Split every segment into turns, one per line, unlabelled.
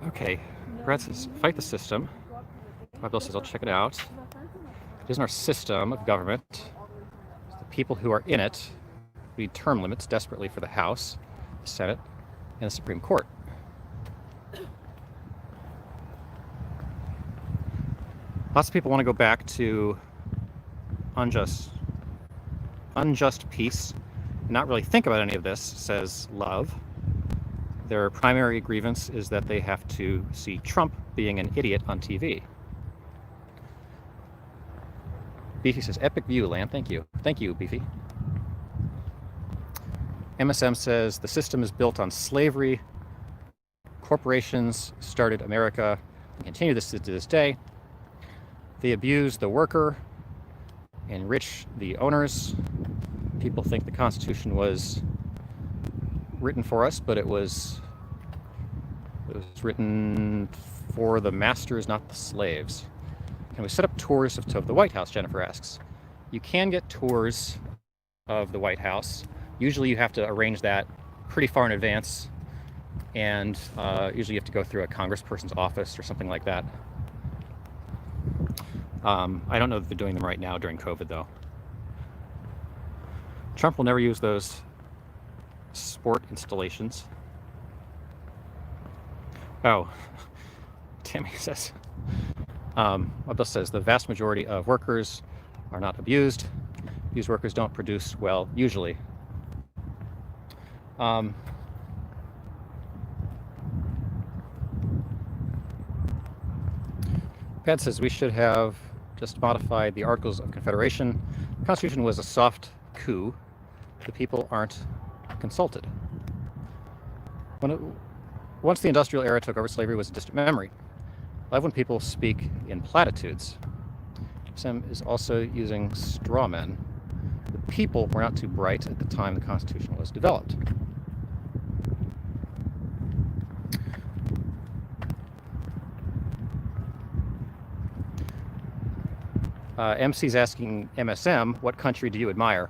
Okay, Brad says, fight the system. Bill says, I'll check it out. It isn't our system of government. It's the people who are in it who need term limits desperately for the House, the Senate, and the Supreme Court. Lots of people want to go back to unjust peace and not really think about any of this, says Love. Their primary grievance is that they have to see Trump being an idiot on TV. Beefy says, epic view, Lan. Thank you. Thank you, Beefy. MSM says, the system is built on slavery. Corporations started America and continue this to this day. They abuse the worker, enrich the owners. People think the Constitution was written for us, but it was written for the masters, not the slaves. Can we set up tours of the White House, Jennifer asks. You can get tours of the White House. Usually you have to arrange that pretty far in advance, and usually you have to go through a congressperson's office or something like that. I don't know if they're doing them right now during COVID, though. Trump will never use those sport installations. Oh, Tammy says, Abdul says, the vast majority of workers are not abused. These workers don't produce well, usually. Pat says we should have just modified the Articles of Confederation. The Constitution was a soft coup. The people aren't consulted. Once the industrial era took over, slavery was a distant memory. I love when people speak in platitudes. Sam is also using straw men. The people were not too bright at the time the Constitution was developed. MC's asking MSM, what country do you admire?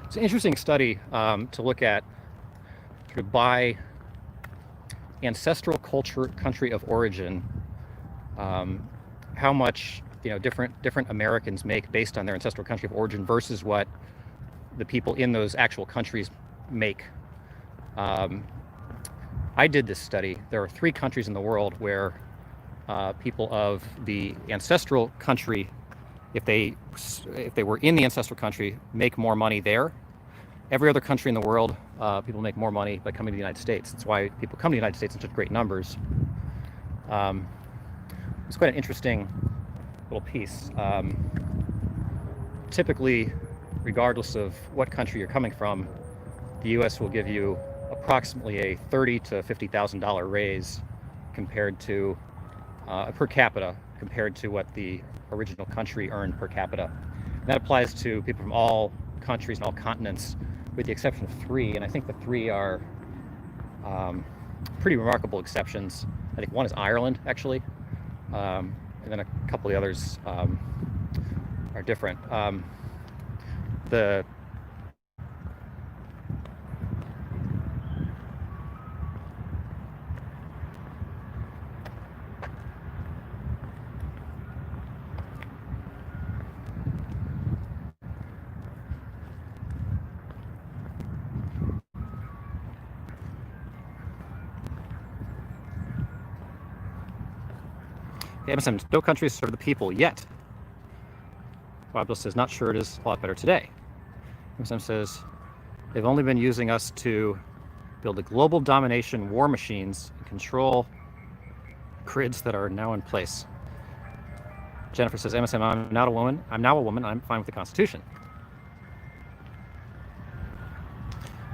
It's an interesting study to look at sort of by ancestral culture, country of origin, how much different Americans make based on their ancestral country of origin versus what the people in those actual countries make. I did this study. There are 3 countries in the world where people of the ancestral country, if they were in the ancestral country, make more money there. Every other country in the world, people make more money by coming to the United States. That's why people come to the United States in such great numbers. It's quite an interesting little piece. Typically, regardless of what country you're coming from, the U.S. will give you approximately a $30,000 to $50,000 raise compared to per capita, compared to what the original country earned per capita. And that applies to people from all countries and all continents, with the exception of 3, and I think the 3 are pretty remarkable exceptions. I think one is Ireland, actually, and then a couple of the others are different. MSM, no countries serve the people yet. Bob says, not sure it is a lot better today. MSM says, they've only been using us to build a global domination war machines and control grids that are now in place. Jennifer says, MSM, I'm now a woman, I'm fine with the Constitution.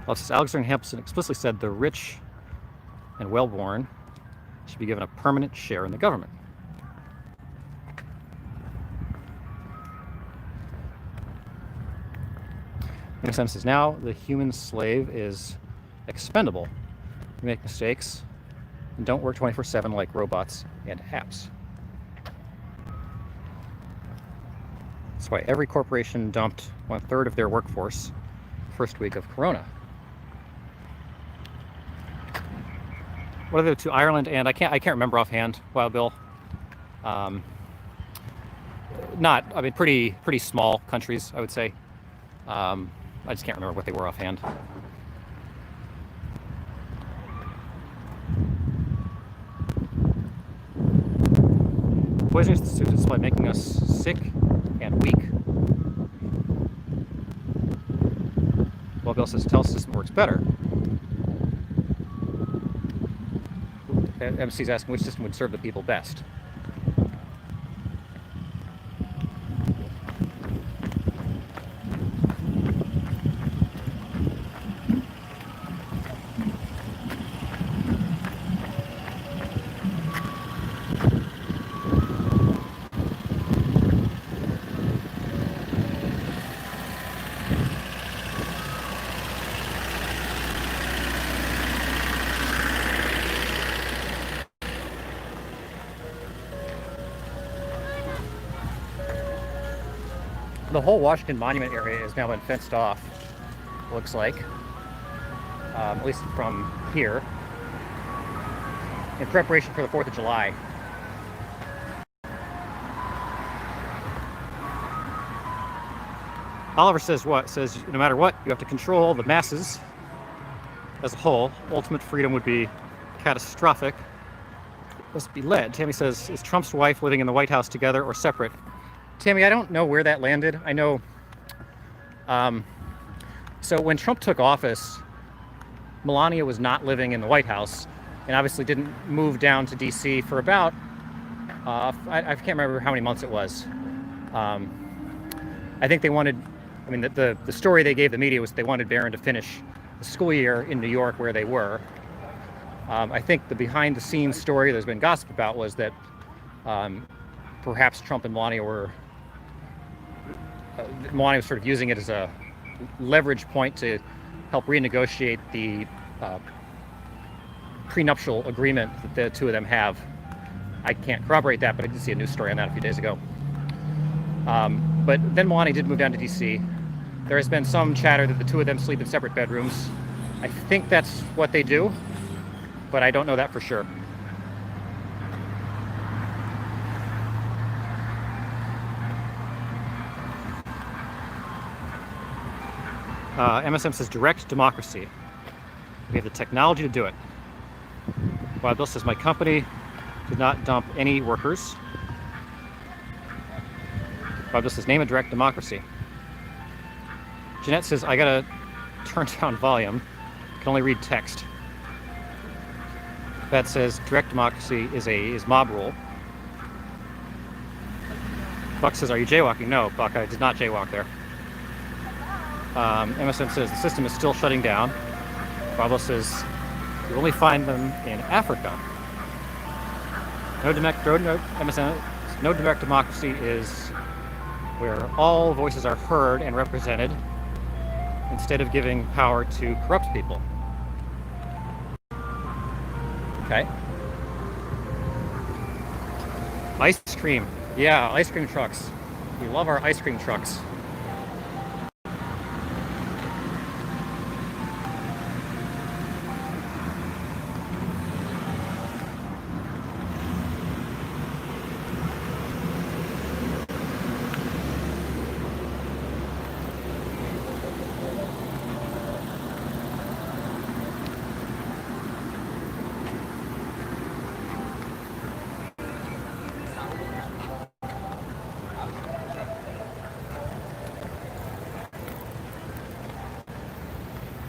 Bob says, Alexander Hamilton explicitly said the rich and well-born should be given a permanent share in the government. MSM says, now the human slave is expendable. We make mistakes and don't work 24/7 like robots and apps. That's why every corporation dumped 1/3 of their workforce first week of Corona. What are the two? Ireland and I can't remember offhand. Wild Bill. Pretty small countries, I would say. I just can't remember what they were offhand. Poisonous display making us sick and weak. Well, Bill says tell system works better. MC's asking which system would serve the people best. The whole Washington Monument area has now been fenced off, looks like, at least from here, in preparation for the 4th of July. Oliver says what? Says no matter what, you have to control the masses as a whole. Ultimate freedom would be catastrophic. It must be led. Tammy says, is Trump's wife living in the White House together or separate? Tammy, I don't know where that landed. I know, so when Trump took office, Melania was not living in the White House and obviously didn't move down to DC for about, I can't remember how many months it was. I think they wanted, the story they gave the media was they wanted Barron to finish the school year in New York where they were. I think the behind the scenes story there's been gossip about was that perhaps Trump and Melania was sort of using it as a leverage point to help renegotiate the prenuptial agreement that the two of them have. I can't corroborate that, but I did see a news story on that a few days ago. But then Melania did move down to DC. There has been some chatter that the two of them sleep in separate bedrooms. I think that's what they do, but I don't know that for sure. MSM says direct democracy. We have the technology to do it. Wild Bill says my company did not dump any workers. Wild Bill says name a direct democracy. Jeanette says I gotta turn down volume. Can only read text. Pat says direct democracy is mob rule. Buck says, are you jaywalking? No, Buck, I did not jaywalk there. MSM says the system is still shutting down. Bravo says you only find them in Africa. No direct democracy is where all voices are heard and represented instead of giving power to corrupt people. Okay. Ice cream. Yeah, ice cream trucks. We love our ice cream trucks.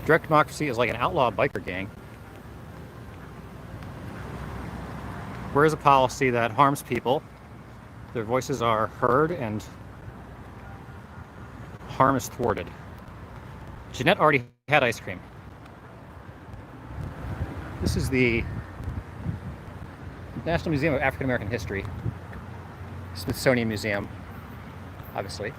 Direct democracy is like an outlaw biker gang. Where is a policy that harms people? Their voices are heard and harm is thwarted. Jeanette already had ice cream. This is the National Museum of African American History. Smithsonian Museum, obviously.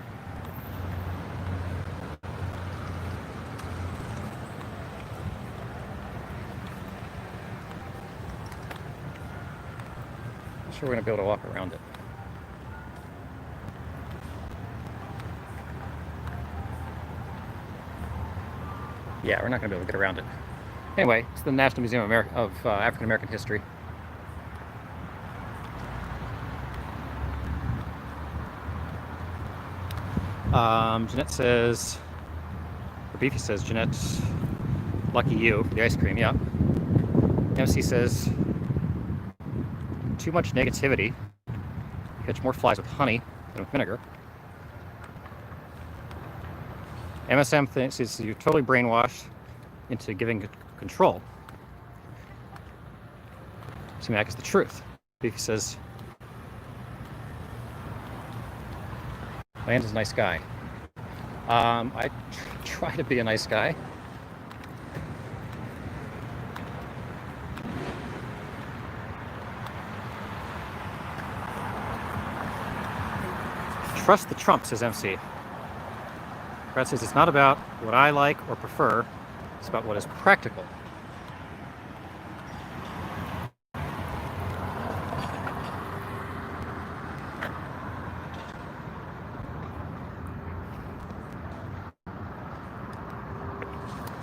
We're going to be able to walk around it. Yeah, we're not going to be able to get around it. Anyway, it's the National Museum of African American History. Jeanette says, or Beefy says, Jeanette, lucky you for the ice cream, yeah. MC says, too much negativity. You catch more flies with honey than with vinegar. MSM thinks you're totally brainwashed into giving control. Sumac is the truth. Beefy says, Land is a nice guy. I try to be a nice guy. Trust the Trump, says MC. Brad says it's not about what I like or prefer, it's about what is practical.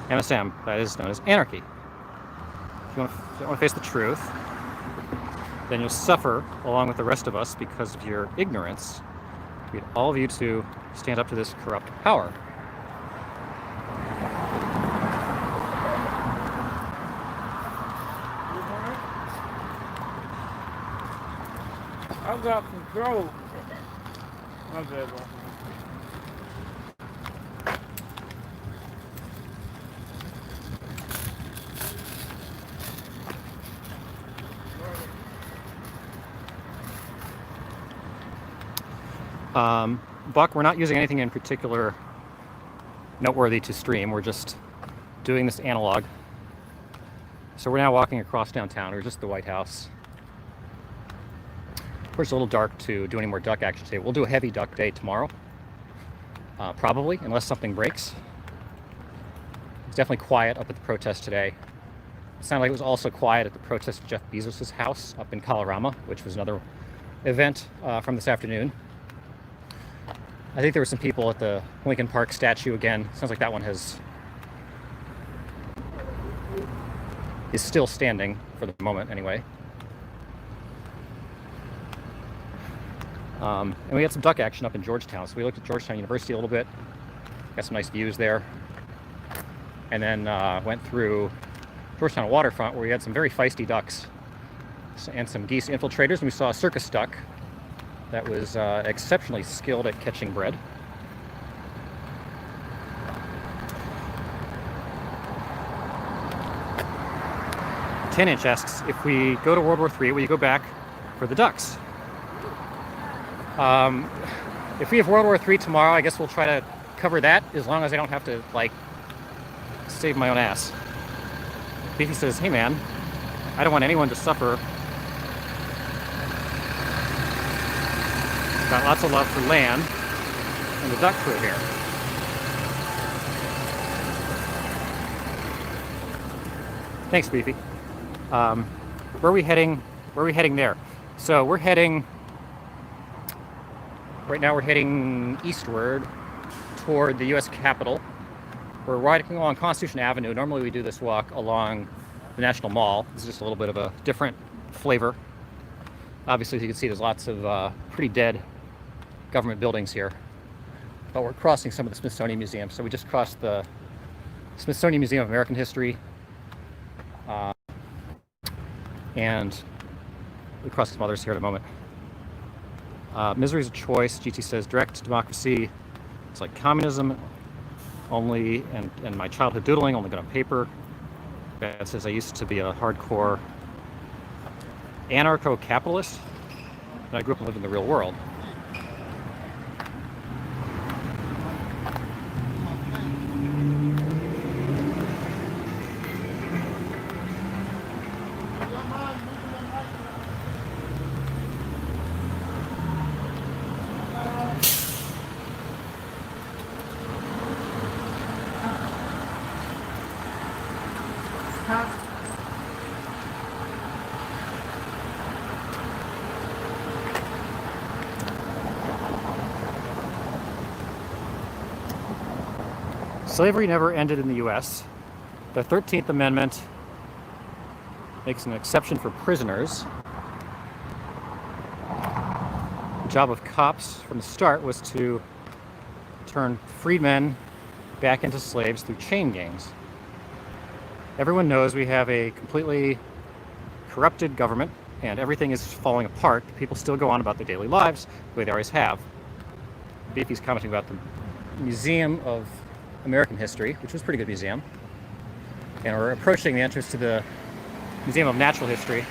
MSM, that is known as anarchy. If you want to face the truth, then you'll suffer along with the rest of us because of your ignorance. We need all of you to stand up to this corrupt power.
I've got control. My bad, bro.
Buck, we're not using anything in particular noteworthy to stream. We're just doing this analog. So we're now walking across downtown. We're just at the White House. Of course, it's a little dark to do any more duck action today. We'll do a heavy duck day tomorrow. Probably, unless something breaks. It's definitely quiet up at the protest today. It sounded like it was also quiet at the protest of Jeff Bezos' house up in Colorama, which was another event from this afternoon. I think there were some people at the Lincoln Park statue again. Sounds like that one is still standing for the moment anyway. And we had some duck action up in Georgetown. So we looked at Georgetown University a little bit. Got some nice views there. And then went through Georgetown waterfront where we had some very feisty ducks and some geese infiltrators. And we saw a circus duck that was exceptionally skilled at catching bread. Ten-inch asks, if we go to World War III, will you go back for the ducks? If we have World War III tomorrow, I guess we'll try to cover that, as long as I don't have to, like, save my own ass. Beefy says, hey man, I don't want anyone to suffer. Got lots of love for land and the duck crew here. Thanks, Beefy. Where are we heading? Where are we heading there? So we're heading. Right now, we're heading eastward toward the U.S. Capitol. We're riding along Constitution Avenue. Normally, we do this walk along the National Mall. This is just a little bit of a different flavor. Obviously, as you can see, there's lots of pretty dead government buildings here. But we're crossing some of the Smithsonian Museum. So we just crossed the Smithsonian Museum of American History. And we crossed some others here in a moment. Misery is a choice. GT says direct democracy. It's like communism only, and my childhood doodling only good on paper. Bad says I used to be a hardcore anarcho-capitalist, and I grew up and lived in the real world. Slavery never ended in the U.S. The 13th Amendment makes an exception for prisoners. The job of cops from the start was to turn freedmen back into slaves through chain gangs. Everyone knows we have a completely corrupted government and everything is falling apart. People still go on about their daily lives the way they always have. Beefy's commenting about the Museum of American History, which was a pretty good museum. And we're approaching the entrance to the Museum of Natural History.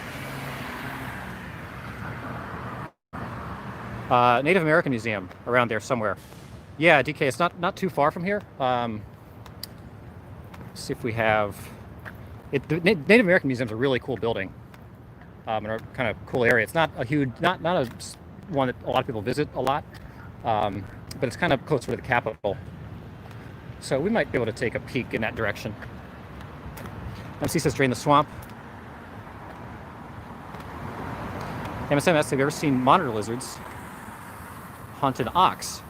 Native American Museum around there somewhere. Yeah, DK, it's not too far from here. Let's see if we have... The Native American Museum is a really cool building. In a kind of cool area. It's not a huge, not a one that a lot of people visit a lot, but it's kind of closer to the Capitol. So we might be able to take a peek in that direction. MC says drain the swamp. MSM asks, have you ever seen monitor lizards hunt an ox?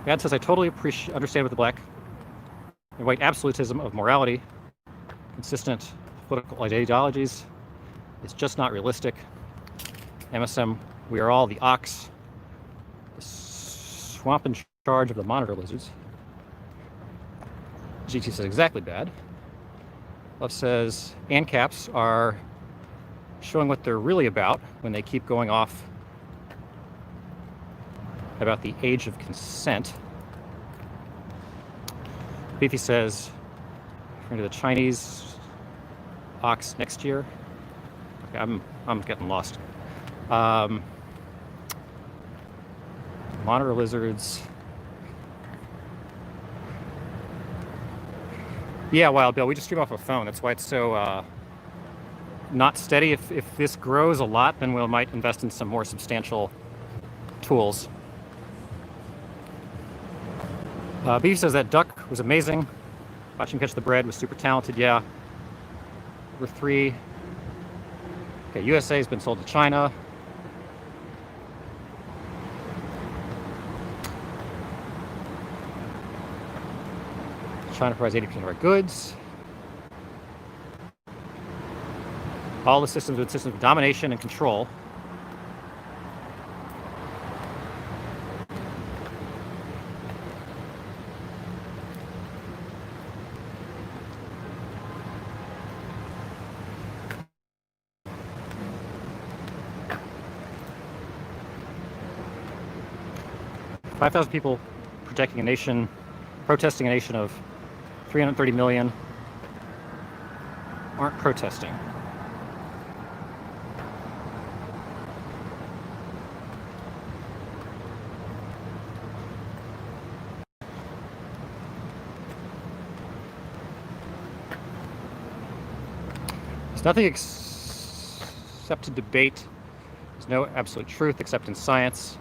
Dad says, I totally understand with the black and white absolutism of morality, consistent political ideologies. It's just not realistic. MSM, we are all the ox, the swamp in charge of the monitor lizards. GT says exactly bad. Love says ANCAPs are showing what they're really about when they keep going off about the age of consent. Beefy says, referring to the Chinese ox next year. Okay, I'm getting lost. Monitor lizards. Yeah, Wild Bill, we just stream off a phone. That's why it's so not steady. If this grows a lot, then we might invest in some more substantial tools. Beef says that duck was amazing. Watching catch the bread was super talented. Yeah. Number 3. Okay, USA has been sold to China. China provides 80% of our goods. All the systems with systems of domination and control. $5,000 people protesting a nation of 330 million aren't protesting. There's nothing except to debate. There's no absolute truth except in science.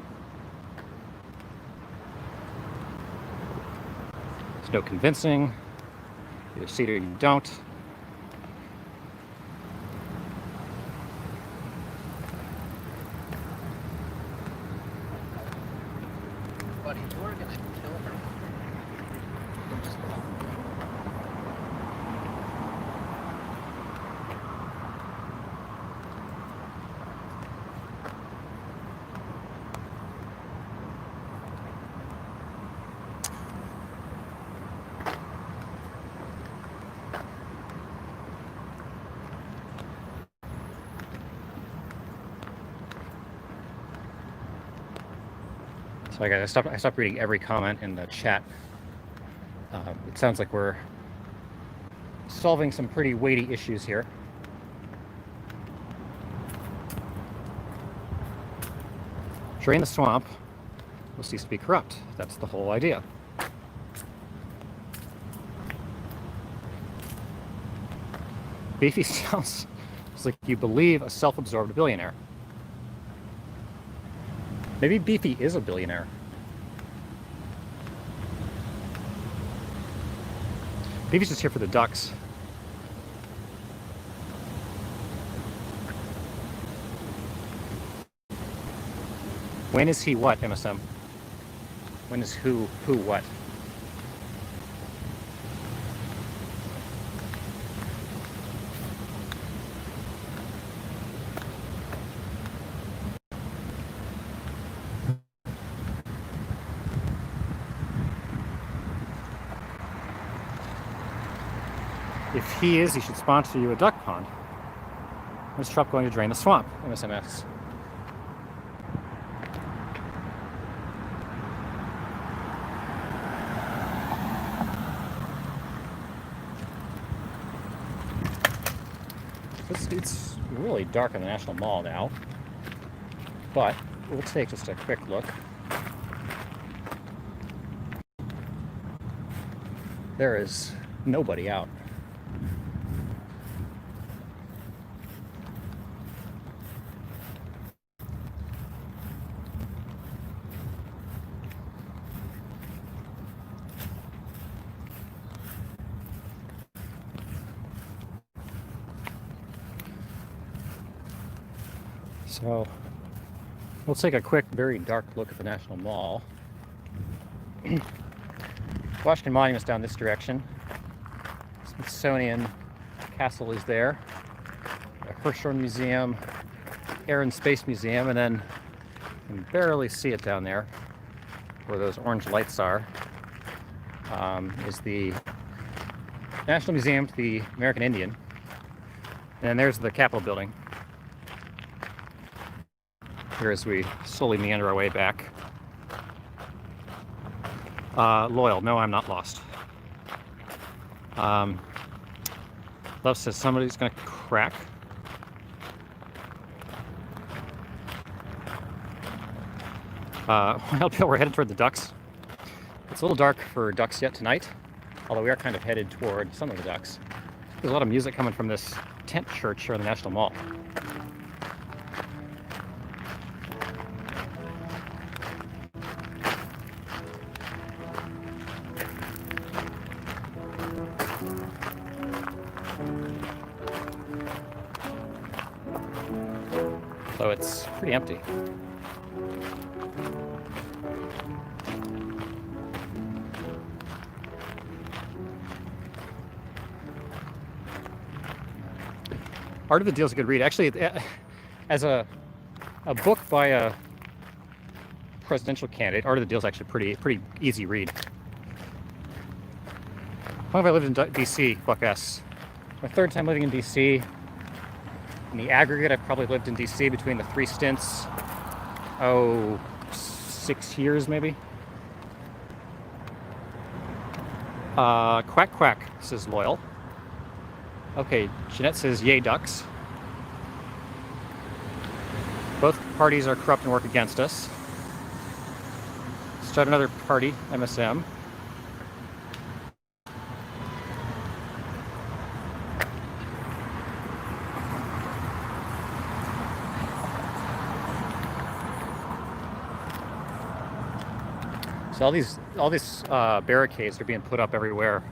There's no convincing. You either see it or you don't.
Buddy, you're gonna kill her.
So I stopped reading every comment in the chat. It sounds like we're solving some pretty weighty issues here. Drain the swamp will cease to be corrupt. That's the whole idea. Beefy sounds like you believe a self-absorbed billionaire. Maybe Beefy is a billionaire. Beefy's just here for the ducks. When is he what, MSM? When is who what? If he is, he should sponsor you a duck pond. When's Trump going to drain the swamp? MSM asks. It's really dark in the National Mall now, but we'll take just a quick look. There is nobody out. So we'll take a quick, very dark look at the National Mall. Washington Monument's down this direction. Smithsonian Castle is there. The Hirshhorn Museum, Air and Space Museum, and then you can barely see it down there where those orange lights are, is the National Museum to the American Indian. And then there's the Capitol building. Here as we slowly meander our way back. Loyal, no, I'm not lost. Love says somebody's gonna crack. Wild Bill, we're headed toward the ducks. It's a little dark for ducks yet tonight, although we are kind of headed toward some of the ducks. There's a lot of music coming from this tent church here in the National Mall. So it's pretty empty. Art of the Deal is a good read. Actually, as a book by a presidential candidate, Art of the Deal is actually pretty easy read. How long have I lived in D.C., Buck asks? My third time living in D.C. In the aggregate, I've probably lived in D.C. between the 3 stints, 6 years maybe. Quack quack, says Loyal. Okay, Jeanette says yay ducks. Both parties are corrupt and work against us. Start another party, MSM. So all these barricades are being put up everywhere.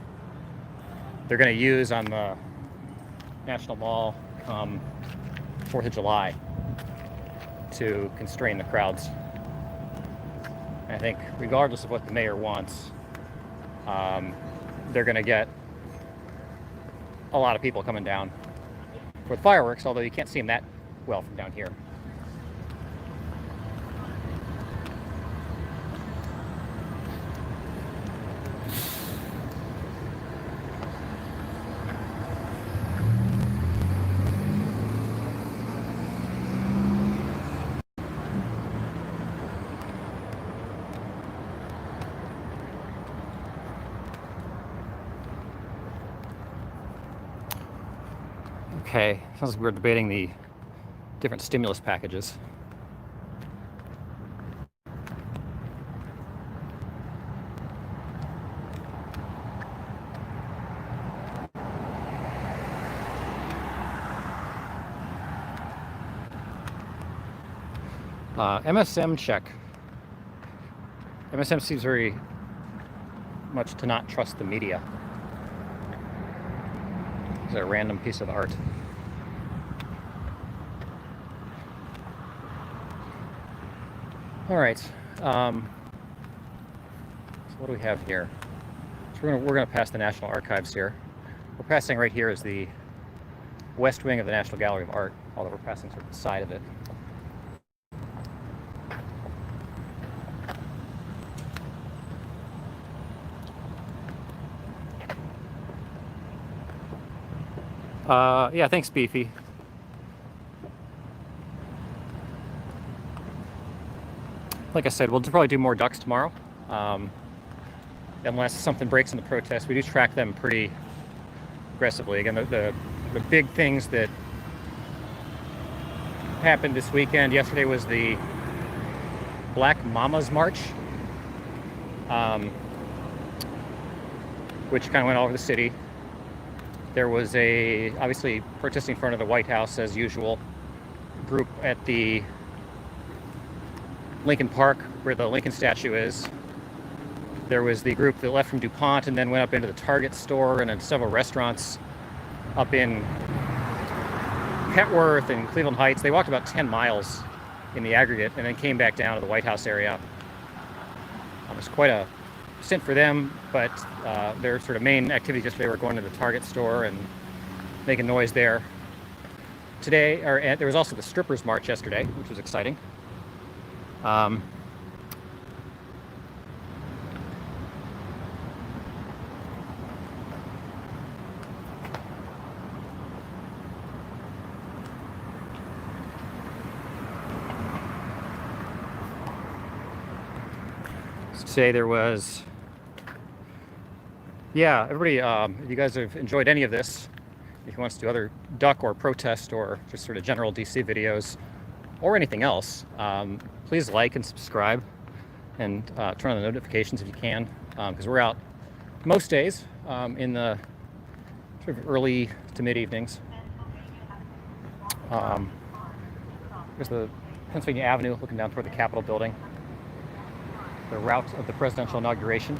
They're going to use on the National Mall 4th of July to constrain the crowds. I think regardless of what the mayor wants, they're going to get a lot of people coming down for the fireworks, although you can't see them that well from down here. Okay, sounds like we're debating the different stimulus packages. MSM check. MSM seems very much to not trust the media. It's a random piece of art. All right. So what do we have here? So we're gonna pass the National Archives here. We're passing right here is the west wing of the National Gallery of Art, although we're passing sort of the side of it. Yeah, thanks, Beefy. Like I said, we'll probably do more ducks tomorrow. Unless something breaks in the protest. We do track them pretty aggressively. Again, the big things that happened this weekend. Yesterday was the Black Mamas March, which kind of went all over the city. There was obviously protesting in front of the White House as usual, group at the Lincoln Park where the Lincoln statue is. There was the group that left from DuPont and then went up into the Target store and then several restaurants up in Petworth and Cleveland Heights. They walked about 10 miles in the aggregate and then came back down to the White House area. It was quite a stint for them, but their sort of main activities yesterday were going to the Target store and making noise there. Today, there was also the Strippers March yesterday, which was exciting. Today there was, yeah, everybody, if you guys have enjoyed any of this, if you want to do other duck or protest or just sort of general DC videos or anything else, please like and subscribe and turn on the notifications if you can, because we're out most days in the sort of early to mid evenings. There's the Pennsylvania Avenue looking down toward the Capitol building. The route of the presidential inauguration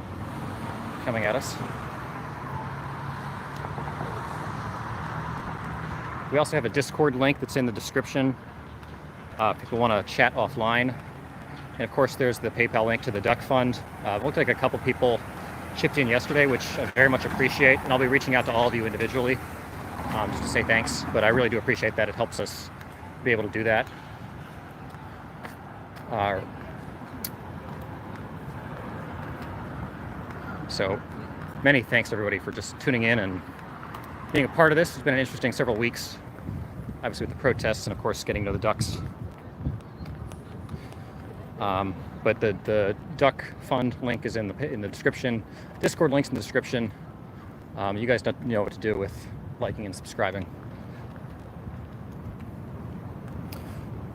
coming at us. We also have a Discord link that's in the description. People want to chat offline. And of course, there's the PayPal link to the Duck Fund. It looked like a couple people chipped in yesterday, which I very much appreciate. And I'll be reaching out to all of you individually just to say thanks. But I really do appreciate that. It helps us be able to do that. So many thanks everybody for just tuning in and being a part of this. It's been an interesting several weeks, obviously with the protests and of course getting to the ducks. But the Duck Fund link is in the description. Discord link's in the description. You guys don't know what to do with liking and subscribing.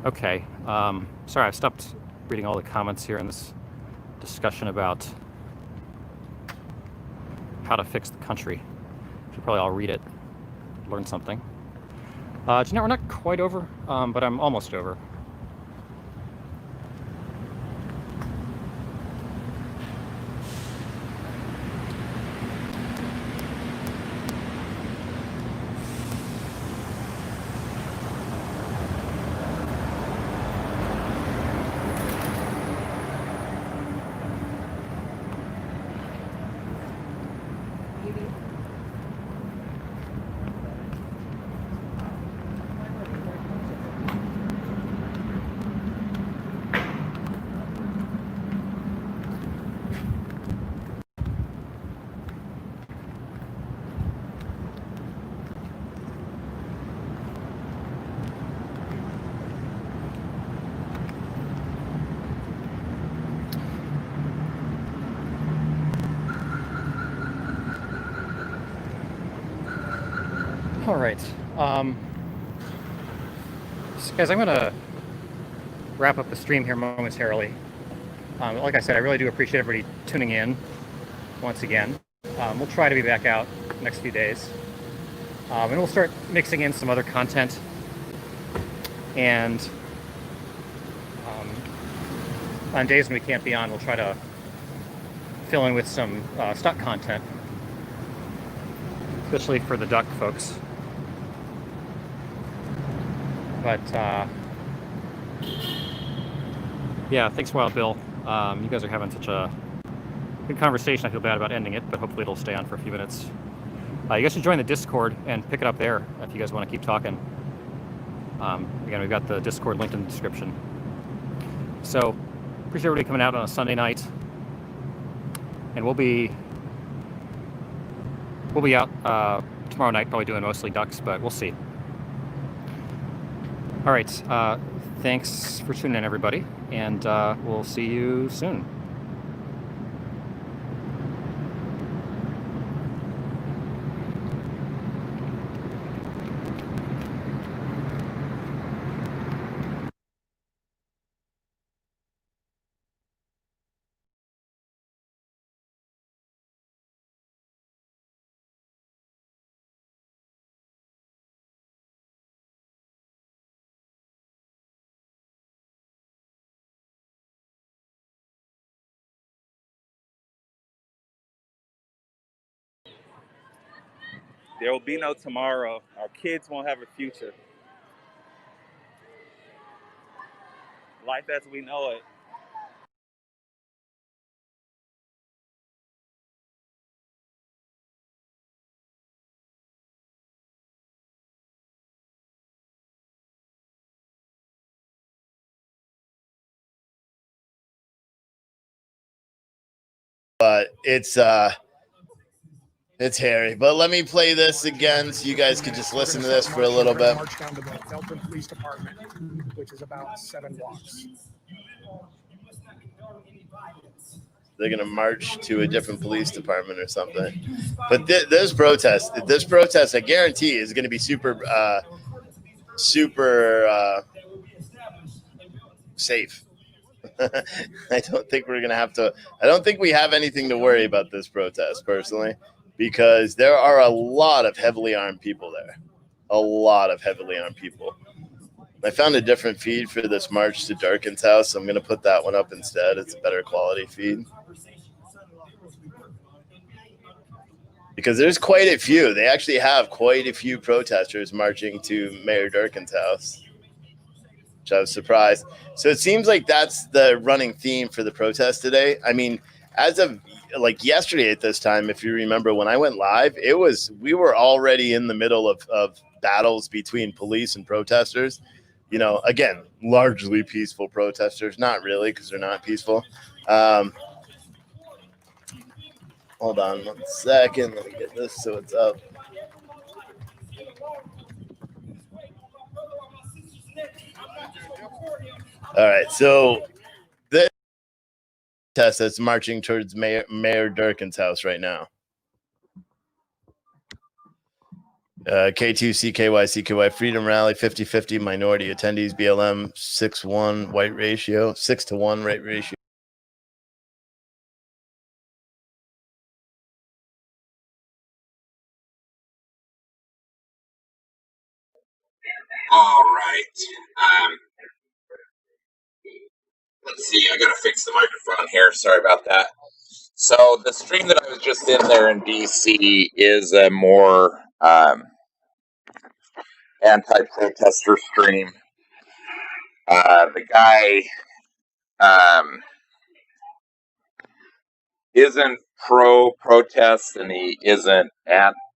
Okay, sorry I've stopped reading all the comments here in this discussion about how to fix the country. Should probably all read it, learn something. Jeanette, we're not quite over, but I'm almost over. All right, so guys, I'm gonna wrap up the stream here momentarily. Like I said, I really do appreciate everybody tuning in once again. We'll try to be back out the next few days, and we'll start mixing in some other content. And on days when we can't be on, we'll try to fill in with some stock content, especially for the duck folks. But yeah, thanks, Wild Bill. You guys are having such a good conversation. I feel bad about ending it, but hopefully it'll stay on for a few minutes. You guys should join the Discord and pick it up there if you guys want to keep talking. Again, we've got the Discord linked in the description. So appreciate everybody coming out on a Sunday night, and we'll be out tomorrow tomorrow night, probably doing mostly ducks, but we'll see. All right, thanks for tuning in, everybody, and we'll see you soon.
There will be no tomorrow. Our kids won't have a future. Life as we know it.
But it's hairy. But let me play this again so you guys could just listen to this for a little bit.
March down to the Felton Police Department, which is about 7 blocks.
They're gonna march to a different police department or something. But this protest, I guarantee, is gonna be super safe. I don't think we're gonna have to. I don't think we have anything to worry about this protest personally, because there are a lot of heavily armed people there. A lot of heavily armed people. I found a different feed for this march to Durkin's house. So I'm going to put that one up instead. It's a better quality feed. Because there's quite a few. They actually have quite a few protesters marching to Mayor Durkin's house, which I was surprised. So it seems like that's the running theme for the protest today. I mean, as of like yesterday at this time, if you remember when I went live, we were already in the middle of battles between police and protesters. You know, again, largely peaceful protesters. Not really, because they're not peaceful. Hold on 1 second. Let me get this so it's up. All right, so this protest that's marching towards Mayor Durkin's house right now. K2CKY Freedom Rally 50-50 minority attendees BLM 6-1 white ratio 6-1 white ratio.
All right. Let's see. I gotta fix the microphone here. Sorry about that. So the stream that I was just in there in DC is a more anti-protester stream. The guy isn't pro-protest and he isn't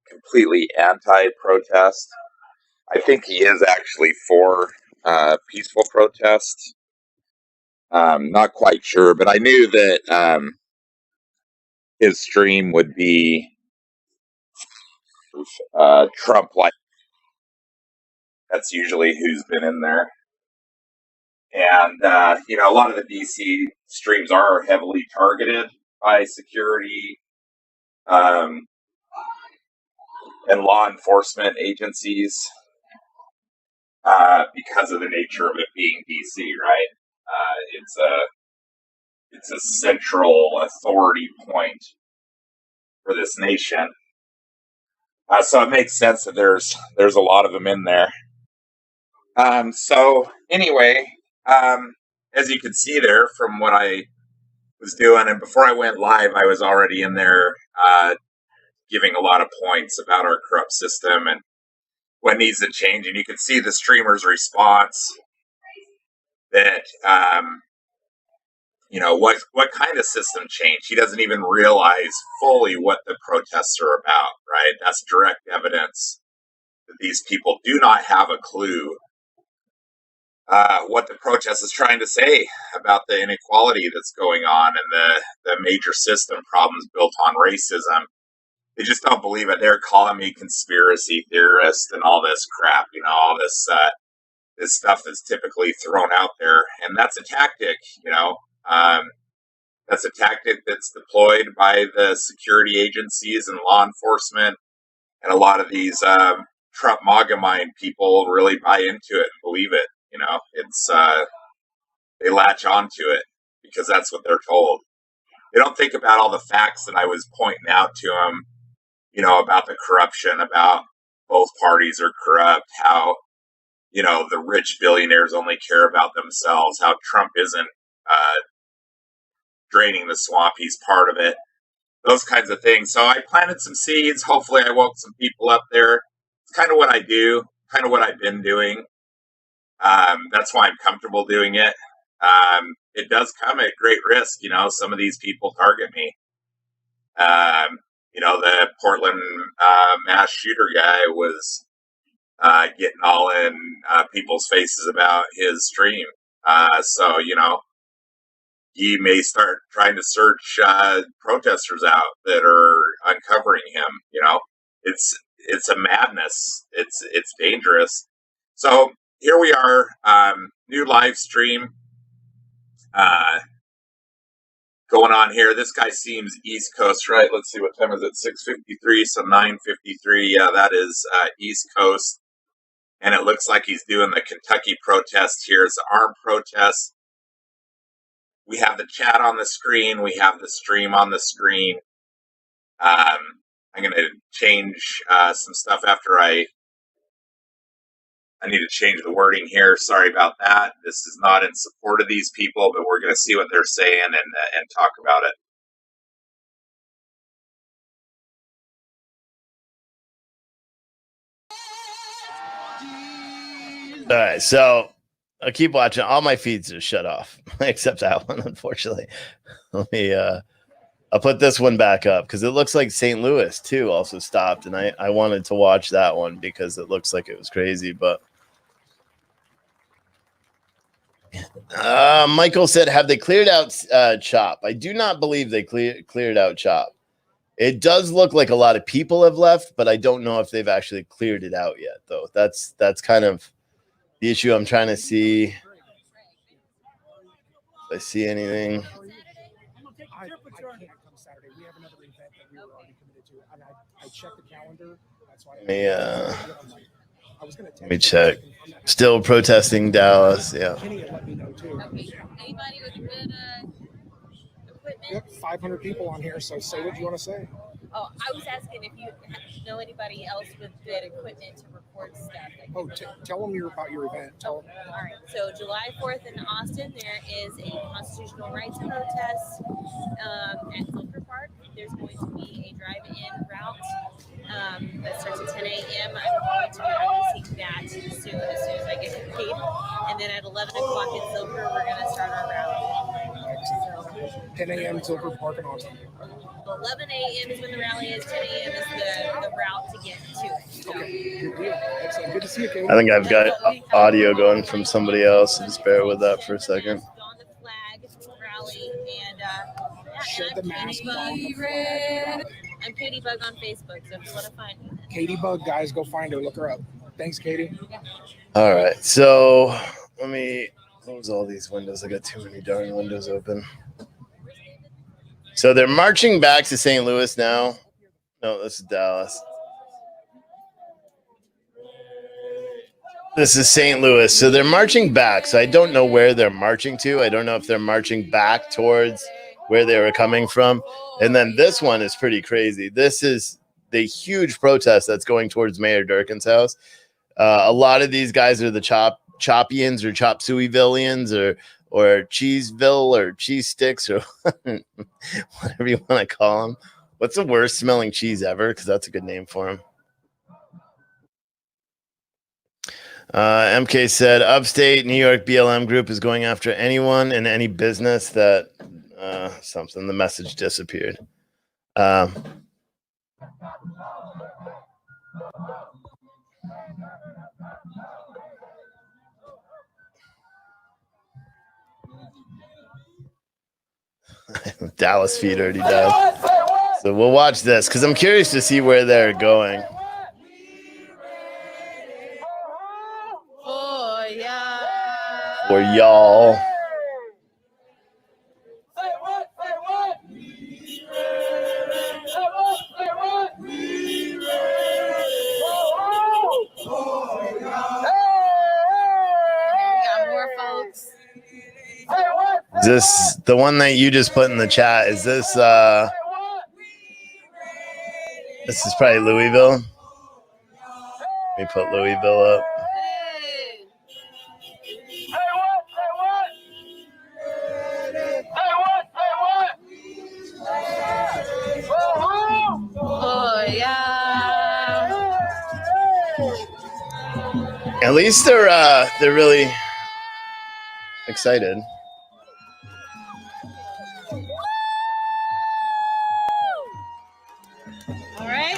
completely anti-protest. I think he is actually for peaceful protest. Not quite sure, but I knew that his stream would be Trump-like. That's usually who's been in there. And, a lot of the DC streams are heavily targeted by security and law enforcement agencies because of the nature of it being DC, right? It's a central authority point for this nation. So it makes sense that there's a lot of them in there. So anyway, as you can see there from what I was doing, and before I went live, I was already in there giving a lot of points about our corrupt system and what needs to change. And you can see the streamer's response that, what kind of system change? He doesn't even realize fully what the protests are about, right? That's direct evidence that these people do not have a clue what the protest is trying to say about the inequality that's going on and the major system problems built on racism they just don't believe it. They're calling me conspiracy theorist and all this crap, all this this stuff that's typically thrown out there, and that's a tactic, that's a tactic that's deployed by the security agencies and law enforcement, and a lot of these Trump MAGA mind people really buy into it and believe it. It's they latch onto it because that's what they're told. They don't think about all the facts that I was pointing out to them, about the corruption, about both parties are corrupt, how, the rich billionaires only care about themselves, how Trump isn't draining the swamp, he's part of it, those kinds of things. So I planted some seeds. Hopefully I woke some people up there. It's kind of what I do, kind of what I've been doing. That's why I'm comfortable doing it. It does come at great risk. Some of these people target me. The Portland mass shooter guy was getting all in people's faces about his stream. So, he may start trying to search protesters out that are uncovering him. It's a madness. It's dangerous. So here we are, new live stream going on here. This guy seems East Coast, right? Let's see, what time is it? 6:53, so 9:53. Yeah, that is East Coast. And it looks like he's doing the Kentucky protest here. It's an armed protest. We have the chat on the screen. We have the stream on the screen. I'm going to change some stuff after I need to change the wording here. Sorry about that. This is not in support of these people, but we're going to see what they're saying and talk about it.
All right, so I'll keep watching. All my feeds are shut off, except that one, unfortunately. Let me I'll put this one back up because it looks like St. Louis too also stopped, and I wanted to watch that one because it looks like it was crazy. But Michael said, have they cleared out CHOP? I do not believe they cleared out CHOP. It does look like a lot of people have left, but I don't know if they've actually cleared it out yet, though. That's kind of the issue. I'm trying to see if I see anything.
I can't come Saturday. We have another event that we were already committed to, and I checked the calendar. That's why
Let me check. Still protesting Dallas. Yeah.
Kenny had let me know too.
Okay. Anybody with good equipment?
Yep, 500 people on here. So say what you want to say.
Oh, I was asking if you know anybody else with good equipment to record stuff.
Oh, tell them about your event. Tell them.
All right. So July 4th in Austin, there is a constitutional rights protest at Silver Park. There's going to be a drive-in route that starts at 10 a.m. I'm going to be releasing that soon as I get paid. And then at 11 o'clock in Silver, we're going to start our rally. So,
10 a.m. Silver Park in Austin.
11 a.m. is when the rally is. 10 a.m. is the route to get to it. So.
Okay, good deal. Excellent. Good to see you, Kate.
I think I've got audio going from somebody else. Just bear with that for a second.
On the flag rally and
Shed the mask.
I'm Katie Bug on Facebook, so if you want to find me.
Katie Bug, guys, go find her. Look her up. Thanks, Katie.
All right, so let me close all these windows. I got too many darn windows open. So they're marching back to St. Louis now. No, this is Dallas. This is St. Louis. So they're marching back. So I don't know where they're marching to. I don't know if they're marching back towards where they were coming from. And then this one is pretty crazy. This is the huge protest that's going towards Mayor Durkin's house. A lot of these guys are the Chopians or Chop Suey-villians or Cheeseville or Cheese Sticks or whatever you want to call them. What's the worst smelling cheese ever? Because that's a good name for him. MK said, upstate New York BLM group is going after anyone and any business that something. The message disappeared. Dallas feed already died. So we'll watch this because I'm curious to see where they're going.
Oh, yeah.
For y'all. Is this the one that you just put in the chat? Is this this is probably Louisville. Let me put Louisville up.
Oh, yeah.
At least they're really excited.
All right.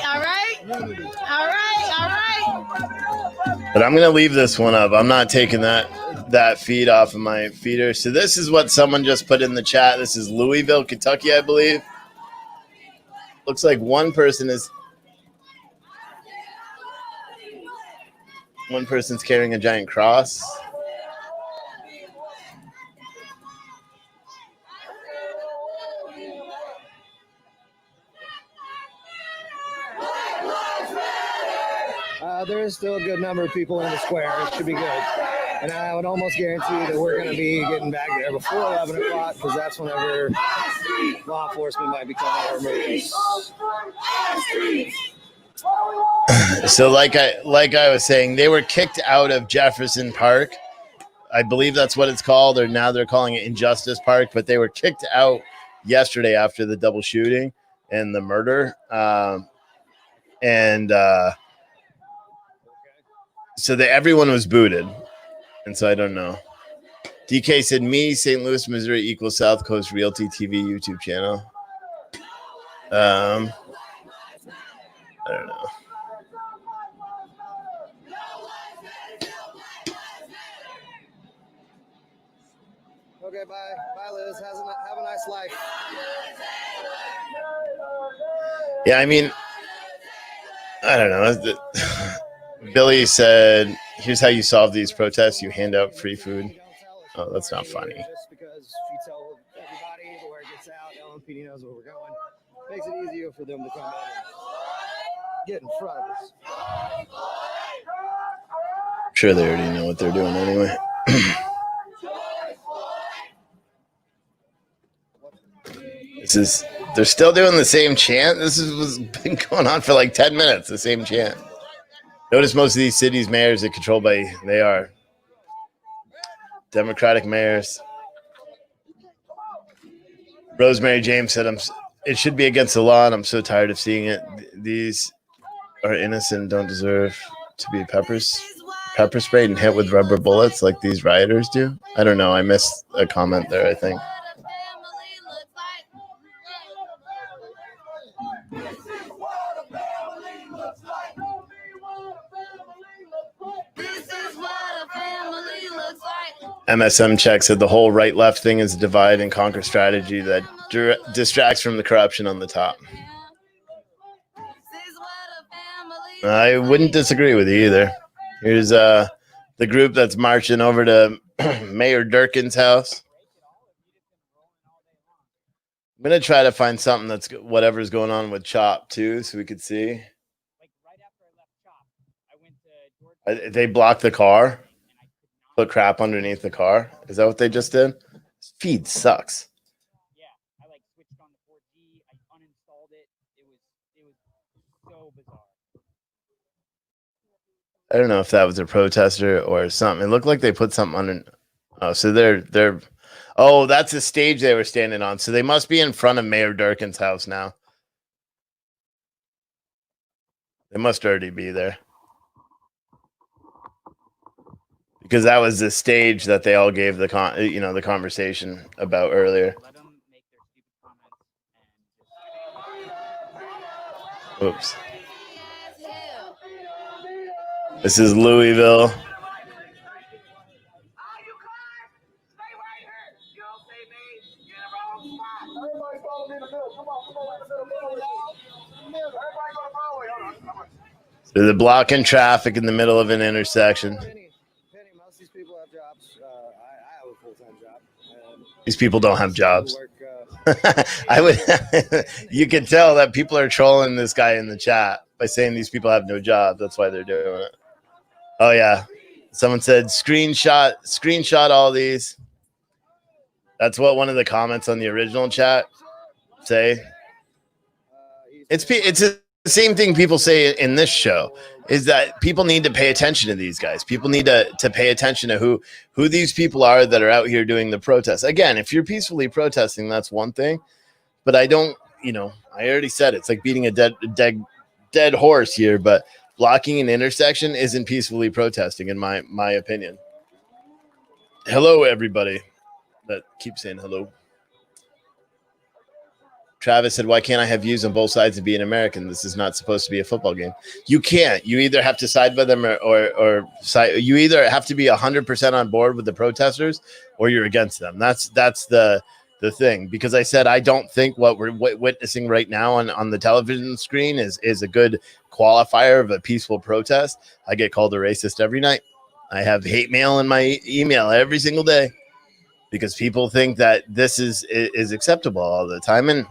But I'm gonna leave this one up. I'm not taking that feed off of my feeder. So this is what someone just put in the chat. This is Louisville, Kentucky, I believe. Looks like one person's carrying a giant cross.
There is still a good number of people in the square. It should be good. And I would almost guarantee that we're going to be getting back there before 11 o'clock because that's whenever law enforcement might be calling our emergencies.
So like I was saying, they were kicked out of Jefferson Park. I believe that's what it's called, or now they're calling it Injustice Park, but they were kicked out yesterday after the double shooting and the murder. So everyone was booted. And so I don't know. DK said, me, St. Louis, Missouri equals South Coast Realty TV YouTube channel. I don't know.
Okay, bye. Bye, Liz. Have a nice life.
Yeah, I mean, I don't know. Billy said, here's how you solve these protests. You hand out free food. Oh, that's not funny.
Just because you tell everybody the word gets out, LMPD knows where we're going. Makes it easier for them to come in and get in front of us.
I'm sure they already know what they're doing anyway. They're still doing the same chant. This has been going on for like 10 minutes, the same chant. Notice most of these cities' mayors are controlled by, they are Democratic mayors. Rosemary James said, it should be against the law, and I'm so tired of seeing it. These are innocent and don't deserve to be pepper sprayed and hit with rubber bullets like these rioters do. I don't know. I missed a comment there, I think. MSM Check said the whole right-left thing is a divide and conquer strategy that distracts from the corruption on the top. I wouldn't disagree with you either. Here's the group that's marching over to Mayor Durkin's house. I'm going to try to find something that's whatever's going on with Chop, too, so we could see. They blocked the car. Put crap underneath the car. Is that what they just did? This feed sucks.
Yeah, I switched on the 4G. I uninstalled it. It was so bizarre.
I don't know if that was a protester or something. It looked like they put something under. Oh, so they're. Oh, that's a stage they were standing on. So they must be in front of Mayor Durkin's house now. They must already be there. Because that was the stage that they all gave the the conversation about earlier.
Let them make their stupid comments and
Oops. This is Louisville. So they're blocking traffic in the middle of an intersection.
Penny, most of these people have jobs. I have a full-time job.
These people don't have jobs.
Work,
I would. You can tell that people are trolling this guy in the chat by saying these people have no job. That's why they're doing it. Oh yeah, someone said screenshot all these. That's what one of the comments on the original chat say. It's the same thing people say in this show, is that people need to pay attention to these guys. People need to pay attention to who these people are that are out here doing the protests. Again, if you're peacefully protesting, that's one thing. But I don't, I already said it's like beating a dead horse here. But blocking an intersection isn't peacefully protesting, in my opinion. Hello, everybody that keeps saying hello. Travis said, why can't I have views on both sides and be an American? This is not supposed to be a football game. You can't. You either have to side with them or side. You either have to be 100% on board with the protesters or you're against them. That's the thing. Because I said I don't think what we're witnessing right now on the television screen is a good qualifier of a peaceful protest. I get called a racist every night. I have hate mail in my email every single day because people think that this is acceptable all the time, and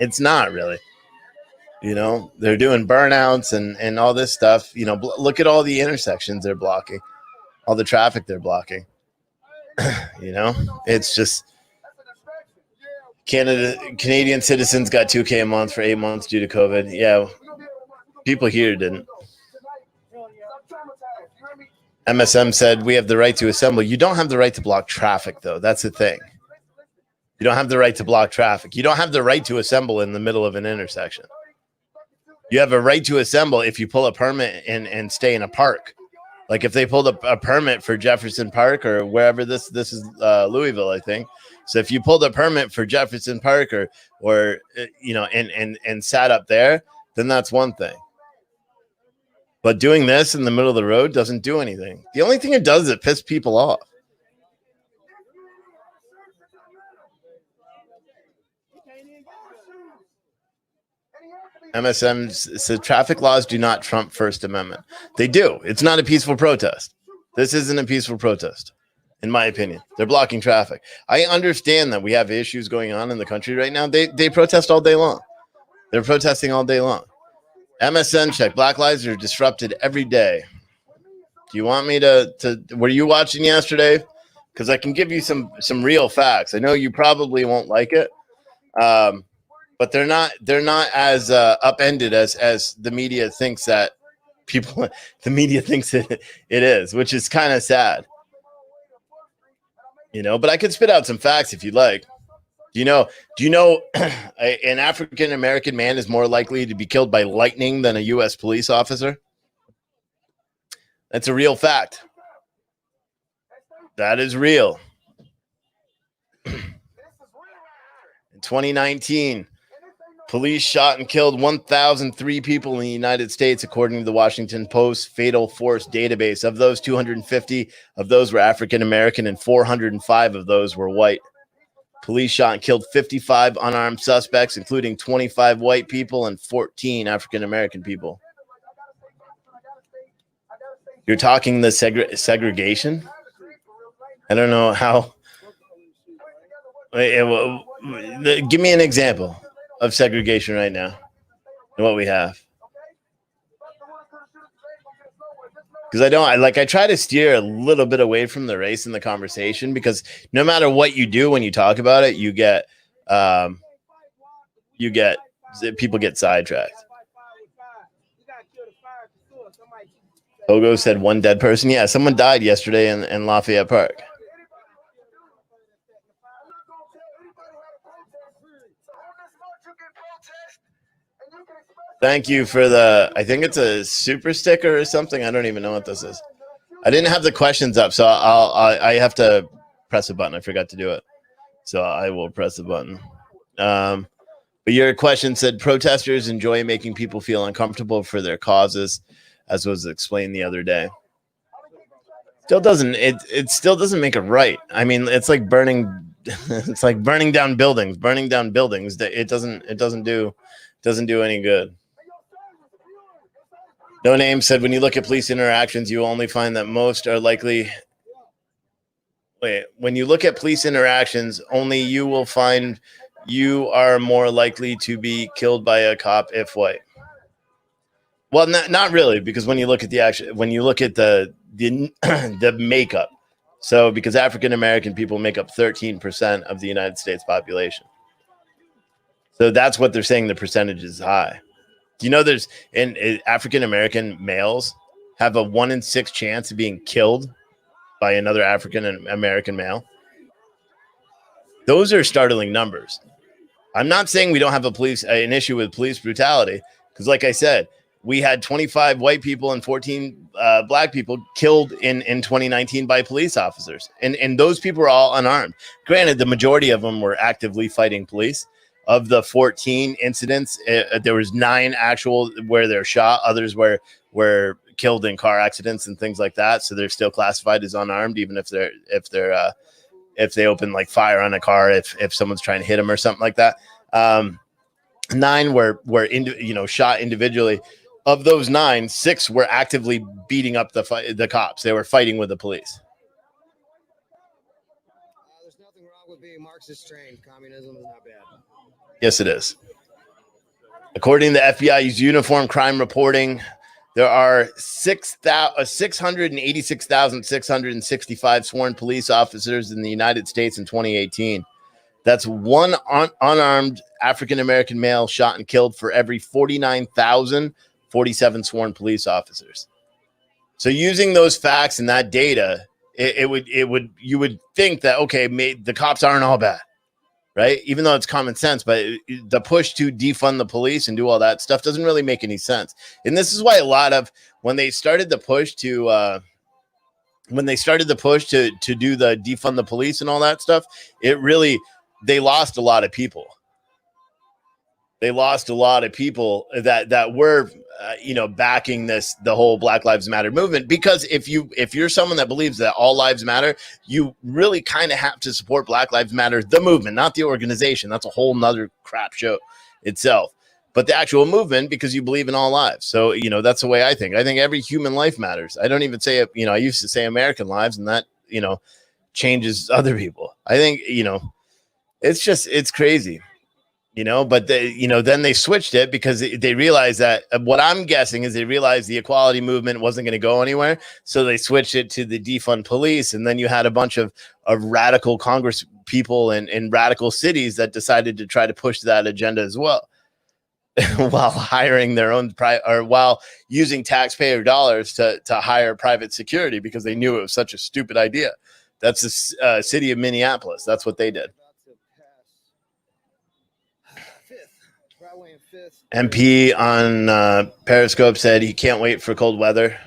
it's not really. They're doing burnouts and all this stuff. Look at all the intersections they're blocking, all the traffic they're blocking. It's just Canadian citizens got $2,000 a month for 8 months due to COVID. Yeah, people here didn't. MSM said we have the right to assemble. You don't have the right to block traffic, though. That's the thing. You don't have the right to block traffic. You don't have the right to assemble in the middle of an intersection. You have a right to assemble if you pull a permit and stay in a park. Like if they pulled a permit for Jefferson Park or wherever this is Louisville, I think. So if you pulled a permit for Jefferson Park or and sat up there, then that's one thing. But doing this in the middle of the road doesn't do anything. The only thing it does is it pisses people off. MSM said traffic laws do not trump First Amendment. They do. It's not a peaceful protest. This isn't a peaceful protest, in my opinion. They're blocking traffic. I understand that we have issues going on in the country right now. They protest all day long. They're protesting all day long. MSN check. Black lives are disrupted every day. Do you want me to were you watching yesterday? Because I can give you some real facts. I know you probably won't like it. But they're not as upended as the media thinks that the media thinks it is, which is kind of sad. But I could spit out some facts if you'd like. Do you know an African American man is more likely to be killed by lightning than a U.S. police officer? That's a real fact. That is real. In 2019, police shot and killed 1,003 people in the United States, according to the Washington Post Fatal Force database. Of those, 250 of those were African American and 405 of those were white. Police shot and killed 55 unarmed suspects, including 25 white people and 14 African American people. You're talking the segregation? I don't know how. Give me an example of segregation right now and what we have. Because I try to steer a little bit away from the race in the conversation, because no matter what you do when you talk about it, you get people get sidetracked. Ogo said one dead person. Yeah, someone died yesterday in Lafayette Park. Thank you for I think it's a super sticker or something. I don't even know what this is. I didn't have the questions up, so I have to press a button. I forgot to do it. So I will press the button. But your question said protesters enjoy making people feel uncomfortable for their causes, as was explained the other day. It still doesn't make it right. I mean, it's like burning It's like burning down buildings. It doesn't do any good. No Name said, when you look at police interactions, you only find that most are likely. When you look at police interactions, only you will find you are more likely to be killed by a cop if white. Well, not really, because when you look at the the makeup, so because African American people make up 13% of the United States population, so that's what they're saying. The percentage is high. Do you know there's African American males have a 1 in 6 chance of being killed by another African American male? Those are startling numbers. I'm not saying we don't have an issue with police brutality, because like I said, we had 25 white people and 14 black people killed in 2019 by police officers. And those people were all unarmed. Granted, the majority of them were actively fighting police. Of the 14 incidents, there was 9 actual where they're shot. Others were killed in car accidents and things like that. So they're still classified as unarmed, even if they open like fire on a car, if someone's trying to hit them or something like that. 9 were shot individually. Of those 9, 6 were actively beating up the cops. They were fighting with the police.
There's nothing wrong with being Marxist trained. Communism is not bad.
Yes, it is. According to the FBI's uniform crime reporting, there are 686,665 sworn police officers in the United States in 2018. That's one unarmed African-American male shot and killed for every 49,047 sworn police officers. So using those facts and that data, you would think that, okay, the cops aren't all bad, right? Even though it's common sense, but the push to defund the police and do all that stuff doesn't really make any sense. And this is why when they started the push to do the defund the police and all that stuff, they lost a lot of people. They lost a lot of people that were, backing the whole Black Lives Matter movement. Because if you're someone that believes that all lives matter, you really kind of have to support Black Lives Matter, the movement, not the organization. That's a whole nother crap show itself. But the actual movement, because you believe in all lives. So, that's the way I think. I think every human life matters. I don't even say, I used to say American lives, and that, changes other people. I think, it's crazy. But then they switched it because they realized that what I'm guessing is they realized the equality movement wasn't going to go anywhere. So they switched it to the defund police. And then you had a bunch of radical Congress people in radical cities that decided to try to push that agenda as well, while hiring their own while using taxpayer dollars to hire private security, because they knew it was such a stupid idea. That's the city of Minneapolis. That's what they did. MP on Periscope said he can't wait for cold weather.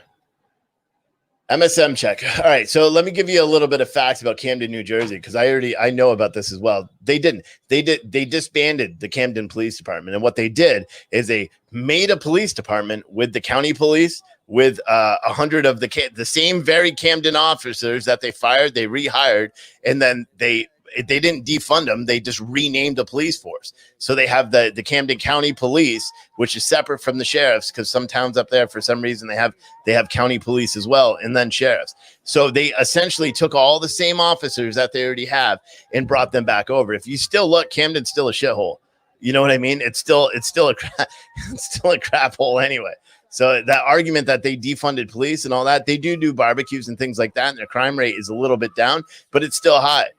MSM check. All right, so let me give you a little bit of facts about Camden, New Jersey, because I know about this as well. They disbanded the Camden Police Department, and what they did is they made a police department with the county police, with 100 of the same very Camden officers that they fired. They rehired, and then they didn't defund them. They just renamed the police force. So they have the Camden County Police, which is separate from the sheriffs, because some towns up there, for some reason, they have county police as well, and then sheriffs. So they essentially took all the same officers that they already have and brought them back over. If you still look, Camden's still a shithole. You know what I mean? It's still a crap hole anyway. So that argument that they defunded police and all that, they do barbecues and things like that, and their crime rate is a little bit down, but it's still high.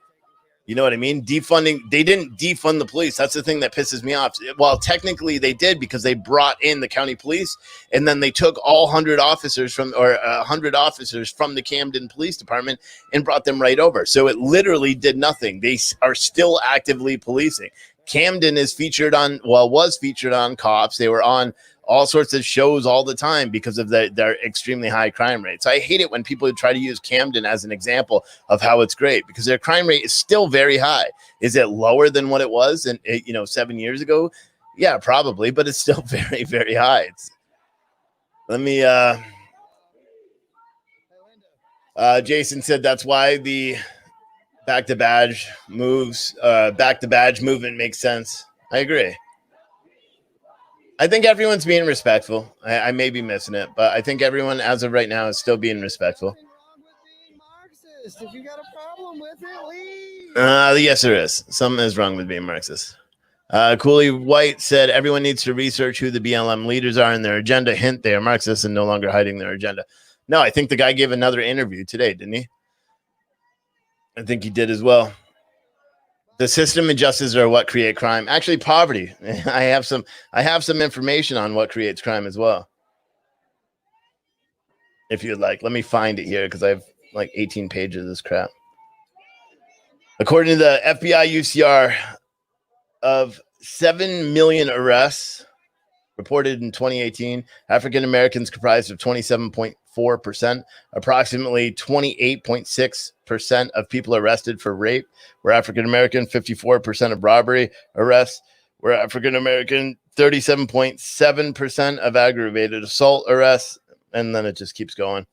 You know what I mean? They didn't defund the police. That's the thing that pisses me off. Well, technically they did, because they brought in the county police, and then they took all 100 officers from the Camden Police Department and brought them right over. So it literally did nothing. They are still actively policing. Camden was featured on Cops. They were on all sorts of shows all the time because of their extremely high crime rates. I hate it when people try to use Camden as an example of how it's great, because their crime rate is still very high. Is it lower than what it was 7 years ago? Yeah, probably, but it's still very, very high. Jason said that's why the back to badge moves, back to badge movement makes sense. I agree. I think everyone's being respectful. I may be missing it, but I think everyone, as of right now, is still being respectful.
If you got a problem with it, leave.
Yes, there is. Something is wrong with being Marxist. Cooley White said everyone needs to research who the BLM leaders are and their agenda. Hint, they are Marxists and no longer hiding their agenda. No, I think the guy gave another interview today, didn't he? I think he did as well. The system injustices are what create crime. Actually, poverty. I have some information on what creates crime as well. If you'd like, let me find it here because I have like 18 pages of this crap. According to the FBI UCR, of 7 million arrests reported in 2018, African Americans comprised of 27.4%. Approximately 28.6% of people arrested for rape were African American. 54% of robbery arrests were African American. 37.7% of aggravated assault arrests, and then it just keeps going.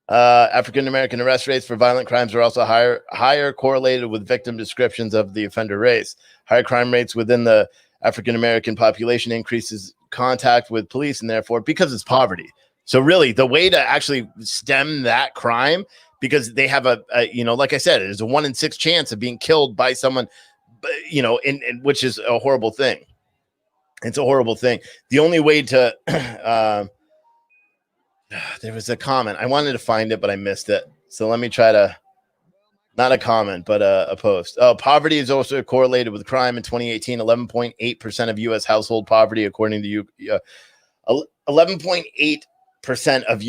African American arrest rates for violent crimes are also higher correlated with victim descriptions of the offender race. Higher crime rates within the African American population increases contact with police, and therefore, because it's poverty. So really, the way to actually stem that crime, because they have a like I said, there's a 1 in 6 chance of being killed by someone, which is a horrible thing. It's a horrible thing. The only way to there was a comment. I wanted to find it, but I missed it. So let me try to, not a comment, but a post. Oh, poverty is also correlated with crime in 2018. 11.8% of U.S. household poverty, according to 11.8% of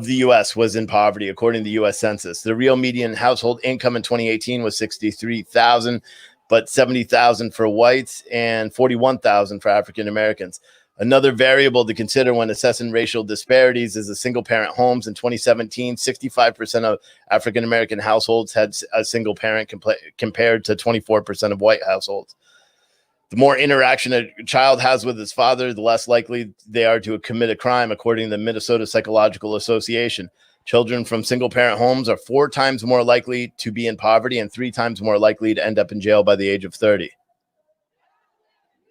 the U.S. was in poverty, according to the U.S. Census. The real median household income in 2018 was $63,000, but $70,000 for whites and $41,000 for African Americans. Another variable to consider when assessing racial disparities is the single-parent homes. In 2017, 65% of African-American households had a single parent compared to 24% of white households. The more interaction a child has with his father, the less likely they are to commit a crime, according to the Minnesota Psychological Association. Children from single-parent homes are 4 times more likely to be in poverty and 3 times more likely to end up in jail by the age of 30.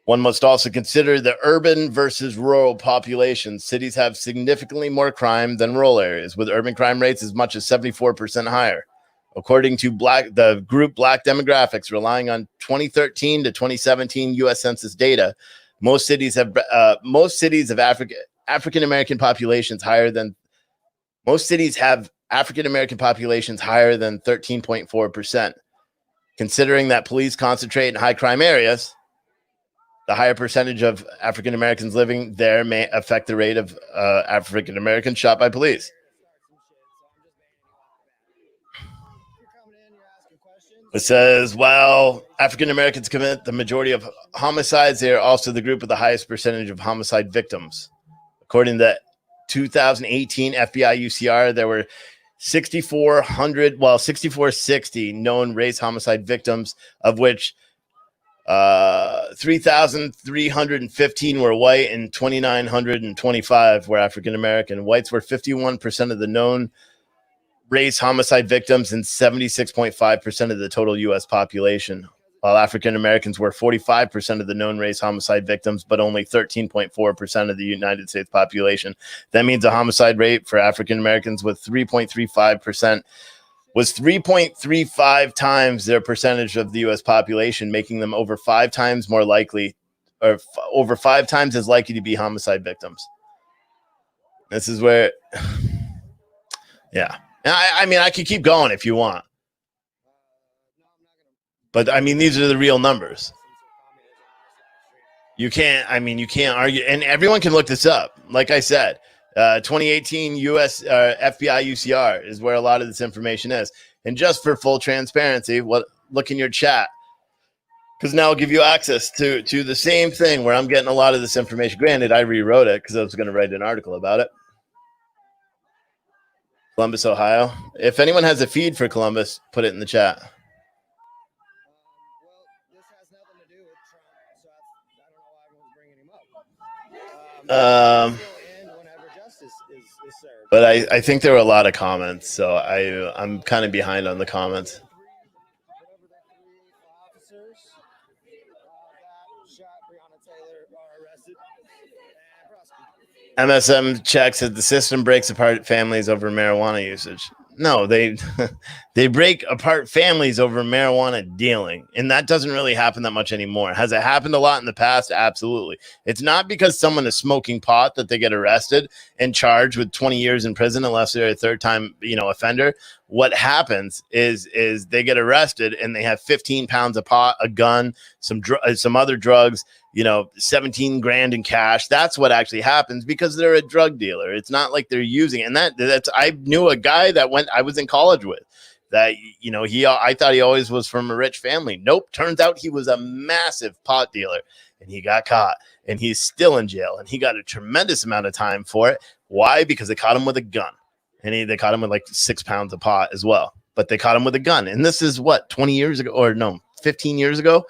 One must also consider the urban versus rural populations. Cities have significantly more crime than rural areas, with urban crime rates as much as 74% higher. According to the group Black Demographics, relying on 2013 to 2017 U.S. Census data, most cities have African American populations higher than 13.4%. Considering that police concentrate in high crime areas, the higher percentage of African Americans living there may affect the rate of African Americans shot by police. It says, while African Americans commit the majority of homicides, they are also the group with the highest percentage of homicide victims. According to the 2018 FBI UCR, there were 6,460 known race homicide victims, of which 3,315 were white and 2,925 were African American. Whites were 51% of the known race homicide victims and 76.5% of the total U.S. population, while African Americans were 45% of the known race homicide victims, but only 13.4% of the United States population. That means a homicide rate for African Americans was 3.35 times their percentage of the U.S. population, making them over 5 times more likely, or over 5 times as likely to be homicide victims. This is where, yeah. I mean, I could keep going if you want. But, I mean, these are the real numbers. You can't argue. And everyone can look this up. Like I said, 2018 U.S. FBI UCR is where a lot of this information is. And just for full transparency, look in your chat, because now I'll give you access to the same thing where I'm getting a lot of this information. Granted, I rewrote it because I was going to write an article about it. Columbus, Ohio. If anyone has a feed for Columbus, put it in the chat.
Well, this has nothing to do with Trump, so I don't know why everyone's bringing him up. End whenever justice is served.
But I think there were a lot of comments, so I'm kind of behind on the comments.
shot. Breonna Taylor are arrested and prosecuted.
MSM checks that the system breaks apart families over marijuana usage. No, they they break apart families over marijuana dealing, and that doesn't really happen that much anymore. Has it happened a lot in the past? Absolutely. It's not because someone is smoking pot that they get arrested and charged with 20 years in prison unless they're a third-time, offender. What happens is they get arrested and they have 15 pounds of pot, a gun, some other drugs, 17 grand in cash. That's what actually happens because they're a drug dealer. It's not like they're using it. And that's I knew a guy that I was in college with that, I thought he always was from a rich family. Nope. Turns out he was a massive pot dealer and he got caught and he's still in jail and he got a tremendous amount of time for it. Why? Because they caught him with a gun and they caught him with like 6 pounds of pot as well, but they caught him with a gun. And this is what, 20 years ago or no, 15 years ago.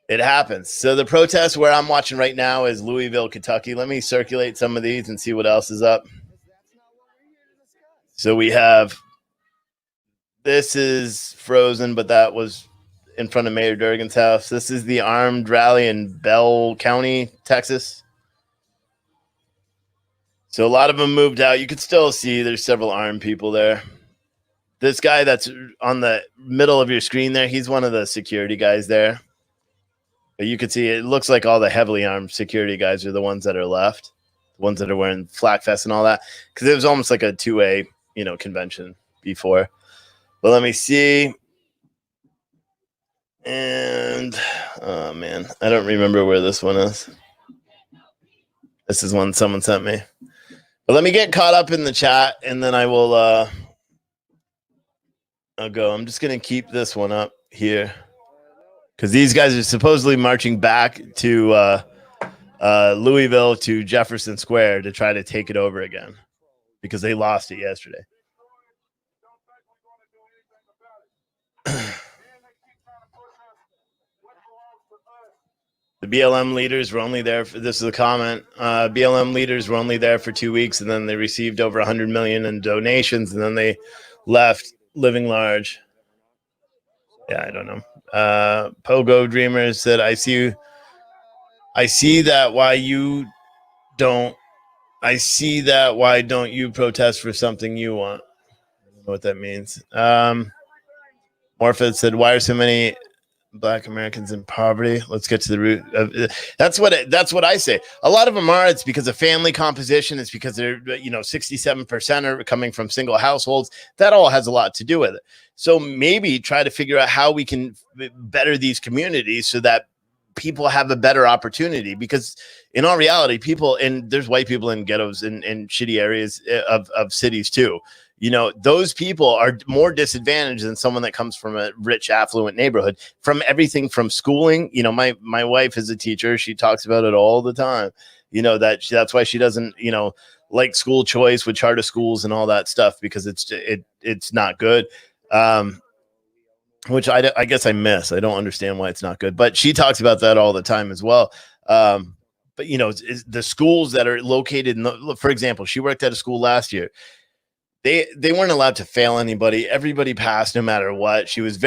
It happens. So the protest where I'm watching right now is Louisville, Kentucky. Let me circulate some of these and see what else is up. So we have, this is frozen, but that was in front of Mayor Durgan's house. This is the armed rally in Bell County, Texas. So a lot of them moved out. You can still see there's several armed people there. This guy that's on the middle of your screen there, he's one of the security guys there. But you can see it looks like all the heavily armed security guys are the ones that are left, the ones that are wearing flak vests and all that, because it was almost like a two-way, convention before. But let me see. And, oh, man, I don't remember where this one is. This is one someone sent me. But let me get caught up in the chat, and then I will I'll go. I'm just going to keep this one up here. Because these guys are supposedly marching back to Louisville to Jefferson Square to try to take it over again because they lost it yesterday. The BLM leaders were only there for, this is a comment, BLM leaders were only there for 2 weeks and then they received over 100 million in donations and then they left living large. Yeah, I don't know. Pogo Dreamers said, I see that why don't you protest for something you want? I don't know what that means. Morphed said, why are so many Black Americans in poverty? Let's get to the root of it. That's what I say. A lot of them are. It's because of family composition. It's because they're 67% are coming from single households. That all has a lot to do with it. So maybe try to figure out how we can better these communities so that people have a better opportunity, because in all reality, people, and there's white people in ghettos and shitty areas of cities too. Those people are more disadvantaged than someone that comes from a rich, affluent neighborhood, from everything from schooling. My wife is a teacher. She talks about it all the time. That's why she doesn't, like school choice with charter schools and all that stuff, because it's not good. Which I guess I miss. I don't understand why it's not good, but she talks about that all the time as well. But the schools that are located for example, she worked at a school last year. They weren't allowed to fail anybody. Everybody passed no matter what. She was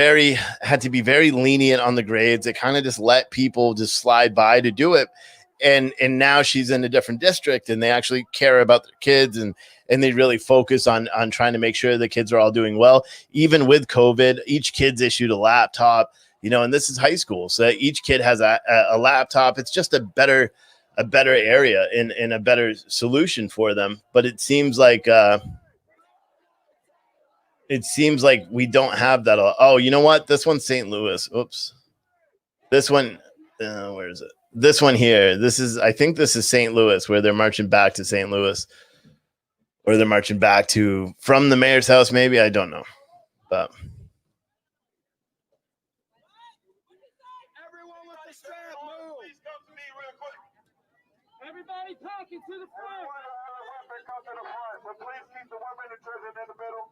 had to be very lenient on the grades. They kind of just let people just slide by to do it. And now she's in a different district and they actually care about their kids and they really focus on trying to make sure the kids are all doing well. Even with COVID, each kid's issued a laptop, and this is high school. So each kid has a laptop. It's just a better area and a better solution for them. But it seems like we don't have that. Oh, you know what? This one's St. Louis. Oops. This one, where is it? This one here. I think this is St. Louis, where they're marching back to St. Louis, or they're marching back from the mayor's house. Maybe, I don't know, but.
Everyone with the strap, move. Please come to me real quick. Everybody packing to the front. Weapon come to the front, but please keep the weapon in the middle.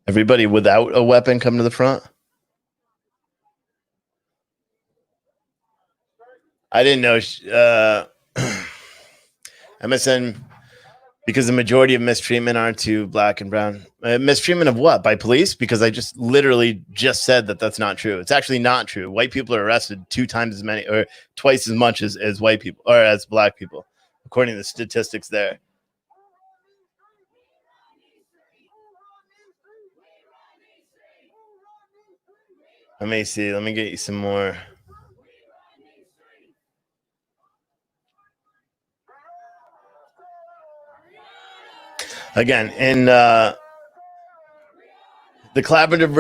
Everybody without a weapon come to the front. I didn't know. MSN Because the majority of mistreatment are to black and brown. Mistreatment of what? By police? Because I just literally just said that that's not true. It's actually not true. White people are arrested 2 times as many or twice as much as white people or as black people, according to the statistics there. Let me see. Let me get you some more. Again, in the collaborative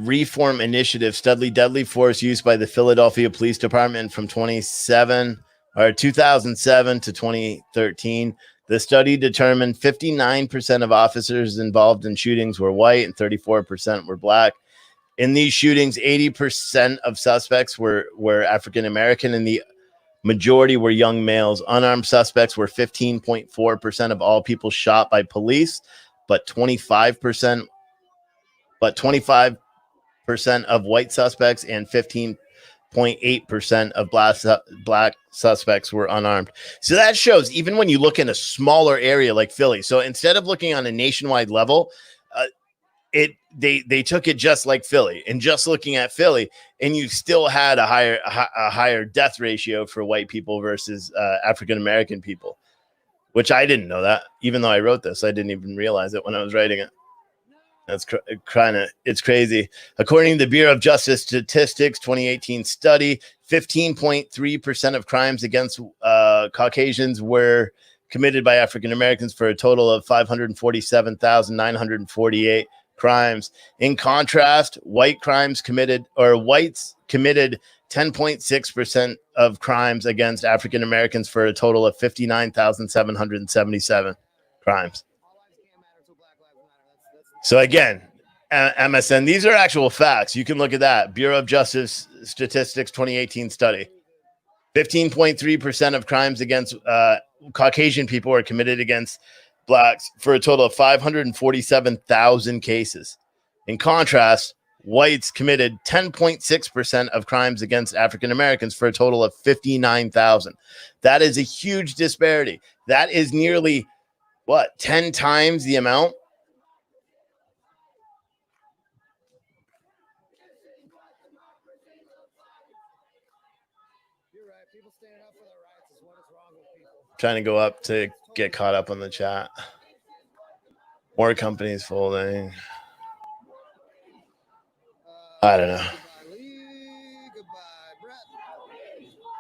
reform initiative studied deadly force used by the Philadelphia Police Department from 2007 to 2013. The study determined 59% of officers involved in shootings were white and 34% were black. In these shootings, 80% of suspects were African American, and the majority were young males. Unarmed suspects were 15.4% of all people shot by police, but 25% of white suspects and 15.8% of black suspects were unarmed. So that shows, even when you look in a smaller area like Philly, so instead of looking on a nationwide level, they took it just like Philly, and just looking at Philly, and you still had a higher death ratio for white people versus African American people, which I didn't know that. Even though I wrote this, I didn't even realize it when I was writing it. That's it's crazy. According to the Bureau of Justice Statistics 2018 study, 15.3% of crimes against Caucasians were committed by African Americans for a total of 547,948 crimes. In contrast, whites committed 10.6% of crimes against African Americans for a total of 59,777 crimes. So again, MSN, these are actual facts. You can look at that. Bureau of Justice Statistics 2018 study. 15.3% of crimes against Caucasian people are committed against blacks for a total of 547,000 cases. In contrast, whites committed 10.6% of crimes against African Americans for a total of 59,000. That is a huge disparity. That is nearly, 10 times the amount? Trying to go up to get caught up on the chat. More companies folding. I don't know.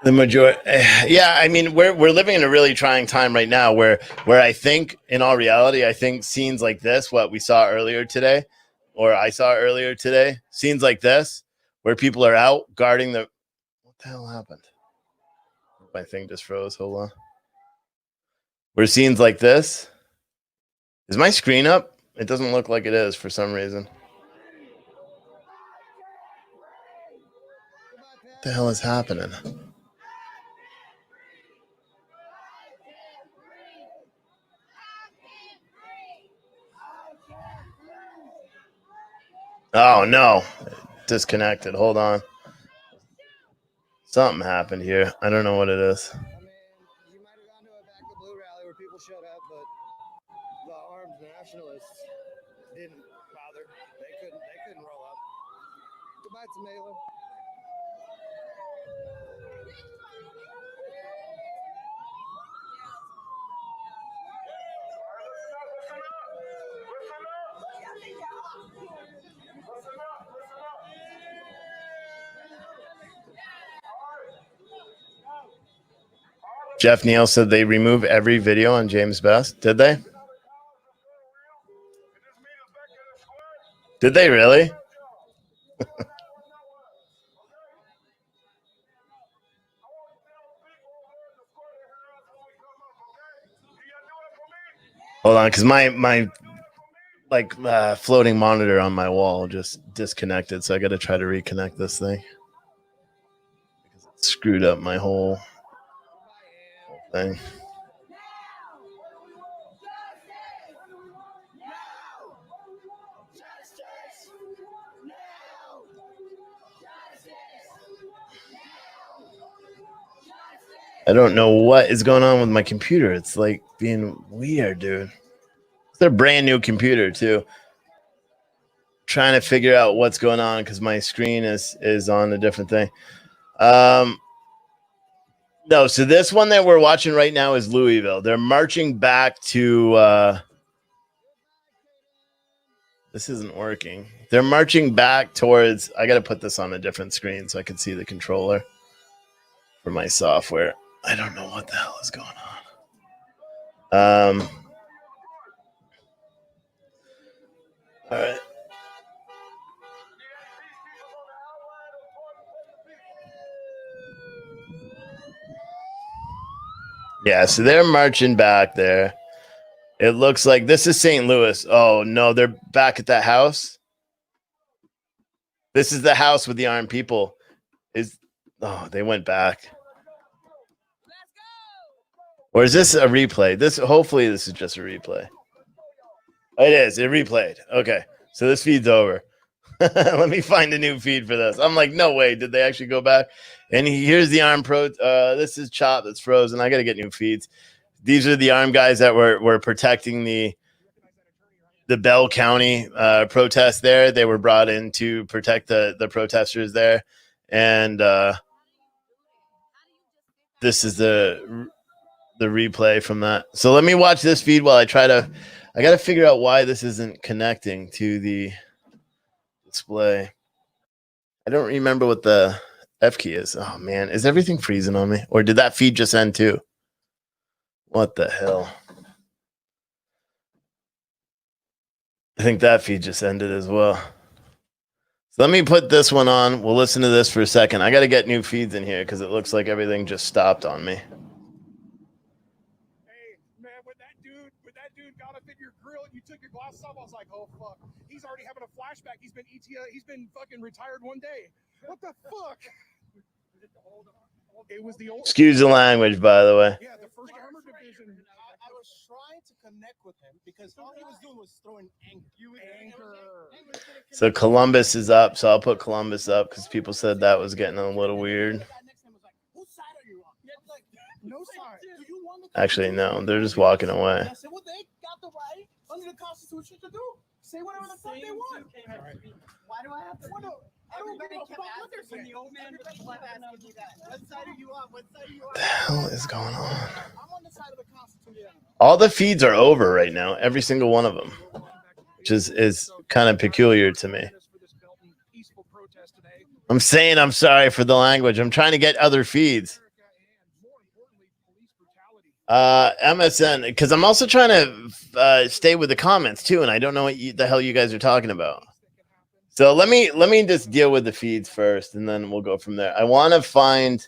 The majority, yeah. I mean, we're living in a really trying time right now, where I think, in all reality, I think scenes like this, what we saw earlier today, or I saw earlier today, scenes like this, where people are out guarding the. What the hell happened? My thing just froze. Hold on. Where scenes like this. Is my screen up? It doesn't look like it is for some reason. What the hell is happening? Oh no, disconnected. Hold on. Something happened here. I don't know what it is.
I mean, you might have gone to a Back the Blue rally where people showed up, but the armed nationalists didn't bother. They couldn't roll up. Goodbye, Tamela.
Jeff Neal said they remove every video on James Best. Did they? Did they really? Hold on, because my floating monitor on my wall just disconnected, so I got to try to reconnect this thing because it screwed up my whole thing. I don't know what is going on with my computer. It's like being weird, dude. It's a brand new computer too. Trying to figure out what's going on because my screen is on a different thing. No, so this one that we're watching right now is Louisville. They're marching back to this isn't working. They're marching back towards, I gotta put this on a different screen so I can see the controller for my software. I don't know what the hell is going on. All right. Yeah, so they're marching back there. It looks like this is St. Louis. Oh, no, they're back at that house. This is the house with the armed people. They went back. Or is this a replay? Hopefully this is just a replay. It is. It replayed. Okay. So this feed's over. Let me find a new feed for this. I'm like, no way. Did they actually go back? And here's the armed pro. This is Chop that's frozen. I got to get new feeds. These are the armed guys that were protecting the Bell County protest there. They were brought in to protect the protesters there. And this is the replay from that. So let me watch this feed while I got to figure out why this isn't connecting to the display. I don't remember what the F key is. Oh man, is everything freezing on me? Or did that feed just end too? What the hell? I think that feed just ended as well. So let me put this one on. We'll listen to this for a second. I got to get new feeds in here because it looks like everything just stopped on me.
Hey, man, when that dude got up in your grill and you took your glasses off, I was like, oh fuck, he's already having a flashback. He's been fucking retired one day. What the fuck? It was the old.
Excuse the language, by the way.
Yeah, the first armor division. I was trying to connect with him because all he was doing was throwing anger.
So Columbus is up. So I'll put Columbus up because people said that was getting a little weird. Actually, no, they're just walking away.
I said, well, they got the right under the Constitution to do. Say whatever the fuck they want.
Why do I have to? Everybody kept asking when the old man was like, "I do that." What side are you on? What side are you on?
What the hell is going on?
I'm on the side of the Constitution.
All the feeds are over right now. Every single one of them, which is kind of peculiar to me. I'm saying I'm sorry for the language. I'm trying to get other feeds. MSN, because I'm also trying to stay with the comments too, and I don't know what the hell you guys are talking about. So let me just deal with the feeds first, and then we'll go from there. I want to find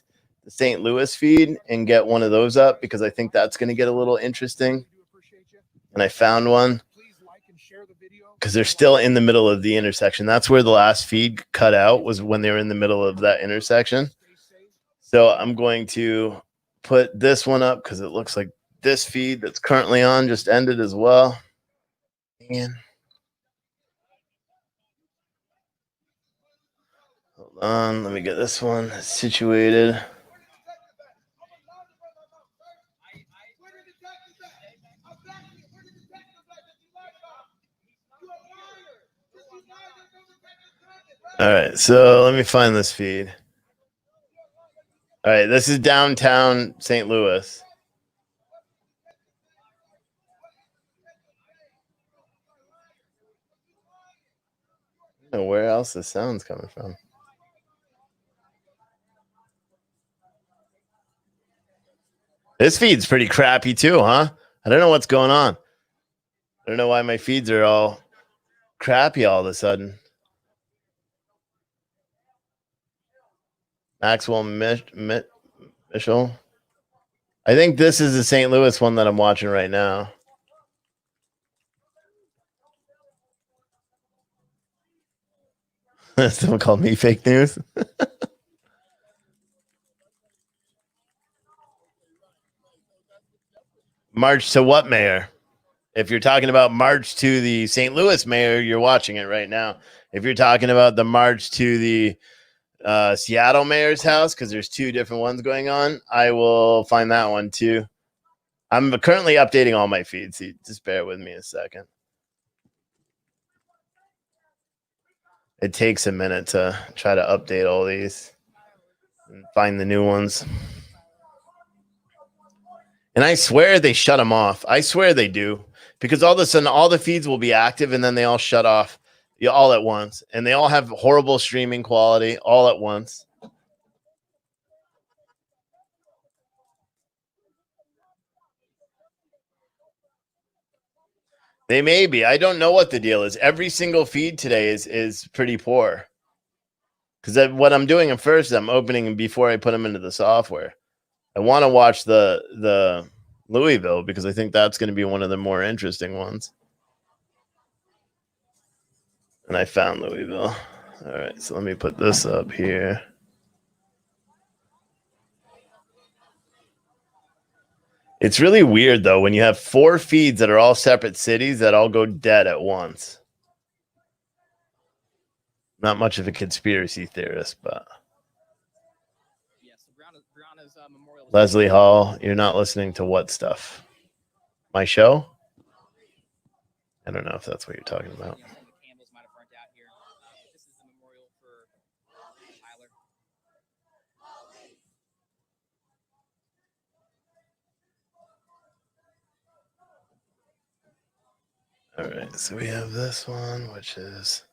the St. Louis feed and get one of those up because I think that's going to get a little interesting. And I found one because they're still in the middle of the intersection. That's where the last feed cut out, was when they were in the middle of that intersection. So I'm going to put this one up because it looks like this feed that's currently on just ended as well. And hold on, let me get this one situated. All right, so let me find this feed. All right, this is downtown St. Louis. I don't know where else the sound's coming from. This feed's pretty crappy too, huh? I don't know what's going on. I don't know why my feeds are all crappy all of a sudden. Maxwell Mitchell. I think this is the St. Louis one that I'm watching right now. Someone called me fake news. March to what mayor? If you're talking about march to the St. Louis mayor, you're watching it right now. If you're talking about the march to the Seattle mayor's house, because there's 2 different ones going on. I will find that one too. I'm currently updating all my feeds. So just bear with me a second. It takes a minute to try to update all these and find the new ones. And I swear they shut them off. I swear they do. Because all of a sudden, all the feeds will be active and then they all shut off all at once. And they all have horrible streaming quality all at once. They may be. I don't know what the deal is. Every single feed today is pretty poor. Because what I'm doing at first, I'm opening before I put them into the software. I want to watch the Louisville because I think that's going to be one of the more interesting ones. And I found Louisville. All right, so let me put this up here. It's really weird, though, when you have 4 feeds that are all separate cities that all go dead at once. Not much of a conspiracy theorist, but...
Yes, Brianna's memorial.
Leslie Hall, you're not listening to what stuff? My show? I don't know if that's what you're talking about.
The candles might have burnt out here. This is the memorial for Tyler.
All right, so we have this one, which is...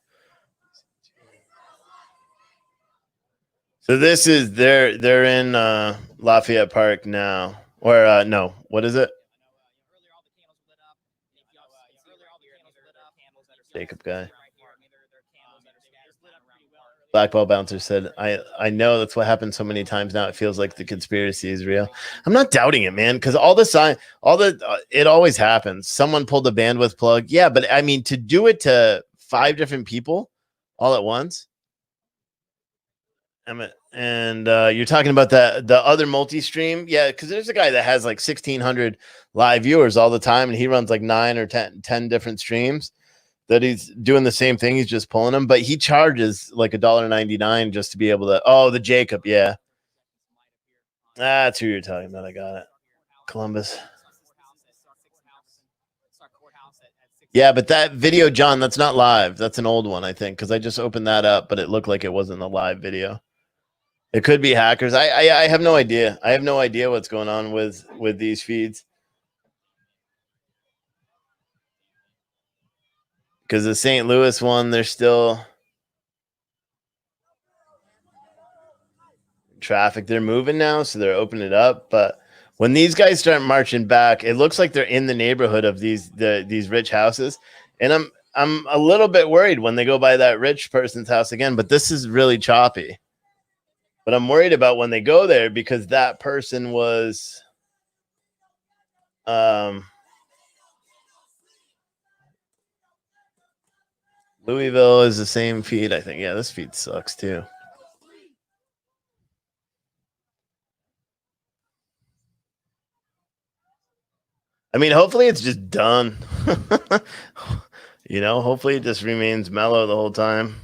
So this is, they're in Lafayette Park now. Or, no, what is it? Jacob guy. Black Ball Bouncer said, I know that's what happened so many times now. It feels like the conspiracy is real. I'm not doubting it, man, because it always happens. Someone pulled a bandwidth plug. Yeah, but I mean, to do it to 5 different people all at once. And you're talking about the other multi-stream. Yeah, because there's a guy that has like 1,600 live viewers all the time, and he runs like 9 or 10 different streams. That he's doing the same thing. He's just pulling them, but he charges like $1.99 just to be able to. Oh, the Jacob, yeah, that's who you're talking about. I got it, Columbus. Yeah, but that video, John, that's not live. That's an old one, I think, because I just opened that up, but it looked like it wasn't a live video. It could be hackers. I have no idea. I have no idea what's going on with these feeds. Because the St. Louis one, they're still traffic. They're moving now, so they're opening it up. But when these guys start marching back, it looks like they're in the neighborhood of these rich houses. And I'm a little bit worried when they go by that rich person's house again. But this is really choppy. But I'm worried about when they go there because that person was Louisville is the same feed, I think. Yeah, this feed sucks too. I mean, hopefully it's just done. You know, hopefully it just remains mellow the whole time.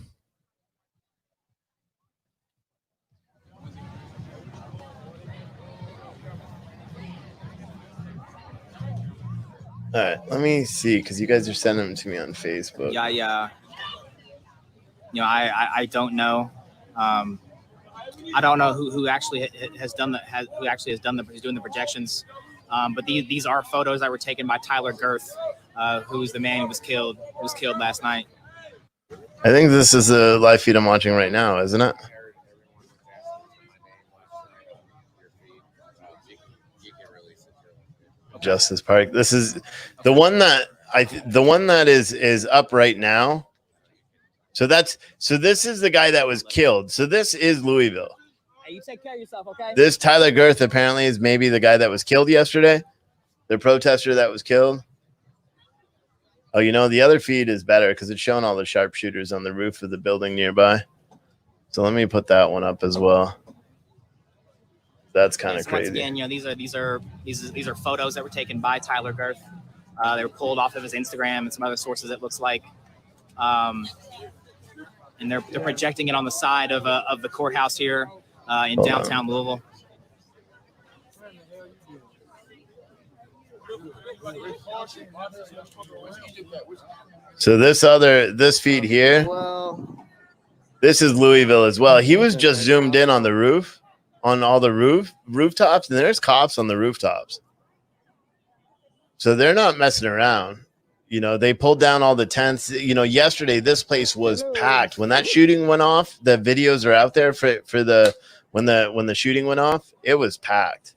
All right, let me see, because you guys are sending them to me on Facebook.
Yeah. I don't know. I don't know who actually has done who's doing the projections. But these are photos that were taken by Tyler Girth, who's the man who was killed last night.
I think this is a live feed I'm watching right now, isn't it? Justice Park. This is the one that is up right now. So this is the guy that was killed. So this is Louisville.
Hey, you take care of yourself, okay?
This Tyler Girth apparently is maybe the guy that was killed yesterday. The protester that was killed. Oh, you know, the other feed is better because it's showing all the sharpshooters on the roof of the building nearby. So let me put that one up as well. That's kind of crazy.
Once again, you know, these are photos that were taken by Tyler Girth. They were pulled off of his Instagram and some other sources. It looks like, and they're projecting it on the side of the courthouse here in
Hold
downtown Louisville.
So this feed here,
Well,
this is Louisville as well. He was just zoomed in on the roof, on all the rooftops, and there's cops on the rooftops. So they're not messing around. You know, they pulled down all the tents. You know, yesterday this place was packed. When that shooting went off, the videos are out there for the when the shooting went off, it was packed.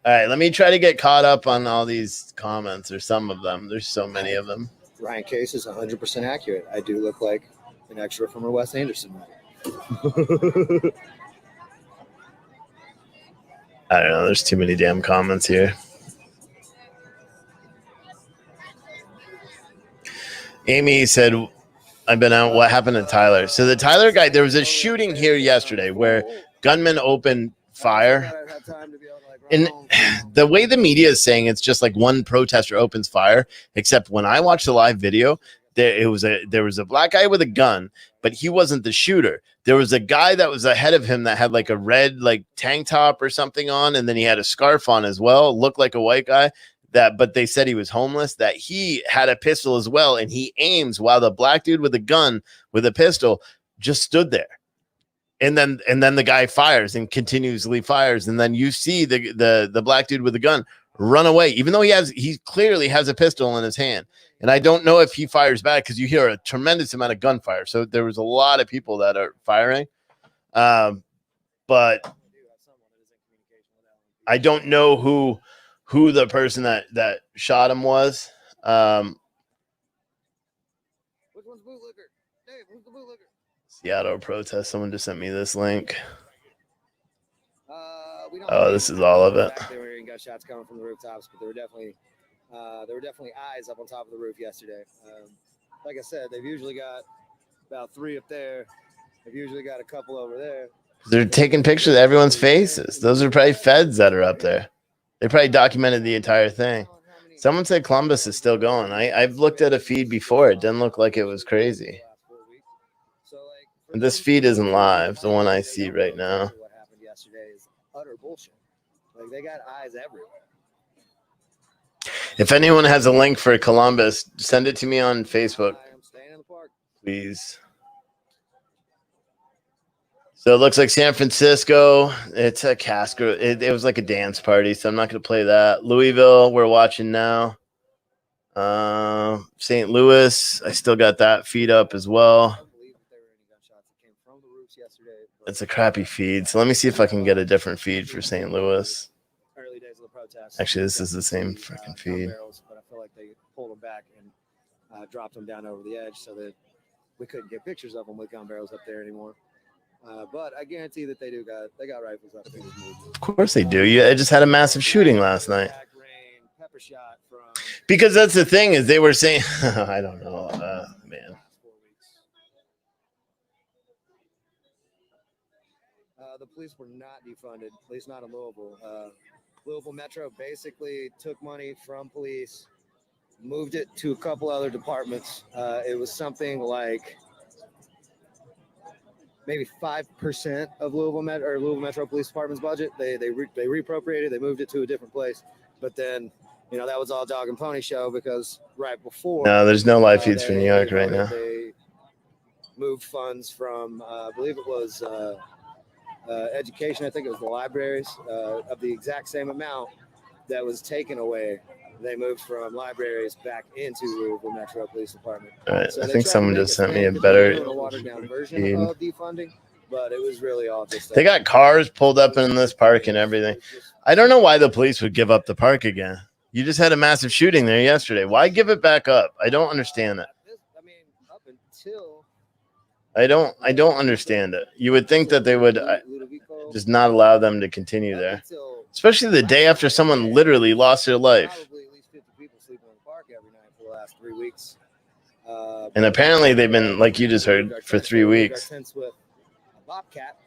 All right, let me try to get caught up on all these comments, or some of them. There's so many of them.
Ryan Case is 100% accurate. I do look like an extra from a Wes Anderson movie.
I don't know. There's too many damn comments here. Amy said, I've been out. What happened to Tyler? So the Tyler guy, there was a shooting here yesterday where gunmen opened fire. And the way the media is saying, it's just like one protester opens fire, except when I watched the live video, there was a black guy with a gun, but he wasn't the shooter. There was a guy that was ahead of him that had like a red like tank top or something on, and then he had a scarf on as well, looked like a white guy. But they said he was homeless, that he had a pistol as well, and he aims while the black dude with a gun with a pistol just stood there. And then the guy fires and continuously fires, and then you see the black dude with the gun run away, even though he clearly has a pistol in his hand. And I don't know if he fires back, because you hear a tremendous amount of gunfire. So there was a lot of people that are firing, but I don't know who the person that shot him was.
Which one's bootlicker? Dave, who's the bootlicker?
Seattle protest. Someone just sent me this link.
Oh,
this is all of it.
They were got shots coming from the rooftops, but there were definitely eyes up on top of the roof yesterday. Like I said, they've usually got about 3 up there. They've usually got a couple over there.
They're taking pictures of everyone's faces. Those are probably feds that are up there. They probably documented the entire thing. Someone said Columbus is still going. I've looked at a feed before. It didn't look like it was crazy. And this feed isn't live, the one I see right now.
What happened yesterday is utter bullshit. Like, they got eyes everywhere.
If anyone has a link for Columbus, send it to me on Facebook, please. So it looks like San Francisco. It's a Casco. It was like a dance party, so I'm not going to play that. Louisville, we're watching now. St. Louis, I still got that feed up as well. It's a crappy feed, so let me see if I can get a different feed for St. Louis.
Early days of the protest.
Actually, this is the same freaking feed.
Barrels, but I feel like they pulled them back and dropped them down over the edge so that we couldn't get pictures of them with gun barrels up there anymore. But I guarantee that they got rifles up there.
Of course they do. I just had a massive shooting last night. Because that's the thing, is they were saying, I don't know, man.
The police were not defunded, at least not in Louisville. Louisville Metro basically took money from police, moved it to a couple other departments. It was something like maybe 5% of Louisville Metro Police Department's budget. They reappropriated, they moved it to a different place. But then, that was all dog and pony show, because right before.
No, there's no live feeds for New York right now.
They moved funds from, I believe it was education. I think it was the libraries, of the exact same amount that was taken away. They moved from libraries back into Louisville Metro Police Department.
All right,
So
I
they
think
tried to
someone
make
just
it
sent me a
stand to
better
be a watered-down version
feed.
of defunding, but it was really all just.
They got cars pulled up in this park and everything. I don't know why the police would give up the park again. You just had a massive shooting there yesterday. Why give it back up? I don't understand that.
I mean, up until.
I don't understand it. You would think that they would just not allow them to continue there, especially the day after someone literally lost their life.
Probably at least 50 people sleeping in the park every night for the last 3 weeks.
And apparently they've been, like you just heard, for 3 weeks.
With a bobcat,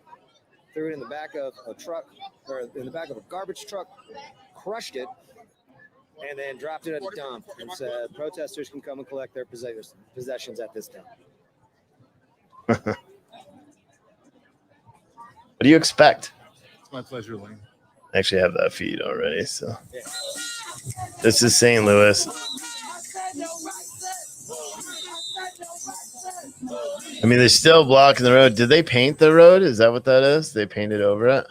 threw it in the back of a truck, or in the back of a garbage truck, crushed it, and then dropped it at a dump and said protesters can come and collect their possessions at this dump.
What do you expect?
It's my pleasure, Lane.
I actually have that feed already. So this is St. Louis. I mean, they're still blocking the road. Did they paint the road? Is that what that is? They painted over it.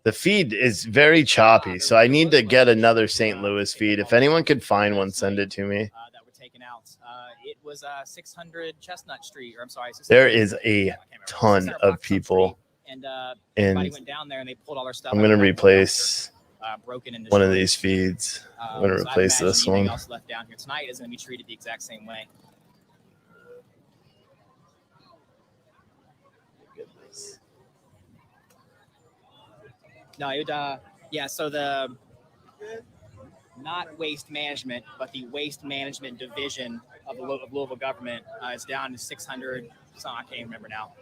The feed is very choppy, so I need to get another St. Louis feed. If anyone could find one, send it to me.
That were taken out. It was 600 Chestnut Street, or I'm sorry.
There is a ton of people.
And
everybody
went down there and they pulled all their stuff.
I'm going to replace
broken and
one of these feeds. I'm going to replace this one.
Else left down here tonight is going to be treated the exact same way. No, it yeah. So the not waste management, but the waste management division of the Louisville government is down to 600. So I can't remember now.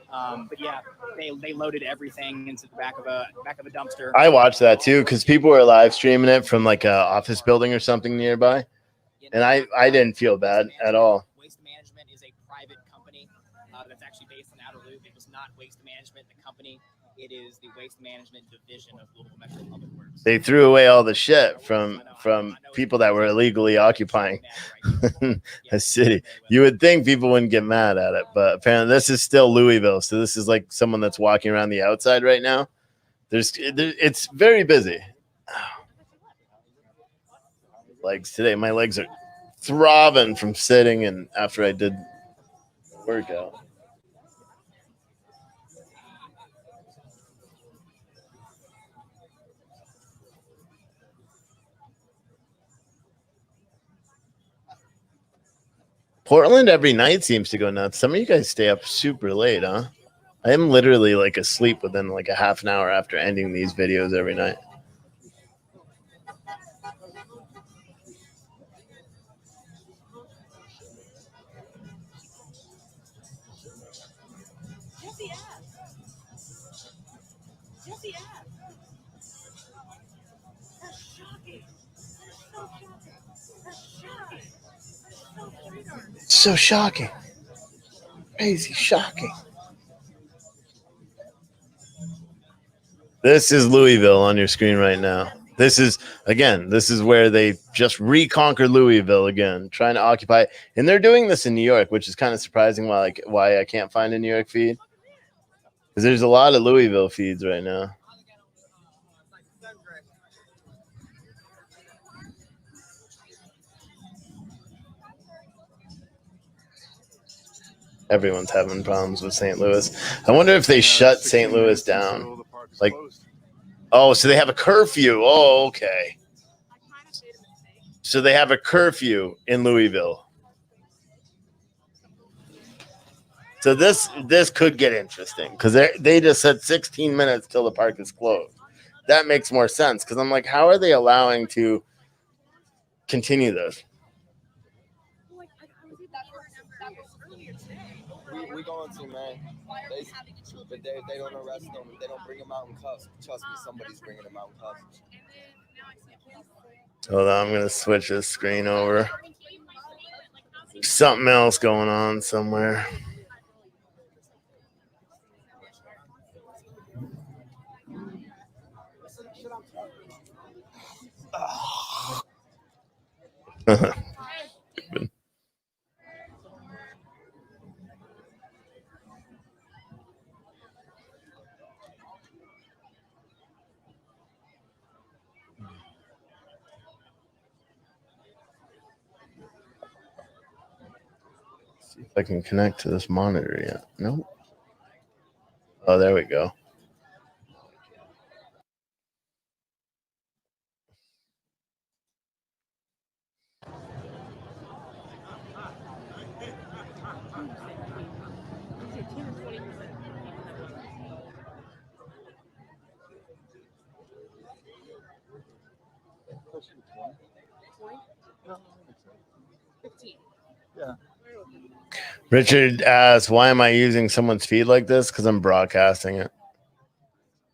But yeah, they loaded everything into the back of a dumpster.
I watched that too because people were live streaming it from like an office building or something nearby, and I didn't feel bad at all.
Waste Management is a private company that's actually based in Outer Loop. It was not Waste Management, the company. It is the Waste Management division of Louisville Metro Public Works.
They threw away all the shit from people that were illegally occupying a city. You would think people wouldn't get mad at it, but apparently this is still Louisville. So this is like someone that's walking around the outside right now. It's very busy. Legs today, my legs are throbbing from sitting and after I did workout. Portland every night seems to go nuts. Some of you guys stay up super late, huh? I am literally like asleep within like a half an hour after ending these videos every night. So shocking. Crazy shocking. This is Louisville on your screen right now. This is where they just reconquered Louisville again, trying to occupy. And they're doing this in New York, which is kind of surprising why I can't find a New York feed. Because there's a lot of Louisville feeds right now. Everyone's having problems with St. Louis. I wonder if they shut St. Louis down. Like, oh, so they have a curfew. Oh, okay. So they have a curfew in Louisville. So this could get interesting because they just said 16 minutes till the park is closed. That makes more sense because I'm like, how are they allowing to continue this?
We going to, man. They don't arrest them. They don't bring them out in cuffs. Trust me, somebody's bringing them out in cuffs.
Hold on, I'm going to switch this screen over. Something else going on somewhere. See if I can connect to this monitor yet. Nope. Oh, there we go. Richard asks, why am I using someone's feed like this? Because I'm broadcasting it.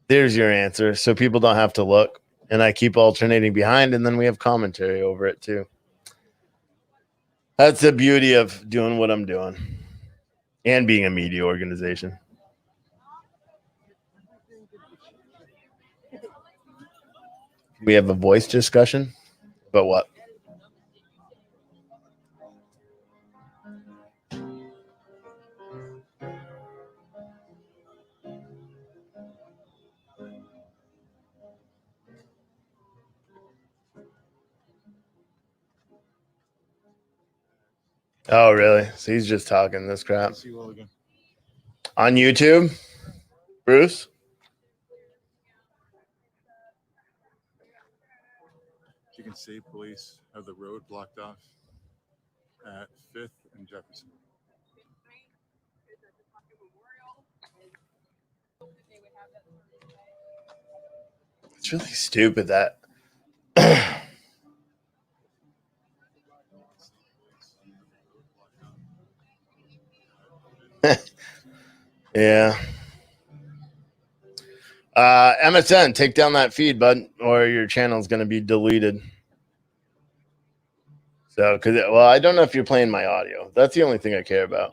There's your answer. So people don't have to look. and I keep alternating behind, and then we have commentary over it too. That's the beauty of doing what I'm doing and being a media organization. We have a voice discussion, but what? Oh, really? So he's just talking this crap. On YouTube, Bruce?
You can see police have the road blocked off at 5th and Jefferson.
It's really stupid that. Yeah. MSN, take down that feed, bud, or your channel's going to be deleted. So, well, I don't know if you're playing my audio. That's the only thing I care about.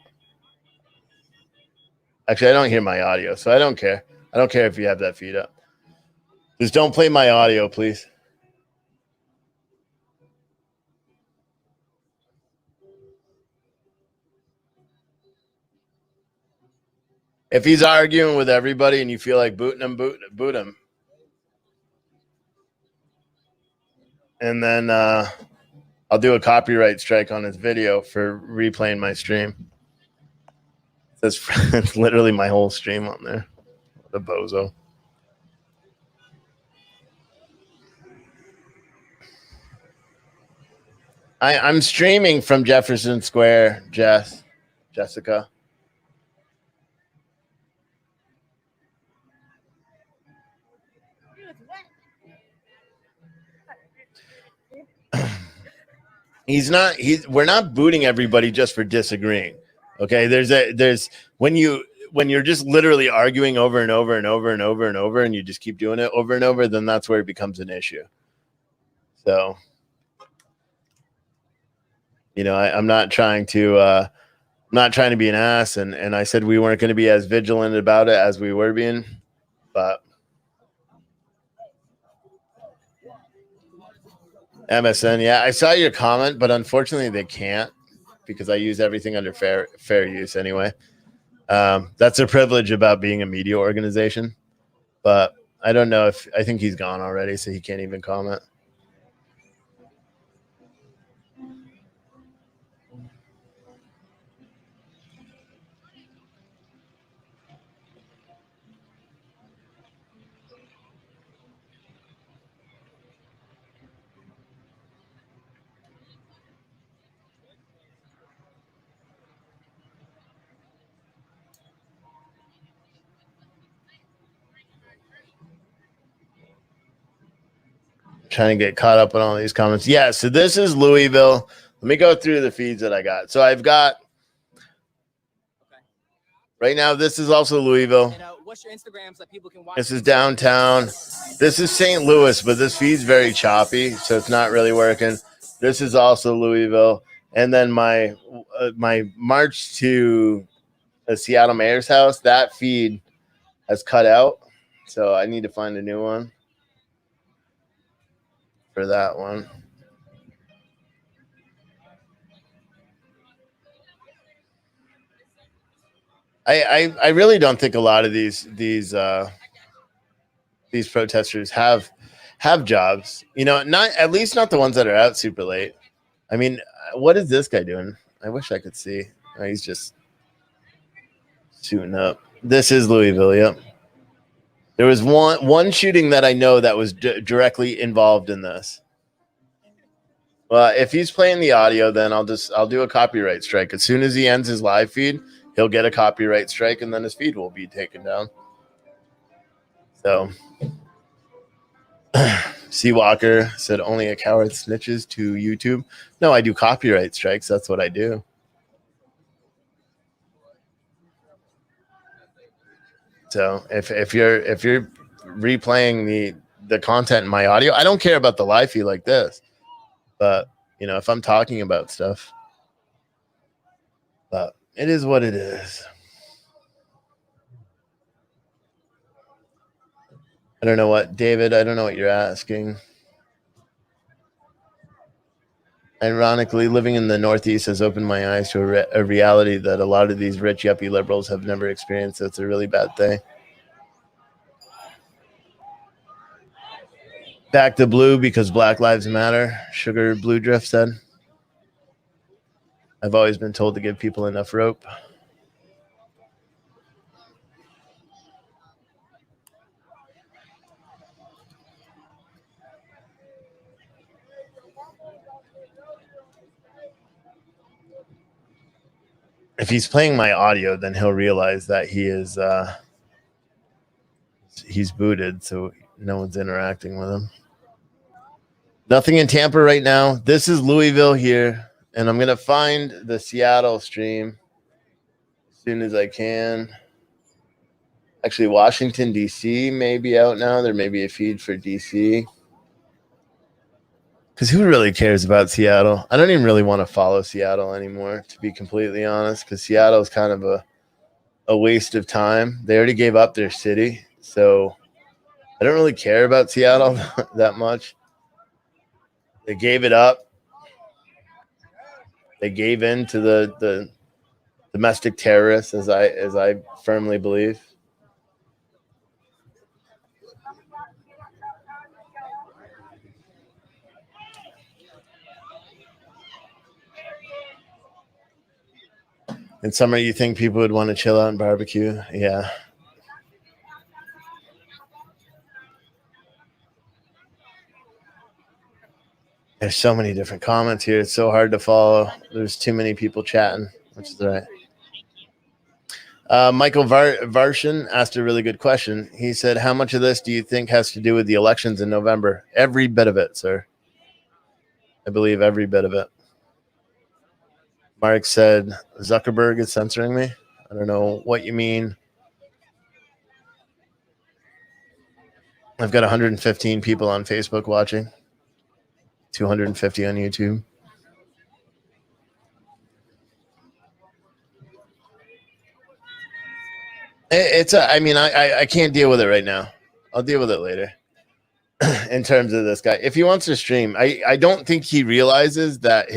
Actually, I don't hear my audio, so I don't care. I don't care if you have that feed up. Just don't play my audio, please. If he's arguing with everybody and you feel like booting him, boot him. And then I'll do a copyright strike on his video for replaying my stream. It's literally my whole stream on there. The bozo. I'm streaming from Jefferson Square, Jessica. We're not booting everybody just for disagreeing. Okay. There's when you're just literally arguing over and over and over and over and over, and you just keep doing it over and over, then that's where it becomes an issue. So, I'm not trying to be an ass, and I said we weren't going to be as vigilant about it as we were being, but MSN, yeah, I saw your comment, but unfortunately they can't because I use everything under fair use anyway. That's a privilege about being a media organization, but I don't know I think he's gone already, so he can't even comment. Trying to get caught up on all these comments. Yeah, so this is Louisville. Let me go through the feeds that I got. So I've got right now. This is also Louisville.
And, what's your Instagram so that people can watch?
This is downtown. This is St. Louis, but this feed's very choppy, so it's not really working. This is also Louisville, and then my march to the Seattle mayor's house. That feed has cut out, so I need to find a new one for that one. I really don't think a lot of these protesters have jobs. Not at least not the ones that are out super late. I mean, what is this guy doing? I wish I could see. Oh, he's just suiting up. This is Louisville. Yep. There was one shooting that I know that was directly involved in this. Well, if he's playing the audio, then I'll do a copyright strike. As soon as he ends his live feed, he'll get a copyright strike, and then his feed will be taken down. So, Seawalker said only a coward snitches to YouTube. No, I do copyright strikes. That's what I do. So if you're replaying the content in my audio. I don't care about the live feed like this, but you know, if I'm talking about stuff, but it is what it is. I don't know what, David, I don't know what you're asking. Ironically, living in the Northeast has opened my eyes to a reality that a lot of these rich yuppie liberals have never experienced. So it's a really bad thing. Back to blue because Black Lives Matter, Sugar Blue Drift said. I've always been told to give people enough rope. If he's playing my audio, then he'll realize that he is he's booted, so no one's interacting with him. Nothing in Tampa right now. This is Louisville here, and I'm gonna find the Seattle stream as soon as I can. Actually, Washington, D.C. may be out now. There may be a feed for D.C. Because who really cares about Seattle? I don't even really want to follow Seattle anymore, to be completely honest, because Seattle is kind of a waste of time. They already gave up their city, so I don't really care about Seattle that much. They gave it up. They gave in to the domestic terrorists, as I firmly believe. In summer, you think people would want to chill out and barbecue? Yeah. There's so many different comments here. It's so hard to follow. There's too many people chatting, which is all right. Michael Varshan asked a really good question. He said, how much of this do you think has to do with the elections in November? Every bit of it, sir. I believe every bit of it. Mark said, Zuckerberg is censoring me. I don't know what you mean. I've got 115 people on Facebook watching, 250 on YouTube. I can't deal with it right now. I'll deal with it later. In terms of this guy, if he wants to stream, I don't think he realizes that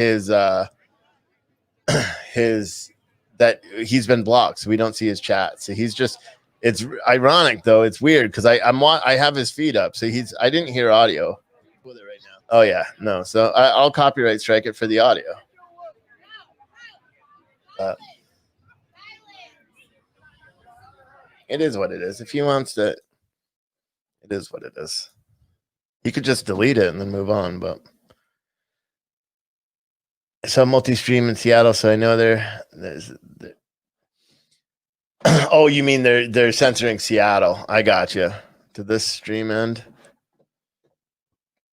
that he's been blocked, so we don't see his chat. So he's just, it's ironic though. It's weird because I have his feed up, so I didn't hear audio with it right now. Oh yeah, no. So I'll copyright strike it for the audio. It is what it is. If he wants to, it is what it is. He could just delete it and then move on, but I saw multi-stream in Seattle, so I know there's oh, you mean they're censoring Seattle? I got you. Did this stream end?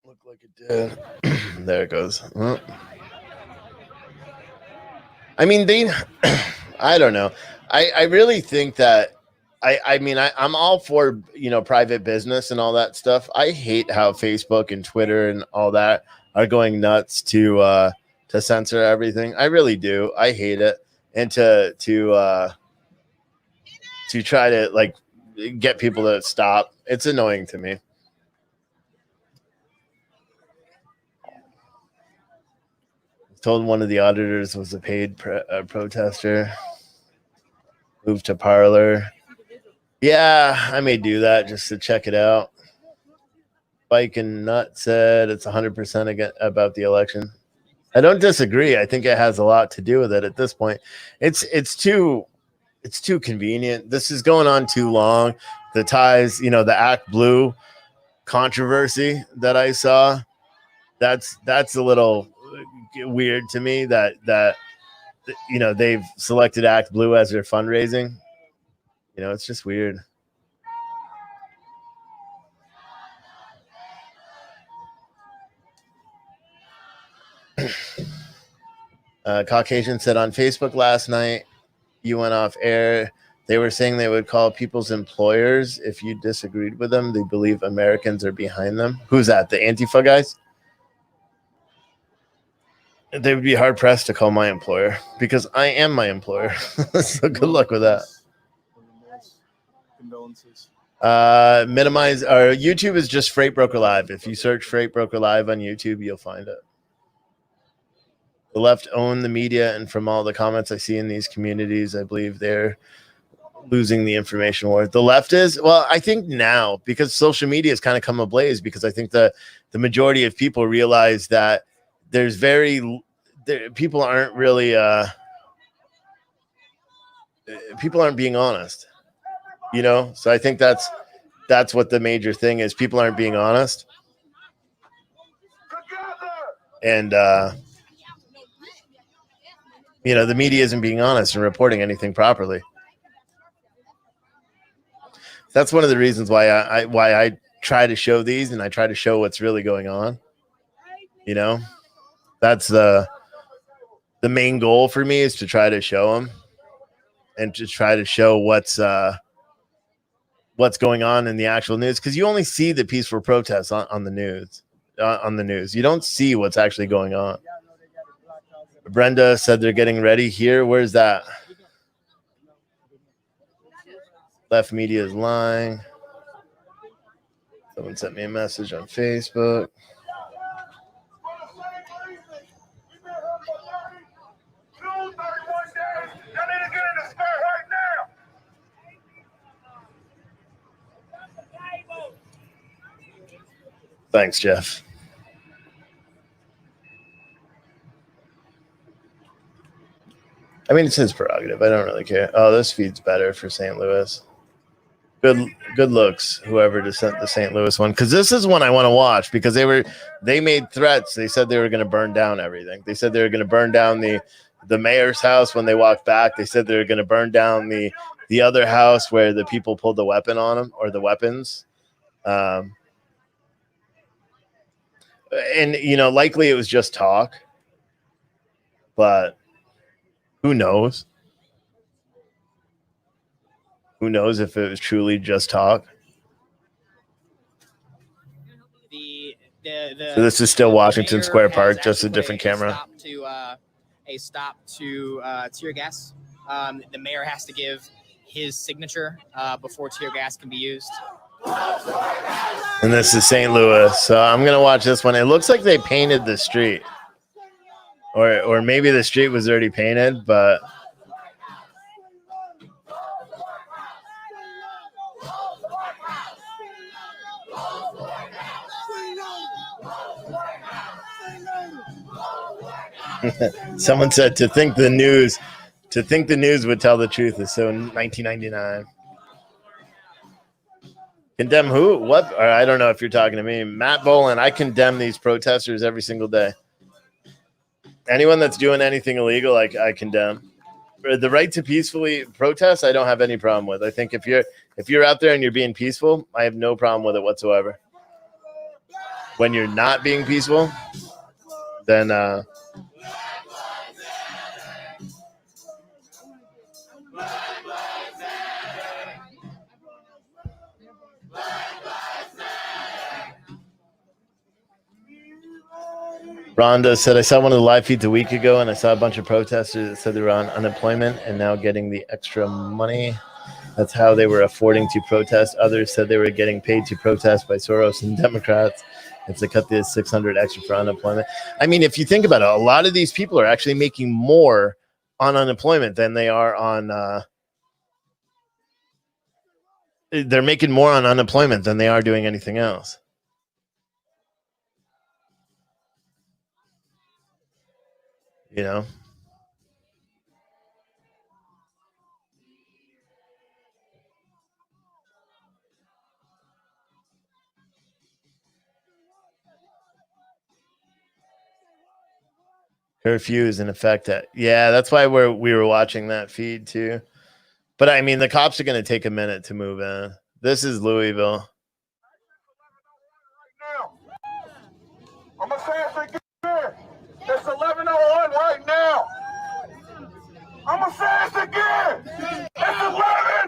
Look like it did. There it goes. Well, I mean, I don't know. I really think that I'm all for, private business and all that stuff. I hate how Facebook and Twitter and all that are going nuts to censor everything. I really do. I hate it. And to try to get people to stop. It's annoying to me. Told one of the auditors was a paid protester. Moved to Parlor. Yeah, I may do that just to check it out. Bike and Nut said it's 100% about the election. I don't disagree. I think it has a lot to do with it at this point. It's too convenient. This is going on too long. The ties, the Act Blue controversy that I saw, that's a little weird to me that they've selected Act Blue as their fundraising. It's just weird. Caucasian said on Facebook last night, you went off air. They were saying they would call people's employers if you disagreed with them. They believe Americans are behind them. Who's that? The Antifa guys? They would be hard pressed to call my employer because I am my employer. So good luck with that.
Condolences.
Minimize our YouTube is just Freight Broker Live. If you search Freight Broker Live on YouTube, you'll find it. The left own the media, and from all the comments I see in these communities, I believe they're losing the information war. The left is, well, I think now, because social media has kind of come ablaze, because I think the majority of people realize that there's people aren't really people aren't being honest, you know? So I think that's what the major thing is. People aren't being honest. And you know, the media isn't being honest and reporting anything properly. That's one of the reasons why I try to show these, and I try to show what's really going on. You know, that's the main goal for me, is to try to show them and to try to show what's going on in the actual news, because you only see the peaceful protests on the news. You don't see what's actually going on. Brenda said they're getting ready here. Where's that? Left media is lying. Someone sent me a message on Facebook. Thanks, Jeff. I mean, it's his prerogative. I don't really care. Oh, this feed's better for St. Louis. Good looks, whoever just sent the St. Louis one, because this is one I want to watch, because they made threats. They said they were going to burn down everything. They said they were going to burn down the mayor's house when they walked back. They said they were going to burn down the other house where the people pulled the weapon on them, or the weapons. And you know, likely it was just talk, but who knows? Who knows if it was truly just talk? So this is still Washington Square Park, just a different camera.
A stop to tear gas. The mayor has to give his signature before tear gas can be used.
And this is St. Louis, so I'm going to watch this one. It looks like they painted the street. Or maybe the street was already painted, but... Someone said to think the news would tell the truth is so 1999. Condemn who? What? Or I don't know if you're talking to me. Matt Boland, I condemn these protesters every single day. Anyone that's doing anything illegal, I condemn. The right to peacefully protest, I don't have any problem with. I think if you're out there and you're being peaceful, I have no problem with it whatsoever. When you're not being peaceful, then Rhonda said, I saw one of the live feeds a week ago, and I saw a bunch of protesters that said they were on unemployment and now getting the extra money. That's how they were affording to protest. Others said they were getting paid to protest by Soros and Democrats if they cut the $600 extra for unemployment. I mean, if you think about it, a lot of these people are actually making more on unemployment than they are on they're making more on unemployment than they are doing anything else. You know? Curfew is in effect. Yeah, that's why we were watching that feed too. But I mean, the cops are going to take a minute to move in. This is Louisville.
I'm going to say it again. It's 11:01 right now. I'm going to say it again. It's 11:01.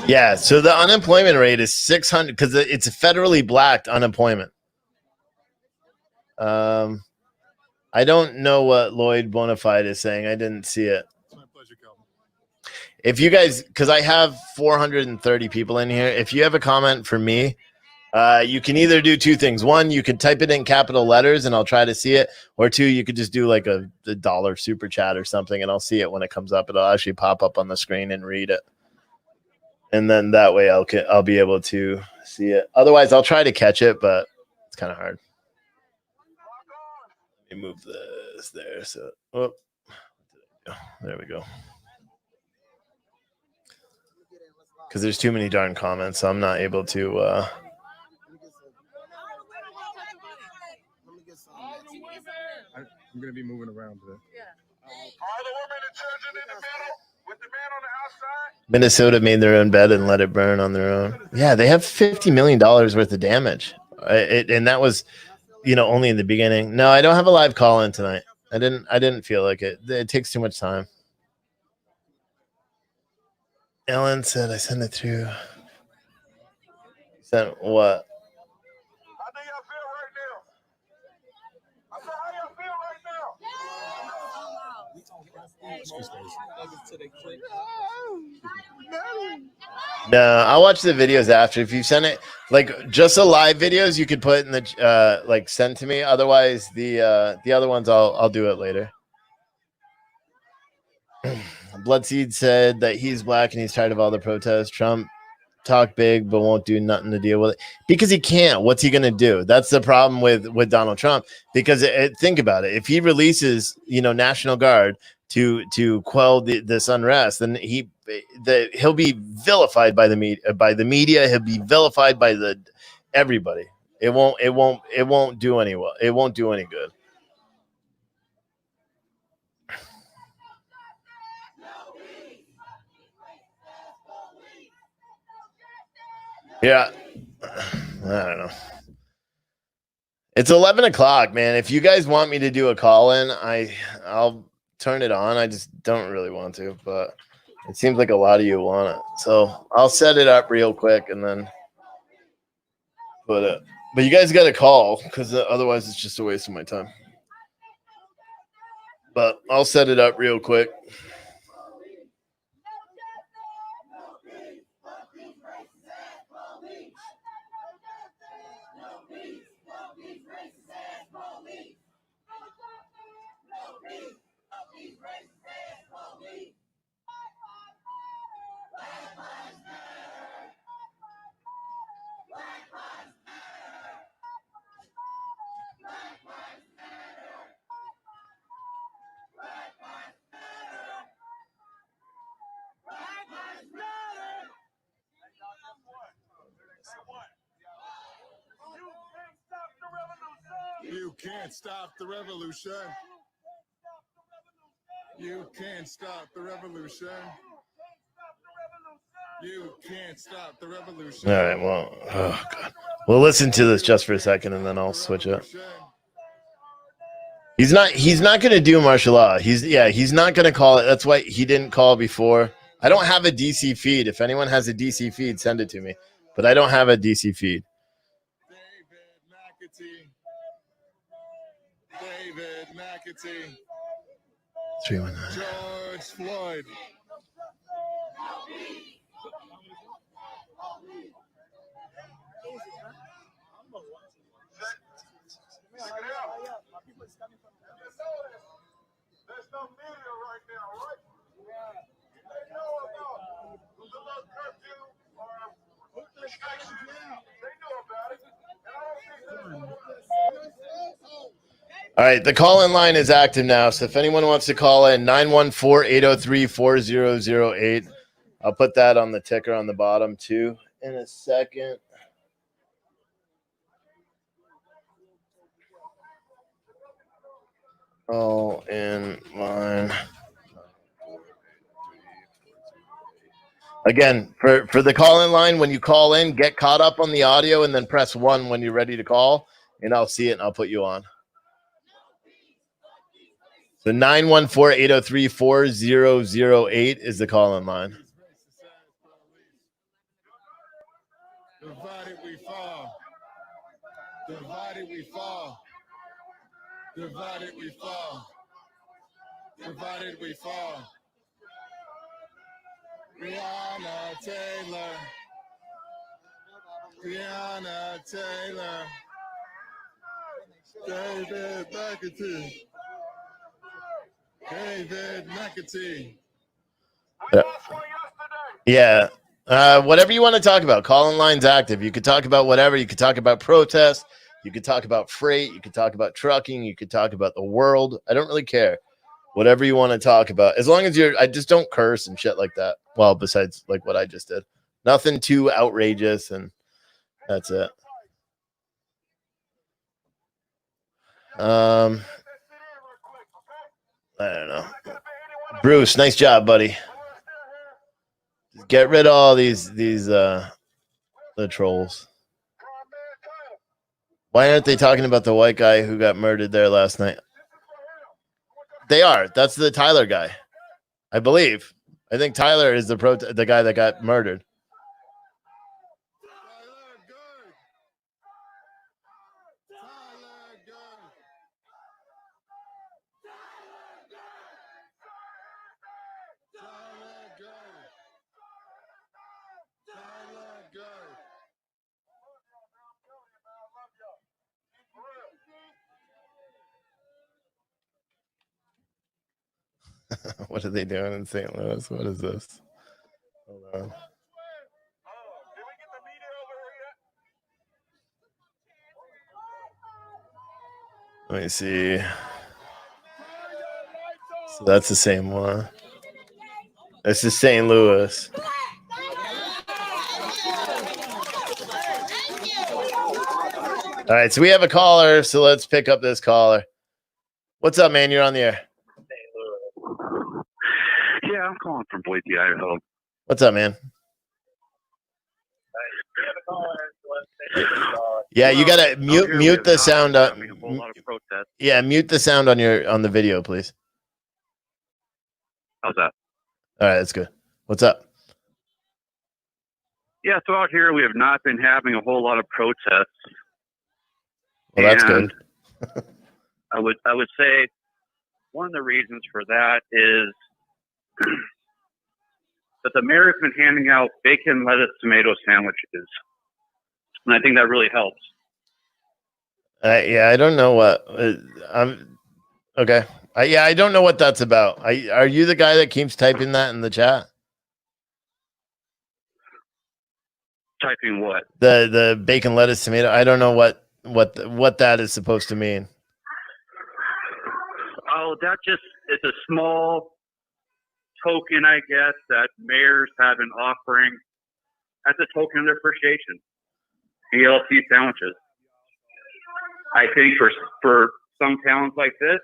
Yeah, so the unemployment rate is 600 because it's federally blacked unemployment. I don't know what Lloyd Bonafide is saying. I didn't see it.
It's my pleasure, Calvin.
If you guys, because I have 430 people in here, if you have a comment for me, you can either do two things. One, you could type it in capital letters and I'll try to see it. Or two, you could just do like a dollar super chat or something and I'll see it when it comes up. It'll actually pop up on the screen and read it. And then that way I'll be able to see it. Otherwise, I'll try to catch it, but it's kind of hard. Let me move this there. So, there we go. Because there's too many darn comments, so I'm not able to.
I'm going to be moving around today.
Minnesota made their own bed and let it burn on their own. Yeah, they have $50 million worth of damage. And that was, only in the beginning. No, I don't have a live call in tonight. I didn't feel like it. It takes too much time. Ellen said I sent it through. Sent what? No, I'll watch the videos after. If you send it, like just the live videos, you could put in the send to me. Otherwise, the other ones I'll do it later. Bloodseed said that he's black and he's tired of all the protests. Trump talk big but won't do nothing to deal with it because he can't. What's he going to do? That's the problem with Donald Trump. Because think about it. If he releases, National Guard to quell this unrest, then he'll be vilified by the media. He'll be vilified by everybody. It won't do any well. It won't do any good. Yeah, I don't know. It's 11 o'clock, man. If you guys want me to do a call in, I'll turn it on. I just don't really want to, but it seems like a lot of you want it. So I'll set it up real quick and then put it. But you guys got to call because otherwise it's just a waste of my time. But I'll set it up real quick.
You can't stop the revolution. You can't stop the revolution. You can't stop the revolution.
All right, well, oh God. We'll listen to this just for a second and then I'll switch it. He's not going to do martial law. He's not going to call it. That's why he didn't call before. I don't have a DC feed. If anyone has a DC feed, send it to me. But I don't have a DC feed.
David McAtee.
319.
George Floyd.
There's no media right now, right? They know about the little curfew or restrictions. They know about it. And I don't think that's
All right, the call-in line is active now. So if anyone wants to call in, 914-803-4008. I'll put that on the ticker on the bottom too in a second. All in line. Again, for the call-in line, when you call in, get caught up on the audio and then press 1 when you're ready to call, and I'll see it and I'll put you on. So 914-803-4008 is the call-in line.
Divided we fall. Divided we fall. Divided we fall. Divided we fall. Breonna Taylor. Breonna Taylor. David McAtee. David McAtee.
Yeah. Whatever you want to talk about. Call-in line's active. You could talk about whatever. You could talk about protests. You could talk about freight. You could talk about trucking. You could talk about the world. I don't really care. Whatever you want to talk about. As long as I just don't curse and shit like that. Well, besides like what I just did. Nothing too outrageous, and that's it. I don't know. Bruce, nice job, buddy. Get rid of all these the trolls. Why aren't they talking about the white guy who got murdered there last night? They are. That's the Tyler guy, I believe. I think Tyler is the guy that got murdered. What are they doing in St. Louis? What is this? Hold on. Let me see. So that's the same one. This is St. Louis. All right, so we have a caller, so let's pick up this caller. What's up, man? You're on the air.
Yeah, I'm calling from Boise, Idaho.
What's up, man? Yeah, you gotta mute the sound. Yeah, mute the sound on the video, please.
How's that?
All right, that's good. What's up?
Yeah, so out here we have not been having a whole lot of protests.
Well, that's good.
I would say one of the reasons for that is that the mayor's been handing out bacon, lettuce, tomato sandwiches, and I think that really helps.
Yeah, I don't know what I'm. Okay. I don't know what that's about. Are you the guy that keeps typing that in the chat?
Typing what?
The bacon, lettuce, tomato. I don't know what that is supposed to mean.
Oh, that just is a small token, I guess, that mayors have been offering as a token of their appreciation. BLT sandwiches. I think for some towns like this,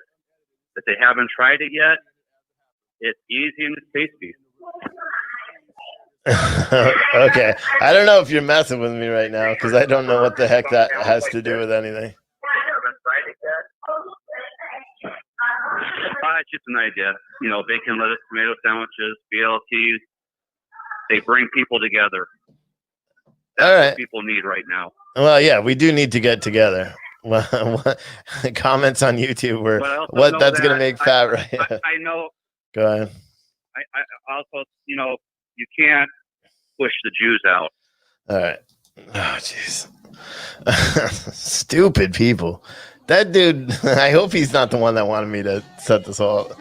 if they haven't tried it yet, it's easy and it's tasty.
Okay. I don't know if you're messing with me right now because I don't know what the heck that has to do with anything.
It's just an idea. You know, bacon, lettuce, tomato sandwiches, BLTs, they bring people together. That's
all right.
what people need right now.
Well, yeah, we do need to get together. Comments on YouTube were what that's going to make fat right.
I know.
Go ahead.
I also, you know, you can't push the Jews out.
All right. Oh, jeez. Stupid people. That dude, I hope he's not the one that wanted me to set this all up.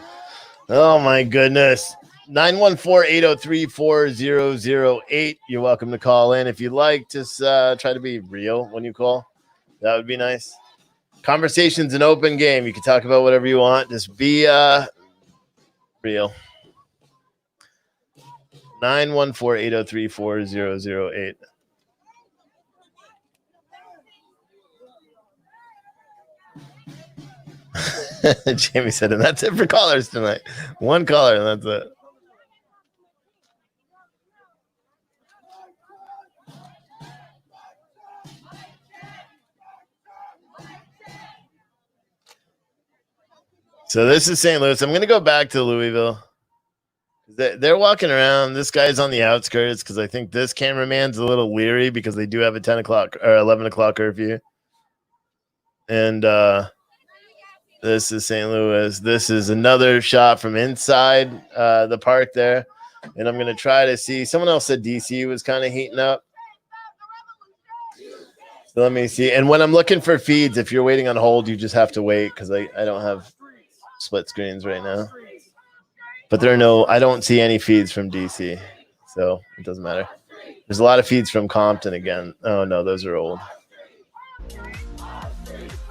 Oh, my goodness. 914-803-4008. You're welcome to call in. If you'd like, just try to be real when you call. That would be nice. Conversation's an open game. You can talk about whatever you want. Just be real. 914-803-4008. Jamie said, and that's it for callers tonight. One caller, and that's it. So this is St. Louis. I'm going to go back to Louisville. They're walking around. This guy's on the outskirts because I think this cameraman's a little leery because they do have a 10 o'clock or 11 o'clock curfew. And this is St. Louis. This is another shot from inside the park there. And I'm going to try to see. Someone else said DC was kind of heating up. So let me see. And when I'm looking for feeds, if you're waiting on hold, you just have to wait because I don't have split screens right now. But I don't see any feeds from DC. So it doesn't matter. There's a lot of feeds from Compton again. Oh, no, those are old.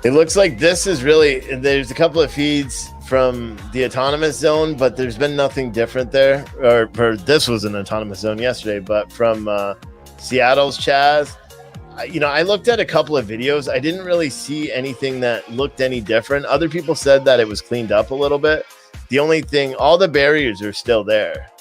It looks like this is really, there's a couple of feeds from the autonomous zone, but there's been nothing different there. Or this was an autonomous zone yesterday, but from Seattle's Chaz. I looked at a couple of videos. I didn't really see anything that looked any different. Other people said that it was cleaned up a little bit. The only thing, all the barriers are still there.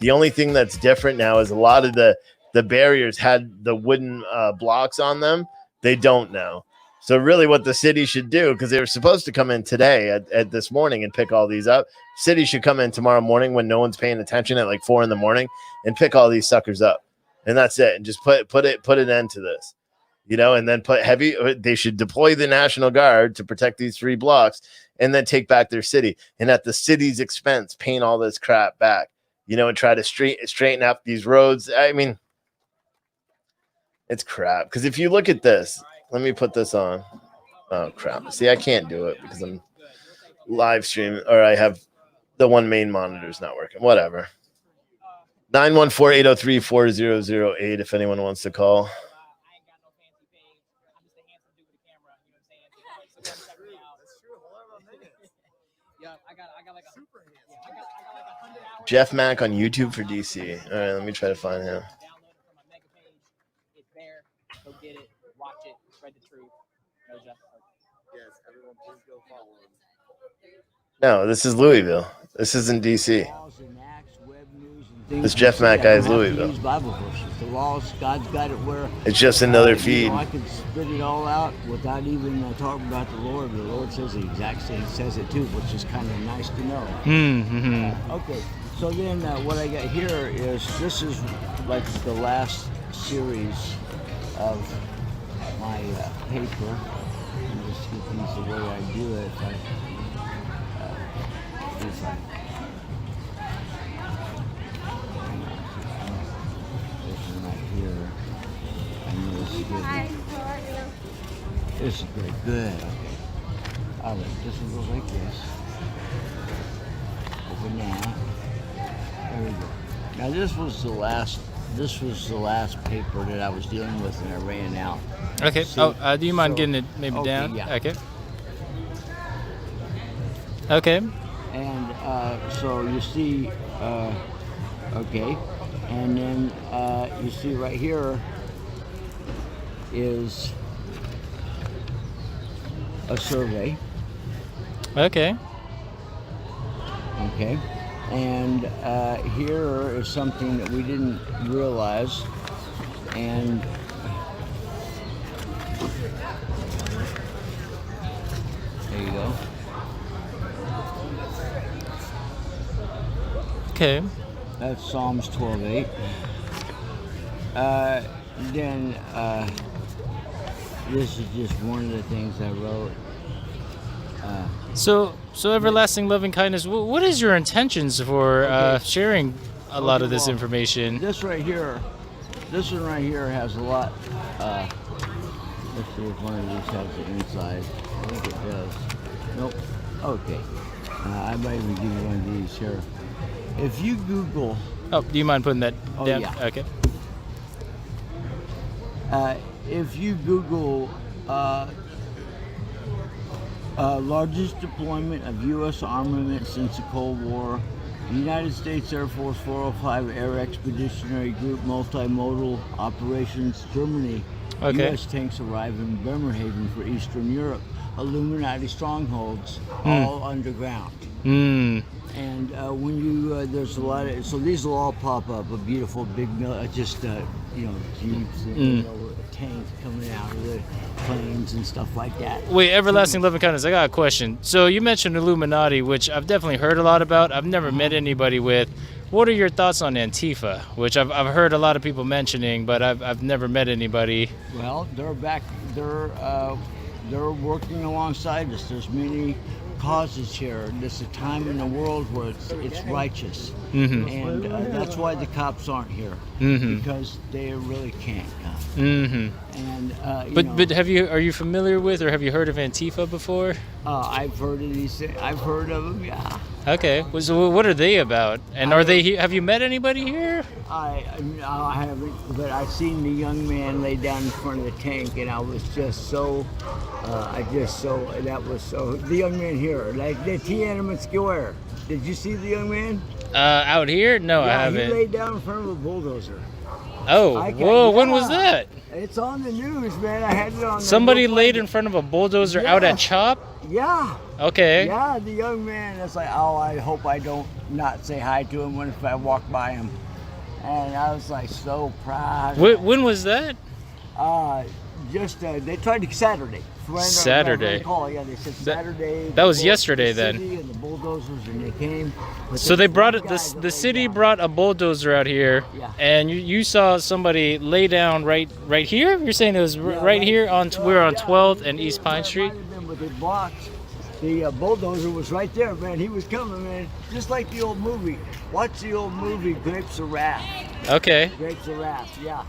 The only thing that's different now is a lot of the barriers had the wooden blocks on them. They don't now. So really what the city should do, because they were supposed to come in today at this morning and pick all these up. City should come in tomorrow morning when no one's paying attention at like 4 a.m. and pick all these suckers up. And that's it. And just put an end to this, and then they should deploy the National Guard to protect these 3 blocks and then take back their city. And at the city's expense, paint all this crap back, and try to straighten up these roads. I mean, it's crap. Because if you look at this, let me put this on. Oh, crap. See, I can't do it because I'm live streaming or I have the one main monitor's not working. Whatever. 914-803-4008 if anyone wants to call. Jeff Mack on YouTube for DC. All right, let me try to find him. No, this is Louisville. This isn't DC. This Jeff Mack guy is Louisville.
Bible verses. The laws, God's got it where
it's just another feed.
I could spit it all out without even talking about the Lord. The Lord says the exact same, says it too, which is kind of nice to know.
Mm-hmm.
Okay, so then what I got here is this is like the last series of my paper. I'm just get things the way I do it. This is very good. Okay. All right, this will go like this. Open that. There we go. Now this was the last paper that I was dealing with, and I ran out.
Okay. Do you mind getting it maybe down?
Yeah.
Okay. Okay.
And so you see, okay, and then you see right here is a survey.
Okay.
Okay. And here is something that we didn't realize. And there you go.
Okay.
That's Psalms 12:8. Then this is just one of the things I wrote.
So everlasting loving kindness. What is your intentions for sharing a lot of this information?
This one right here has a lot. Let's see if one of these has the inside. I think it does. Nope. Okay. I might even give you one of these here. If you Google.
Oh, do you mind putting that down?
Yeah.
Okay.
If you Google largest deployment of U.S. armament since the Cold War, the United States Air Force 405 Air Expeditionary Group Multimodal Operations, Germany.
Okay.
U.S. tanks arrive in Bremerhaven for Eastern Europe. Illuminati strongholds, all underground. And when you, there's a lot of, so these will all pop up, a beautiful big, jeeps and tanks coming out of the planes and stuff like that.
Wait, everlasting loving kindness, I got a question. So you mentioned Illuminati, which I've definitely heard a lot about. I've never met anybody with. what are your thoughts on Antifa, which I've heard a lot of people mentioning, but I've never met anybody.
Well, they're back. They're working alongside us. There's many causes here. This is a time in the world where it's righteous, and that's why the cops aren't here, because they really can't come. And
But are you familiar with or have you heard of Antifa before?
I've heard of these. I've heard of them. Yeah.
Okay. So what are they about? And are they? Have you met anybody here?
I haven't, but I seen the young man lay down in front of the tank, and I was just so. That was so. The young man here, like the Tiananmen Square. Did you see the young man?
Out here? No,
Yeah,
I haven't.
he laid down in front of a bulldozer.
Oh, whoa! When was that?
It's on the news, man. I had it on.
Somebody laid in front of a bulldozer out at Chop?
Yeah.
Okay.
Yeah, the young man. It's like, oh, I hope I don't not say hi to him if I walk by him. And I was like so proud.
When was that?
They tried to Saturday.
Saturday.
Yeah, they said Saturday.
That was yesterday then.
And the bulldozers, and they came.
So they brought it. The city brought a bulldozer out here, and you saw somebody lay down right here. You're saying it was right here on we're on 12th and East Pine Street.
But they blocked. The bulldozer was right there, man. He was coming, man, just like the old movie. Watch the old movie, Grapes of Wrath.
Okay.
Grapes of Wrath, yeah.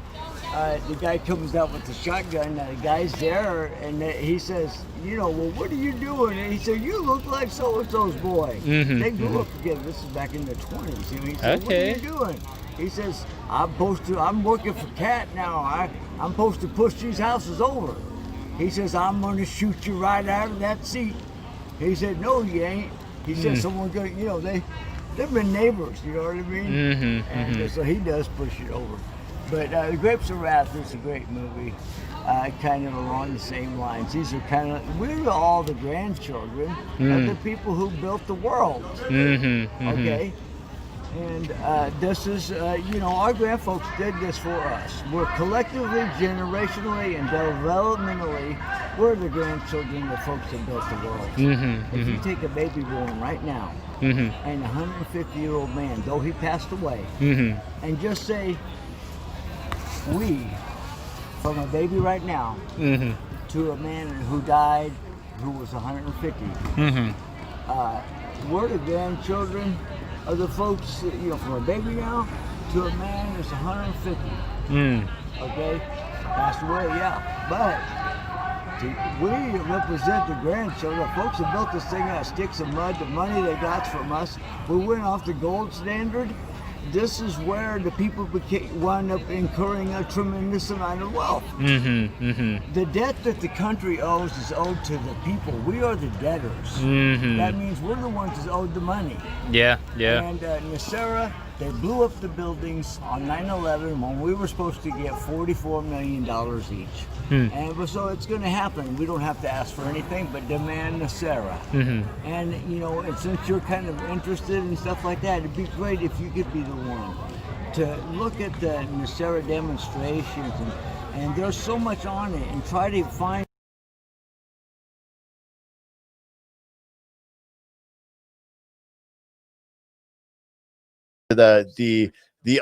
The guy comes out with the shotgun, the guy's there, and he says, well, what are you doing? And he said, you look like so-and-so's boy. They grew up together. This is back in the 20s. He said, what are you doing? He says, I'm working for CAT now. I'm supposed to push these houses over. He says, I'm going to shoot you right out of that seat. He said, no, you ain't. He said, someone's going to, they've been neighbors, you know what I mean? And so he does push it over. But The Grapes of Wrath is a great movie, kind of along the same lines. These are we're all the grandchildren of the people who built the world, okay? And this is, our grandfolks did this for us. We're collectively, generationally, and developmentally, we're the grandchildren of the folks that built the world. If you take a baby born right now, and a 150-year-old man, though he passed away, and just say, we, from a baby right now, to a man who died who was 150, we're the grandchildren of the folks, from a baby now to a man who's 150. Okay? Passed away, yeah. But we represent the grandchildren, folks that built this thing out of sticks and mud, the money they got from us. We went off the gold standard. This is where the people wound up incurring a tremendous amount of wealth. The debt that the country owes is owed to the people. We are the debtors. That means we're the ones that owed the money.
Yeah.
And Nacera, they blew up the buildings on 9/11 when we were supposed to get $44 million each. And so it's going to happen. We don't have to ask for anything but demand Nacera. And, and since you're kind of interested in stuff like that, it'd be great if you could be the one to look at the Nacera demonstrations. And there's so much on it, and try to find
the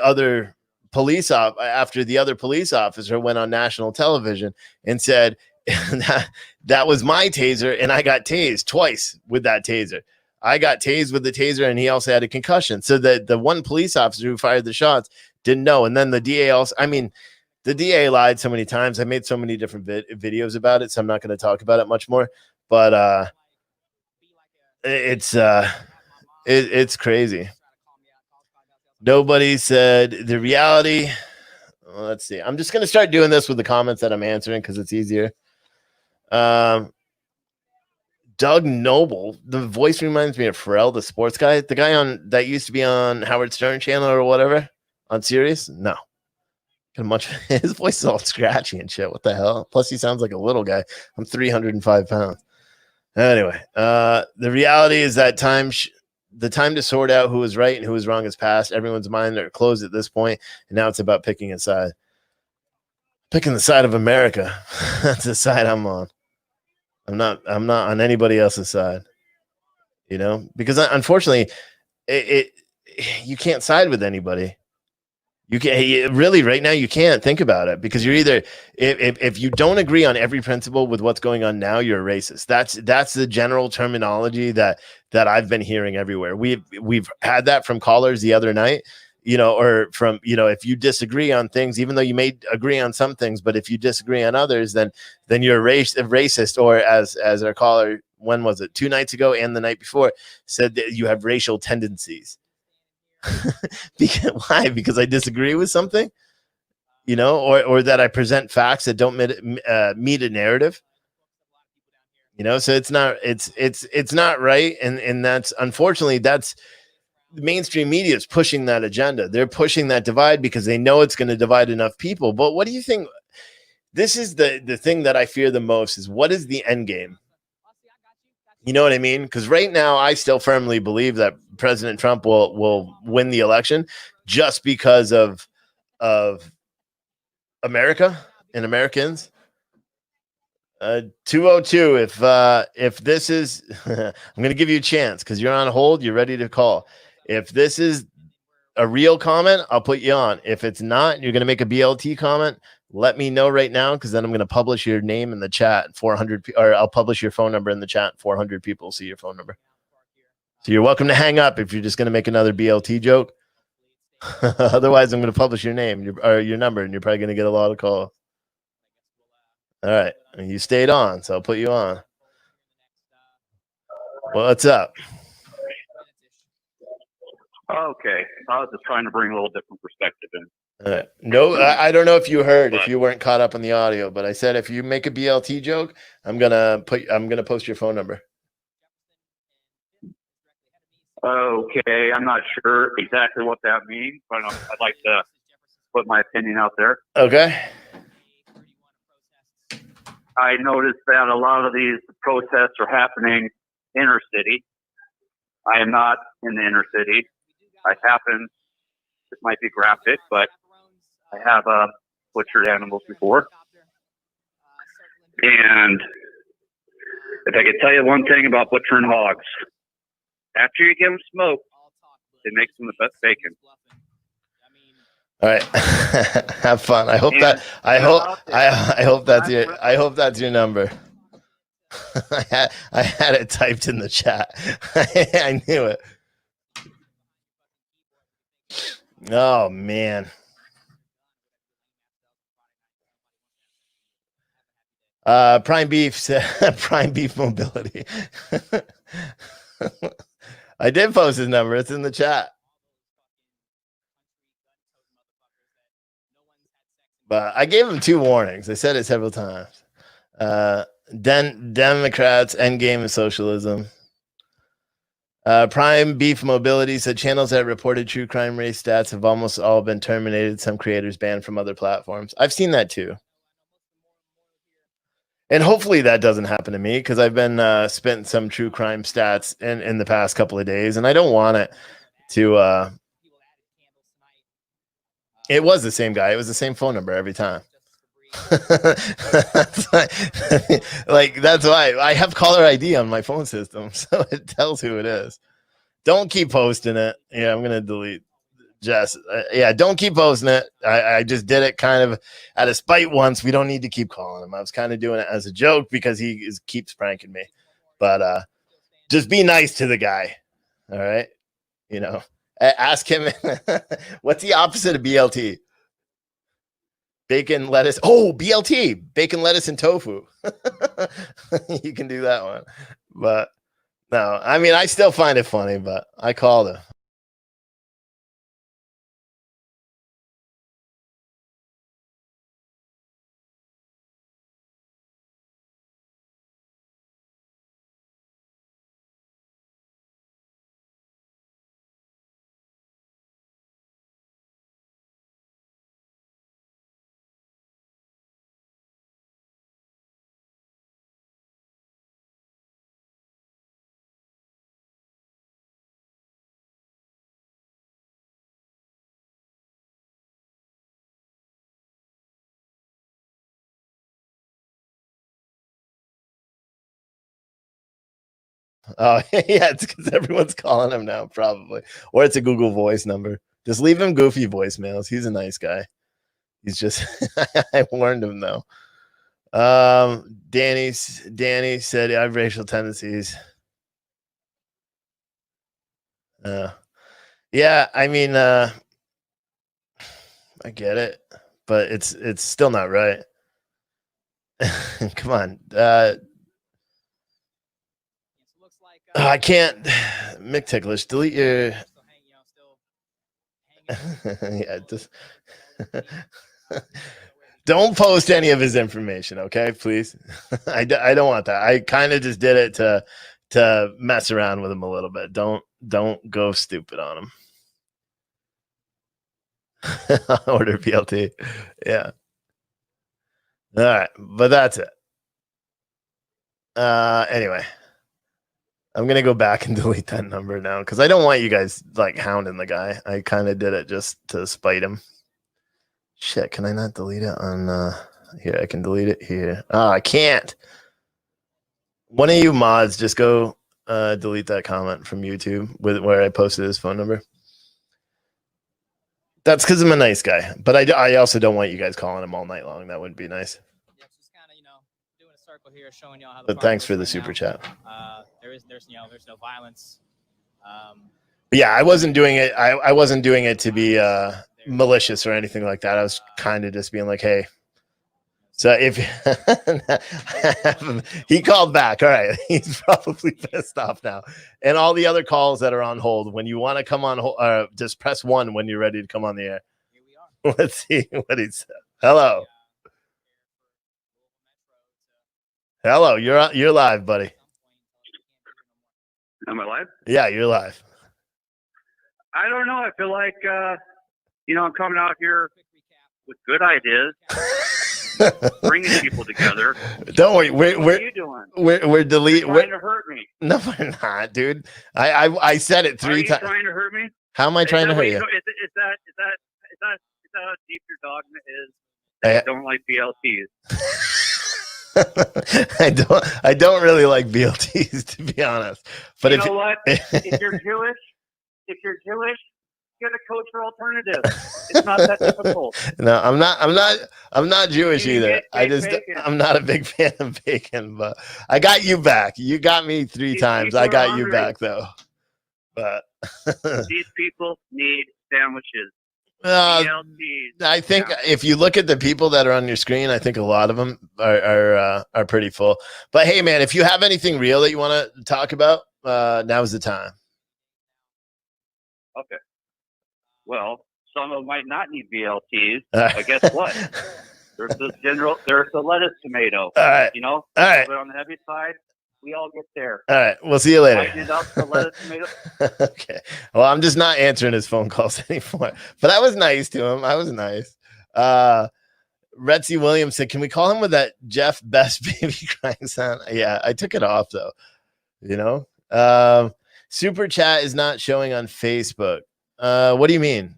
other police after the other police officer went on national television and said that was my taser, and I got tased twice with that taser. I got tased with the taser, and he also had a concussion. So the one police officer who fired the shots didn't know. And then the DA also, the DA lied so many times. I made so many different videos about it, so I'm not going to talk about it much more. But it's crazy. Nobody said the reality. Well, let's see. I'm just going to start doing this with the comments that I'm answering because it's easier. Doug Noble, the voice reminds me of Pharrell, the sports guy, the guy that used to be on Howard Stern channel or whatever on Sirius. No, his voice is all scratchy and shit. What the hell? Plus, he sounds like a little guy. I'm 305 pounds. Anyway, the reality is that the time to sort out who was right and who was wrong is past. Everyone's mind are closed at this point, and now it's about picking a side. Picking the side of America. That's the side I'm on. I'm not on anybody else's side. Because unfortunately, you can't side with anybody. You can really right now you can't think about it, because you're either if you don't agree on every principle with what's going on now, you're a racist. That's the general terminology that I've been hearing everywhere. We've had that from callers the other night, or from, if you disagree on things, even though you may agree on some things, but if you disagree on others, then you're a racist. Or as our caller, when was it, 2 nights ago and the night before, said that you have racial tendencies. Why? Because I disagree with something, or that I present facts that don't meet a narrative, so it's not right. And that's, unfortunately, that's the mainstream media is pushing that agenda. They're pushing that divide because they know it's going to divide enough people. But what do you think? This is the thing that I fear the most, is what is the end game? You know what I mean? Because right now, I still firmly believe that President Trump will win the election, just because of America and Americans. 202. If this is, I'm going to give you a chance because you're on hold. You're ready to call. If this is a real comment, I'll put you on. If it's not, you're going to make a BLT comment, let me know right now, because then I'm going to publish your name in the chat. 400, or I'll publish your phone number in the chat. 400 people see your phone number. So you're welcome to hang up if you're just going to make another BLT joke. Otherwise, I'm going to publish your name or your number, and you're probably going to get a lot of calls. All right. You stayed on, so I'll put you on. Well, what's up?
Okay. I was just trying to bring a little different perspective in.
No, I don't know if you heard, if you weren't caught up on the audio, but I said if you make a BLT joke, I'm gonna post your phone number.
Okay, I'm not sure exactly what that means, but I'd like to put my opinion out there.
Okay.
I noticed that a lot of these protests are happening inner city. I am not in the inner city. This might be graphic, but I have butchered animals before. And if I could tell you one thing about butchering hogs, after you give them smoked, it makes them the best bacon.
All right. Have fun. I hope that's your number. I had it typed in the chat. I knew it. Oh man. Prime beef mobility. I did post his number. It's in the chat. But I gave him 2 warnings. I said it several times. Democrats, endgame of socialism. Prime Beef Mobility said channels that reported true crime race stats have almost all been terminated. Some creators banned from other platforms. I've seen that too. And hopefully that doesn't happen to me, because I've been spent some true crime stats in the past couple of days, and I don't want it to. It was the same guy. It was the same phone number every time. That's why I have caller ID on my phone system, so it tells who it is. Don't keep posting it. Yeah, I'm gonna delete Jess. Yeah, don't keep posting it. I just did it kind of out of spite once. We don't need to keep calling him. I was kind of doing it as a joke because he keeps pranking me. But just be nice to the guy. All right, ask him what's the opposite of BLT. Bacon, lettuce. Oh, BLT, bacon, lettuce, and tofu. You can do that one. But no, I mean, I still find it funny, but I called him. Oh, yeah, it's because everyone's calling him now, probably. Or it's a Google Voice number. Just leave him goofy voicemails. He's a nice guy. He's just, I warned him, though. Danny said, I have racial tendencies. Yeah, I mean, I get it, but it's still not right. Come on. I can't. Mick Ticklish, delete your. Yeah, just don't post any of his information, okay? Please. I don't want that. I kind of just did it to mess around with him a little bit. Don't go stupid on him. Order PLT. Yeah. All right, but that's it. Anyway, I'm gonna go back and delete that number now because I don't want you guys like hounding the guy. I kind of did it just to spite him. Shit, can I not delete it on here? I can delete it here. I can't. One of you mods just go delete that comment from YouTube with where I posted his phone number. That's because I'm a nice guy, but I also don't want you guys calling him all night long. That wouldn't be nice.
Yeah, just kind of doing a circle here, showing y'all how.
But thanks for the super chat.
There's no violence.
But yeah, I wasn't doing it. I wasn't doing it to be malicious or anything like that. I was kind of just being like, hey. So if he called back, all right, he's probably pissed off now. And all the other calls that are on hold, when you want to come on hold, just press 1 when you're ready to come on the air. Here we are. Let's see what he said. Hello. Hello, you're live, buddy.
Am I live?
Yeah, you're live.
I don't know. I feel like, I'm coming out here with good ideas, bringing people together.
Don't worry.
What are you doing?
We're deleting.
You're trying to hurt me.
No, we're not, dude. I said it 3 times.
Are you trying to hurt me?
How am I trying to hurt you?
Is that how deep your dogma is? I don't like BLTs.
I don't really like BLTs, to be honest. But
you know what? If you're Jewish, get a coach for alternative. It's not that difficult.
No, I'm not Jewish either. I'm not a big fan of bacon, but I got you back. You got me 3 times. I got you back though. But
these people need sandwiches.
I think if you look at the people that are on your screen, I think a lot of them are pretty full. But hey, man, if you have anything real that you want to talk about, now's the time.
Okay. Well, some of them might not need BLTs, but guess what? There's the lettuce tomato.
All right.
All
right.
But on the heavy side, we all get there.
All right. We'll see you later.
Lighten it up for lettuce tomato.
Okay. Well, I'm just not answering his phone calls anymore. But I was nice to him. I was nice. Retzi Williams said, can we call him with that Jeff Best baby crying sound? Yeah, I took it off though. Super chat is not showing on Facebook. What do you mean?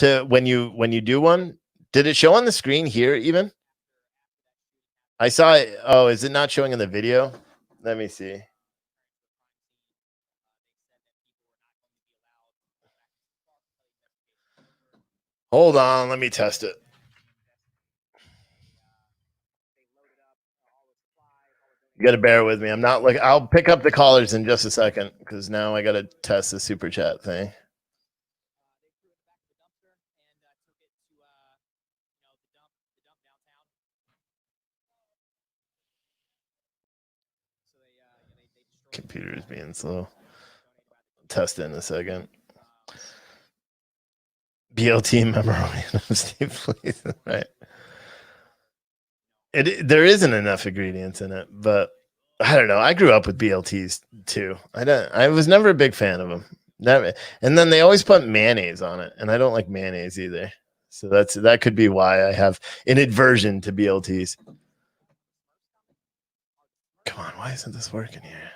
When you do one? Did it show on the screen here even? I saw it. Oh, is it not showing in the video? Let me see. Hold on, let me test it. You got to bear with me. I'm not like I'll pick up the callers in just a second because now I got to test the super chat thing. Computer is being slow. Test it in a second. BLT memorandum, Steve, please. Right. There isn't enough ingredients in it, but I don't know. I grew up with BLTs too. I was never a big fan of them. Never. And then they always put mayonnaise on it, and I don't like mayonnaise either. So that could be why I have an aversion to BLTs. Come on, why isn't this working here?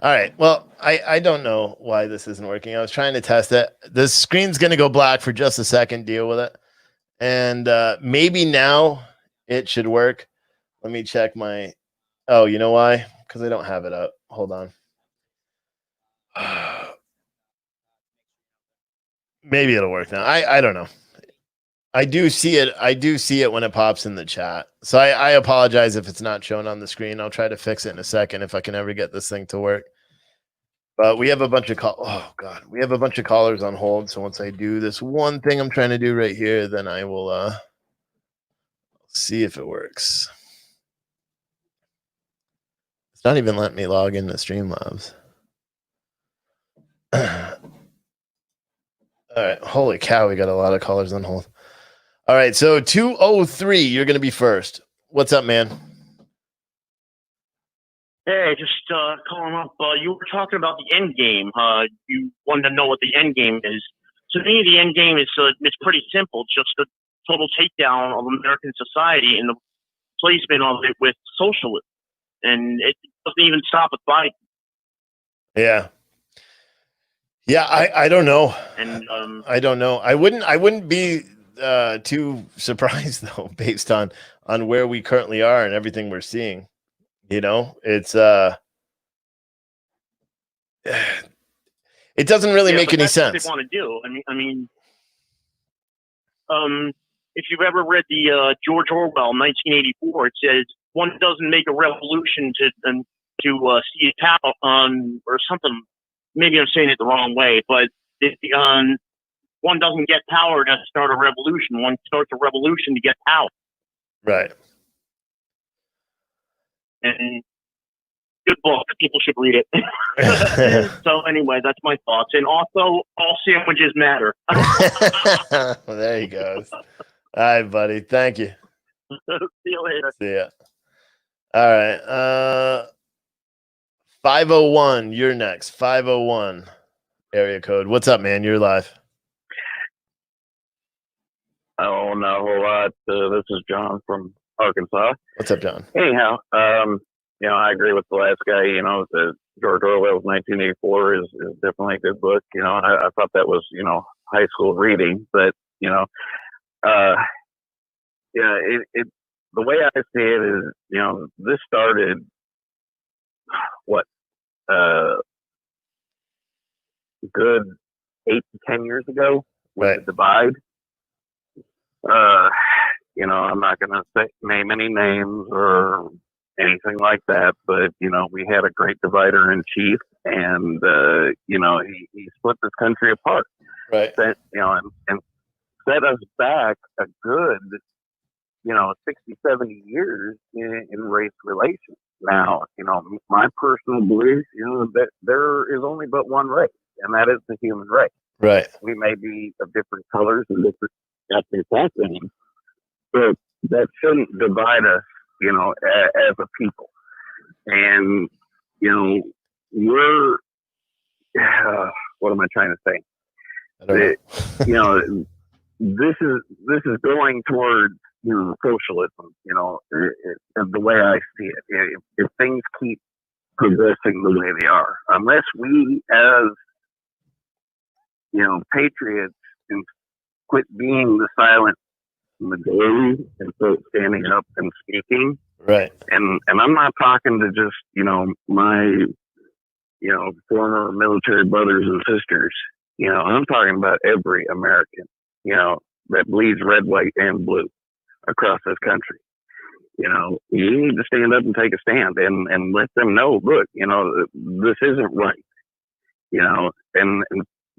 All right. Well, I don't know why this isn't working. I was trying to test it. The screen's going to go black for just a second. Deal with it. And maybe now it should work. Let me check my. Oh, you know why? Because I don't have it up. Hold on. Maybe it'll work now. I don't know. I do see it. I do see it when it pops in the chat. So I apologize if it's not shown on the screen. I'll try to fix it in a second if I can ever get this thing to work. But we have a bunch of we have a bunch of callers on hold. So once I do this one thing I'm trying to do right here, then I will see if it works. It's not even letting me log into Streamlabs. All right. Holy cow, we got a lot of callers on hold. All right, so 203, you're going to be first. What's up, man?
Hey, just calling up. You were talking about the end game. You wanted to know what the end game is. To me, the end game is it's pretty simple. Just the total takedown of American society and the placement of it with socialism, and it doesn't even stop with Biden.
Yeah. Yeah, I don't know.
And
I don't know. I wouldn't be too surprised though, based on where we currently are and everything we're seeing. You know, it's it doesn't really make any sense.
What they want to do. I mean, if you've ever read the George Orwell 1984, it says one doesn't make a revolution to see a power on or something. Maybe I'm saying it the wrong way, but one doesn't get power to start a revolution. One starts a revolution to get power.
Right.
And good book. People should read it. So anyway, that's my thoughts. And also, all sandwiches matter.
Well, there you go. All right, buddy. Thank you.
See you later.
See ya. All right. 501, you're next. 501 area code. What's up, man? You're live.
Oh, not a whole lot. This is John from Arkansas.
What's up, John?
Anyhow, I agree with the last guy. The George Orwell's 1984 is definitely a good book. I thought that was, high school reading, but, the way I see it is, this started, good 8 to 10 years ago with the divide. I'm not going to name any names or anything like that, but, we had a great divider in chief and, he split this country apart.
Right.
And set us back a good, 60, 70 years in race relations. Now, my personal belief, that there is only but one race, and that is the human race.
Right.
We may be of different colors and different ethnic backgrounds, but that shouldn't divide us, as a people. And, we're, what am I trying to say?
I don't know.
This is going towards, socialism, the way I see it. If things keep progressing the way they are, unless we as, patriots can quit being the silent majority and start standing up and speaking.
Right.
And I'm not talking to just, my, former military brothers and sisters. I'm talking about every American, that bleeds red, white, and blue across this country. You need to stand up and take a stand and let them know, look, this isn't right. And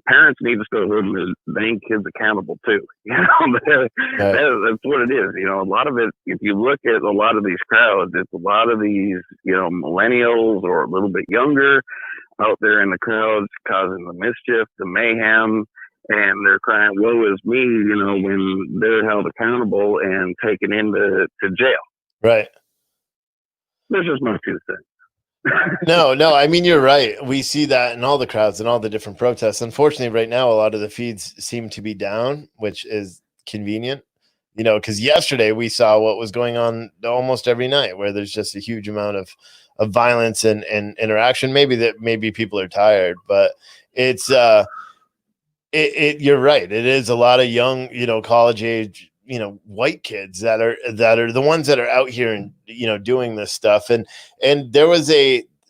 parents need to start holding their dang kids accountable too. That's what it is. A lot of it, if you look at a lot of these crowds, it's a lot of these, millennials or a little bit younger out there in the crowds causing the mischief, the mayhem, and they're crying, woe is me, when they're held accountable and taken into jail.
Right.
This is my 2 cents.
No, I mean, you're right. We see that in all the crowds and all the different protests. Unfortunately, right now, a lot of the feeds seem to be down, which is convenient, because yesterday we saw what was going on almost every night, where there's just a huge amount of violence and interaction. Maybe people are tired, but it's, you're right. It is a lot of young, college age, white kids that are the ones that are out here and doing this stuff. And there was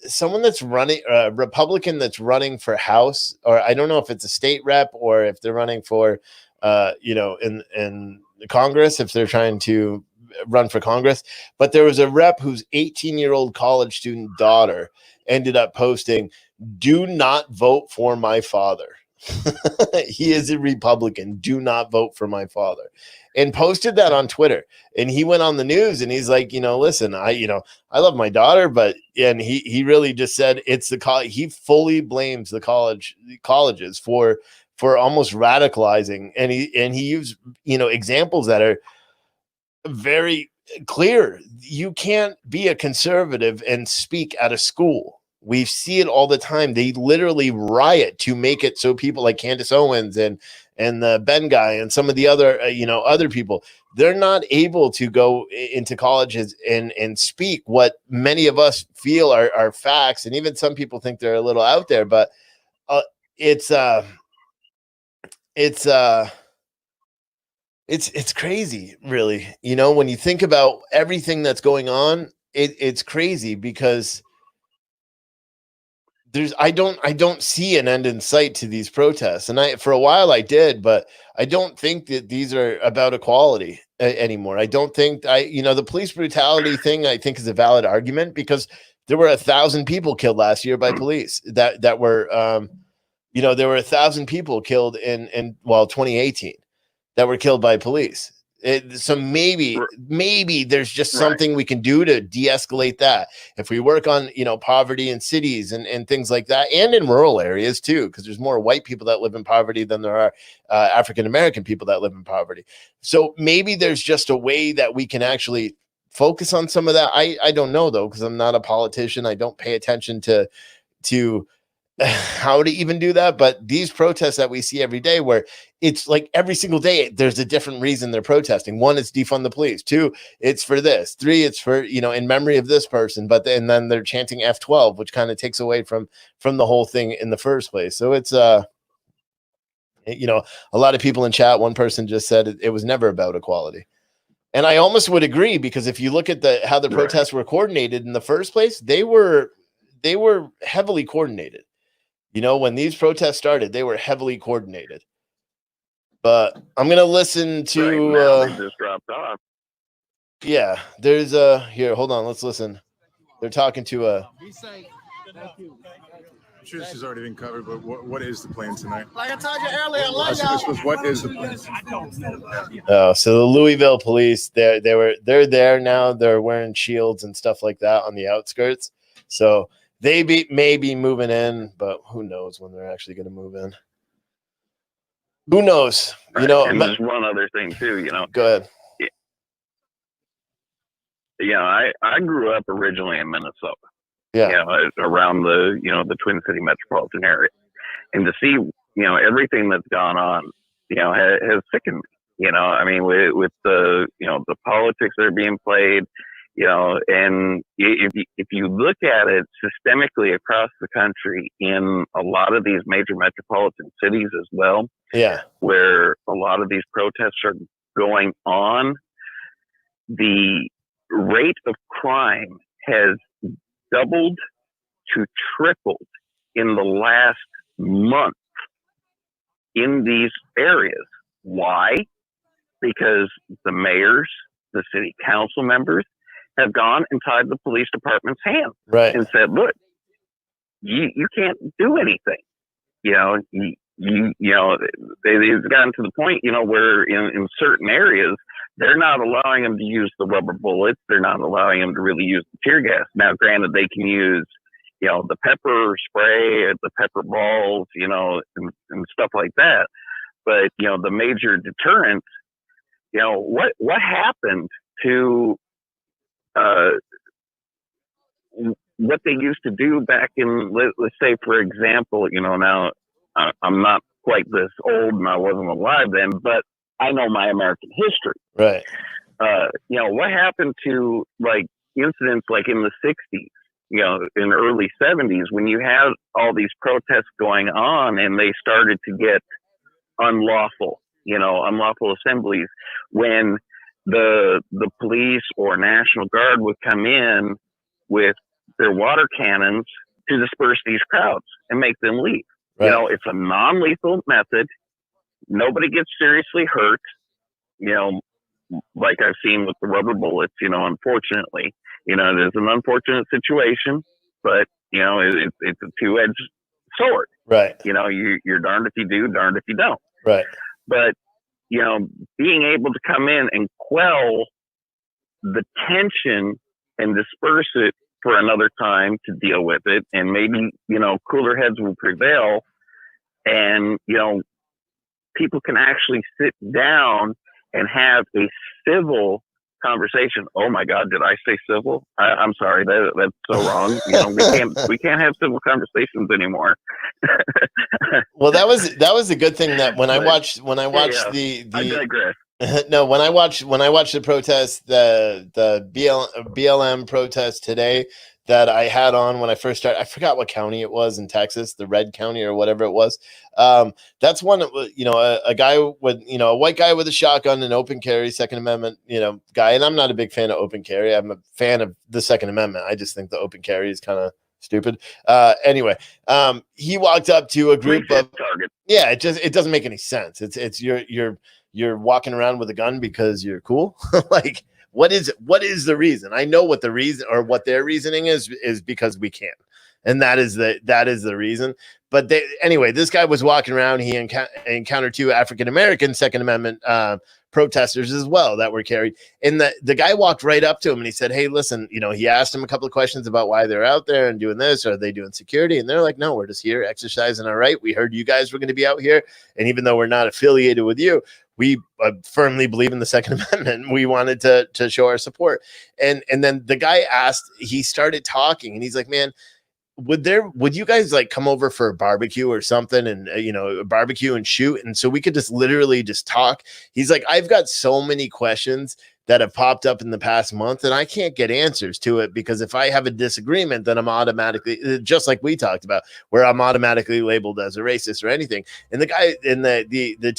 someone that's running, a Republican that's running for House, or I don't know if it's a state rep or if they're running for in Congress, if they're trying to run for Congress. But there was a rep whose 18-year-old college student daughter ended up posting, "Do not vote for my father." He is a Republican. Do not vote for my father. And posted that on Twitter. And he went on the news and he's like, listen, I love my daughter, but and he really just said it's the college. He fully blames the colleges for almost radicalizing. And he used, examples that are very clear. You can't be a conservative and speak at a school. We see it all the time. They literally riot to make it so people like Candace Owens and the Ben guy and some of the other other people, they're not able to go into colleges and speak what many of us feel are facts, and even some people think they're a little out there. But it's crazy, really. When you think about everything that's going on, it's crazy because I don't see an end in sight to these protests. And for a while I did, but I don't think that these are about equality anymore. I don't think the police brutality thing, I think, is a valid argument because there were 1,000 people killed last year by police that were, there were 1,000 people killed in 2018 that were killed by police. So maybe there's just something we can do to de-escalate that. If we work on, poverty in cities and things like that, and in rural areas too, because there's more white people that live in poverty than there are African-American people that live in poverty. So maybe there's just a way that we can actually focus on some of that. I don't know though, because I'm not a politician. I don't pay attention to how to even do that. But these protests that we see every day, where it's like every single day there's a different reason they're protesting. One, it's defund the police. Two, it's for this. Three, it's for in memory of this person. But then they're chanting F12, which kind of takes away from the whole thing in the first place. So it's a lot of people in chat, one person just said it was never about equality. And I almost would agree, because if you look at how the protests were coordinated in the first place, they were heavily coordinated. When these protests started, they were heavily coordinated. But I'm going to listen to...
now they just dropped off.
Yeah, there's here, hold on, let's listen. They're talking to
I'm sure this has already been covered, but what is the plan tonight?
Like I told you earlier, I love y'all.
What is the plan?
Oh, so the Louisville police, they're there now. They're wearing shields and stuff like that on the outskirts. So they may be moving in, but who knows when they're actually going to move in. Who knows?
Right. And there's one other thing too,
Go ahead.
I grew up originally in Minnesota.
Yeah.
Around the Twin City metropolitan area. And to see, everything that's gone on, has sickened me. I mean, with the, the politics that are being played, and if you look at it systemically across the country in a lot of these major metropolitan cities as well, where a lot of these protests are going on, the rate of crime has doubled to tripled in the last month in these areas. Why? Because the mayors, the city council members have gone and tied the police department's hands and said, look, you can't do anything. They've gotten to the point, where in certain areas, they're not allowing them to use the rubber bullets. They're not allowing them to really use the tear gas. Now, granted, they can use, the pepper spray, the pepper balls, and stuff like that. But, the major deterrent, what happened to what they used to do back in, let's say, for example, now I'm not quite this old and I wasn't alive then, but I know my American history.
Right.
What happened to like incidents like in the 60s, in the early 70s, when you had all these protests going on and they started to get unlawful, unlawful assemblies, when the police or National Guard would come in with their water cannons to disperse these crowds and make them leave.
Right.
It's a non-lethal method. Nobody gets seriously hurt. Like I've seen with the rubber bullets. Unfortunately, it is an unfortunate situation, but it's a two-edged sword.
Right.
You're darned if you do, darned if you don't.
Right.
But being able to come in and quell the tension and disperse it for another time to deal with it, and maybe cooler heads will prevail, and people can actually sit down and have a civil conversation. Oh my God, did I say civil? I'm sorry, that's so wrong. We can't have civil conversations anymore.
Well, that was a good thing that when I watched
I digress.
No, when I watched the protest, the BLM protest today that I had on when I first started, I forgot what county it was in Texas, the Red County or whatever it was. That's one, a guy with, a white guy with a shotgun and open carry, Second Amendment, guy. And I'm not a big fan of open carry. I'm a fan of the Second Amendment. I just think the open carry is kind of stupid. Anyway, he walked up to a group of
target.
Yeah, it doesn't make any sense. It's you're walking around with a gun because you're cool. Like, what is the reason? I know what the reason or what their reasoning is because we can. And that is the reason. But anyway, this guy was walking around. He encountered two African-American Second Amendment protesters as well that were carried. And the guy walked right up to him and he said, hey, listen, he asked him a couple of questions about why they're out there and doing this. Are they doing security? And they're like, no, we're just here exercising our right. We heard you guys were going to be out here. And even though we're not affiliated with you, we firmly believe in the Second Amendment. We wanted to show our support. And then the guy he started talking and he's like, man, would you guys like come over for a barbecue or something and barbecue and shoot, and so we could just literally just talk? He's like, I've got so many questions that have popped up in the past month and I can't get answers to it, because if I have a disagreement, then I'm automatically, just like we talked about, where I'm automatically labeled as a racist or anything. And the guy and the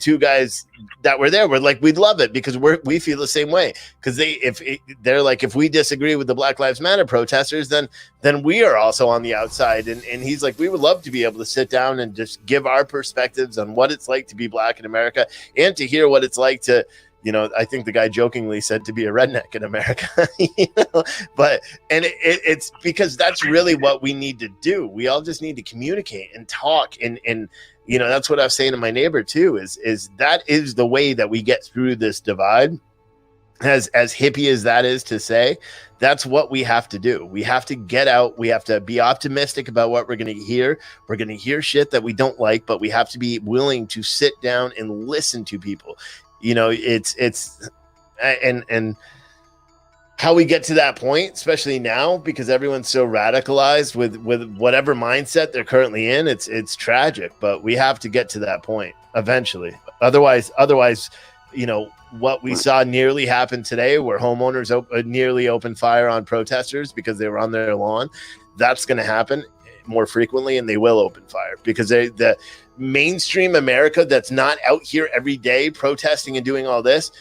two guys that were there were like, we'd love it because we feel the same way, because they're like, if we disagree with the Black Lives Matter protesters, then we are also on the outside. And he's like, we would love to be able to sit down and just give our perspectives on what it's like to be Black in America and to hear what it's like to, I think the guy jokingly said to be a redneck in America, but it's because that's really what we need to do. We all just need to communicate and talk. And that's what I was saying to my neighbor too, is that is the way that we get through this divide. As hippie as that is to say, that's what we have to do. We have to get out. We have to be optimistic about what we're going to hear. We're going to hear shit that we don't like, but we have to be willing to sit down and listen to people. It's how we get to that point, especially now, because everyone's so radicalized with whatever mindset they're currently in. It's tragic, but we have to get to that point eventually. Otherwise, what we saw nearly happen today, where homeowners nearly opened fire on protesters because they were on their lawn, that's going to happen more frequently, and they will open fire because the mainstream America that's not out here every day protesting and doing all this,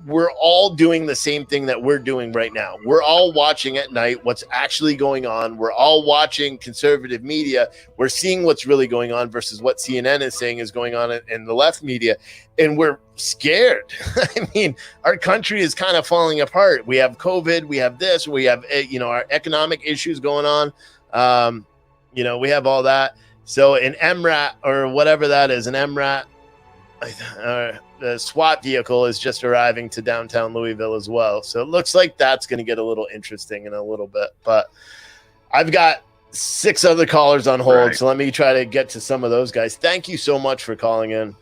we're all doing the same thing that we're doing right now. We're all watching at night what's actually going on. We're all watching conservative media. We're seeing what's really going on versus what CNN is saying is going on in the left media. And we're scared. I mean, our country is kind of falling apart. We have COVID. We have this. We have, our economic issues going on. We have all that. So an MRAT or whatever that is, an MRAT, the SWAT vehicle is just arriving to downtown Louisville as well. So it looks like that's going to get a little interesting in a little bit. But I've got 6 other callers on hold, right. So let me try to get to some of those guys. Thank you so much for calling in.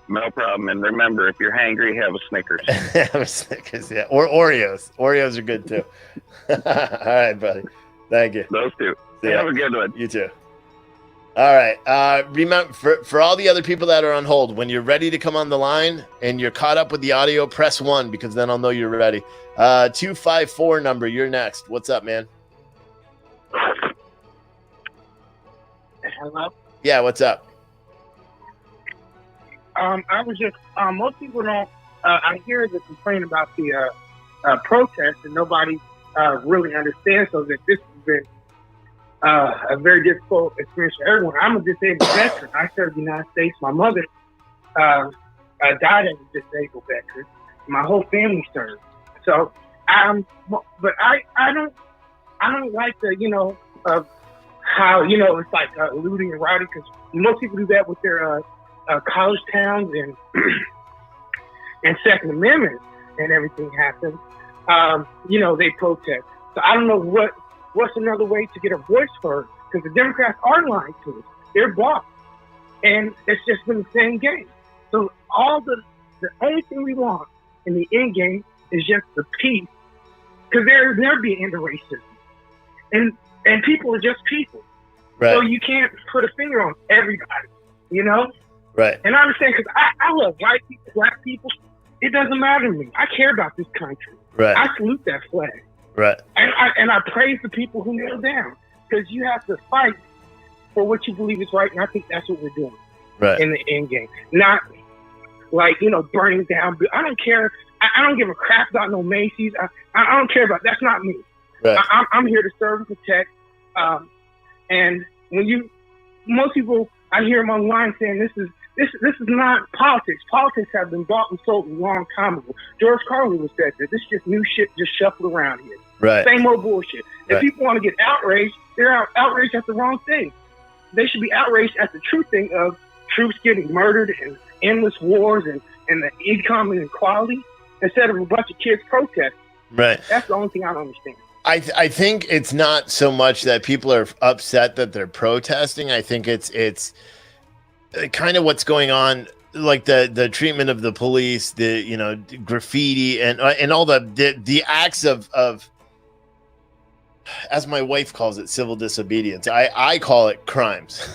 No problem. And remember, if you're hangry, have a Snickers.
Have a Snickers, yeah. Or Oreos. Oreos are good too. All right, buddy. Thank you.
Those two. Have a good one.
You too. All right. Remember, for all the other people that are on hold, when you're ready to come on the line and you're caught up with the audio, press 1 because then I'll know you're ready. 254 number. You're next. What's up, man?
Hello.
Yeah, what's up?
I was just most people don't. I hear the complaint about the protest, and nobody really understands. So that this has been a very difficult experience for everyone. I'm a disabled veteran. I served the United States. My mother died as a disabled veteran. My whole family served. So but I don't like the how it's like looting and rioting, because most people do that with their college towns and and Second Amendment and everything happens. They protest. So I don't know what's another way to get a voice heard, because the Democrats are lying to us. They're blocked, and it's just been the same game. So the only thing we want in the end game is just the peace, because there's never be an end to racism, and people are just people.
Right.
So you can't put a finger on everybody,
Right.
And I understand, because I love white people, black people. It doesn't matter to me. I care about this country.
Right.
I salute that flag.
Right.
And I praise the people who kneel down, because you have to fight for what you believe is right, and I think that's what we're doing in the end game. Not like, burning down. I don't care. I don't give a crap about no Macy's. I don't care about. That's not me.
Right.
I'm here to serve and protect. And when most people, I hear them online saying this is not politics. Politics have been bought and sold a long time ago. George Carlin was said that this is just new shit just shuffled around here.
Right.
Same old bullshit. If people want to get outraged, they're outraged at the wrong thing. They should be outraged at the true thing of troops getting murdered and endless wars and the income inequality, instead of a bunch of kids protesting.
Right.
That's the only thing I don't understand.
I think it's not so much that people are upset that they're protesting. I think it's kind of what's going on, like the treatment of the police, the graffiti and all the acts of, as my wife calls it, civil disobedience. I call it crimes.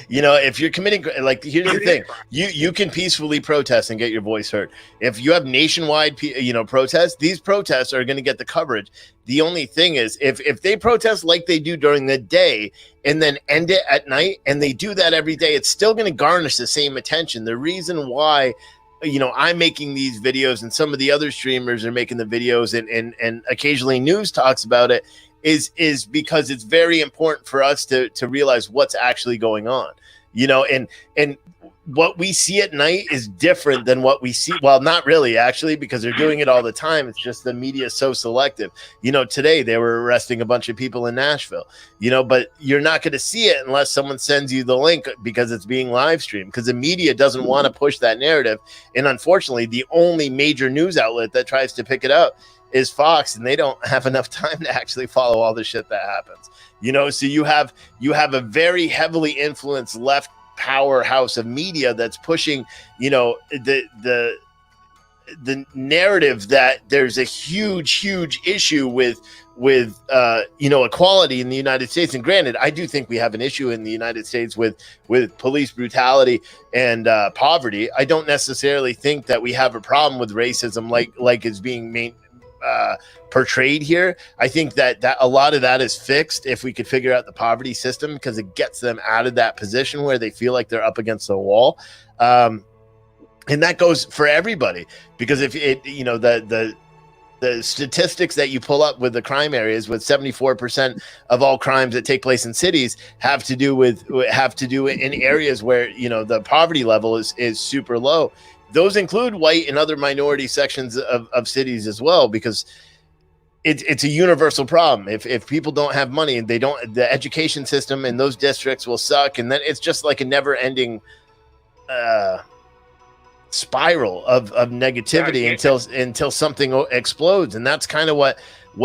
If you're committing, like, here's the thing: you can peacefully protest and get your voice heard. If you have nationwide, protests, these protests are going to get the coverage. The only thing is, if they protest like they do during the day and then end it at night, and they do that every day, it's still going to garnish the same attention. The reason why, I'm making these videos and some of the other streamers are making the videos and occasionally news talks about it is because it's very important for us to realize what's actually going on, and what we see at night is different than what we see. Well, not really, actually, because they're doing it all the time. It's just the media is so selective. Today they were arresting a bunch of people in Nashville, but you're not going to see it unless someone sends you the link, because it's being live streamed, because the media doesn't want to push that narrative. And unfortunately, the only major news outlet that tries to pick it up is Fox, and they don't have enough time to actually follow all the shit that happens. So you have a very heavily influenced left powerhouse of media that's pushing, the narrative that there's a huge issue with equality in the United States. And granted, I do think we have an issue in the United States with police brutality and poverty. I don't necessarily think that we have a problem with racism like is being portrayed here. I think that a lot of that is fixed if we could figure out the poverty system, because it gets them out of that position where they feel like they're up against the wall. And that goes for everybody, because if it, the statistics that you pull up with the crime areas, with 74% of all crimes that take place in cities have to do in areas where, the poverty level is super low. Those include white and other minority sections of cities as well, because it's a universal problem. If people don't have money, and the education system in those districts will suck, and then it's just like a never-ending spiral of negativity until something explodes. And that's kind of what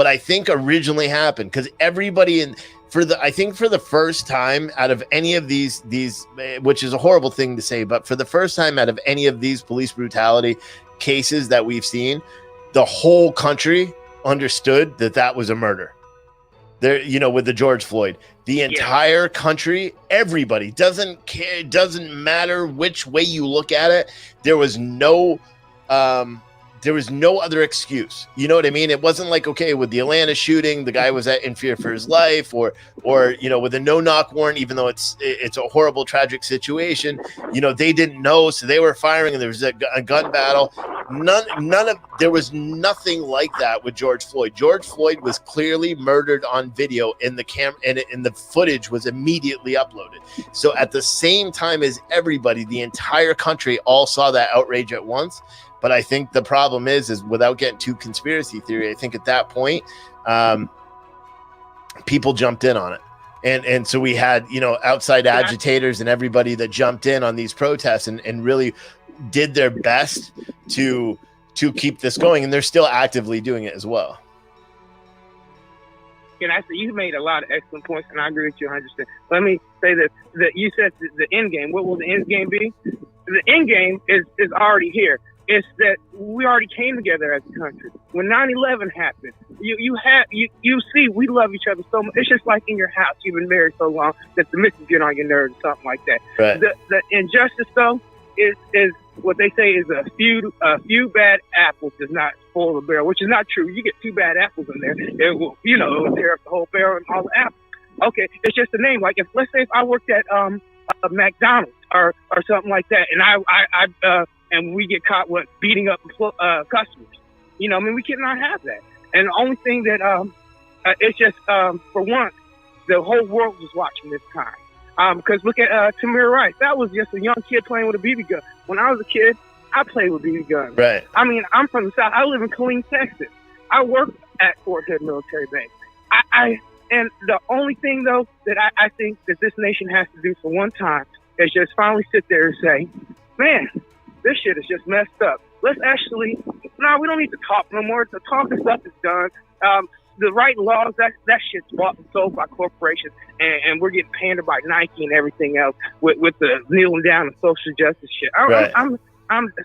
I think originally happened, because everybody for the first time out of any of these, which is a horrible thing to say, but for the first time out of any of these police brutality cases that we've seen, the whole country understood that was a murder. There, with the George Floyd, the entire country, everybody, doesn't care. It doesn't matter which way you look at it. There was no there was no other excuse. You know what I mean? It wasn't like, okay, with the Atlanta shooting, the guy was in fear for his life, or you know, with a no-knock warrant, even though it's a horrible, tragic situation, you know, they didn't know, so they were firing, and there was a gun battle. There was nothing like that with George Floyd. George Floyd was clearly murdered on video, and the footage was immediately uploaded. So at the same time as everybody, the entire country all saw that outrage at once. But I think the problem is without getting too conspiracy theory, I think at that point, people jumped in on it. And so we had, you know, outside agitators and everybody that jumped in on these protests and really did their best to keep this going. And they're still actively doing it as well.
And I said, you made a lot of excellent points, and I agree with you 100%. Let me say that you said the end game. What will the end game be? The end game is already here. It's that we already came together as a country. When 9/11 happened, you see we love each other so much. It's just like in your house, you've been married so long that the missus get on your nerves or something like that.
Right.
The injustice though is what they say is a few bad apples does not spoil the barrel, which is not true. You get 2 bad apples in there, it will tear up the whole barrel and all the apples. Okay, it's just a name. Like let's say if I worked at McDonald's or something like that, and I and we get caught with beating up customers. You know, I mean, we cannot have that. And the only thing that it's just for once, the whole world was watching this time. Because look at Tamir Rice. That was just a young kid playing with a BB gun. When I was a kid, I played with BB guns.
Right.
I mean, I'm from the South. I live in Killeen, Texas. I work at Fort Hood Military Base. And the only thing though that I think that this nation has to do for one time is just finally sit there and say, man, this shit is just messed up. Let's actually, we don't need to talk no more. The talking stuff is done. The right laws, that shit's bought and sold by corporations, and we're getting pandered by Nike and everything else with the kneeling down and social justice shit. I'm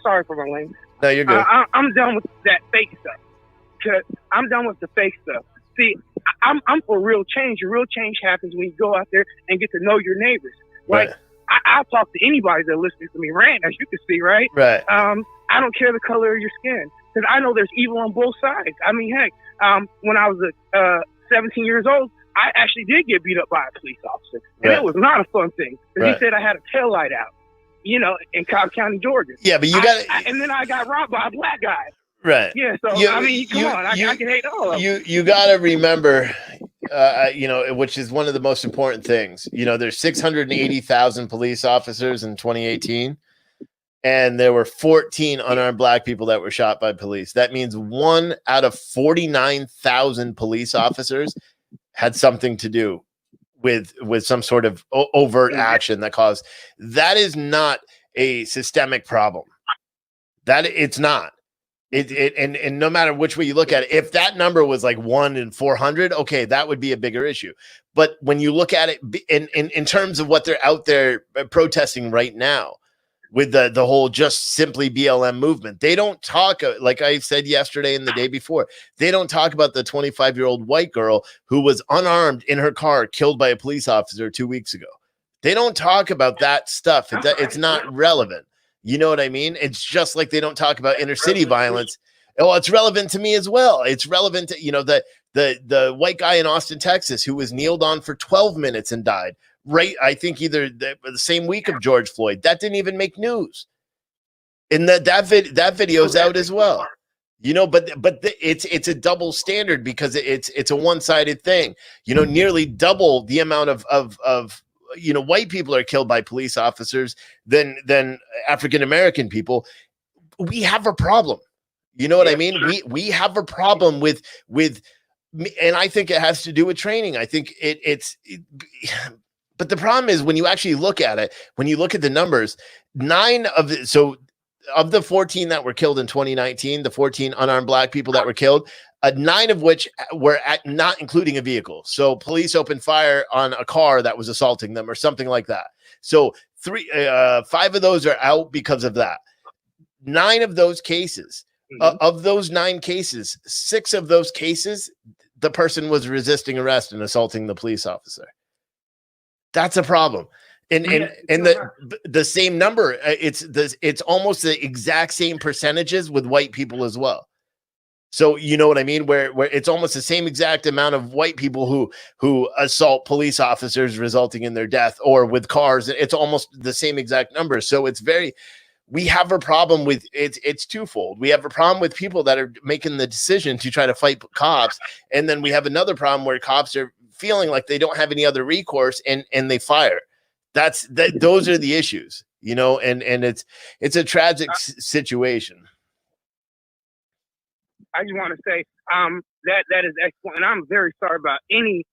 sorry for my language.
No, you're good.
I'm done with that fake stuff. I'm done with the fake stuff. See, I'm for real change. Real change happens when you go out there and get to know your neighbors. Like, right. I'll talk to anybody that listens to me rant, as you can see, right?
Right.
I don't care the color of your skin, because I know there's evil on both sides. I mean, heck, when I was 17 years old, I actually did get beat up by a police officer, and it was not a fun thing. Because he said I had a tail light out, in Cobb County, Georgia.
Yeah, but you got
and then I got robbed by a black guy.
Right.
Yeah. So I mean, come on, I can hate all of them.
You got to remember, which is one of the most important things. There's 680,000 police officers in 2018, and there were 14 unarmed black people that were shot by police. That means 1 out of 49,000 police officers had something to do with some sort of overt action that caused. That is not a systemic problem. That it's not. And no matter which way you look at it, if that number was like 1 in 400, okay, that would be a bigger issue. But when you look at it in terms of what they're out there protesting right now with the whole just simply BLM movement, they don't talk, like I said yesterday and the day before, they don't talk about the 25-year-old white girl who was unarmed in her car, killed by a police officer 2 weeks ago. They don't talk about that stuff. It's not relevant. You know what I mean? It's just like they don't talk about inner city violence. Oh, it's relevant to me as well. It's relevant to, the white guy in Austin, Texas, who was kneeled on for 12 minutes and died. Right. I think either the same week of George Floyd. That didn't even make news. And that video's out as well. But it's a double standard because it's a one-sided thing. Nearly double the amount of white people are killed by police officers than African-American people. We have a problem. You know what I mean? We have a problem with, and I think it has to do with training. I think but the problem is when you actually look at it, when you look at the numbers, of the 14 that were killed in 2019, the 14 unarmed black people that were killed, 9 of which were not including a vehicle. So police opened fire on a car that was assaulting them or something like that. So 5 of those are out because of that. 9 of those cases, of those 9 cases, 6 of those cases, the person was resisting arrest and assaulting the police officer. That's a problem. And
Yeah,
and
so high.
the same number. It's almost the exact same percentages with white people as well. So you know what I mean? Where it's almost the same exact amount of white people who assault police officers, resulting in their death, or with cars. It's almost the same exact number. So it's very. We have a problem with it's twofold. We have a problem with people that are making the decision to try to fight cops, and then we have another problem where cops are feeling like they don't have any other recourse, and they fire. Those are the issues, you know, and it's a tragic situation.
I just want to say that is excellent, and I'm very sorry about any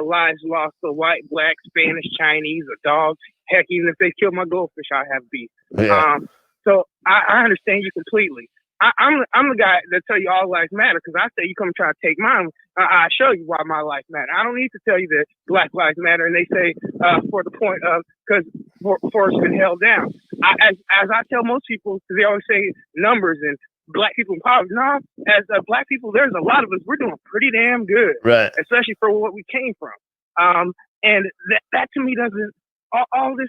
lives lost to white, black, Spanish, Chinese, or dogs. Heck, even if they kill my goldfish, I have beef.
Yeah.
So I understand you completely. I'm the guy that tell you all lives matter, because I say you come try to take mine, I show you why my life matter. I don't need to tell you that Black lives matter, and they say for the point of because Forrest been held down. As I tell most people, because they always say numbers and Black people in poverty. No, as Black people, there's a lot of us. We're doing pretty damn good,
right?
Especially for what we came from. And that to me doesn't all this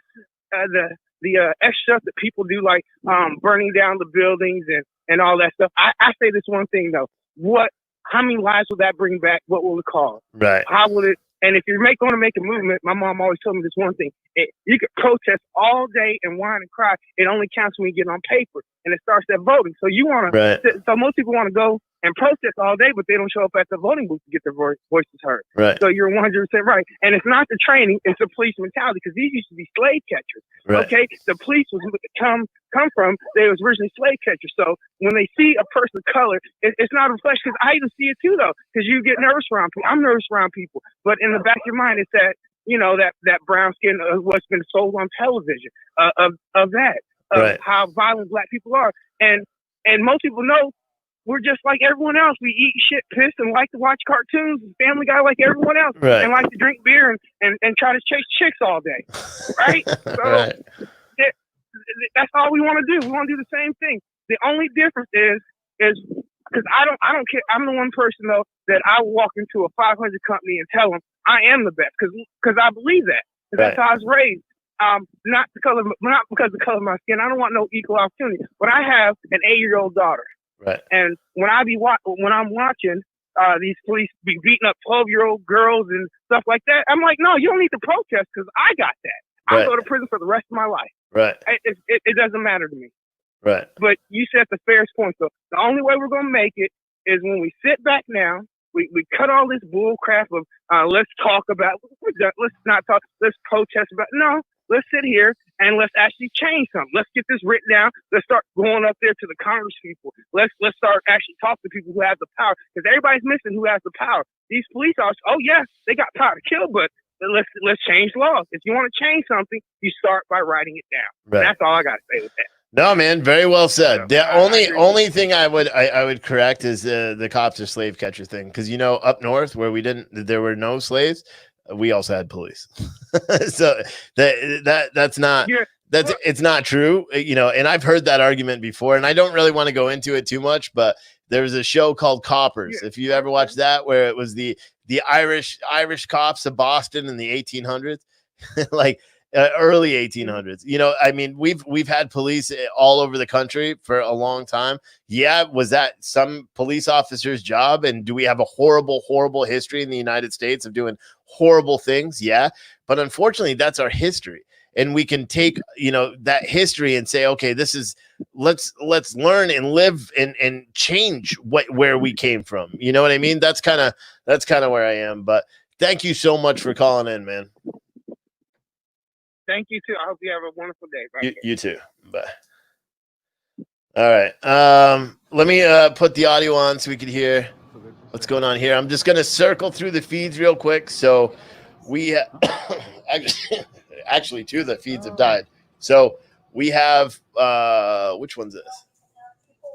the extra stuff that people do, like burning down the buildings and all that stuff. I say this one thing though: how many lives will that bring back? What will it cost?
Right.
How will it? And if you're going to make a movement, my mom always told me this one thing: you could protest all day and whine and cry. It only counts when you get on paper, and it starts at voting. So you want to.
Right.
So most people want to go and protest all day, but they don't show up at the voting booth to get their voices heard.
Right.
So you're 100% right. And it's not the training; it's the police mentality, because these used to be slave catchers.
Right.
Okay, the police was come from. They was originally slave catchers. So when they see a person of color, it's not a reflection. Because I even see it too, though. Because you get nervous around people. I'm nervous around people, but in the back of your mind, it's that that brown skin of what's been sold on television of
right.
how violent Black people are, and most people know. We're just like everyone else. We eat shit, piss, and like to watch cartoons and Family Guy like everyone else,
right.
and like to drink beer and try to chase chicks all day, right? So
right.
That's all we want to do. We want to do the same thing. The only difference is because I don't care. I'm the one person though that I walk into a 500 company and tell them I am the best because I believe that. Because that's how I was raised. Not because of the color of my skin. I don't want no equal opportunity. But I have an 8-year-old daughter.
Right.
And when I'm watching these police be beating up 12-year-old girls and stuff like that, I'm like, no, you don't need to protest because I got that. I'll
right.
go to prison for the rest of my life.
Right.
It doesn't matter to me.
Right.
But you said the fairest point. So the only way we're gonna make it is when we sit back now. We cut all this bull crap of let's talk about. Let's not talk. Let's protest about. No. Let's sit here and let's actually change something. Let's get this written down. Let's start going up there to the Congress people. Let's start actually talking to people who have the power, because everybody's missing who has the power. These police officers, oh yes, they got power to kill, but let's change laws. If you want to change something, you start by writing it down.
Right.
That's all I got to say with that.
No, man, very well said. The only thing I would correct is the cops are slave catcher thing, because up north where there were no slaves, we also had police. So that's not it's not true, and I've heard that argument before, and I don't really want to go into it too much, but there was a show called Coppers. If you ever watched that, where it was the Irish cops of Boston in the 1800s, like early 1800s. I mean, we've had police all over the country for a long time. Yeah, was that some police officer's job? And do we have a horrible history in the United States of doing horrible things? Yeah, but unfortunately, that's our history. And we can take, that history and say, okay, this is let's learn and live and change where we came from. You know what I mean? That's kind of where I am. But thank you so much for calling in, man.
Thank you too. I hope you have a wonderful day.
You too. Bye. All right. Let me put the audio on so we can hear what's going on here. I'm just going to circle through the feeds real quick. So we actually two of the feeds have died. So we have which one's this?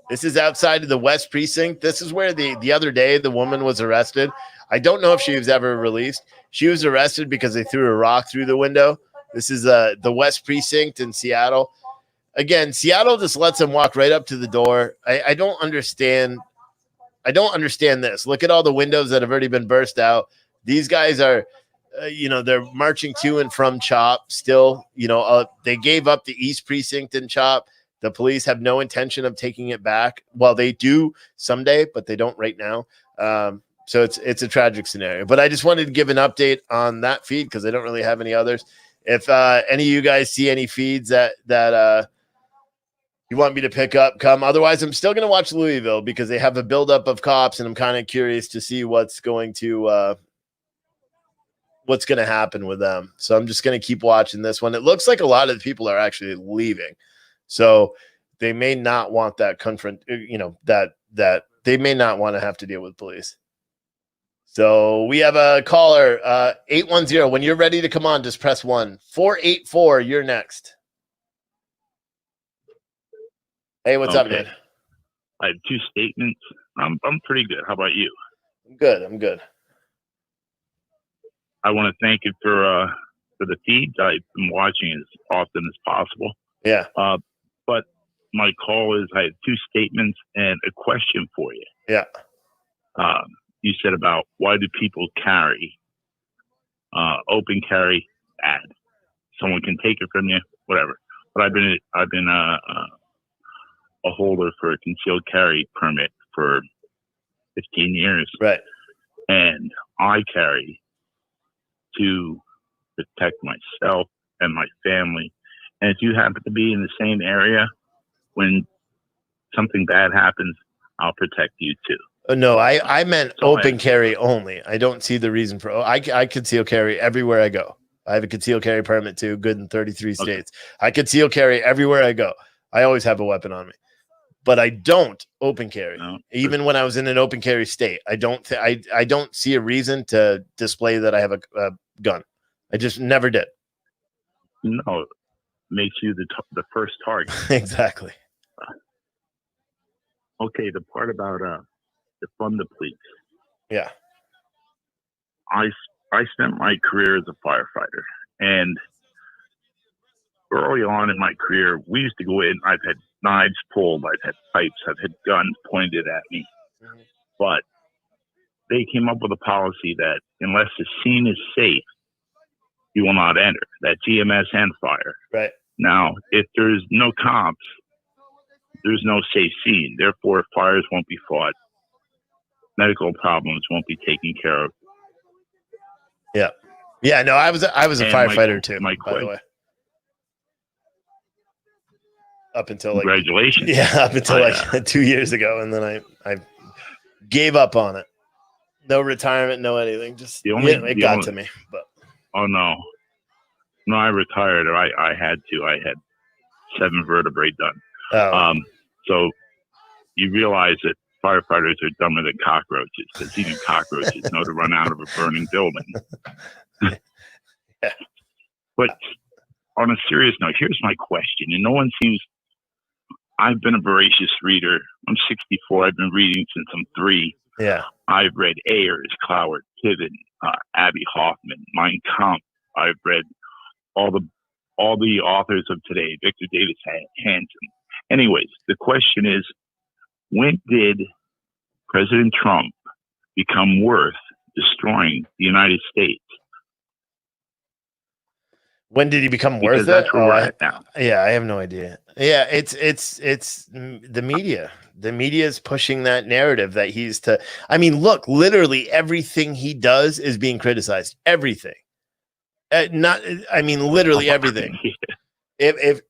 This is outside of the West Precinct. This is where the other day the woman was arrested. I don't know if she was ever released. She was arrested because they threw a rock through the window. This is the West Precinct in Seattle. Again, Seattle just lets them walk right up to the door. I don't understand. I don't understand this. Look at all the windows that have already been burst out. These guys are they're marching to and from CHOP still. They gave up the East Precinct in CHOP. The police have no intention of taking it back. Well, they do someday, but they don't right now. So it's a tragic scenario. But I just wanted to give an update on that feed because I don't really have any others. If any of you guys see any feeds that you want me to pick up, come. Otherwise, I'm still going to watch Louisville because they have a buildup of cops, and I'm kind of curious to see what's going to happen with them. So I'm just going to keep watching this one. It looks like a lot of the people are actually leaving, so they may not want that that they may not want to have to deal with police. So we have a caller, 810. When you're ready to come on, just press 1. 484, you're next. Hey, what's up, man?
I have 2 statements. I'm pretty good. How about you?
I'm good.
I want to thank you for the feeds. I've been watching as often as possible.
Yeah.
But my call is I have 2 statements and a question for you.
Yeah.
You said about why do people carry open carry bad? Someone can take it from you, whatever. But I've been a holder for a concealed carry permit for 15 years.
Right.
And I carry to protect myself and my family. And if you happen to be in the same area when something bad happens, I'll protect you too.
No, I meant open carry only. I don't see the reason for. I conceal carry everywhere I go. I have a concealed carry permit too, good in 33 states. I conceal carry everywhere I go. I always have a weapon on me, but I don't open carry.
No.
Even when I was in an open carry state, I don't see a reason to display that I have a gun. I just never did.
No, it makes you the first target.
Exactly.
Okay, the part about defund the police.
Yeah.
I spent my career as a firefighter, and early on in my career, we used to go in. I've had knives pulled, I've had pipes, I've had guns pointed at me, but they came up with a policy that unless the scene is safe, you will not enter. That's EMS and fire.
Right.
Now, if there's no cops, there's no safe scene. Therefore, fires won't be fought. Medical problems won't be taken care of.
Yeah. Yeah. No, I was a firefighter too.
By
the way. Up until
congratulations.
Up until 2 years ago, and then I gave up on it. No retirement, no anything. Just it got to me. But
oh no, I retired. I had to. I had 7 vertebrae done.
Oh.
So you realize that firefighters are dumber than cockroaches because even cockroaches know to run out of a burning building.
Yeah.
But on a serious note, here's my question, and no one seems. I've been a voracious reader. I'm 64. I've been reading since I'm 3.
Yeah.
I've read Ayers, Cloward, Piven, Abby Hoffman, Mein Kampf. I've read all the authors of today, Victor Davis Hanson. Anyways, the question is, when did President Trump become worth destroying the United States?
When did he become worth it?
That's where we're at now.
Yeah, I have no idea. Yeah, it's the media. The media is pushing that narrative that he's to. I mean, look, literally everything he does is being criticized. Everything. Literally everything. If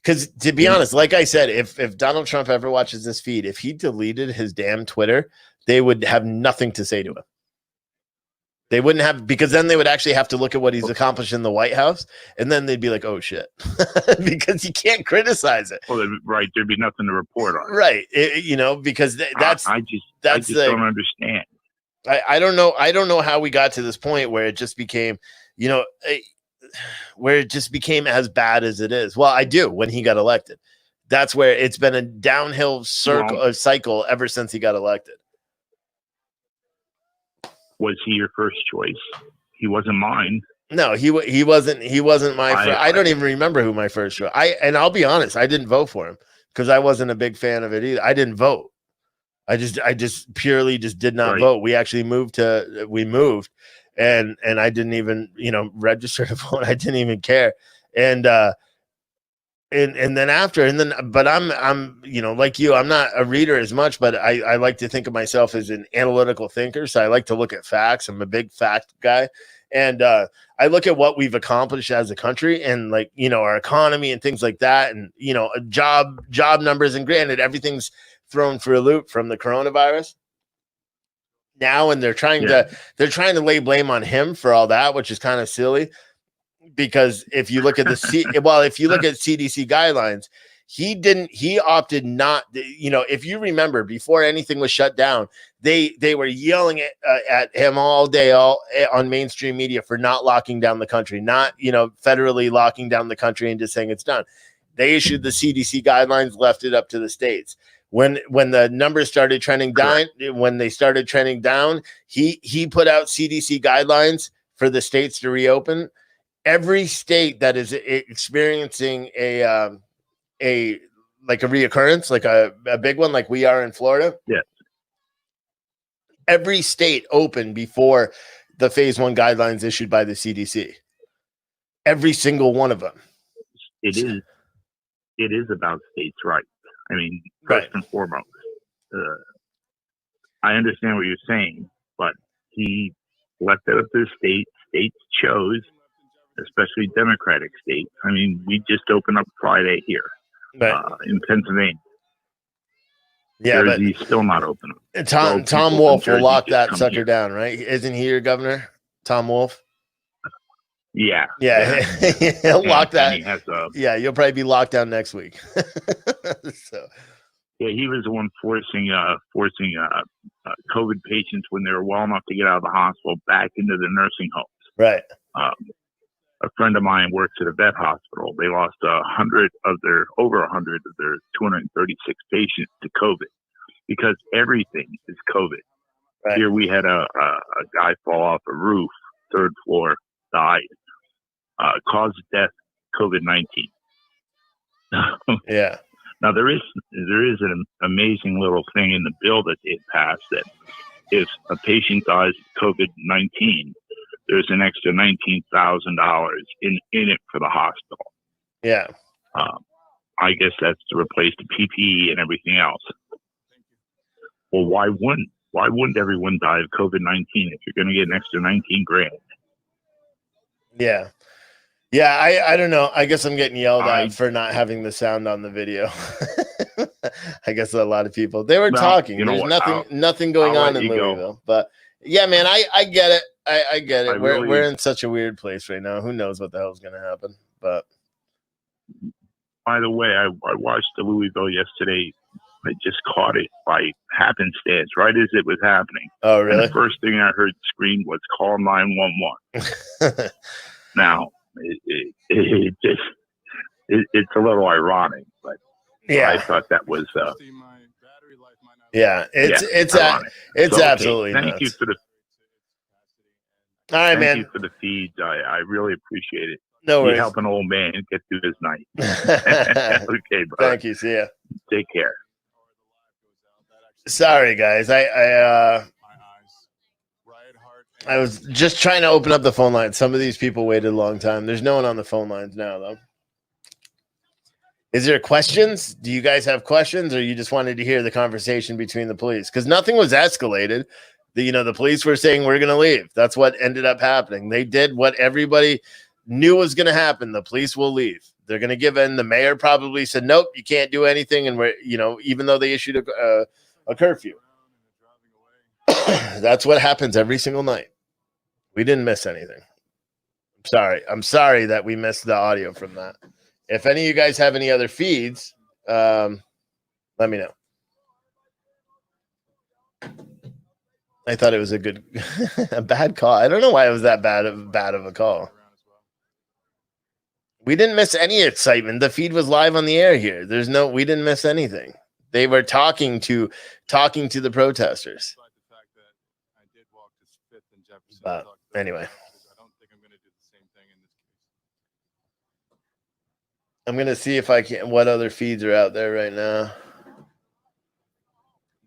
because to be honest, like I said, if Donald Trump ever watches this feed, if he deleted his damn Twitter, they would have nothing to say to him. They wouldn't have, because then they would actually have to look at what he's accomplished in the White House, and then they'd be like, "Oh shit," because you can't criticize it.
Well, right, there'd be nothing to report on.
Right, because that's
I just don't understand.
I don't know. I don't know how we got to this point where it just became, where it just became as bad as it is. Well, I do when he got elected. That's where it's been a downhill cycle ever since he got elected.
Was he your first choice? He wasn't mine.
No, he wasn't. He wasn't my. I don't even remember who my first choice. And I'll be honest, I didn't vote for him because I wasn't a big fan of it either. I didn't vote. I just purely did not vote. We actually moved, and I didn't even, register to vote. I didn't even care. And then after, but I'm, like you, I'm not a reader as much, but I like to think of myself as an analytical thinker. So I like to look at facts. I'm a big fact guy. And I look at what we've accomplished as a country and our economy and things like that. And, job numbers, and granted, everything's thrown for a loop from the coronavirus now. And they're trying to lay blame on him for all that, which is kind of silly. Because if you look at if you look at CDC guidelines, he opted not, if you remember, before anything was shut down, they were yelling at him all day, on mainstream media for not locking down the country, not, federally locking down the country and just saying it's done. They issued the CDC guidelines, left it up to the states. When the numbers started trending down, he put out CDC guidelines for the states to reopen. Every state that is experiencing a reoccurrence, like a big one, like we are in Florida.
Yeah.
Every state opened before the phase 1 guidelines issued by the CDC. Every single one of them.
It is about states' rights. I mean, first and foremost, I understand what you're saying, but he left it up to the states. States chose, especially Democratic states. I mean, we just opened up Friday here in Pennsylvania.
Yeah,
Jersey's still not open.
Tom Wolf will lock that sucker down, right? Isn't he your governor, Tom Wolf?
Yeah.
He'll lock that. You'll probably be locked down next week. So.
Yeah, he was the one forcing COVID patients when they were well enough to get out of the hospital back into the nursing homes.
Right.
A friend of mine works at a vet hospital. They lost over 100 of their 236 patients to COVID because everything is COVID. Right. Here we had a guy fall off a roof, 3rd floor, died. Cause of death, COVID-19.
Yeah.
Now there is an amazing little thing in the bill that they passed that if a patient dies of COVID-19, there's an extra $19,000 in it for the hospital.
Yeah.
I guess that's to replace the PPE and everything else. Well, why wouldn't everyone die of COVID-19 if you're going to get an extra $19,000?
Yeah. Yeah, I don't know. I guess I'm getting yelled at for not having the sound on the video. I guess a lot of people, they were talking. There's nothing going on in Louisville. But yeah, man, I get it. I get it. We're in such a weird place right now. Who knows what the hell's going to happen? But
by the way, I watched the Louisville yesterday. I just caught it by happenstance right as it was happening.
Oh, really?
And the first thing I heard scream was call 911. Now, it's a little ironic, but
yeah,
I thought that was
it's
so,
absolutely
thank
nuts.
you for the
all right,
thank
man.
you for the feeds. I really appreciate it.
No worries.
You help an old man get through his night. Okay, bro.
Thank you. See ya.
Take care.
Sorry, guys. I was just trying to open up the phone line. Some of these people waited a long time. There's no one on the phone lines now, though. Is there questions? Do you guys have questions, or you just wanted to hear the conversation between the police? Because nothing was escalated. The police were saying we're going to leave. That's what ended up happening. They did what everybody knew was going to happen. The police will leave. They're going to give in. The mayor probably said, nope, you can't do anything. And we're, even though they issued a curfew, that's what happens every single night. We didn't miss anything. I'm sorry that we missed the audio from that. If any of you guys have any other feeds, let me know. I thought it was a bad call. I don't know why it was that bad of a call. We didn't miss any excitement. The feed was live on the air here. We didn't miss anything. They were talking to the protesters. But anyway, I'm going to see if I can, what other feeds are out there right now.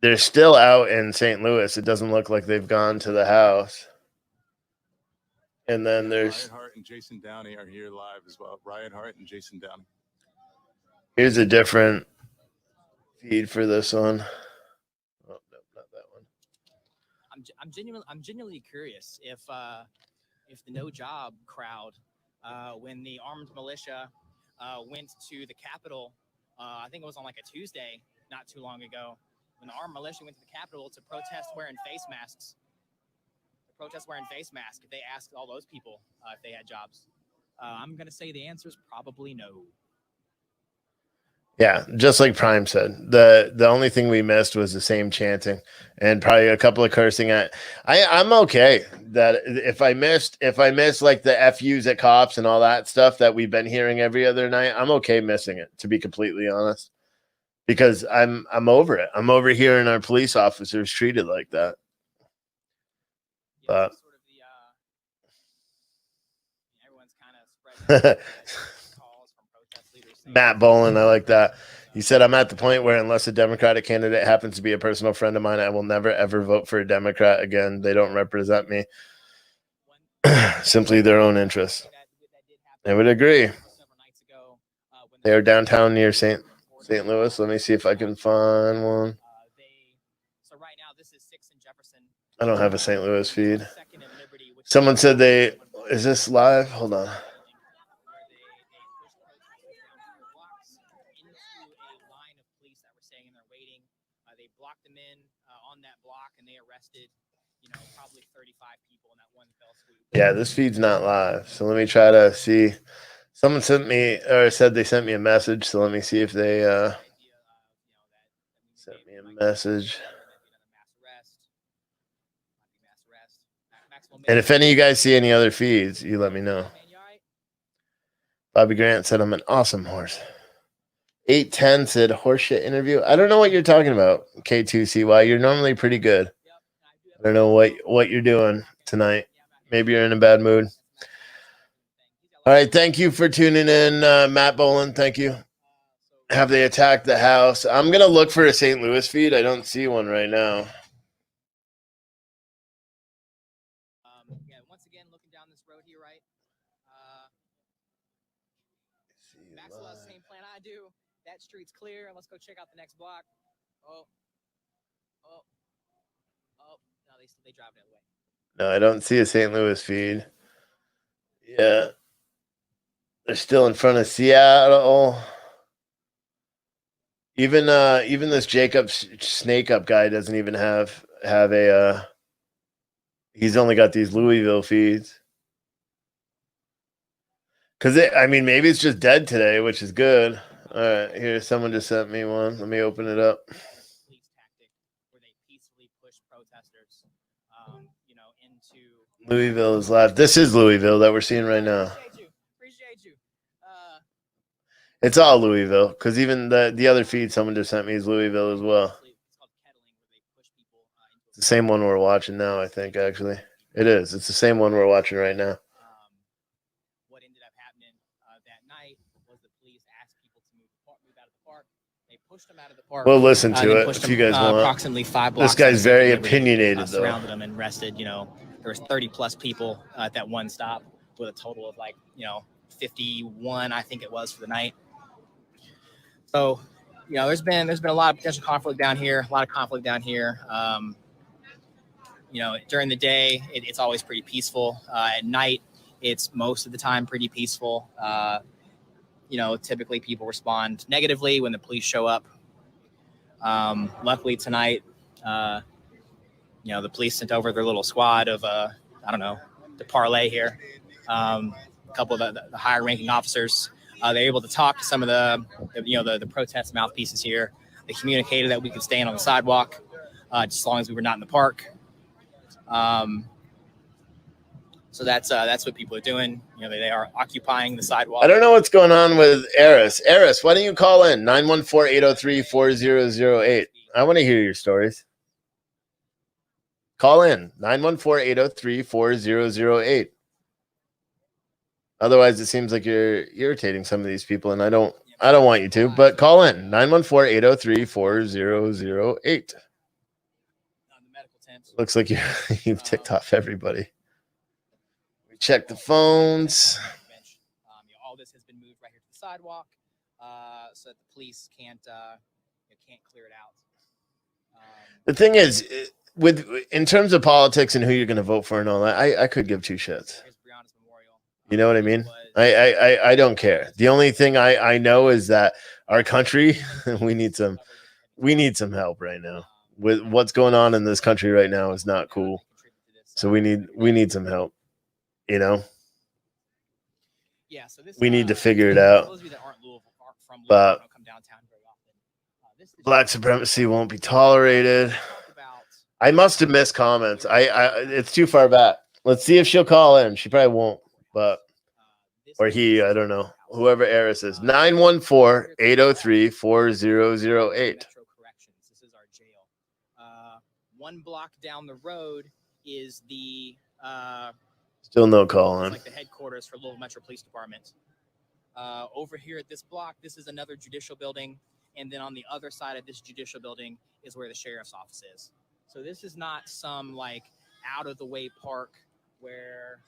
They're still out in St. Louis. It doesn't look like they've gone to the house. And then there's
Riot Hart and Jason Downey are here live as well. Riot Hart and Jason Downey.
here's a different feed for this one. Oh, no, not that one.
I'm genuinely curious if the no job crowd, when the armed militia went to the Capitol, I think it was on like a Tuesday, not too long ago, when the armed militia went to the Capitol to protest wearing face masks. If they asked all those people if they had jobs, I'm gonna say the answer is probably no.
Yeah, just like Prime said, the only thing we missed was the same chanting and probably a couple of cursing. I'm okay that if I missed like the FUs at cops and all that stuff that we've been hearing every other night, I'm okay missing it, to be completely honest, because I'm over it. I'm over hearing our police officers treated like that. But Matt Boland, I like that. He said, I'm at the point where unless a Democratic candidate happens to be a personal friend of mine, I will never, ever vote for a Democrat again. They don't represent me. Simply their own interests. I would agree. They are downtown near St. Louis. Let me see if I can find one. I don't have a St. Louis feed. Someone said is this live? Hold on. Yeah, this feed's not live. So let me try to see. Someone sent me or said they sent me a message. So let me see if they sent me a message. And if any of you guys see any other feeds, you let me know. Bobby Grant said I'm an awesome horse. 810 said horseshit interview. I don't know what you're talking about, K2CY. You're normally pretty good. I don't know what you're doing tonight. Maybe you're in a bad mood. All right, thank you for tuning in, Matt Boland. Thank you. Have they attacked the house? I'm going to look for a St. Louis feed. I don't see one right now.
Once again, looking down this road here, right? Maxwell has the same plan I do. That street's clear. Let's go check out the next block. Oh. No, they drive the other way.
No, I don't see a St. Louis feed. Yeah. They're still in front of Seattle. Even this Jacob Snake Up guy doesn't even have a he's only got these Louisville feeds. Maybe it's just dead today, which is good. All right, here, someone just sent me one. Let me open it up. Louisville is live. This is Louisville that we're seeing right now.
Appreciate you.
It's all Louisville, because even the other feed someone just sent me is Louisville as well. It's the same one we're watching now, I think, actually. It is. It's the same one we're watching right now.
What ended up happening that night was the police asked people to move out of the park. They pushed them out of the park.
We'll listen to it if you guys want.
Approximately 5 blocks.
This guy's very opinionated, though.
Surrounded them and arrested. There was 30 plus people at that one stop, with a total of 51, I think it was, for the night. So, there's been a lot of potential conflict down here. During the day, it's always pretty peaceful. At night, it's most of the time pretty peaceful. Typically people respond negatively when the police show up. Luckily tonight, the police sent over their little squad of, to parlay here. A couple of the higher ranking officers. They're able to talk to some of the protest mouthpieces here. They communicated that we could stand on the sidewalk just as long as we were not in the park. So that's what people are doing. They are occupying the sidewalk.
I don't know what's going on with Eris. Eris, why don't you call in 914-803-4008? I want to hear your stories. Call in 914-803-4008. Otherwise, it seems like you're irritating some of these people, and I don't want you to. But call in 914-803-4008. Looks like you've ticked off everybody. We check the phones.
All this has been moved right here to the sidewalk, so that the police can't clear it out.
The thing is, in terms of politics and who you're going to vote for and all that, I could give two shits. You know what I mean? I don't care. The only thing I know is that our country, we need some help right now. With what's going on in this country right now is not cool. So we need some help. You know?
Yeah, so this,
we need to figure it out.
Those of you that aren't from Louisville,
But
don't come downtown very often.
black supremacy won't be tolerated. I must have missed comments. It's too far back. Let's see if she'll call in. She probably won't, but or he, I don't know. Whoever Eris is. 914-803-4008.
This is our jail. 1 block down the road is the
Still no call
it's
in.
like the headquarters for Louisville Metro Police Department. Over here at this block, this is another judicial building, and then on the other side of this judicial building is where the sheriff's office is. So this is not some like out of the way park where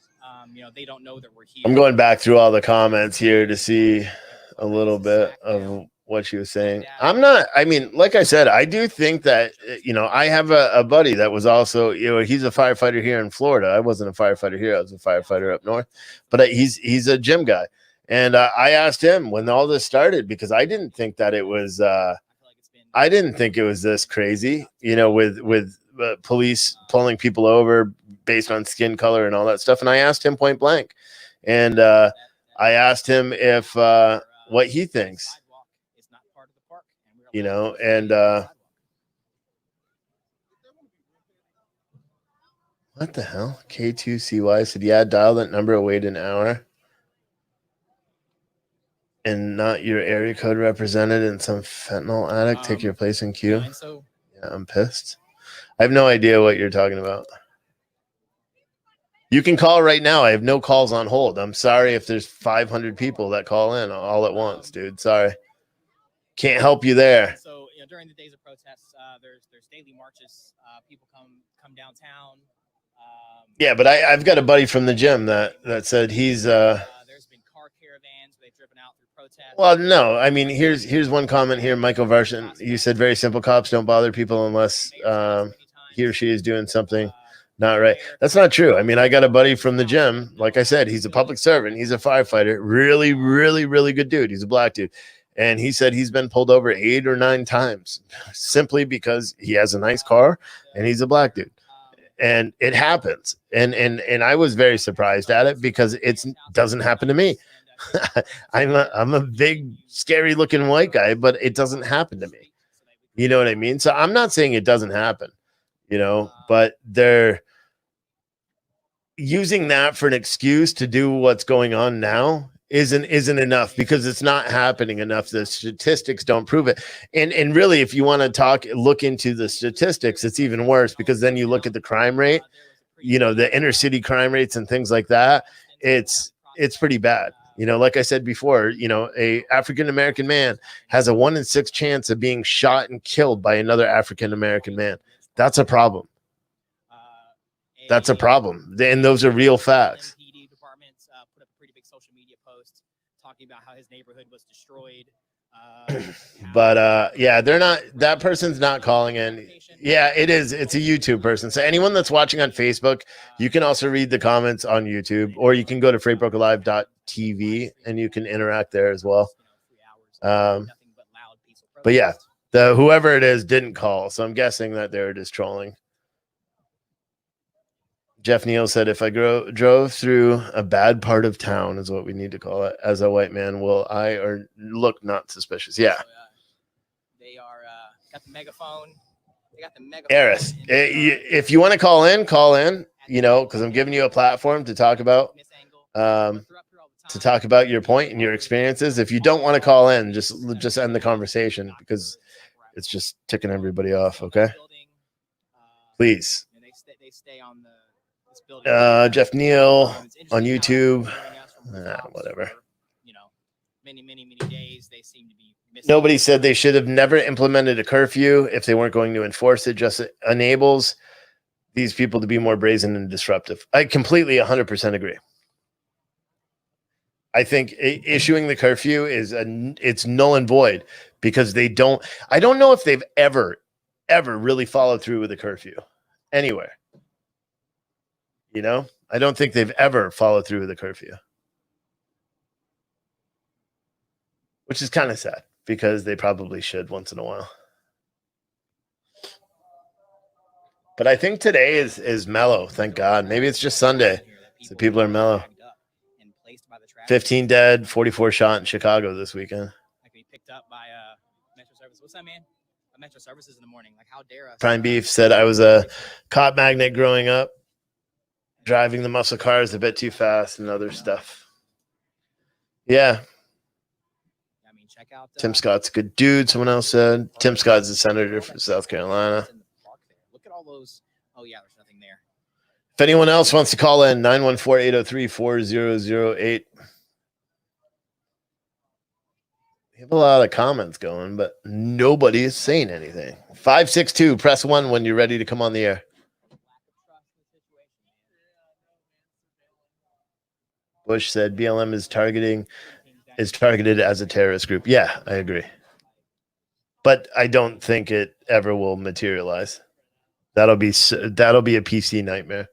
they don't know that we're here.
I'm going back through all the comments here to see a little bit of what she was saying. Like I said, I do think that, I have a buddy that was also, he's a firefighter here in Florida. I wasn't a firefighter here. I was a firefighter up north, but he's a gym guy. And I asked him when all this started, because I didn't think that it was, I didn't think it was this crazy, with police pulling people over based on skin color and all that stuff. And I asked him point blank, and I asked him if what he thinks, and what the hell? K2CY said, yeah, dial that number, wait an hour. And not your area code represented in some fentanyl addict take your place in queue. Yeah, I'm pissed. I have no idea what you're talking about. You can call right now. I have no calls on hold. I'm sorry if there's 500 people that call in all at once, dude. Sorry. Can't help you there.
So during the days of protests, there's daily marches. People come downtown.
Yeah, but I've got a buddy from the gym that said he's
There's been car caravans where they've driven out through protests.
well, no. I mean, here's one comment here. Michael Varshan, you said very simple. Cops don't bother people unless he or she is doing something not right. That's not true. I mean, I got a buddy from the gym. Like I said, he's a public servant. He's a firefighter. Really, really, really good dude. He's a black dude. And he said he's been pulled over 8 or 9 times simply because he has a nice car and he's a black dude. And it happens. And I was very surprised at it because it doesn't happen to me. I'm a big, scary looking white guy, but it doesn't happen to me. You know what I mean? So I'm not saying it doesn't happen, but they're using that for an excuse to do what's going on now isn't enough, because it's not happening enough. The statistics don't prove it. And really, if you want to look into the statistics, it's even worse, because then you look at the crime rate, the inner city crime rates and things like that. It's pretty bad. Like I said before, a African-American man has a 1 in 6 chance of being shot and killed by another African-American man. That's a problem. That's a problem. And those are real facts.
Departments put up a pretty big social media post talking about how his neighborhood was destroyed.
But yeah, they're not, that person's not calling in. Yeah, it is. It's a YouTube person. So anyone that's watching on Facebook, you can also read the comments on YouTube, or you can go to freightbrokerlive.tv and you can interact there as well. But yeah, whoever it is didn't call, so I'm guessing that they're just trolling. Jeff Neal said, if I drove through a bad part of town, is what we need to call it, as a white man, will I or look not suspicious? Yeah.
They are got the megaphone. They got the megaphone.
Eris, if you want to call in, because I'm giving you a platform to talk about your point and your experiences. If you don't want to call in, just end the conversation, because it's just ticking everybody off. Okay. Please.
They stay on the.
Jeff Neal on YouTube. Whatever.
Many days they seem to be missing.
Nobody said they should have never implemented a curfew if they weren't going to enforce it. Just enables these people to be more brazen and disruptive. I completely 100% agree. I think issuing the curfew it's null and void because they don't. I don't know if they've ever really followed through with a curfew anywhere. You know, I don't think they've ever followed through with a curfew, which is kind of sad because they probably should once in a while. But I think today is mellow. Thank God. Maybe it's just Sunday, so people are mellow. 15 dead, 44 shot in Chicago this weekend.
Like be picked up by Metro Service. What's that, man? Metro Services in the morning. Like how dare us?
Prime Beef said I was a cop magnet growing up, driving the muscle cars a bit too fast and other stuff. Yeah.
I mean, check out
Tim Scott's a good dude. Someone else said Tim Scott's a senator from South Carolina.
Look at all those. Oh yeah, there's nothing there.
If anyone else wants to call in, 914-803-4008. We have a lot of comments going, but nobody is saying anything. 562, press 1 when you're ready to come on the air. Bush said BLM is targeted as a terrorist group. Yeah, I agree. But I don't think it ever will materialize. That'll be a PC nightmare.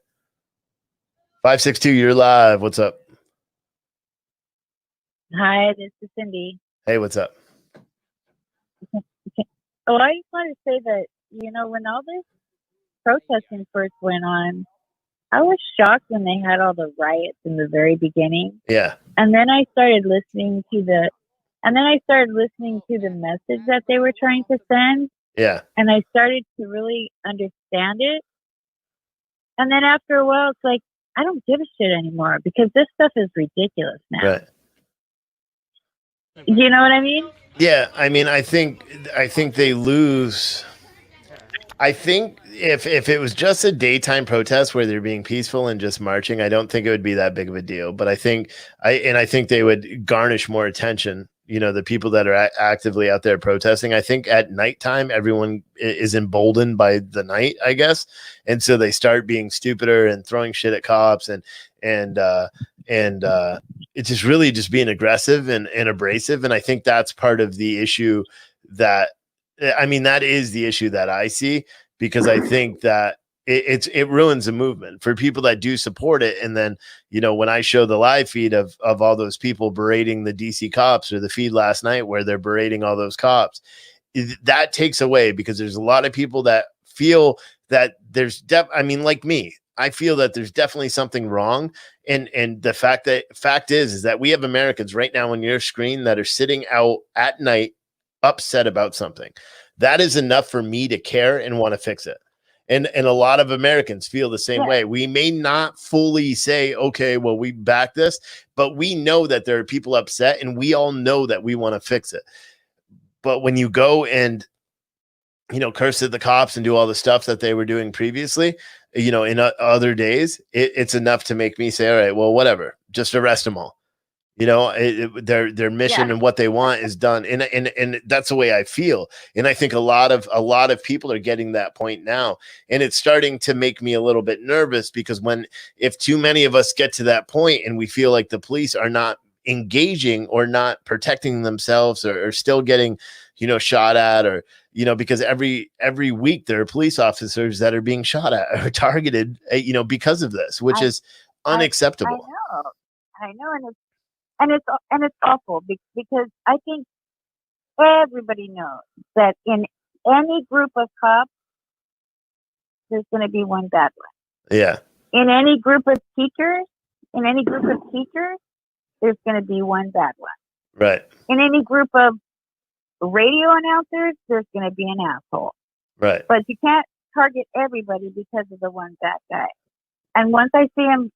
562, you're live. What's up?
Hi, this is Cindy.
Hey, what's up?
Oh, I just want to say that, you know, when all this protesting first went on, I was shocked when they had all the riots in the very beginning.
Yeah.
And then I started listening to the message that they were trying to send.
Yeah.
And I started to really understand it. And then after a while, it's like, I don't give a shit anymore because this stuff is ridiculous now.
Right.
You know what I mean?
Yeah, I mean, I think they lose. I think if it was just a daytime protest where they're being peaceful and just marching, I don't think it would be that big of a deal. But I think they would garnish more attention. You know, the people that are actively out there protesting. I think at nighttime, everyone is emboldened by the night, I guess, and so they start being stupider and throwing shit at cops and it's just really just being aggressive and abrasive. And I think that's part of the issue that is the issue that I see, because I think that it ruins the movement for people that do support it. And then, you know, when I show the live feed of all those people berating the DC cops, or the feed last night where they're berating all those cops, that takes away, because there's a lot of people that feel that there's like me, I feel that there's definitely something wrong. And the fact is that we have Americans right now on your screen that are sitting out at night upset about something. That is enough for me to care and want to fix it. And a lot of Americans feel the same way. We may not fully say, okay, well, we back this, but we know that there are people upset, and we all know that we want to fix it. But when you go and, you know, curse at the cops and do all the stuff that they were doing previously, you know, in other days, it's enough to make me say, all right, well, whatever, just arrest them all. You know, their mission and what they want is done. And that's the way I feel. And I think a lot of people are getting that point now. And it's starting to make me a little bit nervous, because if too many of us get to that point and we feel like the police are not engaging or not protecting themselves, or still getting, you know, shot at, or, you know, because every week there are police officers that are being shot at or targeted, you know, because of this, which is unacceptable.
I know. And it's awful, because I think everybody knows that in any group of cops, there's going to be one bad one.
Yeah.
In any group of teachers, there's going to be one bad one.
Right.
In any group of radio announcers, there's going to be an asshole.
Right.
But you can't target everybody because of the one bad guy. And once I see him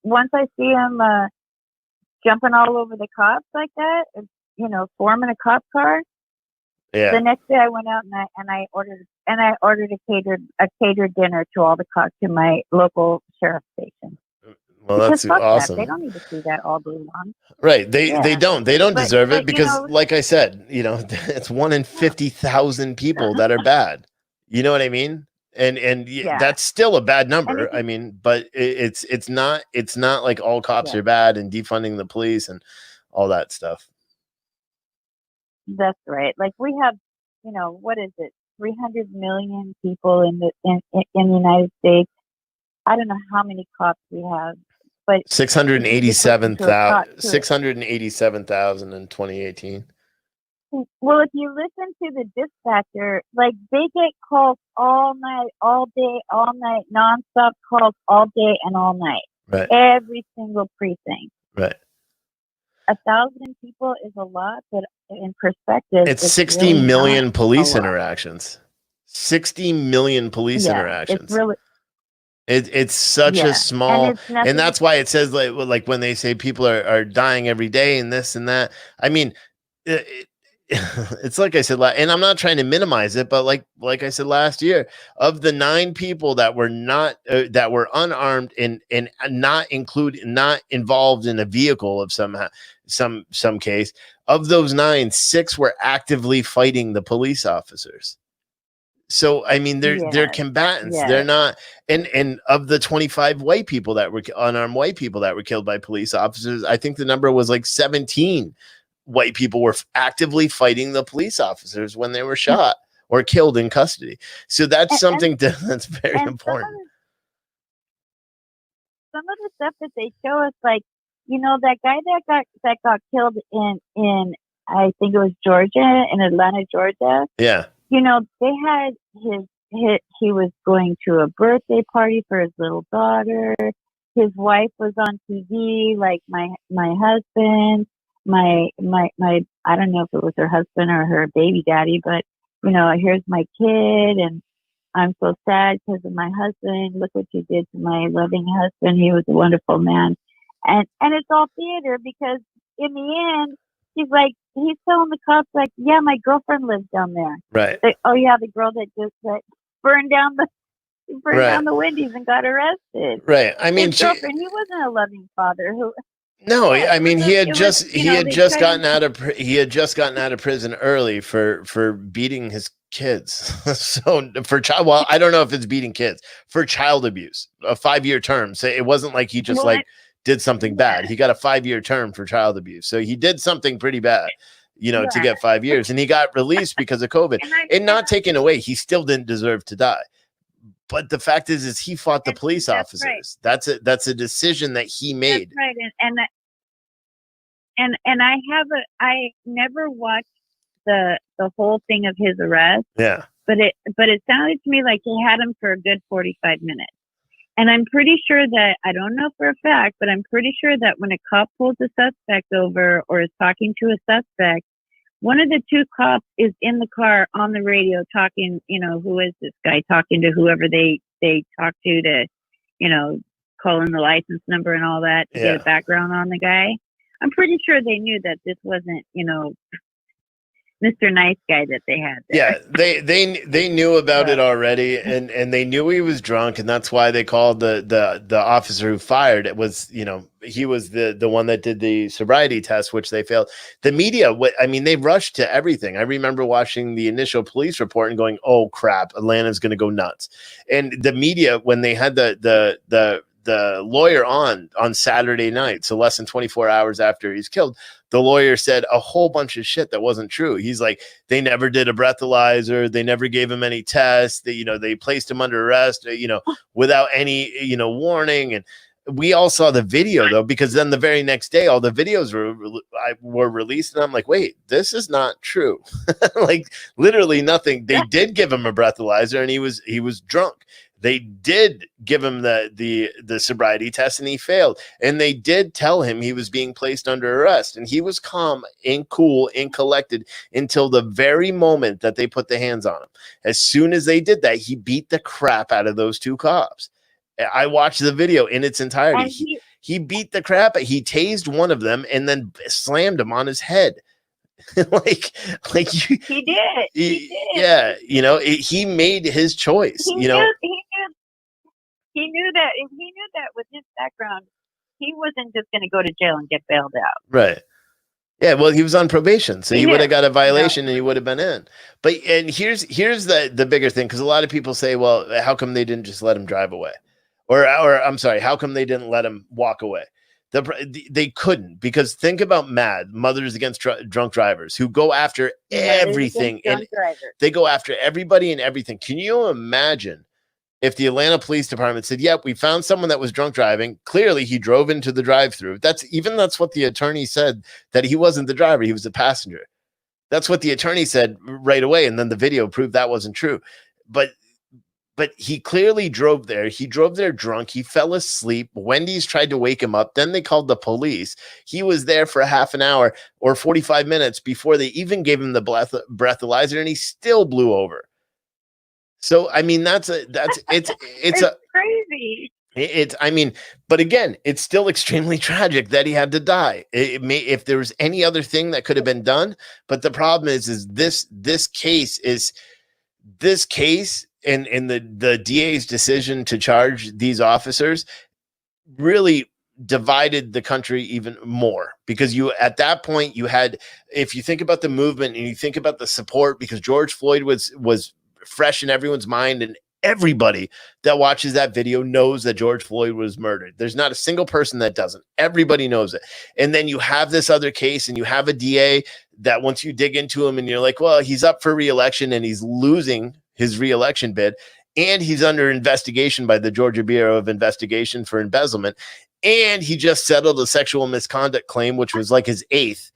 jumping all over the cops like that, you know, forming a cop car.
Yeah.
The next day I went out and I ordered a catered dinner to all the cops in my local sheriff's station.
Well,
Because
that's
fuck
awesome.
that. They don't need to see that all day long.
Right. They don't deserve it, because,
you know,
like I said, you know, it's 1 in 50,000 people that are bad. You know what I mean? And that's still a bad number. I mean, but it's not like all cops are bad and defunding the police and all that stuff.
That's right. Like we have, what is it? 300 million people in the United States. I don't know how many cops we have, but if you just listen to a cop,
687,000 in 2018.
well, if you listen to the dispatcher, like they get calls all night, all day, all night, nonstop calls all day and all night.
Right.
Every single precinct.
Right.
1,000 people is a lot, but in perspective,
It's 60
really
million
not
police
a lot.
interactions. 60 million police interactions.
It's really.
It's such a small,
and it's nothing.
and that's why it says like when they say people are dying every day and this and that. I mean, it's like I said, and I'm not trying to minimize it, but like I said last year, of the 9 people that were not that were unarmed and not involved in a vehicle of some case, of those 9, 6 were actively fighting the police officers. So I mean, they're combatants.
Yes.
They're not, and of the 25 white people that were unarmed white people that were killed by police officers, I think the number was like 17 white people were actively fighting the police officers when they were shot or killed in custody. So that's something that's very important.
Some of the stuff that they show us, like that guy that got killed in I think it was Georgia, in Atlanta, Georgia.
Yeah.
They had he was going to a birthday party for his little daughter. His wife was on TV, like my husband, my I don't know if it was her husband or her baby daddy, but here's my kid, and I'm so sad because of my husband. Look what you did to my loving husband. He was a wonderful man, and it's all theater, because in the end, he's telling the cops, like, yeah, my girlfriend lives down there.
Right.
Oh yeah, the girl that burned down the Wendy's and got arrested.
Right. I mean,
his girlfriend, he wasn't a loving father.
No, I mean, he had just gotten out of prison early for beating his kids. So well, I don't know if it's beating kids, for child abuse, a 5-year term. So it wasn't like he just did something bad. He got a 5-year term for child abuse. So he did something pretty bad, to get 5 years, and he got released because of COVID. And not taken away, he still didn't deserve to die. But the fact is he fought the police officers. Right. That's a decision that he made.
That's right. And I never watched the whole thing of his arrest.
Yeah.
But it sounded to me like he had him for a good 45 minutes. And I'm pretty sure that, I don't know for a fact, but I'm pretty sure that when a cop pulls a suspect over or is talking to a suspect, one of the 2 cops is in the car on the radio talking, who is this guy, talking to whoever they talk to, call in the license number and all that to get a background on the guy. I'm pretty sure they knew that this wasn't, Mr. Nice Guy that they had there.
Yeah, they knew about it already, and they knew he was drunk, and that's why they called the officer who fired. It was, he was the one that did the sobriety test, which they failed. The media, they rushed to everything. I remember watching the initial police report and going, "Oh crap, Atlanta's going to go nuts." And the media, when they had the lawyer on Saturday night, so less than 24 hours after he's killed, the lawyer said a whole bunch of shit that wasn't true. He's like, they never did a breathalyzer, they never gave him any tests, they placed him under arrest, without any warning. And we all saw the video though, because then the very next day all the videos were released, and I'm like, wait, this is not true. Like literally nothing. They did give him a breathalyzer, and he was drunk. They did give him the sobriety test, and he failed. And they did tell him he was being placed under arrest, and he was calm and cool and collected until the very moment that they put the hands on him. As soon as they did that, he beat the crap out of those 2 cops. I watched the video in its entirety. He beat the crap. He tased one of them and then slammed him on his head.
He did.
Yeah, he made his choice.
He knew that with his background, he wasn't just going to go to jail and get bailed out.
Right. Yeah, well, he was on probation, so he would have got a violation and he would have been in. But here's the bigger thing, because a lot of people say, well, how come they didn't just let him drive away? Or I'm sorry, how come they didn't let him walk away? They couldn't, because think about MAD, Mothers Against Drunk Drivers, who go after everything, and they go after everybody and everything. Can you imagine if the Atlanta Police Department said, "Yep, we found someone that was drunk driving. Clearly, he drove into the drive-through." That's what the attorney said, that he wasn't the driver, he was a passenger. That's what the attorney said right away, and then the video proved that wasn't true. But he clearly drove there. He drove there drunk. He fell asleep. Wendy's tried to wake him up. Then they called the police. He was there for a half an hour or 45 minutes before they even gave him the breathalyzer, and he still blew over. So, I mean, it's
crazy.
But again, it's still extremely tragic that he had to die. If there was any other thing that could have been done, but the problem is this case and the DA's decision to charge these officers really divided the country even more, because at that point you had, if you think about the movement and you think about the support, because George Floyd was fresh in everyone's mind, and everybody that watches that video knows that George Floyd was murdered. There's not a single person that doesn't. Everybody knows it. And then you have this other case, and you have a DA that once you dig into him and you're like, well, he's up for re-election and he's losing his re-election bid, and he's under investigation by the Georgia Bureau of Investigation for embezzlement, and he just settled a sexual misconduct claim, which was like his 8th.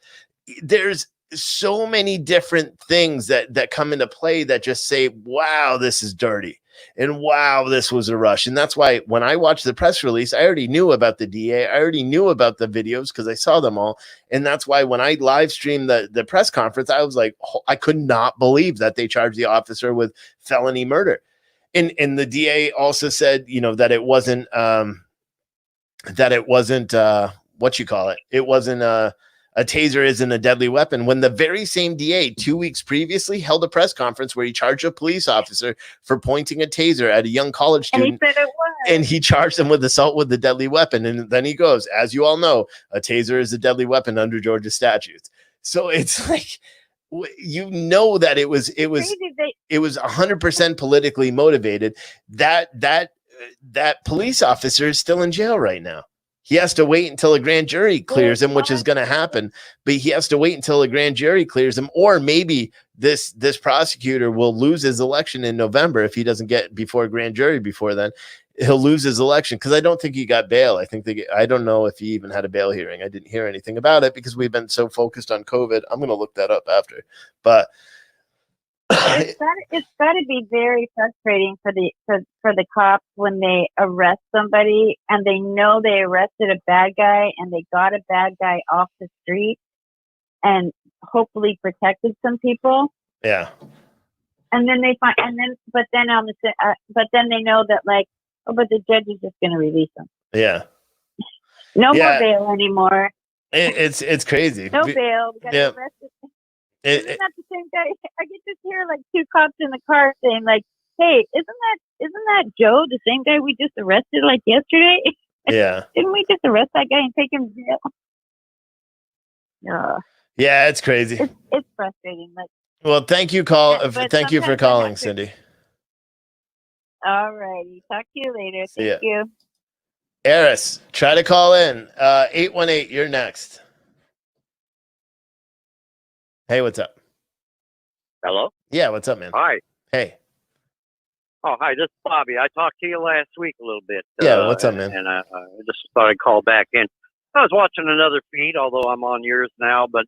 There's so many different things that come into play that just say, wow, this is dirty, and wow, this was a rush. And that's why when I watched the press release, I already knew about the DA. I already knew about the videos because I saw them all. And that's why when I live streamed the press conference, I was like, I could not believe that they charged the officer with felony murder. And the DA also said, that it wasn't what you call it. It wasn't a taser isn't a deadly weapon, when the very same DA 2 weeks previously held a press conference where he charged a police officer for pointing a taser at a young college student.
And he said it was.
And he charged him with assault with a deadly weapon. And then he goes, as you all know, a taser is a deadly weapon under Georgia statutes. So it's like, that it was 100% politically motivated. That police officer is still in jail right now. He has to wait until a grand jury clears him, which is going to happen. But he has to wait until a grand jury clears him, or maybe this prosecutor will lose his election in November if he doesn't get before a grand jury before then. He'll lose his election, because I don't think he got bail. I don't know if he even had a bail hearing. I didn't hear anything about it because we've been so focused on COVID. I'm going to look that up after. But
it's got to be very frustrating for the cops when they arrest somebody and they know they arrested a bad guy and they got a bad guy off the street and hopefully protected some people.
Yeah.
And then they but then they know that, like, but the judge is just going to release them.
Yeah.
No more bail anymore.
It's crazy.
No bail. We got to arrest it. Isn't that the same guy? I get to hear like 2 cops in the car saying, like, "Hey, isn't that Joe, the same guy we just arrested like yesterday?
Yeah.
Didn't we just arrest that guy and take him to jail?"
Yeah, it's crazy.
It's frustrating. Like,
well, thank you, thank you for calling, Cindy.
All righty. Talk to you later. Thank you.
Eris, try to call in. 818, you're next. Hey, what's up?
Hello?
Yeah, what's up, man?
Hi.
Hey.
Oh, hi, this is Bobby. I talked to you last week a little bit.
Yeah, what's up, man?
And I just thought I'd call back in. I was watching another feed, although I'm on yours now, but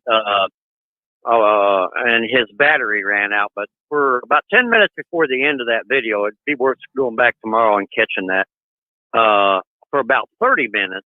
and his battery ran out. But for about 10 minutes before the end of that video, it'd be worth going back tomorrow and catching that. For about 30 minutes,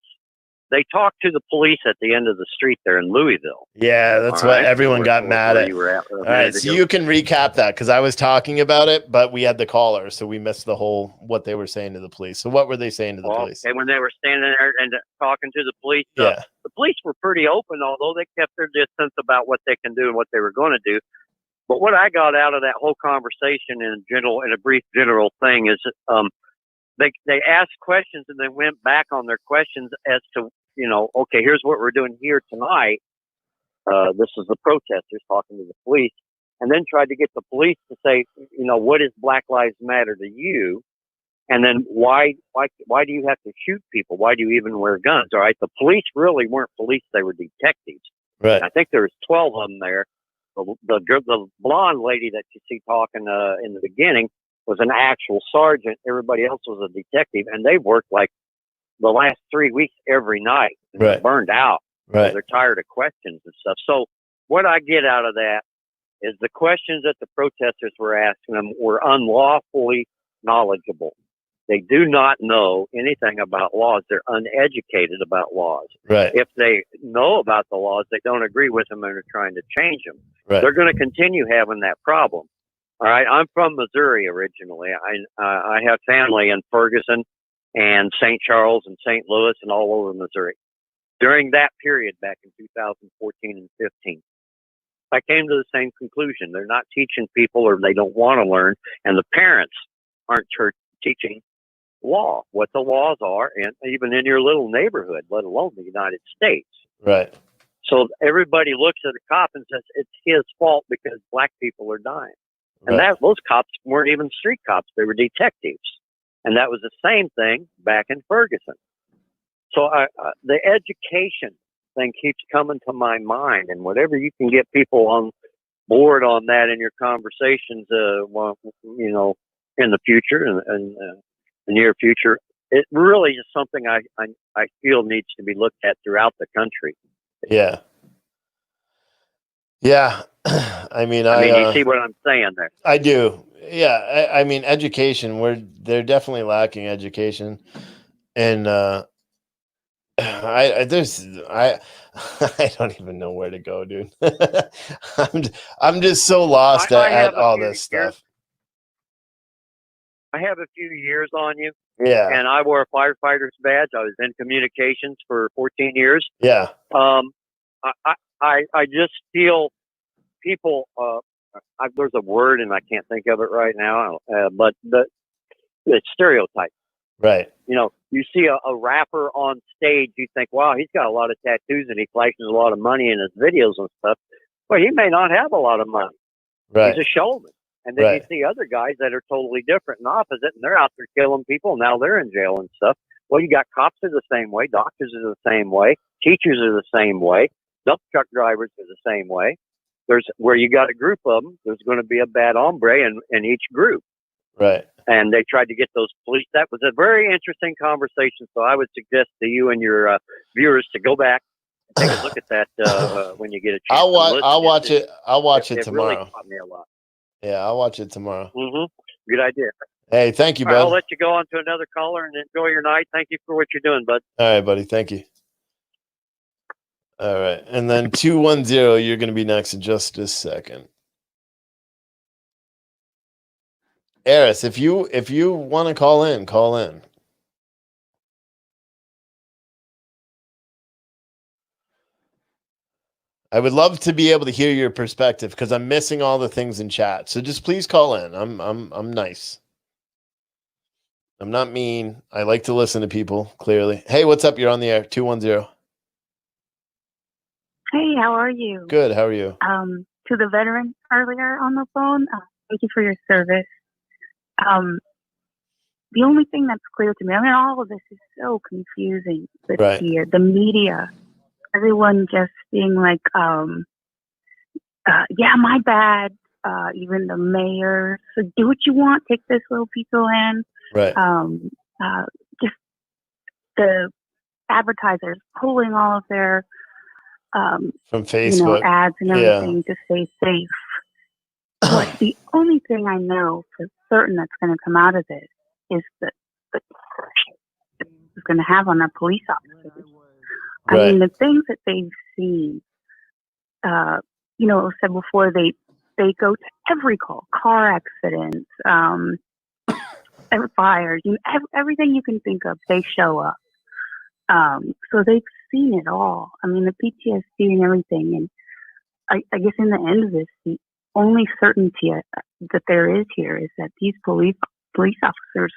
they talked to the police at the end of the street there in Louisville.
Yeah, that's what everyone got mad at. All right, so you can recap that, because I was talking about it, but we had the caller, so we missed the whole what they were saying to the police. So what were they saying to the police?
And when they were standing there and talking to the police, the police were pretty open, although they kept their distance about what they can do and what they were going to do. But what I got out of that whole conversation in a brief general thing is they asked questions and they went back on their questions as to, okay, here's what we're doing here tonight. This is the protesters talking to the police, and then tried to get the police to say, what is Black Lives Matter to you? And then why do you have to shoot people? Why do you even wear guns? All right, the police really weren't police; they were detectives.
Right.
I think there was 12 of them there. The blonde lady that you see talking in the beginning was an actual sergeant. Everybody else was a detective, and they worked like the last 3 weeks every night. And they're
Right.
burned out.
Right.
They're tired of questions and stuff. So what I get out of that is the questions that the protesters were asking them were unlawfully knowledgeable. They do not know anything about laws. They're uneducated about laws.
Right.
If they know about the laws, they don't agree with them and are trying to change them.
Right.
They're going to continue having that problem. All right. I'm from Missouri originally. I have family in Ferguson and St. Charles and St. Louis and all over Missouri. During that period back in 2014 and 15, I came to the same conclusion. They're not teaching people, or they don't want to learn, and the parents aren't teaching law, what the laws are, and even in your little neighborhood, let alone the United States.
Right.
So everybody looks at a cop and says it's his fault because black people are dying. And
Right.
those cops weren't even street cops. They were detectives. And that was the same thing back in Ferguson. So the education thing keeps coming to my mind. And whatever you can get people on board on that in your conversations, in the future and the near future, it really is something I feel needs to be looked at throughout the country.
Yeah. Yeah. I mean,
you see what I'm saying there?
I do. Yeah. I mean, education, they're definitely lacking education. And, I don't even know where to go, dude. I'm just so lost at all this stuff.
I have a few years on you.
Yeah.
And I wore a firefighter's badge. I was in communications for 14 years.
Yeah.
I just feel people, there's a word and I can't think of it right now, but it's stereotype.
Right.
You see a rapper on stage, you think, wow, he's got a lot of tattoos and he flashes a lot of money in his videos and stuff. Well, he may not have a lot of money.
Right.
He's a showman. And then you see other guys that are totally different and opposite, and they're out there killing people. Now they're in jail and stuff. Well, you got cops are the same way, doctors are the same way, teachers are the same way, dump truck drivers are the same way. There's where you got a group of them, there's going to be a bad hombre in each group.
Right.
And they tried to get those police. That was a very interesting conversation. So I would suggest to you and your viewers to go back and take a look at that when you get a chance.
I'll watch it. I'll watch it tomorrow.
It really taught me a lot.
Yeah, I'll watch it tomorrow.
Mm-hmm. Good idea.
Hey, thank you, bud.
I'll let you go on to another caller and enjoy your night. Thank you for what you're doing, bud.
All right, buddy. Thank you. All right. And then 210, you're going to be next in just a second. Eris, if you want to call in, call in. I would love to be able to hear your perspective because I'm missing all the things in chat. So just please call in. I'm nice. I'm not mean. I like to listen to people, clearly. Hey, what's up? You're on the air. 210.
Hey, how are you?
Good. How are you?
To the veteran earlier on the phone, thank you for your service. The only thing that's clear to me, I mean, all of this is so confusing this year. The media, everyone just being like, yeah, my bad. Even the mayor. So do what you want. Take this little people in.
Right.
Just the advertisers pulling all of their
from Facebook
ads and everything to stay safe. But the only thing I know for certain that's going to come out of this is the it's going to have on our police officers. I mean, the things that they've seen, it was said before, they go to every call, car accidents, fires, everything you can think of, they show up. So they've seen it all. I mean, the PTSD and everything. And I guess in the end of this, the only certainty that there is here is that these police officers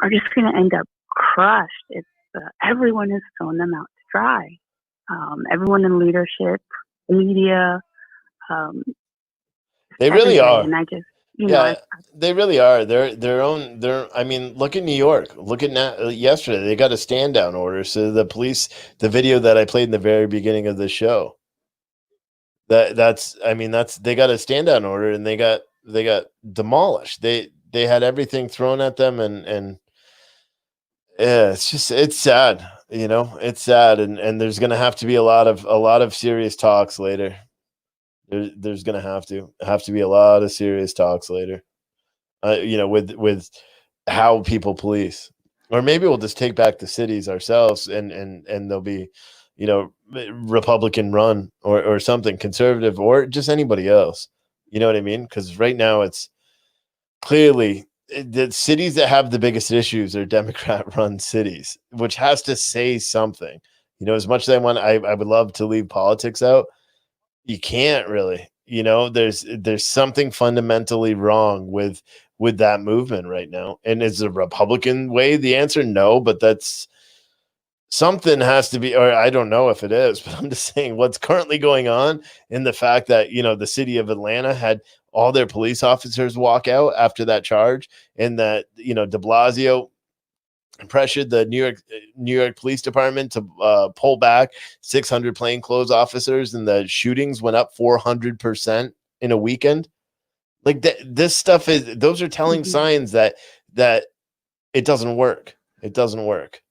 are just going to end up crushed. It's everyone is throwing them out to dry. Everyone in leadership, media,
they really are.
And I just,
Yeah, they really are. Their own. I mean, look at New York. Look at yesterday. They got a stand down order. So the police, the video that I played in the very beginning of the show. That's. I mean, they got a stand down order and they got demolished. They had everything thrown at them and yeah, it's sad. You know, it's sad and there's gonna have to be a lot of serious talks later. There's gonna have to be a lot of serious talks later. You know, with how people police, or maybe we'll just take back the cities ourselves, and they'll be, you know, Republican run or something, conservative, or just anybody else. You know what I mean? Because right now it's clearly the cities that have the biggest issues are Democrat run cities, which has to say something. You know, as much as I would love to leave politics out, you can't really. You know, there's something fundamentally wrong with that movement right now. And is a Republican way the answer? No, but that's something has to be, or I don't know if it is, but I'm just saying what's currently going on in the fact that, you know, the city of Atlanta had all their police officers walk out after that charge, and that, you know, de Blasio pressured the New York Police Department to pull back 600 plainclothes officers, and the shootings went up 400% in a weekend. Like this stuff those are telling signs that it doesn't work. It doesn't work.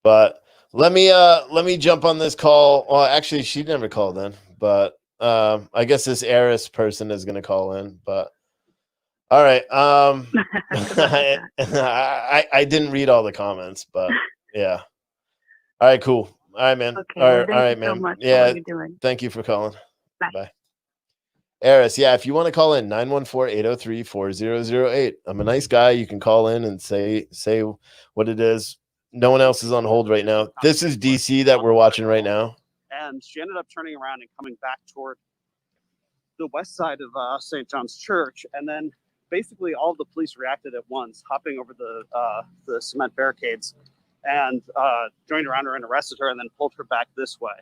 But let me jump on this call. Well, actually, she never called in, but I guess this heiress person is going to call in. But all right, I didn't read all the comments, but yeah. All right, cool. All right, man.
Okay,
All
well,
right,
thank you so
man.
much for
Yeah,
what you're doing.
thank you for calling.
Bye.
Bye. Eris, yeah, if you want to call in 914-803-4008. I'm a nice guy. You can call in and say what it is. No one else is on hold right now. This is DC that we're watching right now.
And she ended up turning around and coming back toward the west side of St. John's Church, and then basically all of the police reacted at once, hopping over the cement barricades, and joined around her and arrested her, and then pulled her back this way.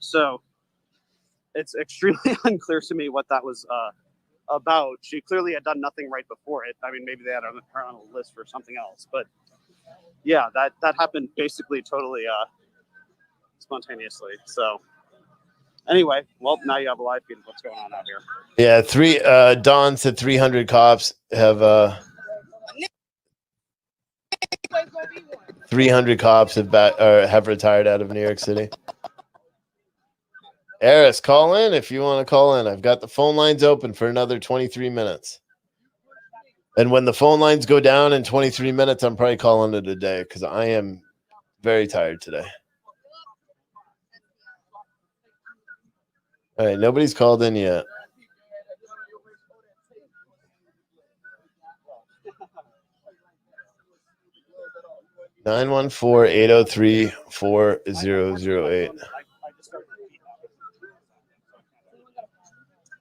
So it's extremely unclear to me what that was about. She clearly had done nothing right before it. I mean, maybe they had her on a list for something else, but yeah, that happened basically totally spontaneously. So anyway, well, now you have a live feed of what's going on out here.
Yeah, Don said 300 cops have 300 cops have retired out of New York City. Eris, call in if you want to call in. I've got the phone lines open for another 23 minutes. And when the phone lines go down in 23 minutes, I'm probably calling it a day because I am very tired today. All right, nobody's called in yet. (914-803-4008).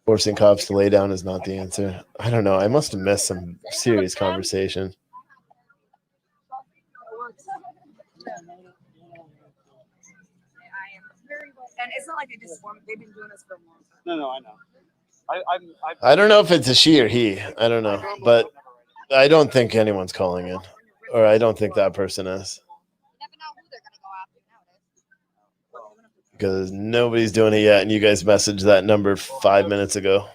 Forcing cops to lay down is not the answer. I don't know. I must have missed some serious conversation.
And it's not like they just formed. They've been doing this for a long time.
No, I know.
I don't know if it's a she or he. I don't know. But I don't think anyone's calling in. Or I don't think that person is. Because nobody's doing it yet, and you guys messaged that number 5 minutes ago.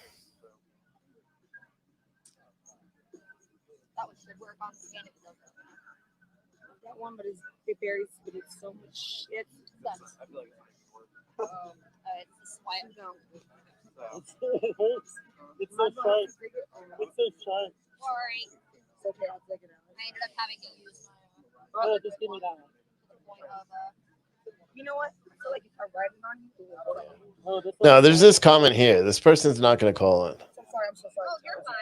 That one, but it varies with so much shit. It's white and go.
It's so sharp. It's so sharp.
Sorry. It's okay, I'll take it out. I ended up having to use my.
Oh, just give me that one.
You know what? I feel like if I write it on you.
No, there's this comment here. This person's not going to call in.
I'm so sorry. Oh, you're fine.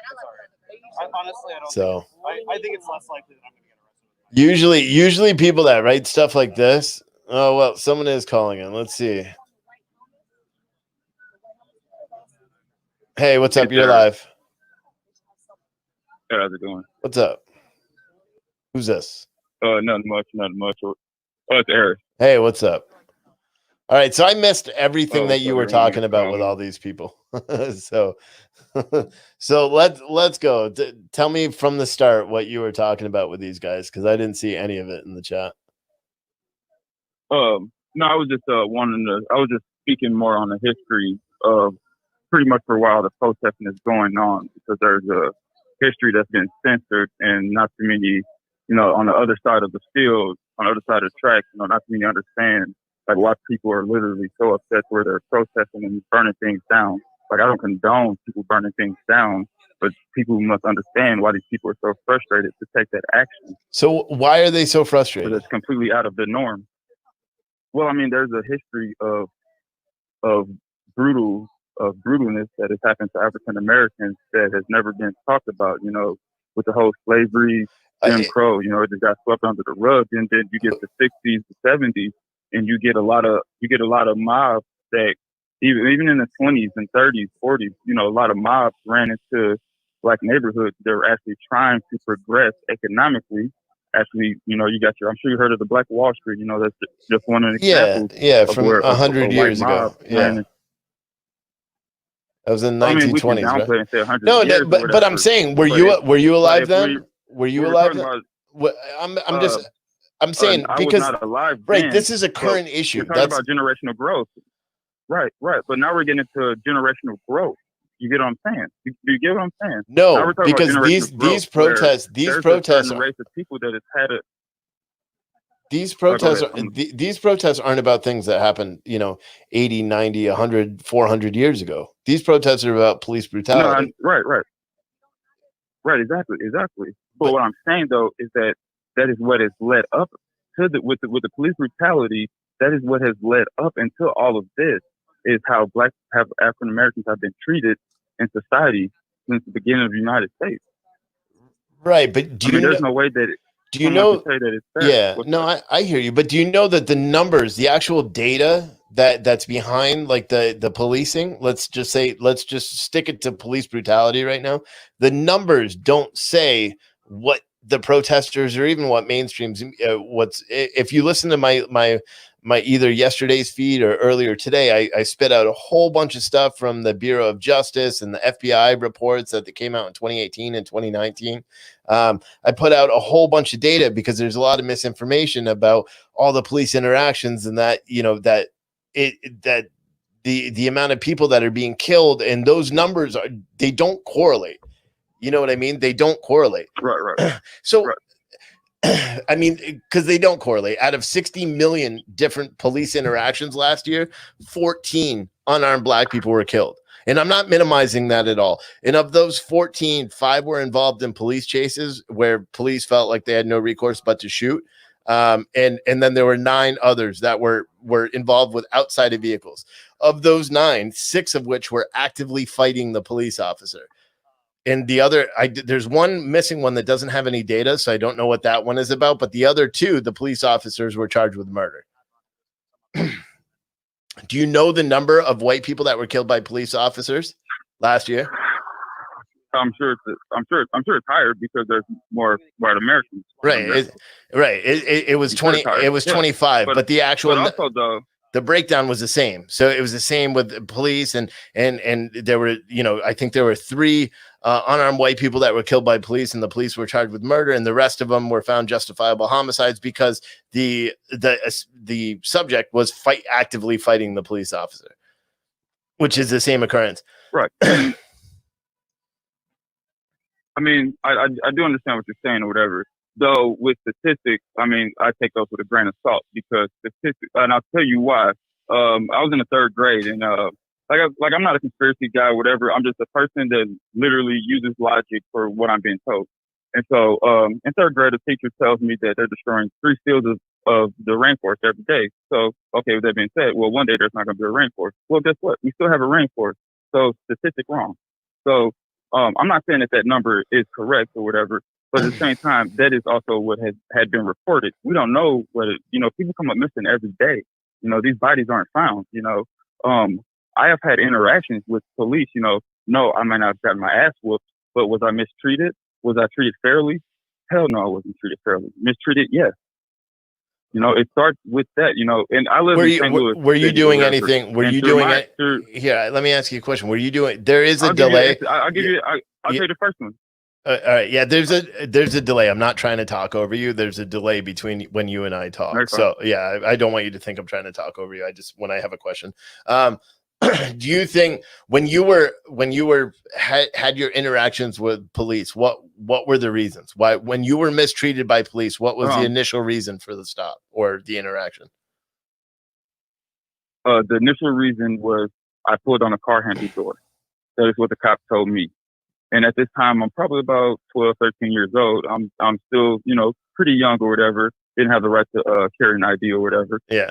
Honestly, I don't.
So
I think it's less likely that I'm going to get arrested.
usually people that write stuff like this. Oh well, someone is calling in. Let's see. Hey, what's up? You're live.
Hey, how's it going?
What's up? Who's this?
Nothing much. Oh, it's Eric.
Hey, what's up? All right, so I missed everything that you were
everyone
talking about with all these people. so, so let's go. Tell me from the start what you were talking about with these guys, because I didn't see any of it in the chat.
No, I was just I was just speaking more on the history of pretty much for a while the protesting is going on, because there's a history that's been censored, and not too many, on the other side of the field, on the other side of the track, not too many understand like why people are literally so upset where they're protesting and burning things down. Like, I don't condone people burning things down, but people must understand why these people are so frustrated to take that action.
So why are they so frustrated?
But it's completely out of the norm. Well, I mean, there's a history of brutalness that has happened to African Americans that has never been talked about. With the whole slavery, Jim Crow, it just got swept under the rug. And then you get the 60s, the 70s, and you get a lot of mobs that even in the 20s and 30s, 40s, a lot of mobs ran into black neighborhoods. They're actually trying to progress economically. Actually, you got I'm sure you heard of the Black Wall Street. That's just one of the examples.
Yeah,
of
from
where
100 years ago. Yeah. That was in the 1920s,
downplay
right?
and say 100
No,
years or
but I'm
whatever,
saying, were
but
you alive
if
then? Were you
we're
alive
talking
then?
about,
I'm saying
I was
because
not alive
right,
then,
this is a
but
current
we're
issue.
talking
That's
about generational growth. Right. But now we're getting into generational growth. You get what I'm saying? Do you get what I'm saying? Now
no,
we're talking about
because
generational growth,
these protests
there's a certain race of people that has had it.
these
Go
protests
ahead.
these protests aren't about things that happened 80, 90, 100, 400 years ago. These protests are about police brutality.
Right, exactly. But what I'm saying though is that is what has led up to with the police brutality. That is what has led up into all of this, is how African Americans have been treated in society since the beginning of the United States.
Right, but
there's no way that
do you
someone
know?
can say that it's fair.
Yeah, no, I hear you, but do you know that the numbers, the actual data that's behind like the policing, let's just stick it to police brutality right now. The numbers don't say what the protesters or even what mainstreams if you listen to my either yesterday's feed or earlier today, I spit out a whole bunch of stuff from the Bureau of Justice and the FBI reports that came out in 2018 and 2019. I put out a whole bunch of data because there's a lot of misinformation about all the police interactions, and that the amount of people that are being killed, and those numbers they don't correlate. You know what I mean? They don't correlate.
Right.
So, right. I mean, because they don't correlate. Out of 60 million different police interactions last year, 14 unarmed black people were killed. And I'm not minimizing that at all. And of those 14, 5 were involved in police chases where police felt like they had no recourse but to shoot. And then there were 9 others that were involved with outside of vehicles. Of those 9, 6 of which were actively fighting the police officer. And the other, there's one missing one that doesn't have any data, so I don't know what that one is about. But the other 2, the police officers were charged with murder. Do you know the number of white people that were killed by police officers last year?
I'm sure it's higher because there's more white Americans.
Right. It was 20. It was 25. But the actual.
But also though,
the breakdown was the same. So it was the same with police, and there were, I think there were 3 unarmed white people that were killed by police, and the police were charged with murder, and the rest of them were found justifiable homicides because the subject was actively fighting the police officer, which is the same occurrence.
Right. I mean, I do understand what you're saying or whatever. Though with statistics, I mean, I take those with a grain of salt because statistics, and I'll tell you why. I was in the 3rd grade, and I'm not a conspiracy guy or whatever. I'm just a person that literally uses logic for what I'm being told. And so in 3rd grade, a teacher tells me that they're destroying 3 fields of the rainforest every day. So, okay, with that being said, well, one day there's not going to be a rainforest. Well, guess what? We still have a rainforest. So statistic wrong. So I'm not saying that number is correct or whatever, but at the same time, that is also what had been reported. We don't know people come up missing every day. These bodies aren't found. I have had interactions with police. No, I might not have gotten my ass whooped, but was I mistreated? Was I treated fairly? Hell no, I wasn't treated fairly. Mistreated? Yes. You know, it starts with that. You know, and I live
Were
in
you
St. Louis.
were you
City or
doing
whatever.
anything? Were
And
you
through
doing
my
it?
through,
Here, let me ask you a question. Were you doing? There is a
I'll give you.
delay.
I'll give
Yeah,
you. I'll
yeah.
tell you the first one.
All right, yeah. There's a delay. I'm not trying to talk over you. There's a delay between when you and I talk.
Very fine.
So yeah, I don't want you to think I'm trying to talk over you. I just when I have a question. Do you think when you had your interactions with police, what were the reasons? Why when you were mistreated by police, what was the initial reason for the stop or the interaction?
The initial reason was I pulled on a car handle door. That is what the cop told me. And at this time, I'm probably about 12, 13 years old. I'm still, you know, pretty young or whatever. Didn't have the right to carry an ID or whatever.
Yeah.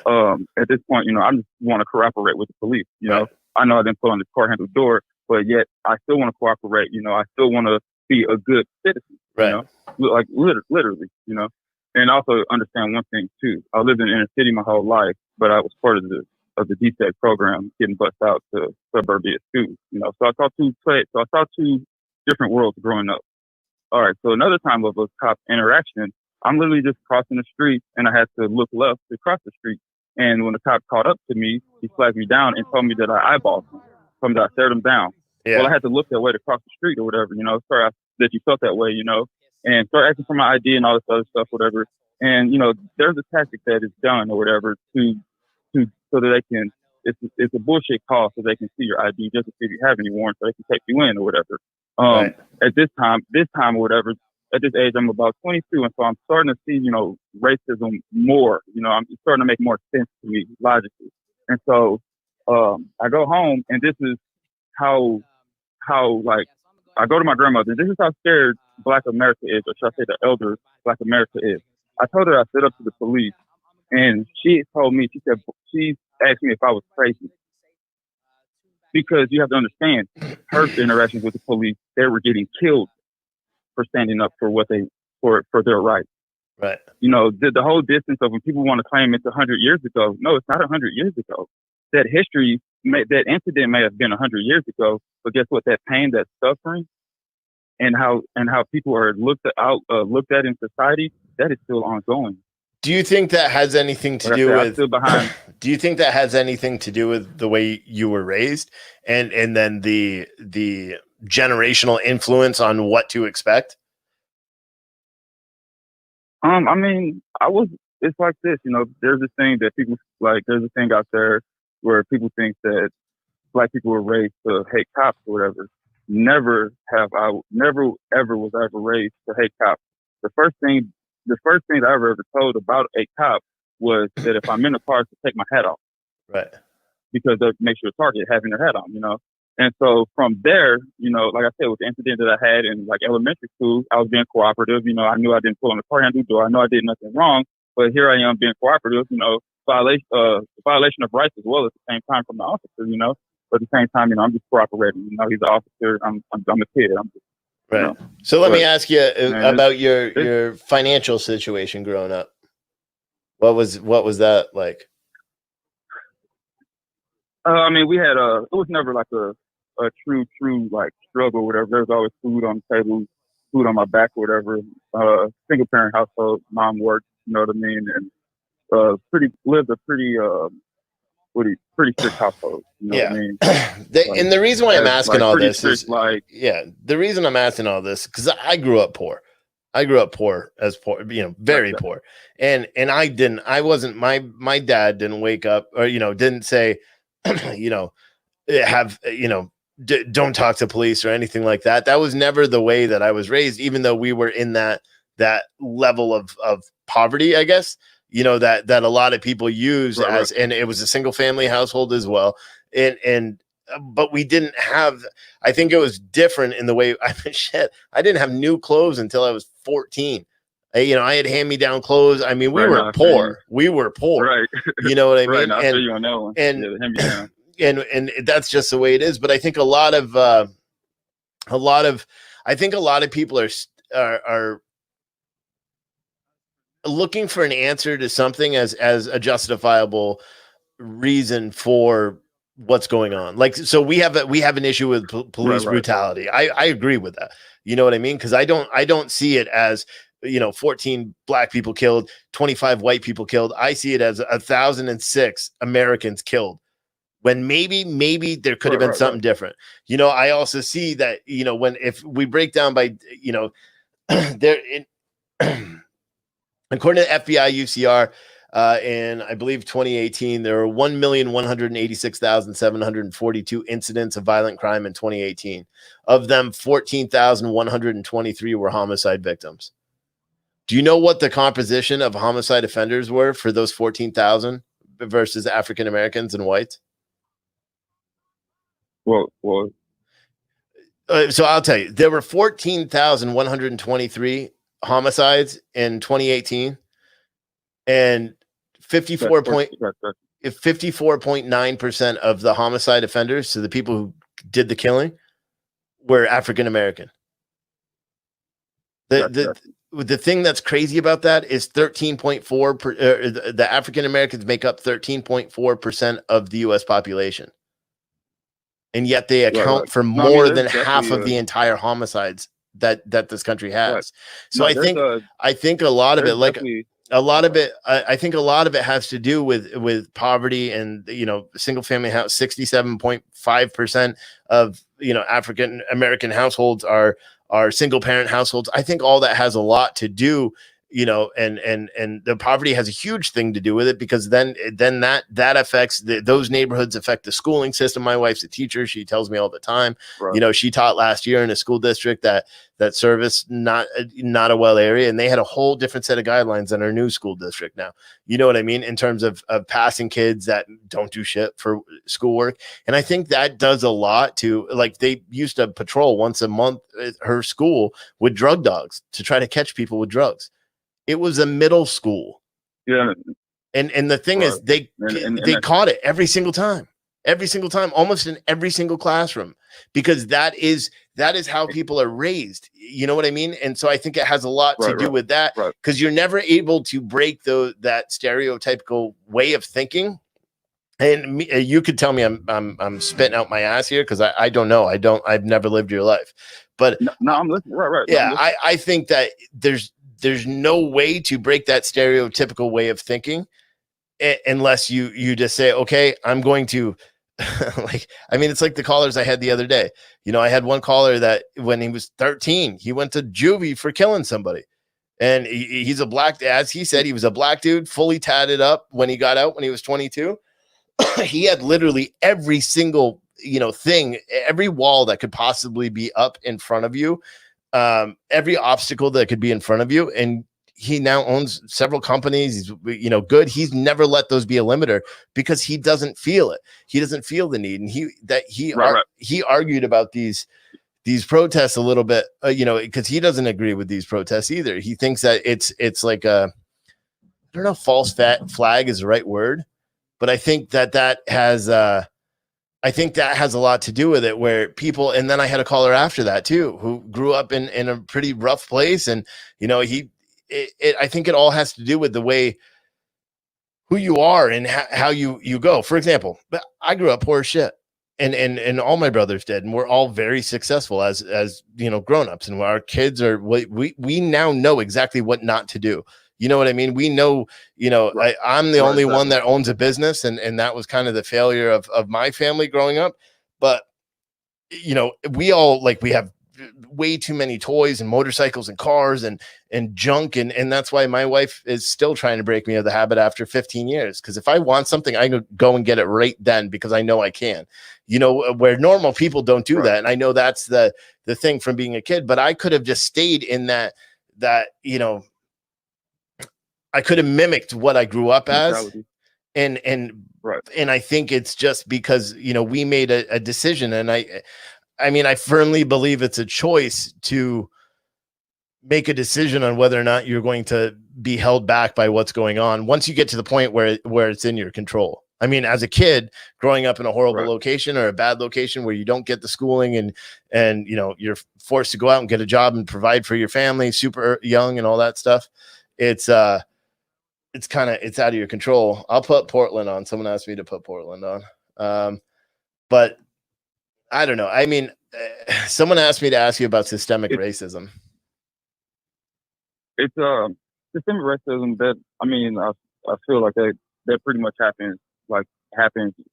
At this point, you know, I just want to cooperate with the police. You know, I know I didn't put on the car handle door, but yet I still want to cooperate. You know, I still want to be a good citizen.
Right.
You know, like literally. You know, and also understand one thing too. I lived in the inner city my whole life, but I was part of the DTEC program, getting bused out to suburbia schools. You know, so I saw two different worlds growing up. All right, so another time of a cop interaction, I'm literally just crossing the street and I had to look left to cross the street. And when the cop caught up to me, he flagged me down and told me that I eyeballed him, told me that I stared him down.
Yeah.
Well, I had to look that way to cross the street or whatever, you know, sorry that you felt that way, you know, and start asking for my ID and all this other stuff, whatever. And, you know, there's a tactic that is done or whatever so that they can, it's a bullshit call so they can see your ID just to see if you have any warrants so they can take you in or whatever.
Right.
At this time or whatever, at this age, I'm about 22. And so I'm starting to see, you know, racism more, you know, it's starting to make more sense to me logically. And so, I go home and this is how like, I go to my grandmother and this is how scared Black America is, or should I say the elder Black America is. I told her I stood up to the police and she told me, she asked me if I was crazy. Because you have to understand, her interactions with the police, they were getting killed for standing up for what for their rights.
Right.
You know, the whole distance of when people want to claim it's 100 years ago. No, it's not 100 years ago. That that incident may have been 100 years ago, but guess what? That pain, that suffering, and how people are looked at in society, that is still ongoing.
Do you think that has anything to do with? Do you think that has anything to do with the way you were raised, and then the generational influence on what to expect?
I mean, it's like this, you know, there's this thing that people there's a thing out there where people think that Black people were raised to hate cops or whatever. Never ever was I ever raised to hate cops. The first thing that I ever told about a cop was that if I'm in the car, to take my hat off.
Right.
Because that makes you a target having their hat on, you know. And so from there, you know, like I said, with the incident that I had in like elementary school, I was being cooperative. You know, I knew I didn't pull on the car handle door. I know I did nothing wrong, but here I am being cooperative. You know, violation of rights as well at the same time from the officer. You know, but at the same time, you know, I'm just cooperating. You know, he's an officer. I'm a kid. I'm just,
right.
You know,
so let me ask you about your financial situation growing up. What was that like?
I mean, we had it was never like a true like struggle or whatever. There was always food on the table, food on my back or whatever. Single parent household, mom worked, you know what I mean, and lived a pretty strict household. You know what I mean?
And the reason why I'm asking all this is the reason I'm asking all this because I grew up poor. I grew up poor, you know, very poor. And my dad didn't wake up or, you know, didn't say, you know, don't talk to police or anything like that. That was never the way that I was raised, even though we were in that level of poverty, I guess, you know, that a lot of people use and it was a single family household as well. But we didn't have, I think it was different in the way I didn't have new clothes until I was 14. You know, I had hand-me-down clothes. I mean, we were poor. We were poor.
Right.
You know what I mean?
Right. I'll tell you on that one.
And that's just the way it is. But I think a lot of people are looking for an answer to something as a justifiable reason for what's going on. Like, so we have an issue with police brutality. I agree with that. You know what I mean? Because I don't see it as 14 black people killed, 25 white people killed. I see it as 1,006 Americans killed, when maybe there could have been something different. I also see that, if we break down by, there in according to FBI UCR, in I believe 2018, there were 1,186,742 incidents of violent crime in 2018. Of them, 14,123 were homicide victims. Do you know what the composition of homicide offenders were for those 14,000 versus African Americans and whites?
Well,
so I'll tell you, there were 14,123 homicides in 2018, and 54.9% of the homicide offenders, so the people who did the killing, were African American. The thing that's crazy about that is 13.4%. The African Americans make up 13.4% of the U.S. population, and yet they account for more than half of the entire homicides that this country has. So I think a lot of it, I think a lot of it has to do with poverty and, single family house. 67.5% of, African American households are single parent households. I think all that has a lot to do, and the poverty has a huge thing to do with it, because then that affects those neighborhoods, affect the schooling system. My wife's a teacher. She tells me all the time, she taught last year in a school district that service not a well area, and they had a whole different set of guidelines than our new school district now. You know what I mean? In terms of passing kids that don't do shit for schoolwork. And I think that does a lot to, like, they used to patrol once a month at her school with drug dogs to try to catch people with drugs. It was a middle school.
Yeah.
And the thing is, they caught it every single time, almost in every single classroom, because that is how people are raised. You know what I mean? And so I think it has a lot to do with that, because you're never able to break that stereotypical way of thinking. And you could tell me I'm spitting out my ass here, because I don't know. I've never lived your life, but
no, I'm listening. Right.
Yeah, I think that there's no way to break that stereotypical way of thinking unless you just say, okay, I'm going to it's like the callers I had the other day. I had one caller that when he was 13, he went to juvie for killing somebody. And he's a black, as he said, he was a black dude, fully tatted up when he got out when he was 22. He had literally every single, thing, every wall that could possibly be up in front of you, every obstacle that could be in front of you. And he now owns several companies. He's, good. He's never let those be a limiter, because he doesn't feel it. He doesn't feel the need. And he argued about these protests a little bit, because he doesn't agree with these protests either. He thinks that it's like I don't know if false flag is the right word, but I think that has a lot to do with it, where people, and then I had a caller after that too, who grew up in a pretty rough place. And, I think it all has to do with the way who you are and how you go. For example, I grew up poor as shit, and all my brothers did, and we're all very successful as grown-ups, and our kids are, we now know exactly what not to do. You know what I mean? We know, I'm the only one that owns a business, and that was kind of the failure of my family growing up. But, we all, we have way too many toys and motorcycles and cars and junk. And that's why my wife is still trying to break me of the habit after 15 years. Because if I want something, I go and get it right then, because I know I can, where normal people don't do that. And I know that's the thing from being a kid, but I could have just stayed in that, I could have mimicked what I grew up as. And I think it's just because, we made a decision. And I firmly believe it's a choice to make a decision on whether or not you're going to be held back by what's going on once you get to the point where it's in your control. As a kid growing up in a horrible location or a bad location where you don't get the schooling and you're forced to go out and get a job and provide for your family super young and all that stuff. It's out of your control. I'll put Portland on. Someone asked me to put Portland on. But I don't know. Someone asked me to ask you about systemic racism.
It's systemic racism that I feel like that pretty much happens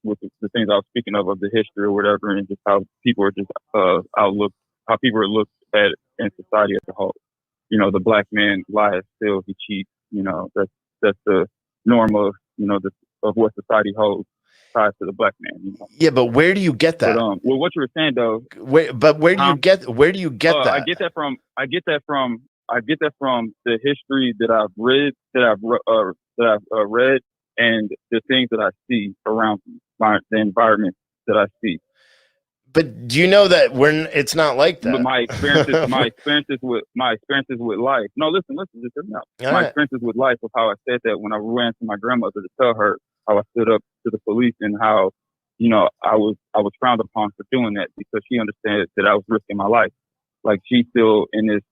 with the things I was speaking of the history or whatever, and just how people are just how people are looked at in society as a whole. You know, the black man lies, steals, he cheats. You know, that's the norm of of what society holds ties to the black man. You know?
Yeah, but where do you get that?
But well, what you were saying though.
Where do you get that?
I get that from the history that I've read, read, and the things that I see around me, the environment that I see.
But do you know that it's not like that?
But my experiences with life. No, listen, just hear me out. My experiences with life of how I said that when I ran to my grandmother to tell her how I stood up to the police and how, I was frowned upon for doing that because she understood that I was risking my life. Like she's still in this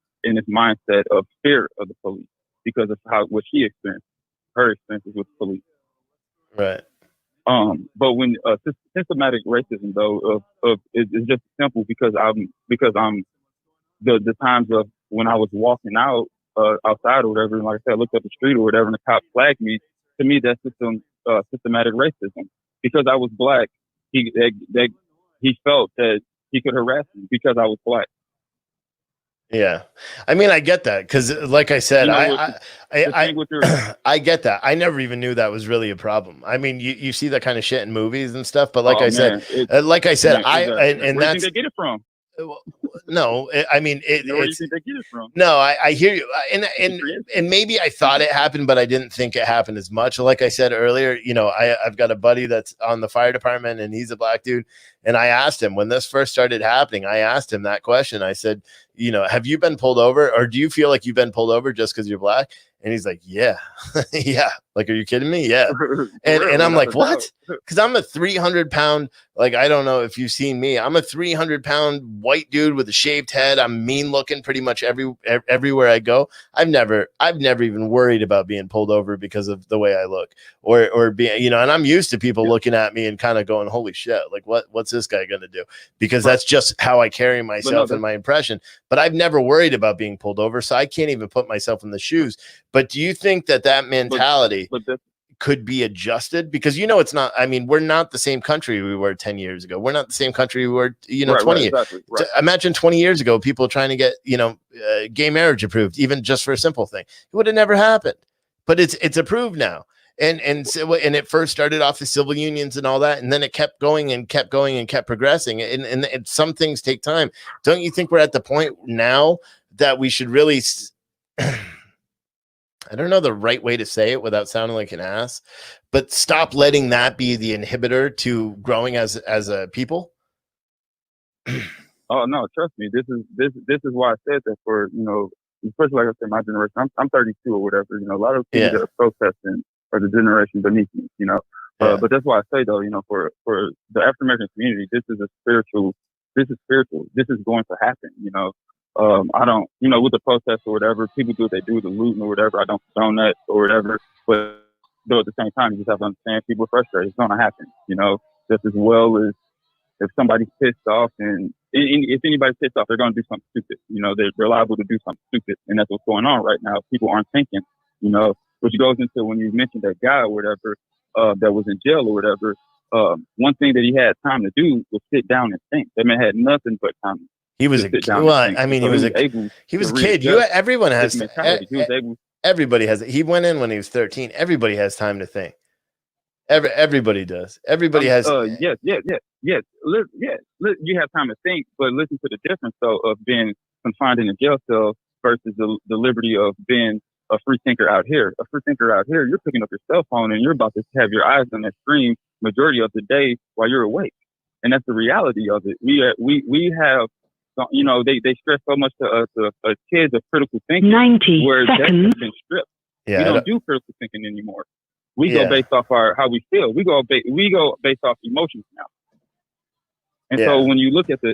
mindset of fear of the police because of what she experienced, her experiences with the police.
Right.
But when systematic racism though is just simple because I'm the times of when I was walking out outside or whatever, and like I said, I looked up the street or whatever, and the cop flagged me. To me, that's systematic racism because I was black. He felt that he could harass me because I was black.
Yeah, I mean, I get that because, like I said, I get that. I never even knew that was really a problem. I mean, you see that kind of shit in movies and stuff, but like I said,
where do you think
they
get it from?
No, I mean,
where do you think they get it from?
No, I hear you, and maybe I thought it happened, but I didn't think it happened as much. Like I said earlier, I've got a buddy that's on the fire department, and he's a black dude, and I asked him when this first started happening. I asked him that question. I said, have you been pulled over, or do you feel like you've been pulled over just because you're black? And he's like, yeah, yeah. Like, are you kidding me? Yeah. And I'm like, what? Because I'm a 300-pound, like, I don't know if you've seen me. I'm a 300-pound white dude with a shaved head. I'm mean looking pretty much everywhere I go. I've never even worried about being pulled over because of the way I look or being, and I'm used to people looking at me and kind of going, holy shit, like what's this guy going to do? Because that's just how I carry myself and my impression. But I've never worried about being pulled over. So I can't even put myself in the shoes. But do you think that mentality could be adjusted? Because it's not. I mean, we're not the same country we were 10 years ago. We're not the same country we were, 20 years. Exactly, right. Imagine 20 years ago, people trying to get, gay marriage approved, even just for a simple thing. It would have never happened. But it's approved now. And it first started off the civil unions and all that, and then it kept going and kept progressing. And some things take time. Don't you think we're at the point now that we should really I don't know the right way to say it without sounding like an ass, but stop letting that be the inhibitor to growing as a people?
Oh no, trust me. This is why I said that for especially like I said, my generation. I'm 32 or whatever. A lot of people that are protesting are the generation beneath me. But that's why I say though, for the African American community, this is spiritual. This is going to happen. I don't, with the protests or whatever, people do what they do, the looting or whatever. I don't condone that or whatever. But though at the same time, you just have to understand people are frustrated. It's going to happen, just as well as if somebody's pissed off and if anybody's pissed off, they're going to do something stupid. They're liable to do something stupid. And that's what's going on right now. People aren't thinking, which goes into when you mentioned that guy or whatever, that was in jail or whatever. One thing that he had time to do was sit down and think. That man had nothing but time.
He was a kid. He was a kid. Everyone has. Everybody has it. He went in when he was 13. Everybody has time to think. Everybody does. Everybody has.
Yes. You have time to think, but listen to the difference though of being confined in a jail cell versus the liberty of being a free thinker out here. A free thinker out here, you're picking up your cell phone and you're about to have your eyes on that screen majority of the day while you're awake, and that's the reality of it. We have. They stress so much to us kids of critical thinking.
90
where
seconds.
That's been stripped.
Yeah,
we don't do critical thinking anymore. We go based off how we feel. We go based off emotions now. And so when you look at the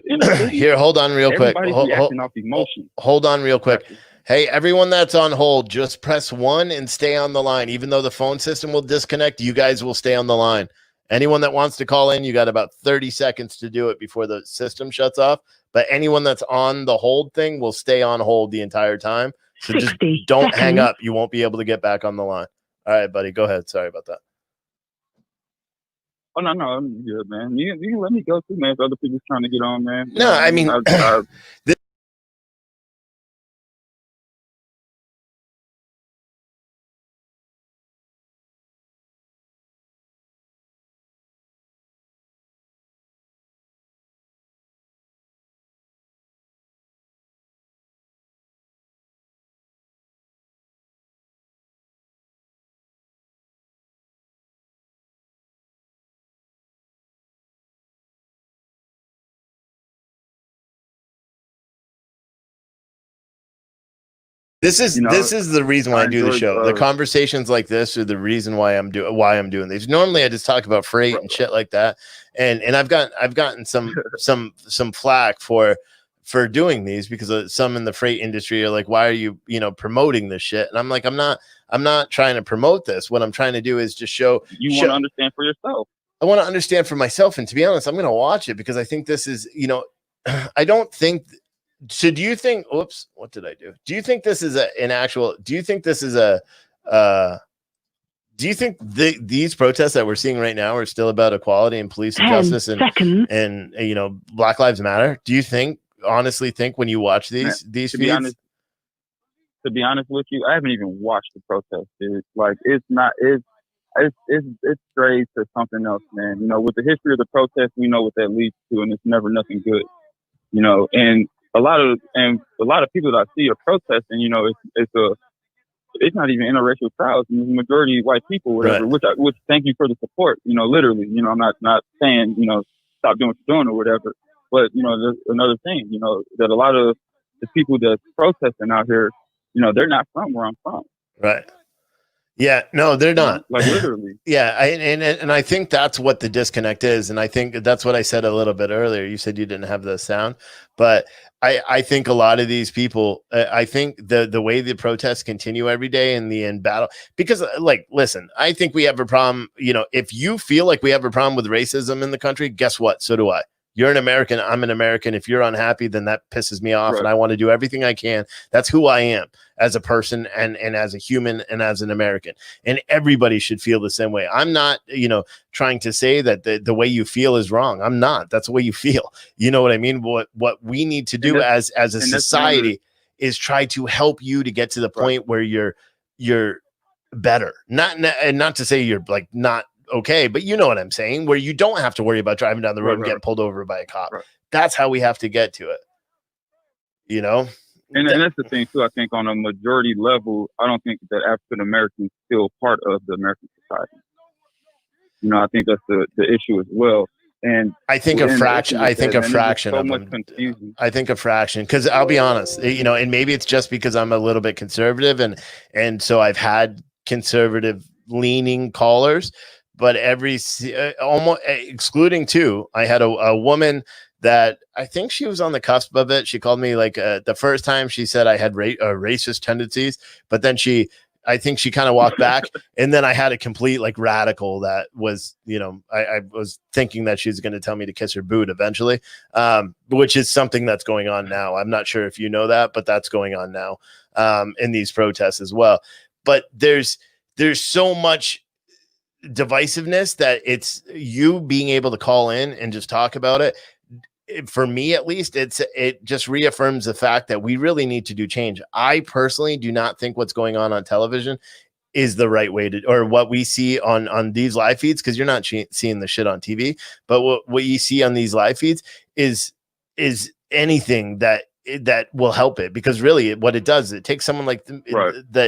here, hold on real quick.
Reacting off emotions.
Hold on real quick. Hey, everyone that's on hold, just press 1 and stay on the line. Even though the phone system will disconnect, you guys will stay on the line. Anyone that wants to call in, you got about 30 seconds to do it before the system shuts off. But anyone that's on the hold thing will stay on hold the entire time. So just don't hang up. You won't be able to get back on the line. All right, buddy, go ahead. Sorry about that.
Oh, no, I'm good, man. You can let me go too, man. If other people's trying to get on, man.
No, I mean, This is the reason why I do the show. The conversations like this are the reason why I'm doing these. Normally I just talk about freight and shit like that. And I've gotten some flack for doing these because some in the freight industry are like, why are you promoting this shit? And I'm like, I'm not trying to promote this. What I'm trying to do is just show
you want to understand for yourself.
I want to understand for myself. And to be honest, I'm going to watch it because I think this is, I don't think. So do you think, oops, what did I do? Do you think this is do you think this is do you think these protests that we're seeing right now are still about equality and police and justice and Black Lives Matter? Do you honestly think when you watch these feeds?
To be honest with you, I haven't even watched the protest, dude. Like it's straight to something else, man. With the history of the protest, we know what that leads to, and it's never nothing good. And a lot of people that I see are protesting. It's not even interracial crowds. It's majority white people, whatever.
Right.
Which thank you for the support. Literally. I'm not saying stop doing what you're doing or whatever. But there's another thing. That a lot of the people that's protesting out here, they're not from where I'm from.
Right. Yeah, no, they're not.
Like literally.
Yeah, and I think that's what the disconnect is, and I think that's what I said a little bit earlier. You said you didn't have the sound, but I think a lot of these people, I think the way the protests continue every day in the end battle, because listen, I think we have a problem. If you feel like we have a problem with racism in the country, guess what? So do I. You're an American. I'm an American. If you're unhappy, then that pisses me off. Right. And I want to do everything I can. That's who I am as a person and as a human and as an American. And everybody should feel the same way. I'm not, trying to say that the way you feel is wrong. I'm not. That's the way you feel. You know what I mean? What we need to do as a society is try to help you to get to the point where you're better. Not to say you're like not okay, but you know what I'm saying, where you don't have to worry about driving down the road and getting pulled over by a cop. Right. That's how we have to get to it.
And that's the thing too. I think on a majority level, I don't think that African Americans still part of the American society. I think that's the issue as well. And
I think a fraction. I think a fraction of them. I think a fraction, because I'll be honest, and maybe it's just because I'm a little bit conservative, and so I've had conservative leaning callers. But almost excluding two, I had a woman that I think she was on the cusp of it. She called me the first time she said I had racist tendencies, but then I think she kind of walked back. And then I had a complete radical that was, I was thinking that she's going to tell me to kiss her boot eventually, which is something that's going on now. I'm not sure if you know that, but that's going on now in these protests as well. But there's so much divisiveness that it's you being able to call in and just talk about it. For me, at least, it just reaffirms the fact that we really need to do change. I personally do not think what's going on television is the right way to, or what we see on these live feeds, because you're not seeing the shit on TV, but what you see on these live feeds is anything that will help it, because really what it does is it takes someone like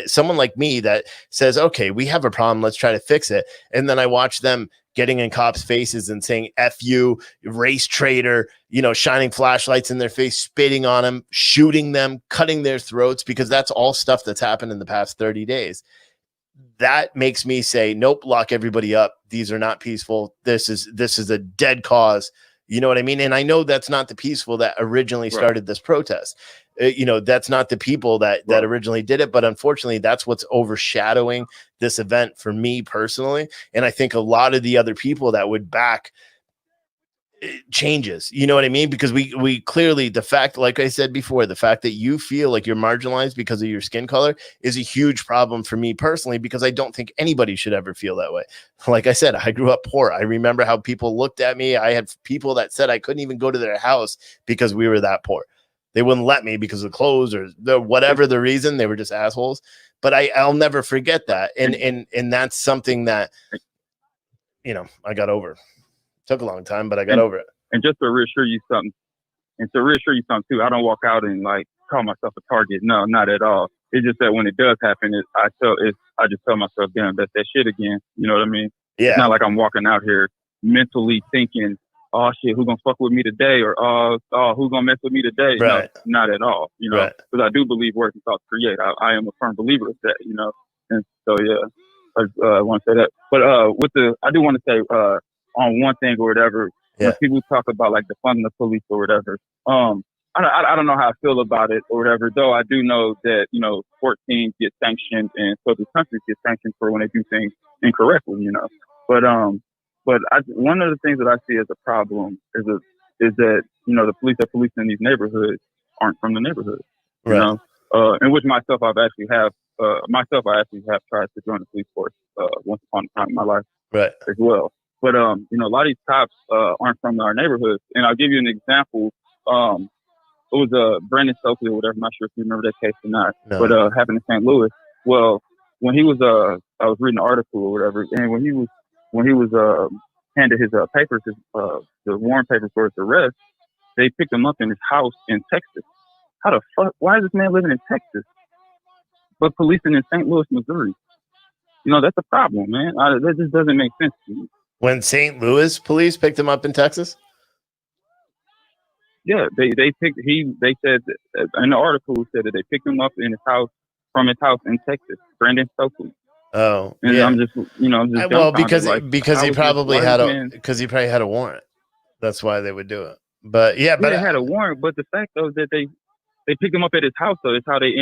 someone like me that says, okay, we have a problem, let's try to fix it. And then I watch them getting in cops' faces and saying, F you, race traitor, shining flashlights in their face, spitting on them, shooting them, cutting their throats, because that's all stuff that's happened in the past 30 days. That makes me say, nope, lock everybody up. These are not peaceful. This is a dead cause. You know what I mean? And I know that's not the peaceful that originally started this protest. That's not the people that originally did it. But unfortunately, that's what's overshadowing this event for me personally. And I think a lot of the other people that would back changes. You know what I mean? Because we clearly, the fact, like I said before, the fact that you feel like you're marginalized because of your skin color is a huge problem for me personally, because I don't think anybody should ever feel that way. Like I said, I grew up poor. I remember how people looked at me. I had people that said I couldn't even go to their house because we were that poor. They wouldn't let me because of clothes or whatever the reason. They were just assholes. But I'll never forget that. And that's something that, you know, I got over. Took a long time, but I got over it.
And just to reassure you something, too, I don't walk out and like call myself a target. No, not at all. It's just that when it does happen, I just tell myself, damn, that's that shit again. You know what I mean?
Yeah.
It's not like I'm walking out here mentally thinking, oh shit, who's gonna fuck with me today, or oh who's gonna mess with me today?
Right.
No, not at all. You know, because I do believe working thoughts create. I am a firm believer of that. You know, and so yeah, I want to say that. But I do want to say on one thing or whatever, when people talk about like defunding the police or whatever, I don't know how I feel about it or whatever, though I do know that, you know, sports teams get sanctioned and so do countries get sanctioned for when they do things incorrectly, you know. But one of the things that I see as a problem is that, you know, the police that police in these neighborhoods aren't from the neighborhood, you know, in which I actually have tried to join the police force once upon a time in my life as well. But, you know, a lot of these cops aren't from our neighborhoods. And I'll give you an example. It was Brandon Stokely or whatever. I'm not sure if you remember that case or not.
No.
But happened in St. Louis. Well, when he was, I was reading an article or whatever, and when he was handed his papers, the warrant papers for his arrest, they picked him up in his house in Texas. How the fuck? Why is this man living in Texas, but policing in St. Louis, Missouri? You know, that's a problem, man. That just doesn't make sense to me.
When St. Louis police picked him up in Texas?
Yeah, they said that, in the article said that they picked him up in his house, from his house in Texas, Brandon Stokely.
Oh,
and
yeah.
I'm just, you know,
Well, because he
probably
had a warrant. That's why they would do it. But yeah, but
they had a warrant. But the fact though that they picked him up at his house, though, that's how they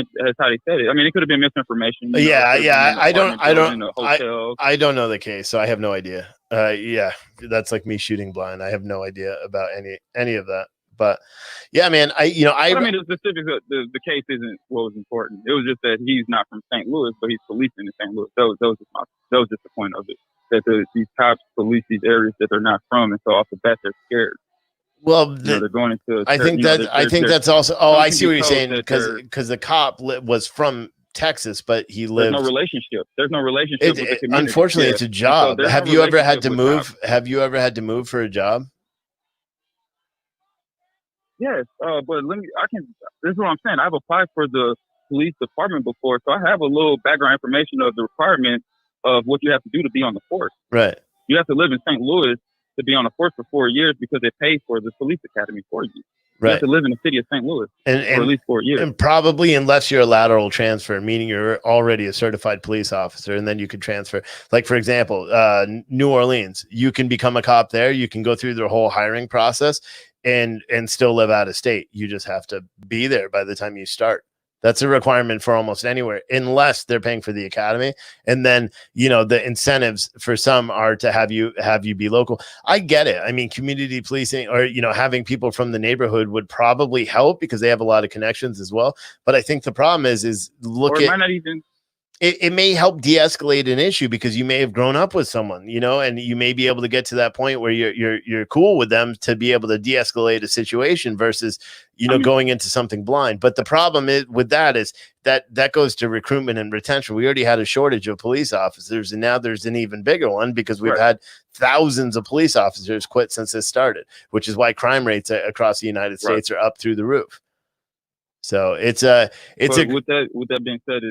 said it. I mean, it could have been misinformation.
I don't know the case, so I have no idea. That's like me shooting blind. I have no idea about any of that. But yeah, man, I mean,
the specifics of the case isn't what was important. It was just that he's not from St. Louis, but he's policing in St. Louis. That was just the point of it. That these cops police these areas that they're not from, and so off the bat they're scared.
Well,
they're going into.
I think that's also. Oh, I see what you're saying, because the cop was from Texas, but he lived.
There's no relationship. With the community.
Unfortunately, it's a job. So have you ever had to move? Have you ever had to move for a job?
Yes, but this is what I'm saying. I've applied for the police department before, so I have a little background information of the requirements of what you have to do to be on the force.
Right.
You have to live in St. Louis to be on the force for 4 years because they pay for the police academy for you.
Right.
You have to live in the city of St. Louis for at least 4 years.
And probably unless you're a lateral transfer, meaning you're already a certified police officer, and then you could transfer. Like, for example, New Orleans, you can become a cop there. You can go through the whole hiring process and still live out of state. You just have to be there by the time you start. That's a requirement for almost anywhere, unless they're paying for the academy. And then, you know, the incentives for some are to have you be local. I get it. I mean, community policing, or, you know, having people from the neighborhood would probably help because they have a lot of connections as well. But I think the problem is it may help de-escalate an issue because you may have grown up with someone, you know, and you may be able to get to that point where you're cool with them to be able to de-escalate a situation versus, you know, going into something blind. But the problem is with that is that goes to recruitment and retention. We already had a shortage of police officers, and now there's an even bigger one because we've had thousands of police officers quit since this started, which is why crime rates across the United States are up through the roof. So with
that being said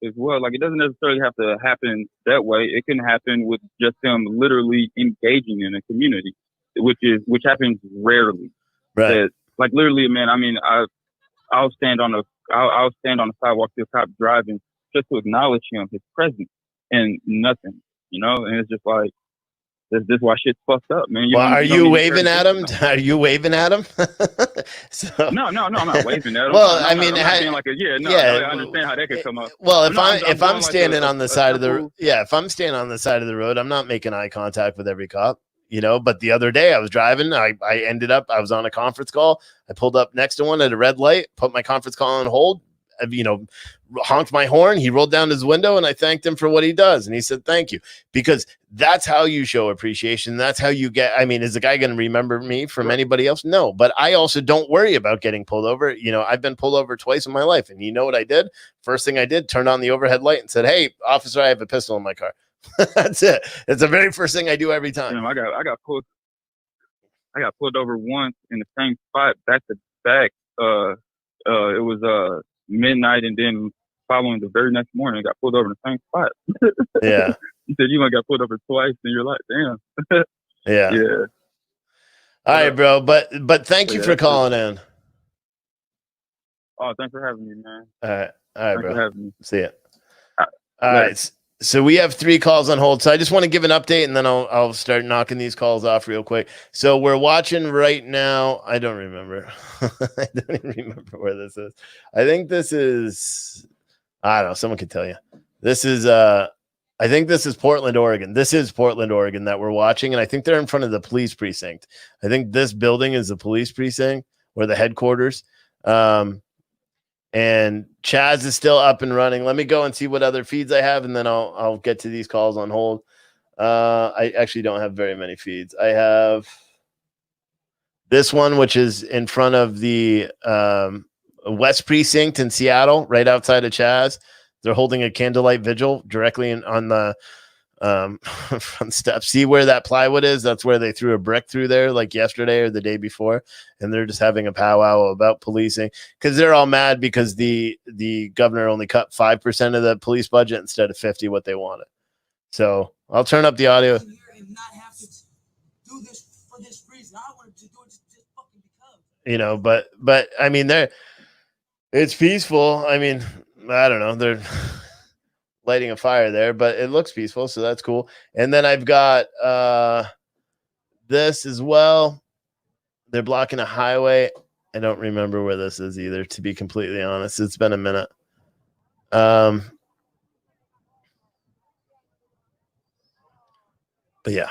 as well, like, it doesn't necessarily have to happen that way. It can happen with just them literally engaging in a community, which happens rarely.
Right.
Like, literally, man. I mean, I'll stand on the sidewalk to a cop driving just to acknowledge him, his presence, and nothing, you know. And it's just like, this is why shit's fucked up, man.
Are you waving at him? Are you waving at him?
No, I'm not waving at him.
Well,
I understand how that could come up.
Well, if I'm standing on the side of the road, I'm not making eye contact with every cop. But the other day I was driving, I was on a conference call. I pulled up next to one at a red light, put my conference call on hold, honked my horn. He rolled down his window and I thanked him for what he does. And he said, thank you, because that's how you show appreciation. That's how you get, is the guy going to remember me from anybody else? No, but I also don't worry about getting pulled over. I've been pulled over twice in my life. And you know what I did? First thing I did, turned on the overhead light and said, hey, officer, I have a pistol in my car. That's it. It's the very first thing I do every time.
I got pulled over once in the same spot back to back. It was midnight, and then following the very next morning, I got pulled over in the same spot.
Yeah.
You said you might got pulled over twice, and you're like, damn.
Yeah.
Yeah.
All right, bro. But thank you for calling in.
Oh, thanks for having me, man.
All right,
Thanks
bro.
for having me.
See ya. All right. So we have 3 calls on hold. So I just want to give an update, and then I'll start knocking these calls off real quick. So we're watching right now. I don't remember. I don't even remember where this is. I think this is, I don't know. Someone could tell you. This is, I think this is Portland, Oregon. This is Portland, Oregon that we're watching. And I think they're in front of the police precinct. I think this building is the police precinct or the headquarters. And Chaz is still up and running. Let me go and see what other feeds I have, and then I'll get to these calls on hold. I actually don't have very many feeds. I have this one, which is in front of the West Precinct in Seattle, right outside of Chaz. They're holding a candlelight vigil directly on the front steps. See where that plywood is? That's where they threw a brick through there like yesterday or the day before. And they're just having a powwow about policing because they're all mad because the governor only cut 5% of the police budget instead of 50 what they wanted. So I'll turn up the audio. But I mean, it's peaceful. I mean, I don't know. They're lighting a fire there, but it looks peaceful, so that's cool. And then I've got this as well. They're blocking a highway. I don't remember where this is either, to be completely honest. It's been a minute. But yeah.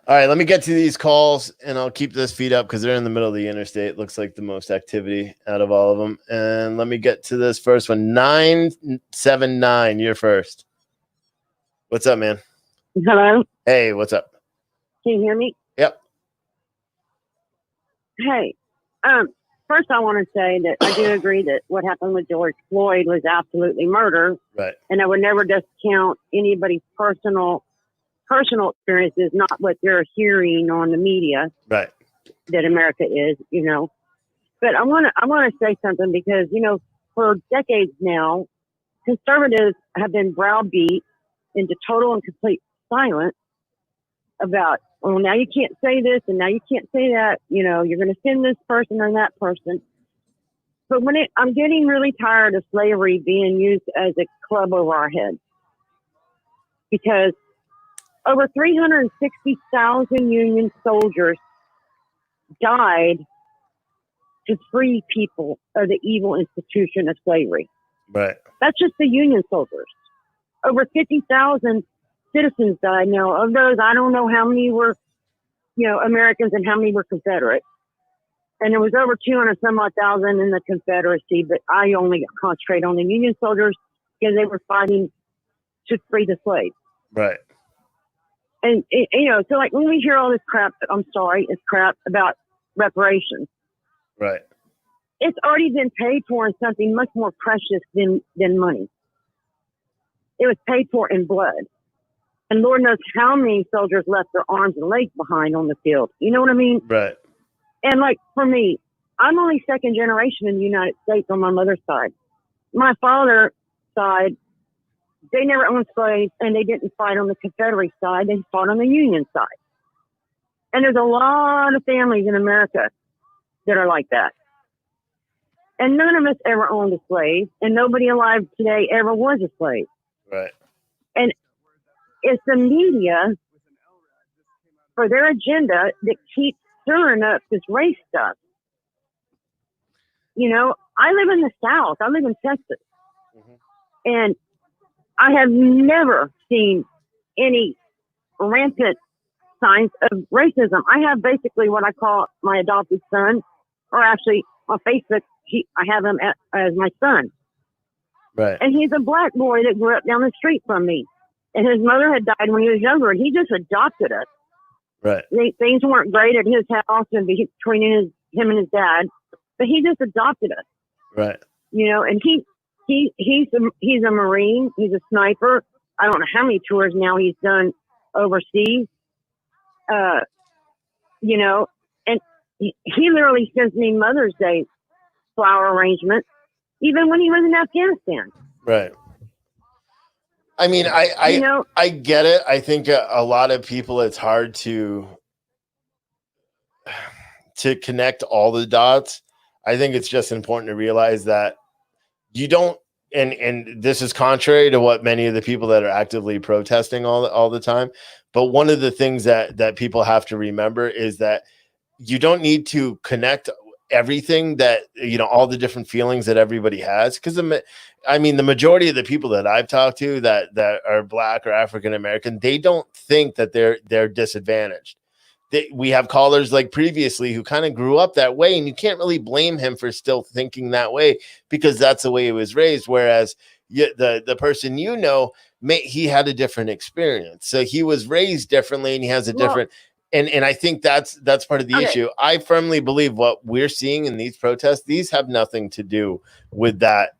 All right, let me get to these calls, and I'll keep this feed up because they're in the middle of the interstate. Looks like the most activity out of all of them. And let me get to this first one. 979, you're first. What's up, man?
Hello?
Hey, what's up?
Can you hear me?
Yep.
Hey, first I want to say that I do agree that what happened with George Floyd was absolutely murder.
Right.
And I would never discount anybody's personal experiences, not what they're hearing on the media.
Right.
That America is, But I want to say something because, for decades now, conservatives have been browbeat into total and complete silence about, well, now you can't say this and now you can't say that. You're going to send this person or that person. But I'm getting really tired of slavery being used as a club over our heads, because over 360,000 Union soldiers died to free people of the evil institution of slavery.
Right.
That's just the Union soldiers. Over 50,000 citizens died. Now, of those, I don't know how many were, Americans and how many were Confederate. And there was over 200 some odd thousand in the Confederacy, but I only concentrate on the Union soldiers because they were fighting to free the slaves.
Right.
And, so like when we hear all this crap, it's crap about reparations.
Right.
It's already been paid for in something much more precious than money. It was paid for in blood. And Lord knows how many soldiers left their arms and legs behind on the field. You know what I mean?
Right.
And like for me, I'm only second generation in the United States on my mother's side. My father's side, they never owned slaves, and they didn't fight on the Confederate side. They fought on the Union side. And there's a lot of families in America that are like that. And none of us ever owned a slave, and nobody alive today ever was a slave.
Right. And
it's the media for their agenda that keeps stirring up this race stuff. I live in the South. I live in Texas. Mm-hmm. And I have never seen any rampant signs of racism. I have basically what I call my adopted son, or actually on Facebook, I have him as my son.
Right.
And he's a black boy that grew up down the street from me. And his mother had died when he was younger, and he just adopted us.
Right.
Things weren't great at his house and between him and his dad, but he just adopted us.
Right.
You know, and he's a Marine. He's a sniper. I don't know how many tours now he's done overseas. You know, and he literally sends me Mother's Day flower arrangements, even when he was in Afghanistan.
Right. I mean, I get it. I think a lot of people, it's hard to connect all the dots. I think it's just important to realize that you don't, and this is contrary to what many of the people that are actively protesting all the time. But one of the things that people have to remember is that you don't need to connect everything that, you know, all the different feelings that everybody has. Because I mean, the majority of the people that I've talked to that are Black or African American, they don't think that they're disadvantaged. We have callers like previously who kind of grew up that way, and you can't really blame him for still thinking that way because that's the way he was raised. Whereas the person, you know, he had a different experience, so he was raised differently, and he has a different. And I think that's part of the issue. I firmly believe what we're seeing in these protests, these have nothing to do with that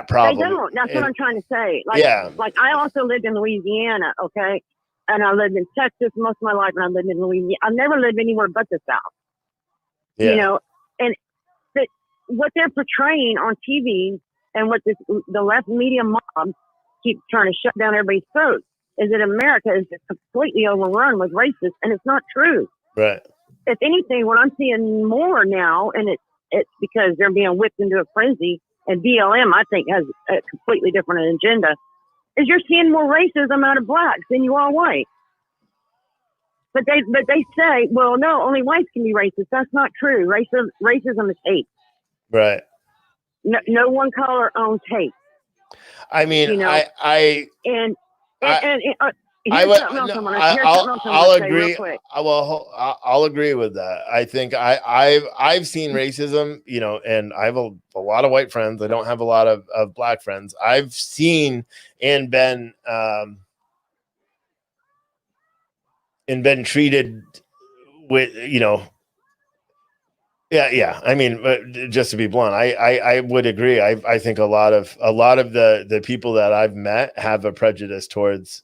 problem.
They don't. That's what I'm trying to say. Like I also lived in Louisiana, okay? And I lived in Texas most of my life, and I lived in Louisiana. I've never lived anywhere but the South. Yeah. You know, and what they're portraying on TV and what the left media mob keep trying to shut down everybody's throats is that America is just completely overrun with racists, and it's not true.
Right.
If anything, what I'm seeing more now, and it's because they're being whipped into a frenzy, and BLM, I think, has a completely different agenda, is you're seeing more racism out of blacks than you are white. But they say, well, no, only whites can be racist. That's not true. Racism is hate.
Right.
No one color owns hate.
I mean, you know? I'll agree. I'll agree with that. I think I've seen racism, you know, and I have a lot of white friends. I don't have a lot of black friends. I've seen and been treated with, you know. Yeah. I mean, just to be blunt, I would agree. I think a lot of the people that I've met have a prejudice towards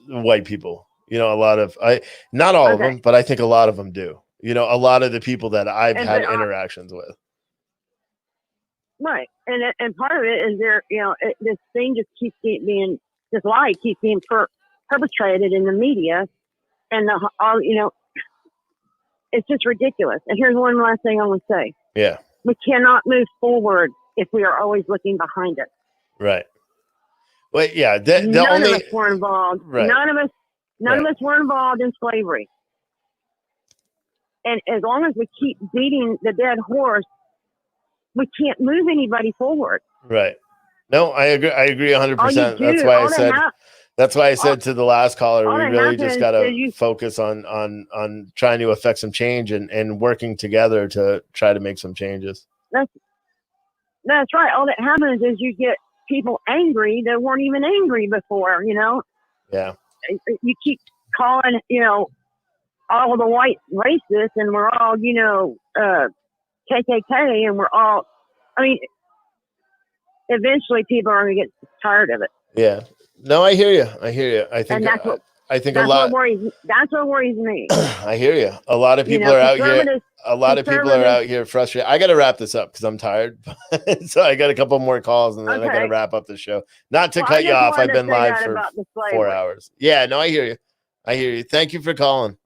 white people. You know, not all of them, but I think a lot of them do. You know, a lot of the people that I've had interactions with.
Right, and part of it is this thing just keeps being, this lie keeps being perpetrated in the media, and it's just ridiculous. And here's one last thing I want to say.
Yeah.
We cannot move forward if we are always looking behind us.
Right. Well, yeah.
None of us were involved.
Right.
None of us were involved in slavery. And as long as we keep beating the dead horse, we can't move anybody forward.
Right. No, I agree 100%. That's why I said to the last caller, we really just got to focus on trying to affect some change and working together to try to make some changes.
That's right. All that happens is you get people angry that weren't even angry before, you know?
Yeah.
You keep calling, all the white racists, and we're all, KKK, and we're all, eventually people are going to get tired of it.
Yeah. No, I hear you. I think a lot.
That's what worries me.
I hear you. A lot of people are out here. A lot of people are out here frustrated. I got to wrap this up because I'm tired. So I got a couple more calls and then I got to wrap up the show. Not to cut you off. I've been live for 4 hours. Yeah, no, I hear you. Thank you for calling.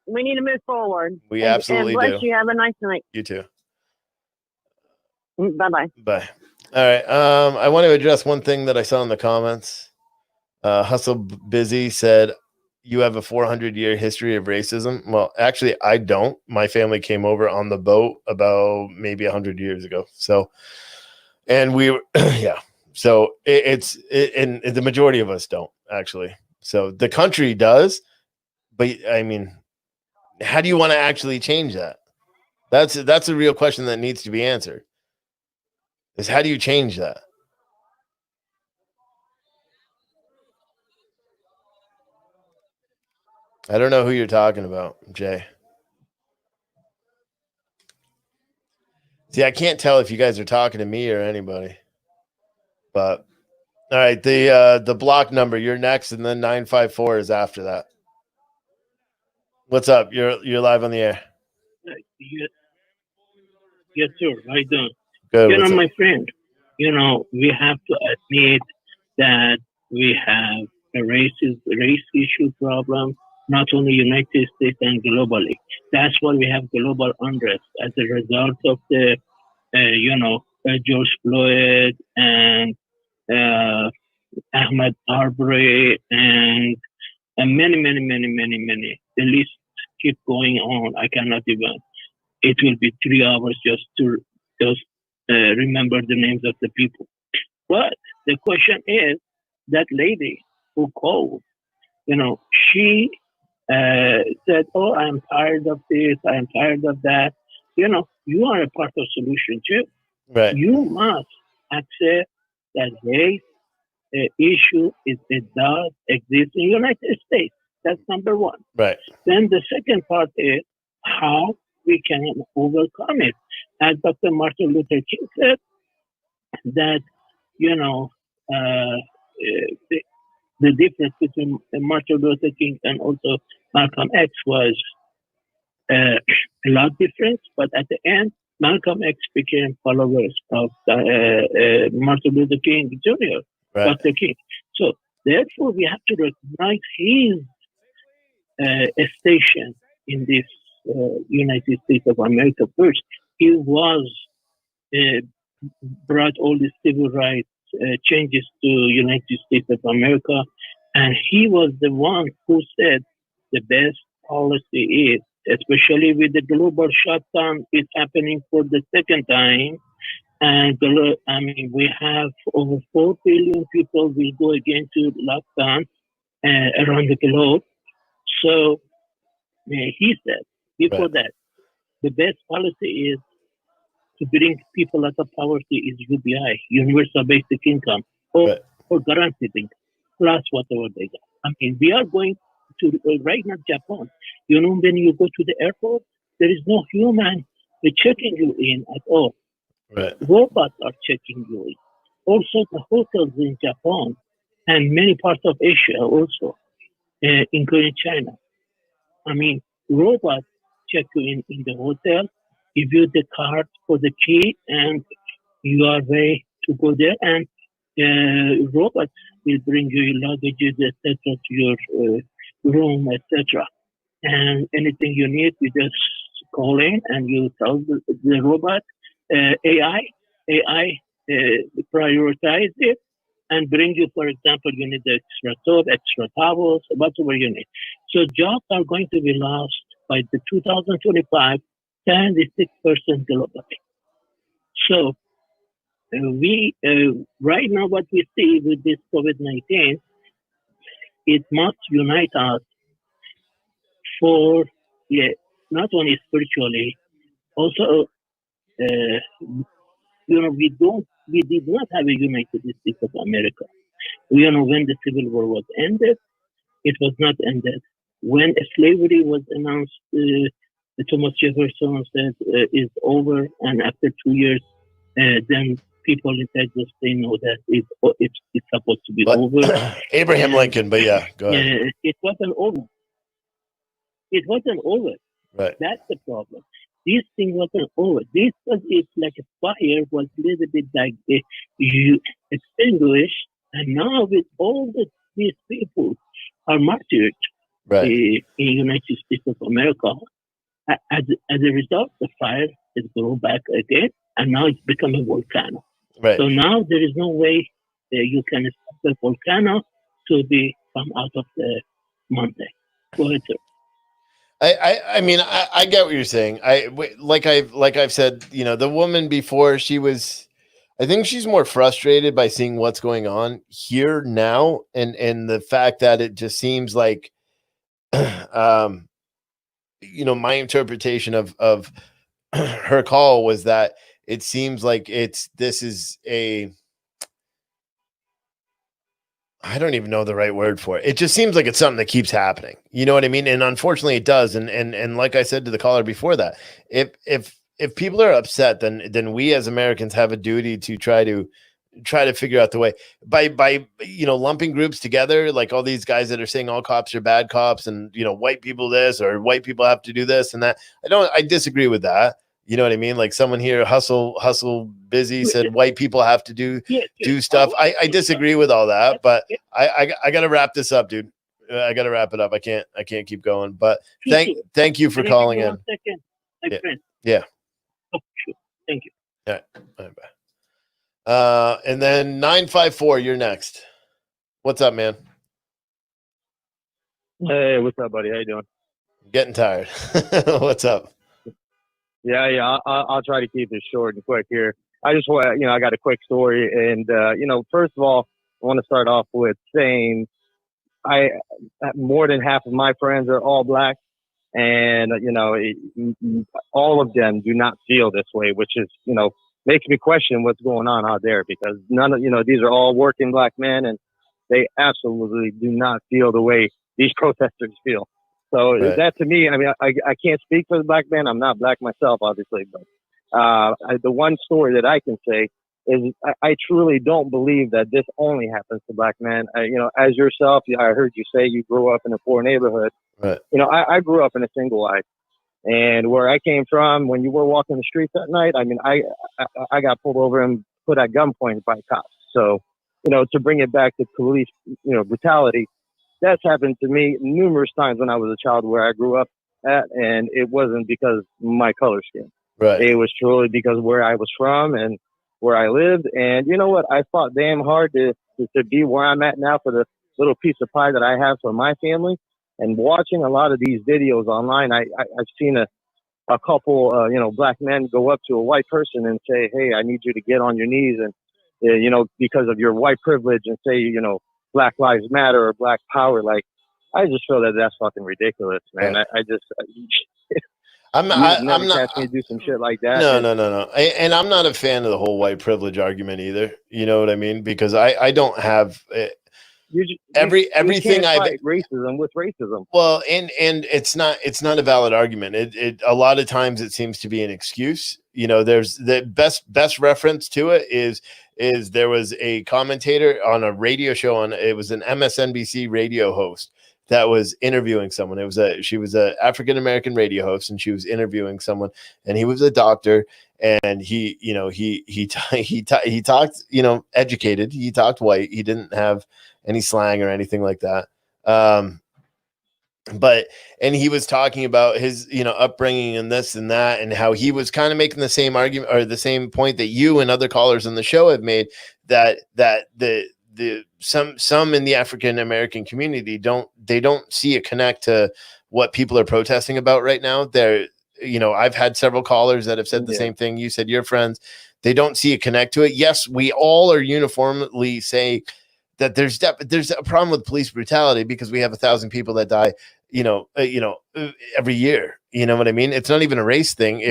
We need to move forward.
We absolutely do.
And bless you. Have a nice night.
You too.
Bye-bye.
Bye. All right. I want to address one thing that I saw in the comments. Hustle Busy said, you have a 400-year history of racism. Well, actually, I don't. My family came over on the boat about maybe 100 years ago. So, and we were, yeah. So and the majority of us don't actually. So the country does, but I mean, how do you want to actually change that? That's a real question that needs to be answered. Is how do you change that? I don't know who you're talking about, Jay. See, I can't tell if you guys are talking to me or anybody. But all right, the block number, you're next, and then 954 is after that. What's up? You're live on the air.
Yes, sir. I do.
Good.
You know,
What's up?
my friend, you know, we have to admit that we have a race issue problem, not only United States and globally. That's why we have global unrest as a result of the, George Floyd and Ahmed Arbery and many. The list keep going on. I cannot even. It will be 3 hours just to remember the names of the people. But the question is, that lady who called, she said, "Oh, I'm tired of this. I'm tired of that." You are a part of solution too.
Right.
You must accept that race issue it does exist in the United States. That's number one.
Right.
Then the second part is how we can overcome it. As Dr. Martin Luther King said, that, the difference between Martin Luther King and also Malcolm X was a lot different, but at the end, Malcolm X became followers of Martin Luther King Jr.,
Right.
Dr. King. So therefore, we have to recognize his station in this United States of America first. He was brought all the civil rights changes to United States of America, and he was the one who said the best policy is, especially with the global shutdown is happening for the second time, and we have over 4 billion people will go again to lockdown around the globe. So he said before that, the best policy is to bring people out of poverty is UBI, Universal Basic Income, or guaranteed income, plus whatever they got. I mean, we are going to right now Japan. When you go to the airport, there is no human checking you in at all.
Right.
Robots are checking you in. Also, the hotels in Japan and many parts of Asia also, including China. I mean, robots check you in the hotel, give you the card for the key, and you are ready to go there. And robots will bring you your luggages, etc., to your room, etc. And anything you need, you just call in and you tell the robot, AI prioritize it and bring you, for example, you need extra soap, extra towels, whatever you need. So jobs are going to be lost by the 2025, 76% globally. So we right now what we see with this COVID-19, it must unite us for not only spiritually, also we did not have a United States of America. When the Civil War was ended, it was not ended. When slavery was announced, Thomas Jefferson said it's over, and after 2 years, then people in Texas they know that it's supposed to be over.
Abraham Lincoln, but yeah, go ahead.
It wasn't over. It wasn't over.
Right.
That's the problem. This thing wasn't over. This was like a fire was a little bit like you extinguished, and now with all these people are martyred in United States of America. As a result, the fire is grown back again, and now it's become a volcano.
Right.
So now there is no way you can stop the volcano to come out of the mountain. Go ahead, sir.
I mean, I get what you're saying. Like I've said, the woman before, she was I think she's more frustrated by seeing what's going on here now, and the fact that it just seems like, my interpretation of her call was that it seems like this is a, I don't even know the right word for it. It just seems like it's something that keeps happening. You know what I mean? And unfortunately it does. And like I said to the caller before that, if people are upset, then we as Americans have a duty to try to figure out the way by lumping groups together, like all these guys that are saying all cops are bad cops and white people this or white people have to do this and that. I disagree with that. You know what I mean? Like someone here, hustle busy, said white people have to do stuff. I disagree with all that, but I got to wrap this up, dude. I got to wrap it up. I can't keep going. But thank you for calling in.
1 second, my friend.
Yeah.
Oh, sure. Thank you.
All right. Bye. And then 954, you're next. What's up, man?
Hey, what's up, buddy? How you doing?
Getting tired. What's up?
Yeah. I'll try to keep this short and quick here. I just want, I got a quick story, and first of all, I want to start off with saying more than half of my friends are all black, and all of them do not feel this way, which is makes me question what's going on out there, because none of these are all working black men, and they absolutely do not feel the way these protesters feel. So
Right.
that to me, I mean, I can't speak for the black man. I'm not black myself, obviously, but the one story that I can say is I truly don't believe that this only happens to black men. As yourself, I heard you say you grew up in a poor neighborhood.
Right.
I grew up in a single life, and where I came from, when you were walking the streets at night, I mean, I got pulled over and put at gunpoint by cops. So, to bring it back to police, brutality, that's happened to me numerous times when I was a child where I grew up at, and it wasn't because my color scheme.
Right.
It was truly because where I was from and where I lived. And you know what? I fought damn hard to be where I'm at now for the little piece of pie that I have for my family. And watching a lot of these videos online, I've seen a couple, black men go up to a white person and say, "Hey, I need you to get on your knees," and because of your white privilege, and say, Black Lives Matter or Black Power. Like, I just feel that that's fucking ridiculous, man.
Right.
I'm
not
catch me do some shit like that.
No. And I'm not a fan of the whole white privilege argument either. You know what I mean? Because I don't have everything
I've
I've
racism with racism.
Well, and it's not a valid argument. It a lot of times it seems to be an excuse. There's the best reference to it is there was a commentator on a radio show it was an MSNBC radio host that was interviewing someone. She was a African American radio host, and she was interviewing someone, and he was a doctor, and he talked, educated. He talked white. He didn't have any slang or anything like that. And he was talking about his, upbringing and this and that, and how he was kind of making the same argument or the same point that you and other callers on the show have made, that some in the African American community don't see a connect to what people are protesting about right now. I've had several callers that have said the same thing. You said your friends, they don't see a connect to it. Yes, we all are uniformly saying that there's a problem with police brutality because we have 1,000 people that die, every year. You know what I mean? It's not even a race thing.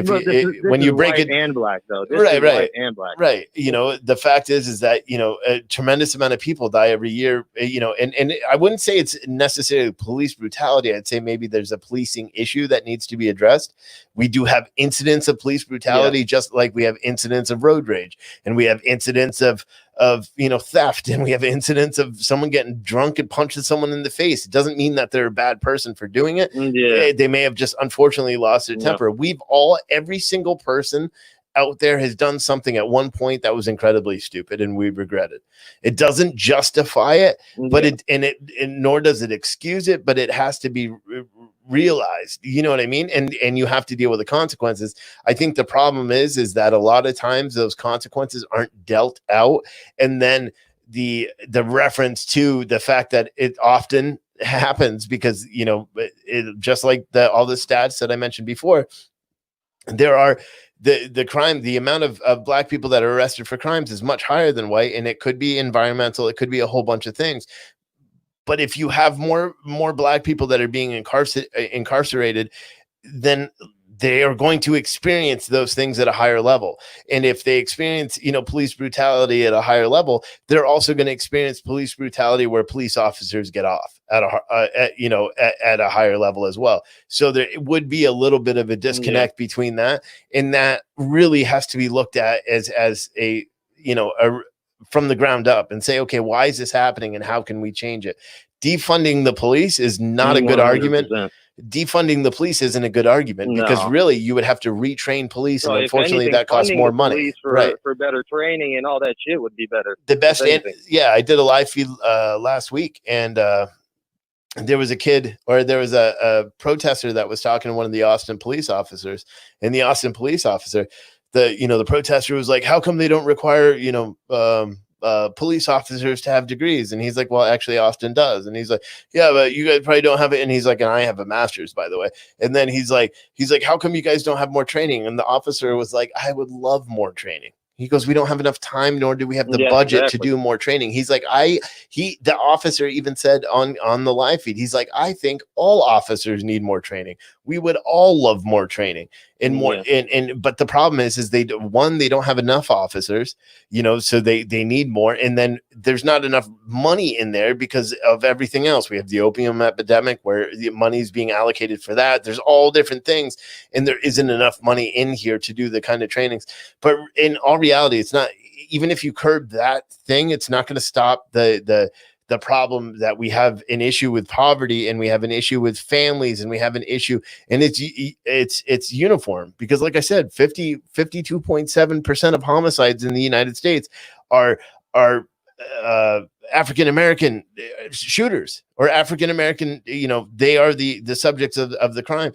When you break it,
and black though,
right,
white and black,
right. The fact is that a tremendous amount of people die every year. And I wouldn't say it's necessarily police brutality. I'd say maybe there's a policing issue that needs to be addressed. We do have incidents of police brutality, just like we have incidents of road rage, and we have incidents of theft, and we have incidents of someone getting drunk and punching someone in the face. It doesn't mean that they're a bad person for doing it. They may have just unfortunately lost their temper. Every single person out there has done something at one point that was incredibly stupid, and we regret it. It doesn't justify it, but nor does it excuse it, but it has to be realized. You know what I mean? And you have to deal with the consequences. I think the problem is that a lot of times those consequences aren't dealt out, and then the reference to the fact that it often happens because just like all the stats that I mentioned before, there are the crime, the amount of black people that are arrested for crimes is much higher than white, and it could be environmental, it could be a whole bunch of things. But if you have more black people that are being incarcerated, then they are going to experience those things at a higher level. And if they experience, police brutality at a higher level, they're also going to experience police brutality where police officers get off at a higher level as well. So there would be a little bit of a disconnect between that, and that really has to be looked at as a from the ground up and say, okay, why is this happening and how can we change it? Defunding the police is not a good 100%. Argument. Defunding the police isn't a good argument because really you would have to retrain police, and unfortunately that costs more money.
For better training and all that shit would be better.
The best, I did a live feed last week, and there was a kid, or there was a protester that was talking to one of the Austin police officers, and the Austin police officer, the protester was like, how come they don't require police officers to have degrees? And he's like, well, actually Austin does. And he's like, yeah, but you guys probably don't have it. And he's like, and I have a master's, by the way. And then he's like, how come you guys don't have more training? And the officer was like, I would love more training. He goes, we don't have enough time, nor do we have the budget to do more training. He's like, the officer even said on the live feed, he's like, I think all officers need more training. We would all love more training and more. But the problem is they don't have enough officers, so they need more. And then there's not enough money in there because of everything else. We have the opium epidemic where the money is being allocated for that. There's all different things, and there isn't enough money in here to do the kind of trainings. But in all reality, it's not, even if you curb that thing, it's not going to stop the problem that we have an issue with poverty, and we have an issue with families, and we have an issue, and it's uniform, because like I said, 52.7% of homicides in the United States are African-American shooters, or African-American, they are the subjects of the crime.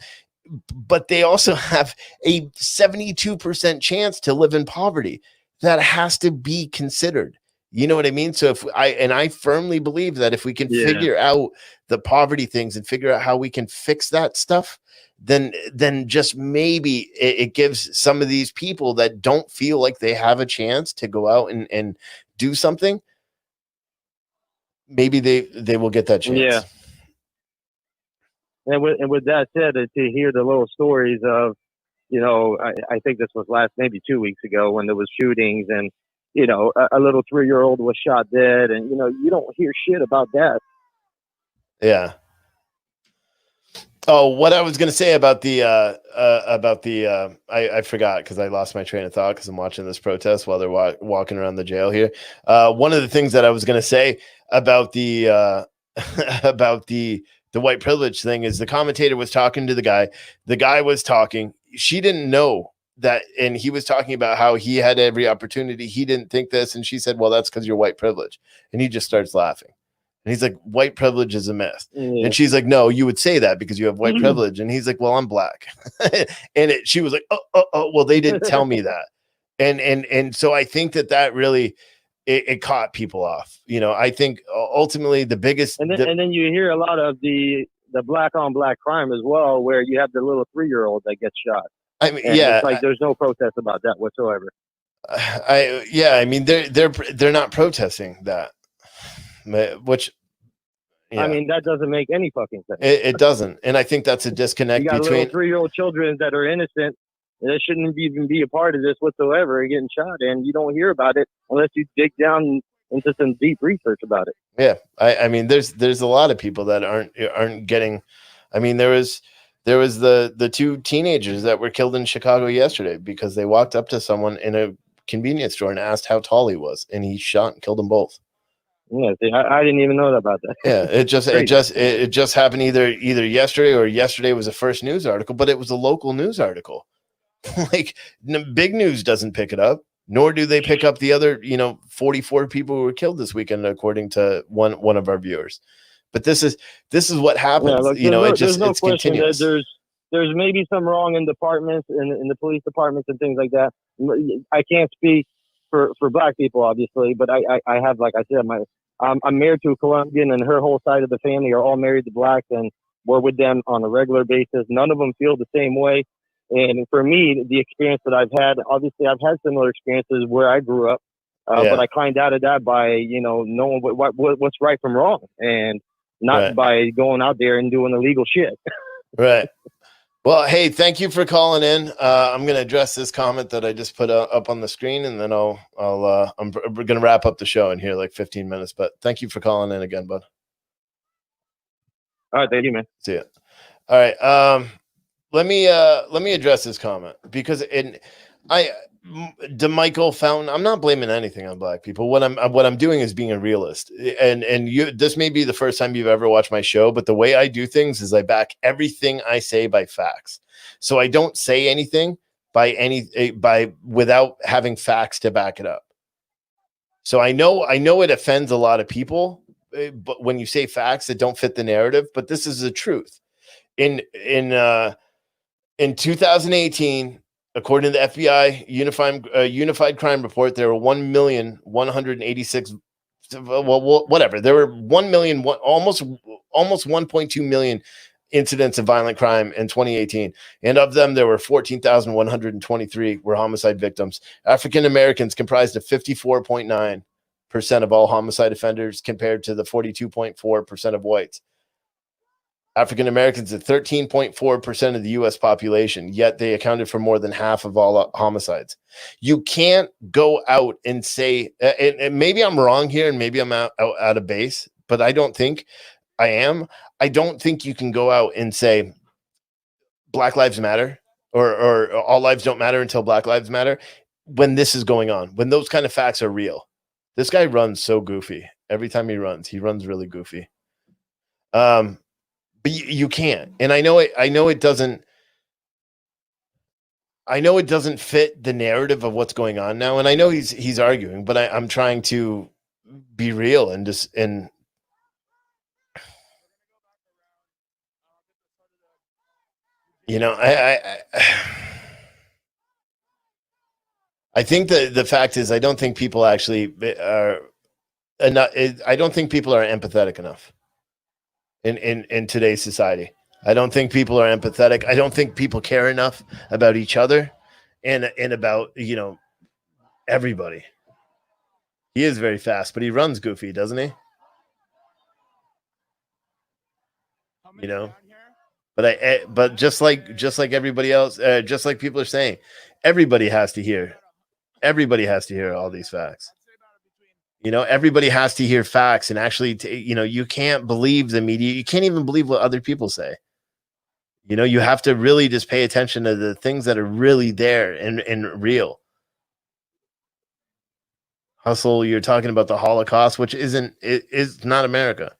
But they also have a 72% chance to live in poverty. That has to be considered. You know what I mean? So I firmly believe that if we can figure out the poverty things and figure out how we can fix that stuff, then just maybe it gives some of these people that don't feel like they have a chance to go out and do something, maybe they will get that chance.
Yeah. And with that said, to hear the little stories of, I think this was maybe 2 weeks ago when there was shootings, and, a little 3-year-old was shot dead, and, you don't hear shit about that.
Yeah. Oh, what I was going to say about I forgot, because I lost my train of thought because I'm watching this protest while they're walking around the jail here. One of the things that I was going to say about the white privilege thing is the commentator was talking to the guy was talking. She didn't know that. And he was talking about how he had every opportunity. He didn't think this. And she said, well, that's because you're white privilege. And he just starts laughing. And he's like, white privilege is a myth. Yeah. And she's like, no, you would say that because you have white privilege. And he's like, well, I'm black. And she was like, oh, well, they didn't tell me that. And so I think that really, it caught people off. I think ultimately the biggest,
and then you hear a lot of the black on black crime as well, where you have the little 3-year-old that gets shot.
I mean,
it's like there's no protest about that whatsoever.
I mean, they're not protesting that, which,
I mean, that doesn't make any fucking sense.
It doesn't, and I think that's a disconnect
you got
between
little 3-year-old children that are innocent. They shouldn't even be a part of this whatsoever, getting shot, and you don't hear about it unless you dig down into some deep research about it.
Yeah, I mean, there's a lot of people that aren't getting. I mean, there was the 2 teenagers that were killed in Chicago yesterday because they walked up to someone in a convenience store and asked how tall he was, and he shot and killed them both.
Yeah, see, I didn't even know about that.
Yeah, it just happened either yesterday, or yesterday was the first news article, but it was a local news article. Like, big news doesn't pick it up, nor do they pick up the other 44 people who were killed this weekend, according to one of our viewers. But this is what happens.
Yeah, look,
it's continuous.
There's maybe some wrong in departments, in the police departments and things like that. I can't speak for black people, obviously, but I have, like I said, I'm married to a Colombian, and her whole side of the family are all married to blacks, and we're with them on a regular basis. None of them feel the same way. And for me, the experience that I've had, obviously, I've had similar experiences where I grew up, but I climbed out of that by, knowing what's right from wrong, and not by going out there and doing illegal shit.
Right. Well, hey, thank you for calling in. I'm going to address this comment that I just put up on the screen, and then I'm going to wrap up the show in here like 15 minutes. But thank you for calling in again, bud.
All right, thank you, man.
See ya. All right. Let me address this comment, because DeMichael Fountain, I'm not blaming anything on black people. What I'm doing is being a realist. And this may be the first time you've ever watched my show, but the way I do things is I back everything I say by facts. So I don't say anything without having facts to back it up. So I know it offends a lot of people, but when you say facts that don't fit the narrative, but this is the truth. In 2018, according to the FBI Unified Crime Report, there were 1,186,000. Well, whatever. There were 1 million, almost 1.2 million incidents of violent crime in 2018, and of them, there were 14,123 were homicide victims. African Americans comprised of 54.9% of all homicide offenders, compared to the 42.4% of whites. African Americans are 13.4% of the U.S. population, yet they accounted for more than half of all homicides. You can't go out and say, and maybe I'm wrong here, and maybe I'm out of base, but I don't think I am. I don't think you can go out and say Black Lives Matter, or all lives don't matter until Black Lives Matter, when this is going on, when those kind of facts are real. This guy runs so goofy. Every time he runs really goofy. But you can't, and I know it doesn't fit the narrative of what's going on now. And I know he's arguing, but I'm trying to be real and I think the fact is, I don't think people actually are enough. I don't think people are empathetic enough in today's society. I don't think people are empathetic. I don't think people care enough about each other and about, everybody. He is very fast, but he runs goofy, doesn't he? But just like everybody else, just like people are saying, everybody has to hear all these facts. Everybody has to hear facts, and actually, you can't believe the media. You can't even believe what other people say. You have to really just pay attention to the things that are really there and real. Hustle, you're talking about the Holocaust, which is not America.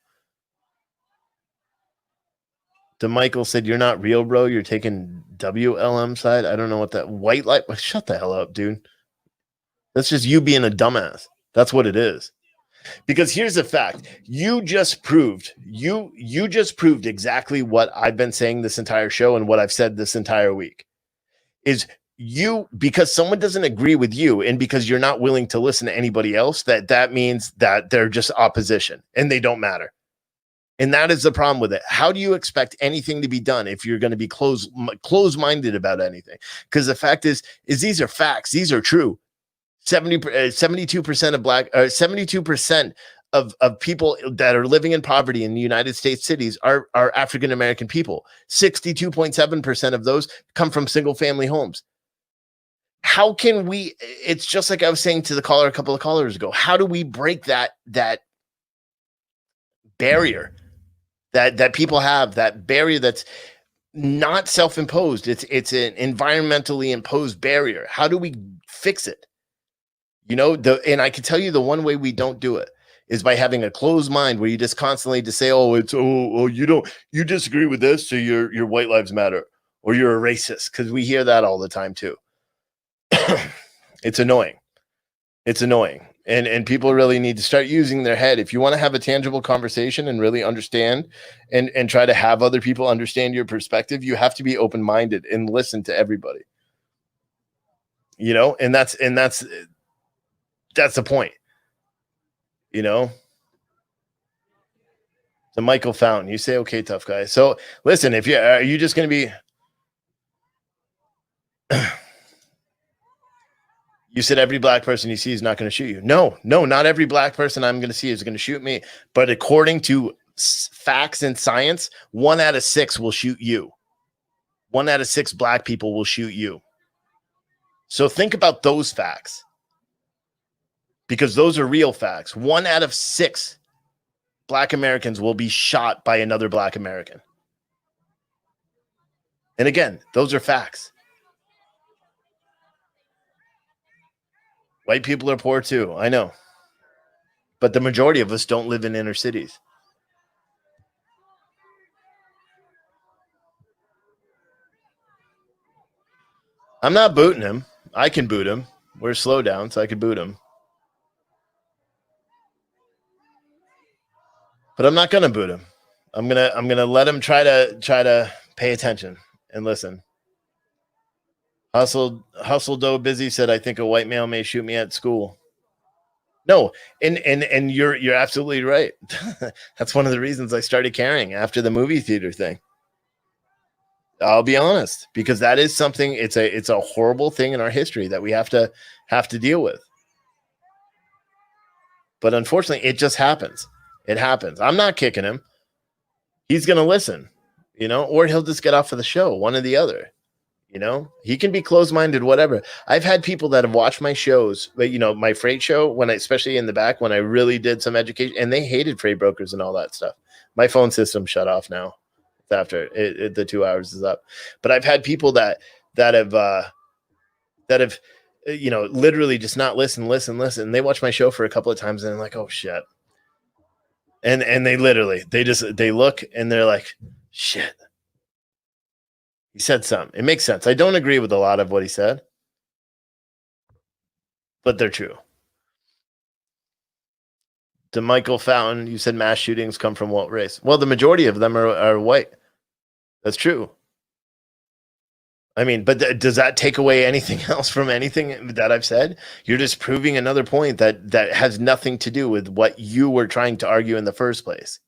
DeMichael said, "You're not real, bro. You're taking WLM side." I don't know what that white light. Shut the hell up, dude. That's just you being a dumbass. That's what it is. Because here's the fact: you just proved exactly what I've been saying this entire show and what I've said this entire week. Is because someone doesn't agree with you, and because you're not willing to listen to anybody else, that means that they're just opposition and they don't matter. And that is the problem with it. How do you expect anything to be done if you're going to be close-minded about anything? Because the fact is these are facts. These are true. 72% of 72% of people that are living in poverty in the United States cities are African American people. 62.7% of those come from single-family homes. How can we? It's just like I was saying to the caller a couple of callers ago. How do we break that barrier that people have? That barrier that's not self-imposed. It's an environmentally imposed barrier. How do we fix it? And I can tell you the one way we don't do it is by having a closed mind, where you just constantly just say, you disagree with this, so your white lives matter, or you're a racist, because we hear that all the time too. It's annoying. And people really need to start using their head. If you want to have a tangible conversation and really understand and try to have other people understand your perspective, you have to be open-minded and listen to everybody. And that's the point. The Michael Fountain, you say, okay, tough guy. So listen, are you just going to be, You said every black person you see is not going to shoot you. No, not every black person I'm going to see is going to shoot me. But according to facts and science, 1 out of 6 will shoot you. 1 out of 6 black people will shoot you. So think about those facts, because those are real facts. 1 out of 6 black Americans will be shot by another black American. And again, those are facts. White people are poor too, I know. But the majority of us don't live in inner cities. I'm not booting him. I can boot him. We're slow down, so I could boot him. But I'm not gonna boot him. I'm gonna let him try to pay attention and listen. Hustle Doe Busy said, I think a white male may shoot me at school. No, and you're absolutely right. That's one of the reasons I started caring after the movie theater thing. I'll be honest, because that is something. It's a horrible thing in our history that we have to deal with. But unfortunately, it just happens. It happens. I'm not kicking him. He's gonna listen, or he'll just get off of the show. One or the other. He can be closed-minded, whatever. I've had people that have watched my shows, but my freight show, especially in the back, when I really did some education, and they hated freight brokers and all that stuff. My phone system shut off now after the 2 hours is up. But I've had people that have literally just not listen. They watch my show for a couple of times and they're like, oh shit. And they look and they're like, shit. He said something. It makes sense. I don't agree with a lot of what he said, but they're true. To Michael Fountain, you said mass shootings come from what race? Well, the majority of them are white. That's true. I mean, but does that take away anything else from anything that I've said? You're just proving another point that has nothing to do with what you were trying to argue in the first place.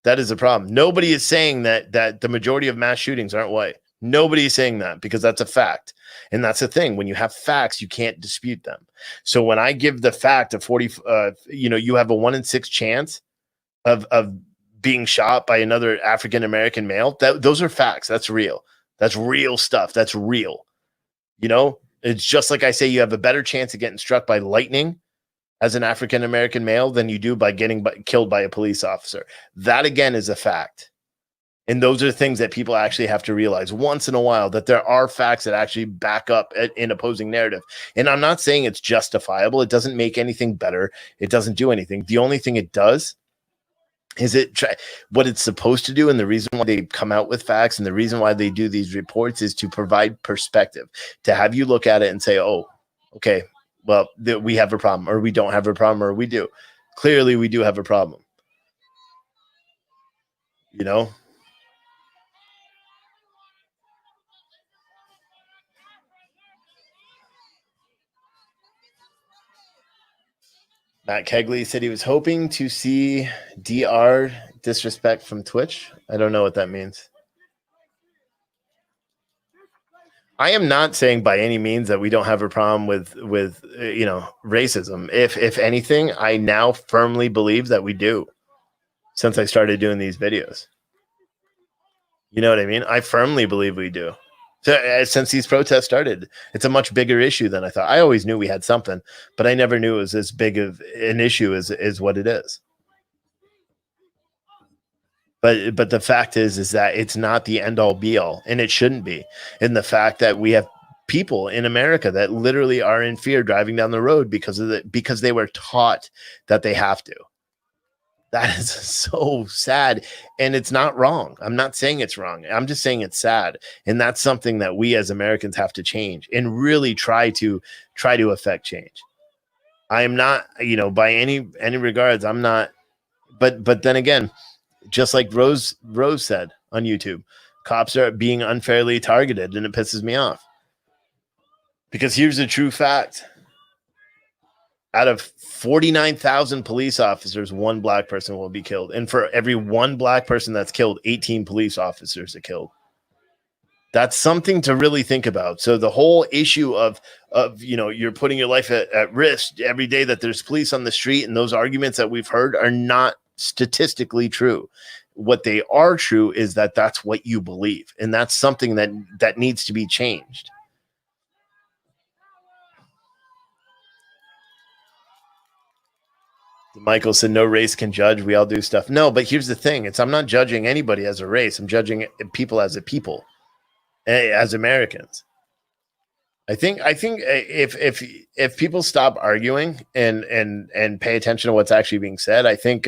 That is a problem. Nobody is saying that the majority of mass shootings aren't white. Nobody is saying that, because that's a fact. And that's the thing. When you have facts, you can't dispute them. So when I give the fact of 40, you have a 1 in 6 chance of being shot by another African-American male, those are facts. That's real. That's real stuff. That's real. It's just like I say, you have a better chance of getting struck by lightning as an African-American male than you do by getting killed by a police officer. That, again, is a fact. And those are things that people actually have to realize once in a while, that there are facts that actually back up an opposing narrative. And I'm not saying it's justifiable. It doesn't make anything better. It doesn't do anything. The only thing it does is what it's supposed to do. And the reason why they come out with facts and the reason why they do these reports is to provide perspective, to have you look at it and say, oh, okay, well, we have a problem, or we don't have a problem, or we do. Clearly, we do have a problem. Matt Kegley said he was hoping to see DR disrespect from Twitch. I don't know what that means. I am not saying by any means that we don't have a problem with racism. If anything, I now firmly believe that we do, since I started doing these videos. You know what I mean? I firmly believe we do. So, since these protests started, it's a much bigger issue than I thought. I always knew we had something, but I never knew it was as big of an issue as what it is. But the fact is that it's not the end all be all, and it shouldn't be. And the fact that we have people in America that literally are in fear driving down the road because they were taught that they have to. That is so sad, and it's not wrong. I'm not saying it's wrong. I'm just saying it's sad, and that's something that we as Americans have to change and really try to affect change. I am not, by any regards, I'm not. But then again, just like Rose said on YouTube, cops are being unfairly targeted, and it pisses me off. Because here's a true fact. Out of 49,000 police officers, 1 black person will be killed. And for every 1 black person that's killed, 18 police officers are killed. That's something to really think about. So the whole issue of you're putting your life at risk every day that there's police on the street, and those arguments that we've heard are not statistically true. What they are true is that that's what you believe, and that's something that needs to be changed. Michael said, no race can judge. We all do stuff. No, but here's the thing. I'm not judging anybody as a race. I'm judging people as a people, as Americans. I think if people stop arguing and pay attention to what's actually being said, I think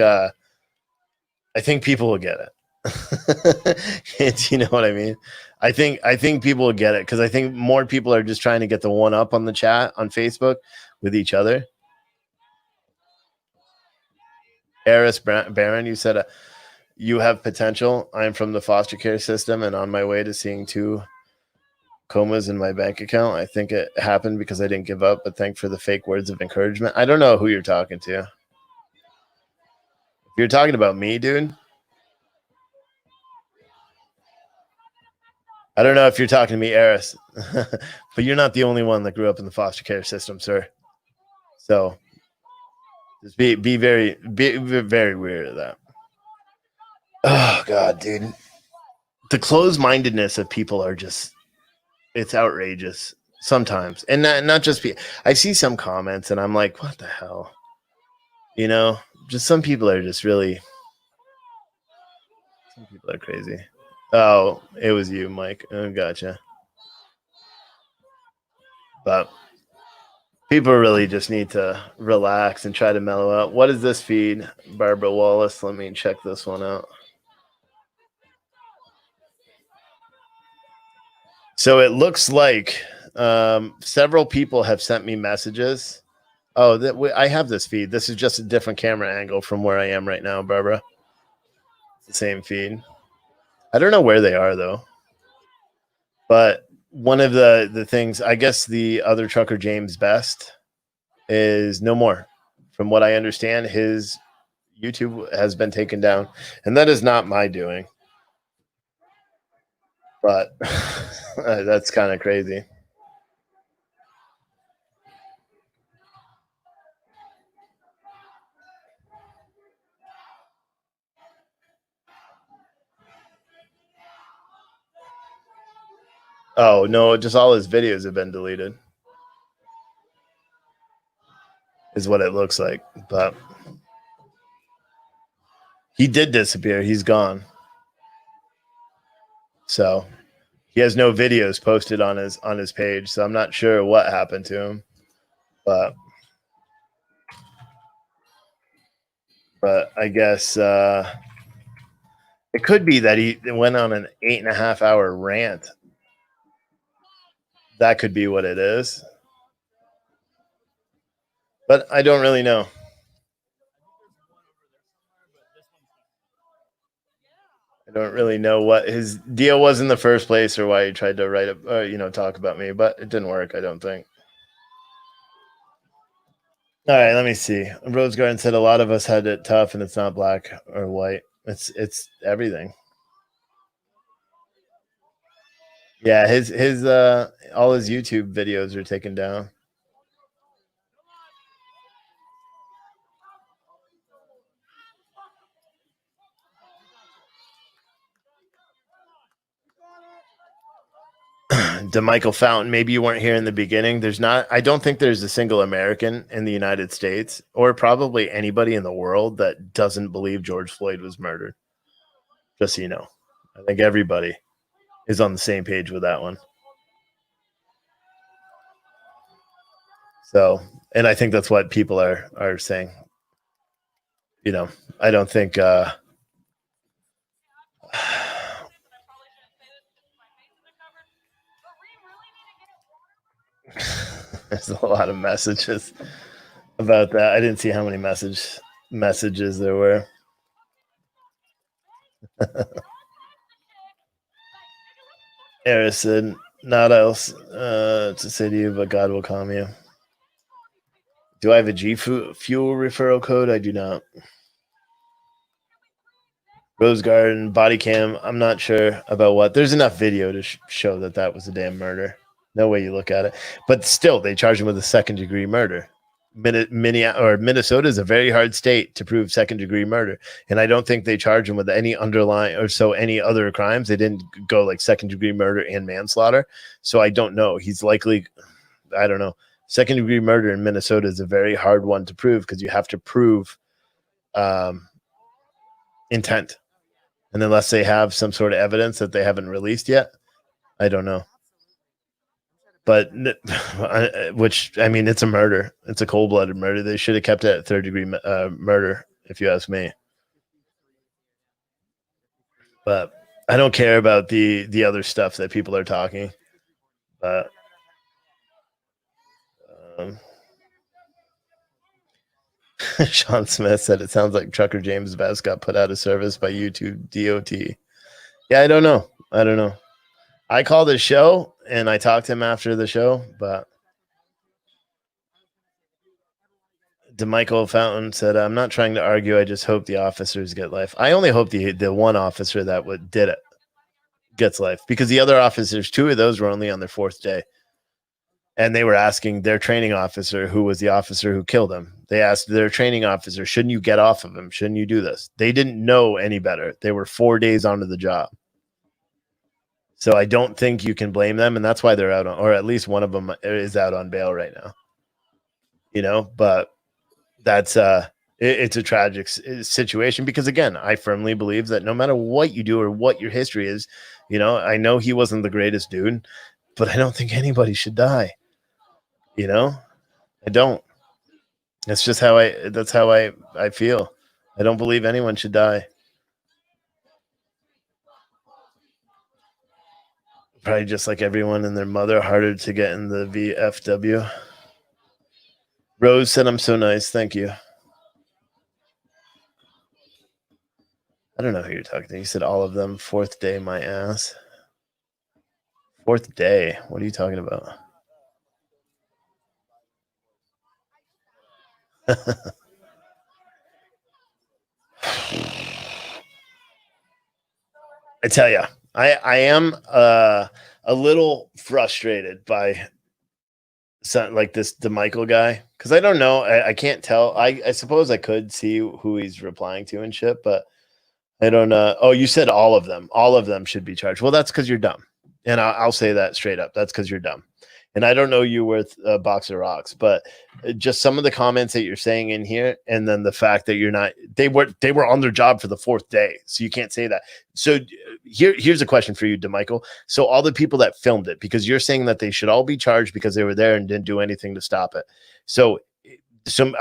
people will get it. You know what I mean? I think people will get it, because I think more people are just trying to get the one up on the chat on Facebook with each other. Eris Barron, you said you have potential. I'm from the foster care system and on my way to seeing 2 comas in my bank account. I think it happened because I didn't give up, but thank for the fake words of encouragement. I don't know who you're talking to. If you're talking about me, dude, I don't know if you're talking to me, Eris, but you're not the only one that grew up in the foster care system, sir. So just be very weary of that. Oh God, dude. The closed-mindedness of people are just, it's outrageous sometimes. And not just I see some comments and I'm like, what the hell? Just some people are just really, some people are crazy. Oh, it was you, Mike. Oh, gotcha. But people really just need to relax and try to mellow out. What is this feed, Barbara Wallace? Let me check this one out. So it looks like several people have sent me messages. Oh, I have this feed. This is just a different camera angle from where I am right now, Barbara. It's the same feed. I don't know where they are, though. But one of the things, I guess the other trucker, James Best, is no more. From what I understand, his YouTube has been taken down. And that is not my doing. But that's kind of crazy. Oh, no, just all his videos have been deleted. Is what it looks like. But he did disappear. He's gone. So he has no videos posted on his page. So I'm not sure what happened to him. But I guess it could be that he went on an 8.5 hour rant. That could be what it is. But I don't really know. I don't really know what his deal was in the first place or why he tried to write talk about me, but it didn't work, I don't think. All right, let me see. Rose Garden said a lot of us had it tough, and it's not black or white. It's everything. Yeah, his all his YouTube videos are taken down. DeMichael Fountain, maybe you weren't here in the beginning. I don't think there's a single American in the United States or probably anybody in the world that doesn't believe George Floyd was murdered. Just so you know. I think everybody is on the same page with that one. So, and I think that's what people are saying. I don't think there's a lot of messages about that. I didn't see how many messages there were. Eris said, not else to say to you, but God will calm you. Do I have a G Fuel referral code? I do not. Rose Garden, body cam. I'm not sure about what. There's enough video to show that that was a damn murder. No way you look at it. But still, they charge him with a second-degree murder. Minnesota is a very hard state to prove second-degree murder. And I don't think they charge him with any underlying or so any other crimes. They didn't go like second-degree murder and manslaughter. So I don't know. He's likely, I don't know. Second-degree murder in Minnesota is a very hard one to prove because you have to prove intent. And unless they have some sort of evidence that they haven't released yet, I don't know. But which, I mean, it's a murder. It's a cold-blooded murder. They should have kept it at third-degree murder, if you ask me. But I don't care about the other stuff that people are talking. But Sean Smith said it sounds like Trucker James Best got put out of service by YouTube DOT. Yeah, I don't know. I called his show and I talked to him after the show, but DeMichael Fountain said, I'm not trying to argue. I just hope the officers get life. I only hope the one officer that did it gets life, because the other officers, 2 of those were only on their 4th day. And they were asking their training officer, who was the officer who killed him. They asked their training officer, shouldn't you get off of him? Shouldn't you do this? They didn't know any better. They were 4 days onto the job. So I don't think you can blame them. And that's why they're out on, or at least one of them is out on bail right now. But that's it's a tragic situation, because again, I firmly believe that no matter what you do or what your history is, I know he wasn't the greatest dude, but I don't think anybody should die. I don't. That's just how I feel. I don't believe anyone should die. Probably just like everyone and their mother, harder to get in the VFW. Rose said, I'm so nice. Thank you. I don't know who you're talking to. You said all of them. 4th day, my ass. 4th day? What are you talking about? I tell you, I am a little frustrated by something like this DeMichael guy, because I don't know. I can't tell. I suppose I could see who he's replying to and shit, but I don't know. Oh, you said all of them. All of them should be charged. Well, that's because you're dumb. And I'll say that straight up. That's because you're dumb. And I don't know you worth a box of rocks, but just some of the comments that you're saying in here, and then the fact that you're not, they were on their job for the 4th day. So you can't say that. So here's a question for you, DeMichael. So all the people that filmed it, because you're saying that they should all be charged because they were there and didn't do anything to stop it. So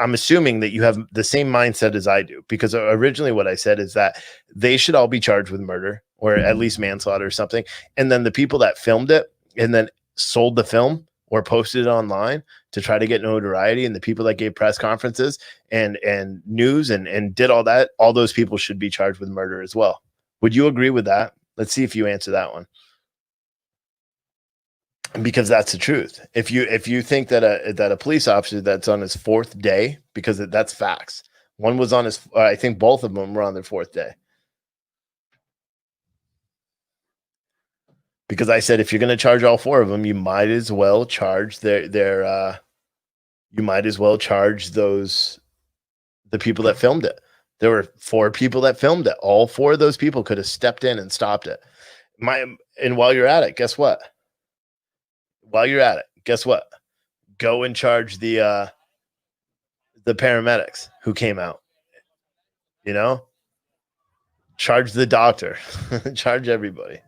I'm assuming that you have the same mindset as I do, because originally what I said is that they should all be charged with murder or at least manslaughter or something. And then the people that filmed it and then sold the film or posted it online to try to get notoriety, and the people that gave press conferences and news and did all that, all those people should be charged with murder as well. Would you agree with that? Let's see if you answer that one. Because that's the truth. If you think that a police officer that's on his 4th day, because that's facts. One was on his, I think both of them were on their 4th day. Because I said, if you're going to charge all 4 of them, you might as well charge the people that filmed it. There were 4 people that filmed it. All 4 of those people could have stepped in and stopped it. And while you're at it, guess what? Go and charge the paramedics who came out. Charge the doctor. Charge everybody.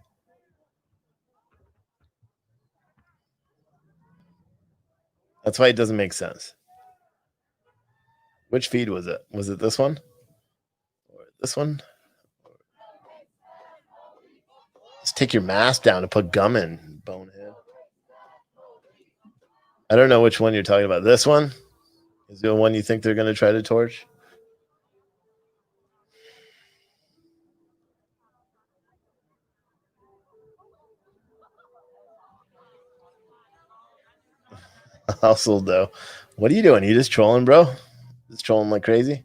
That's why it doesn't make sense. Which feed was it? Was it this one? Or this one? Just take your mask down and put gum in, bonehead. I don't know which one you're talking about. This one? Is the one you think they're going to try to torch? Hustled though. What are you doing? You just trolling, bro? Just trolling like crazy?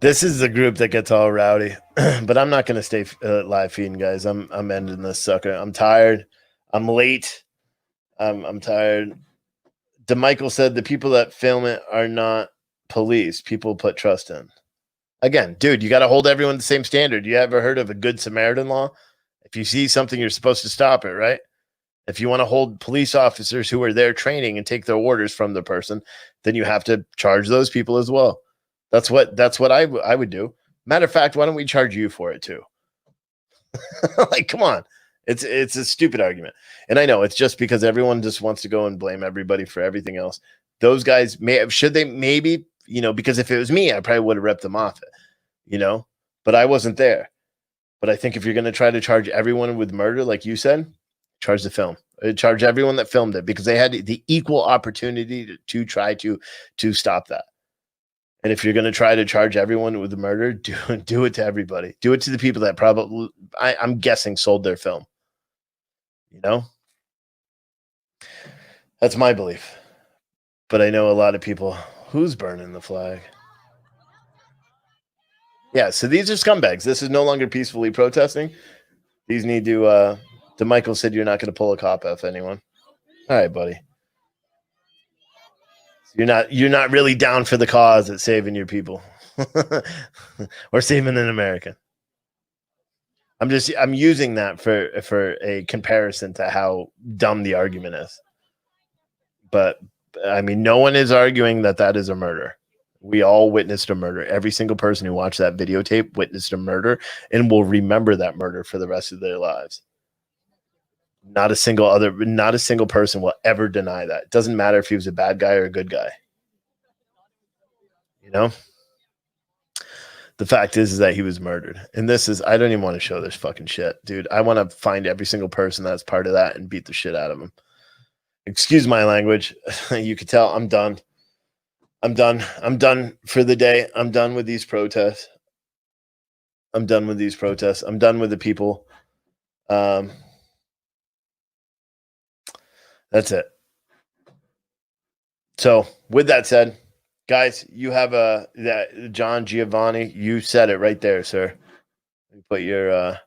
This is the group that gets all rowdy, but I'm not going to stay live feeding, guys. I'm ending this sucker. I'm tired. I'm late. I'm tired. DeMichael said the people that film it are not police. People put trust in. Again, dude, you got to hold everyone the same standard. You ever heard of a good Samaritan law? If you see something, you're supposed to stop it, right? If you want to hold police officers who are there training and take their orders from the person, then you have to charge those people as well. That's what I would do. Matter of fact, why don't we charge you for it too? Like, come on. It's a stupid argument. And I know it's just because everyone just wants to go and blame everybody for everything else. Those guys should they maybe, because if it was me, I probably would have ripped them off it, but I wasn't there. But I think if you're going to try to charge everyone with murder, like you said, charge the film, charge everyone that filmed it, because they had the equal opportunity to try to stop that. And if you're going to try to charge everyone with the murder, do it to everybody. Do it to the people that probably, I'm guessing, sold their film. That's my belief. But I know a lot of people, who's burning the flag? Yeah, so these are scumbags. This is no longer peacefully protesting. These need to, DeMichael said you're not going to pull a cop off anyone. All right, buddy. You're not really down for the cause at saving your people or saving an American. I'm using that for a comparison to how dumb the argument is. But I mean, no one is arguing that is a murder. We all witnessed a murder. Every single person who watched that videotape witnessed a murder and will remember that murder for the rest of their lives. Not a single person will ever deny that. It doesn't matter if he was a bad guy or a good guy. The fact is that he was murdered. And I don't even want to show this fucking shit, dude. I want to find every single person that's part of that and beat the shit out of them. Excuse my language. You could tell I'm done. I'm done for the day. I'm done with these protests. I'm done with the people. That's it. So with that said, guys, you have that John Giovanni. You said it right there, sir. You put your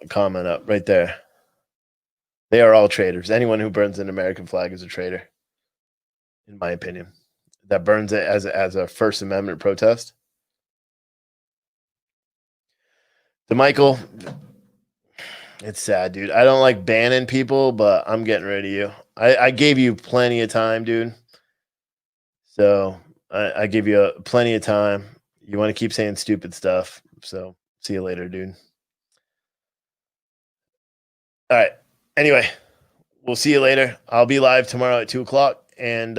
comment up right there. They are all traitors. Anyone who burns an American flag is a traitor, in my opinion. That burns it as a First Amendment protest. DeMichael, it's sad, dude. I don't like banning people, but I'm getting rid of you. I gave you plenty of time, dude. So I give you plenty of time. You want to keep saying stupid stuff. So see you later, dude. All right. Anyway, we'll see you later. I'll be live tomorrow at 2:00. And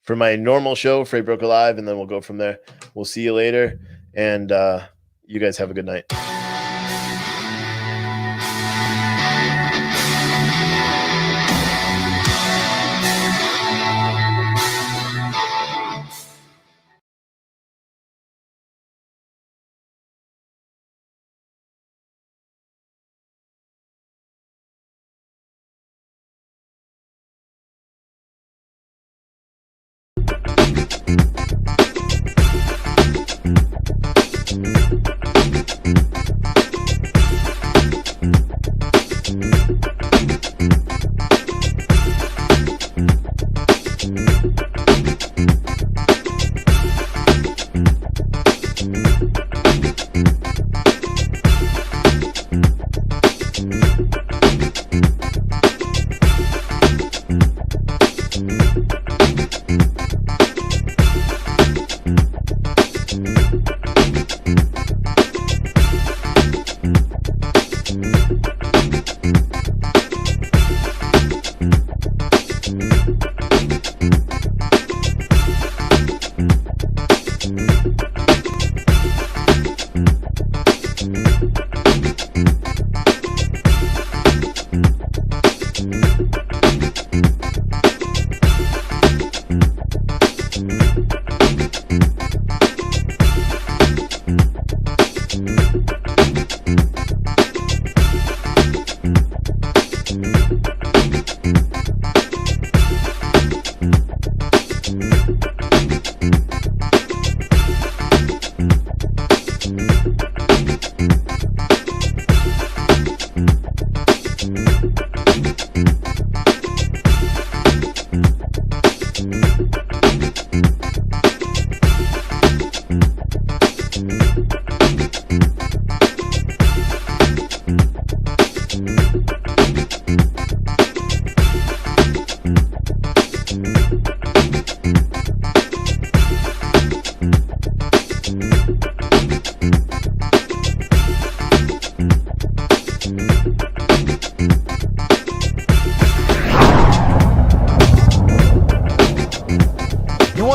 for my normal show, Freight Broker Live, and then we'll go from there. We'll see you later. And you guys have a good night.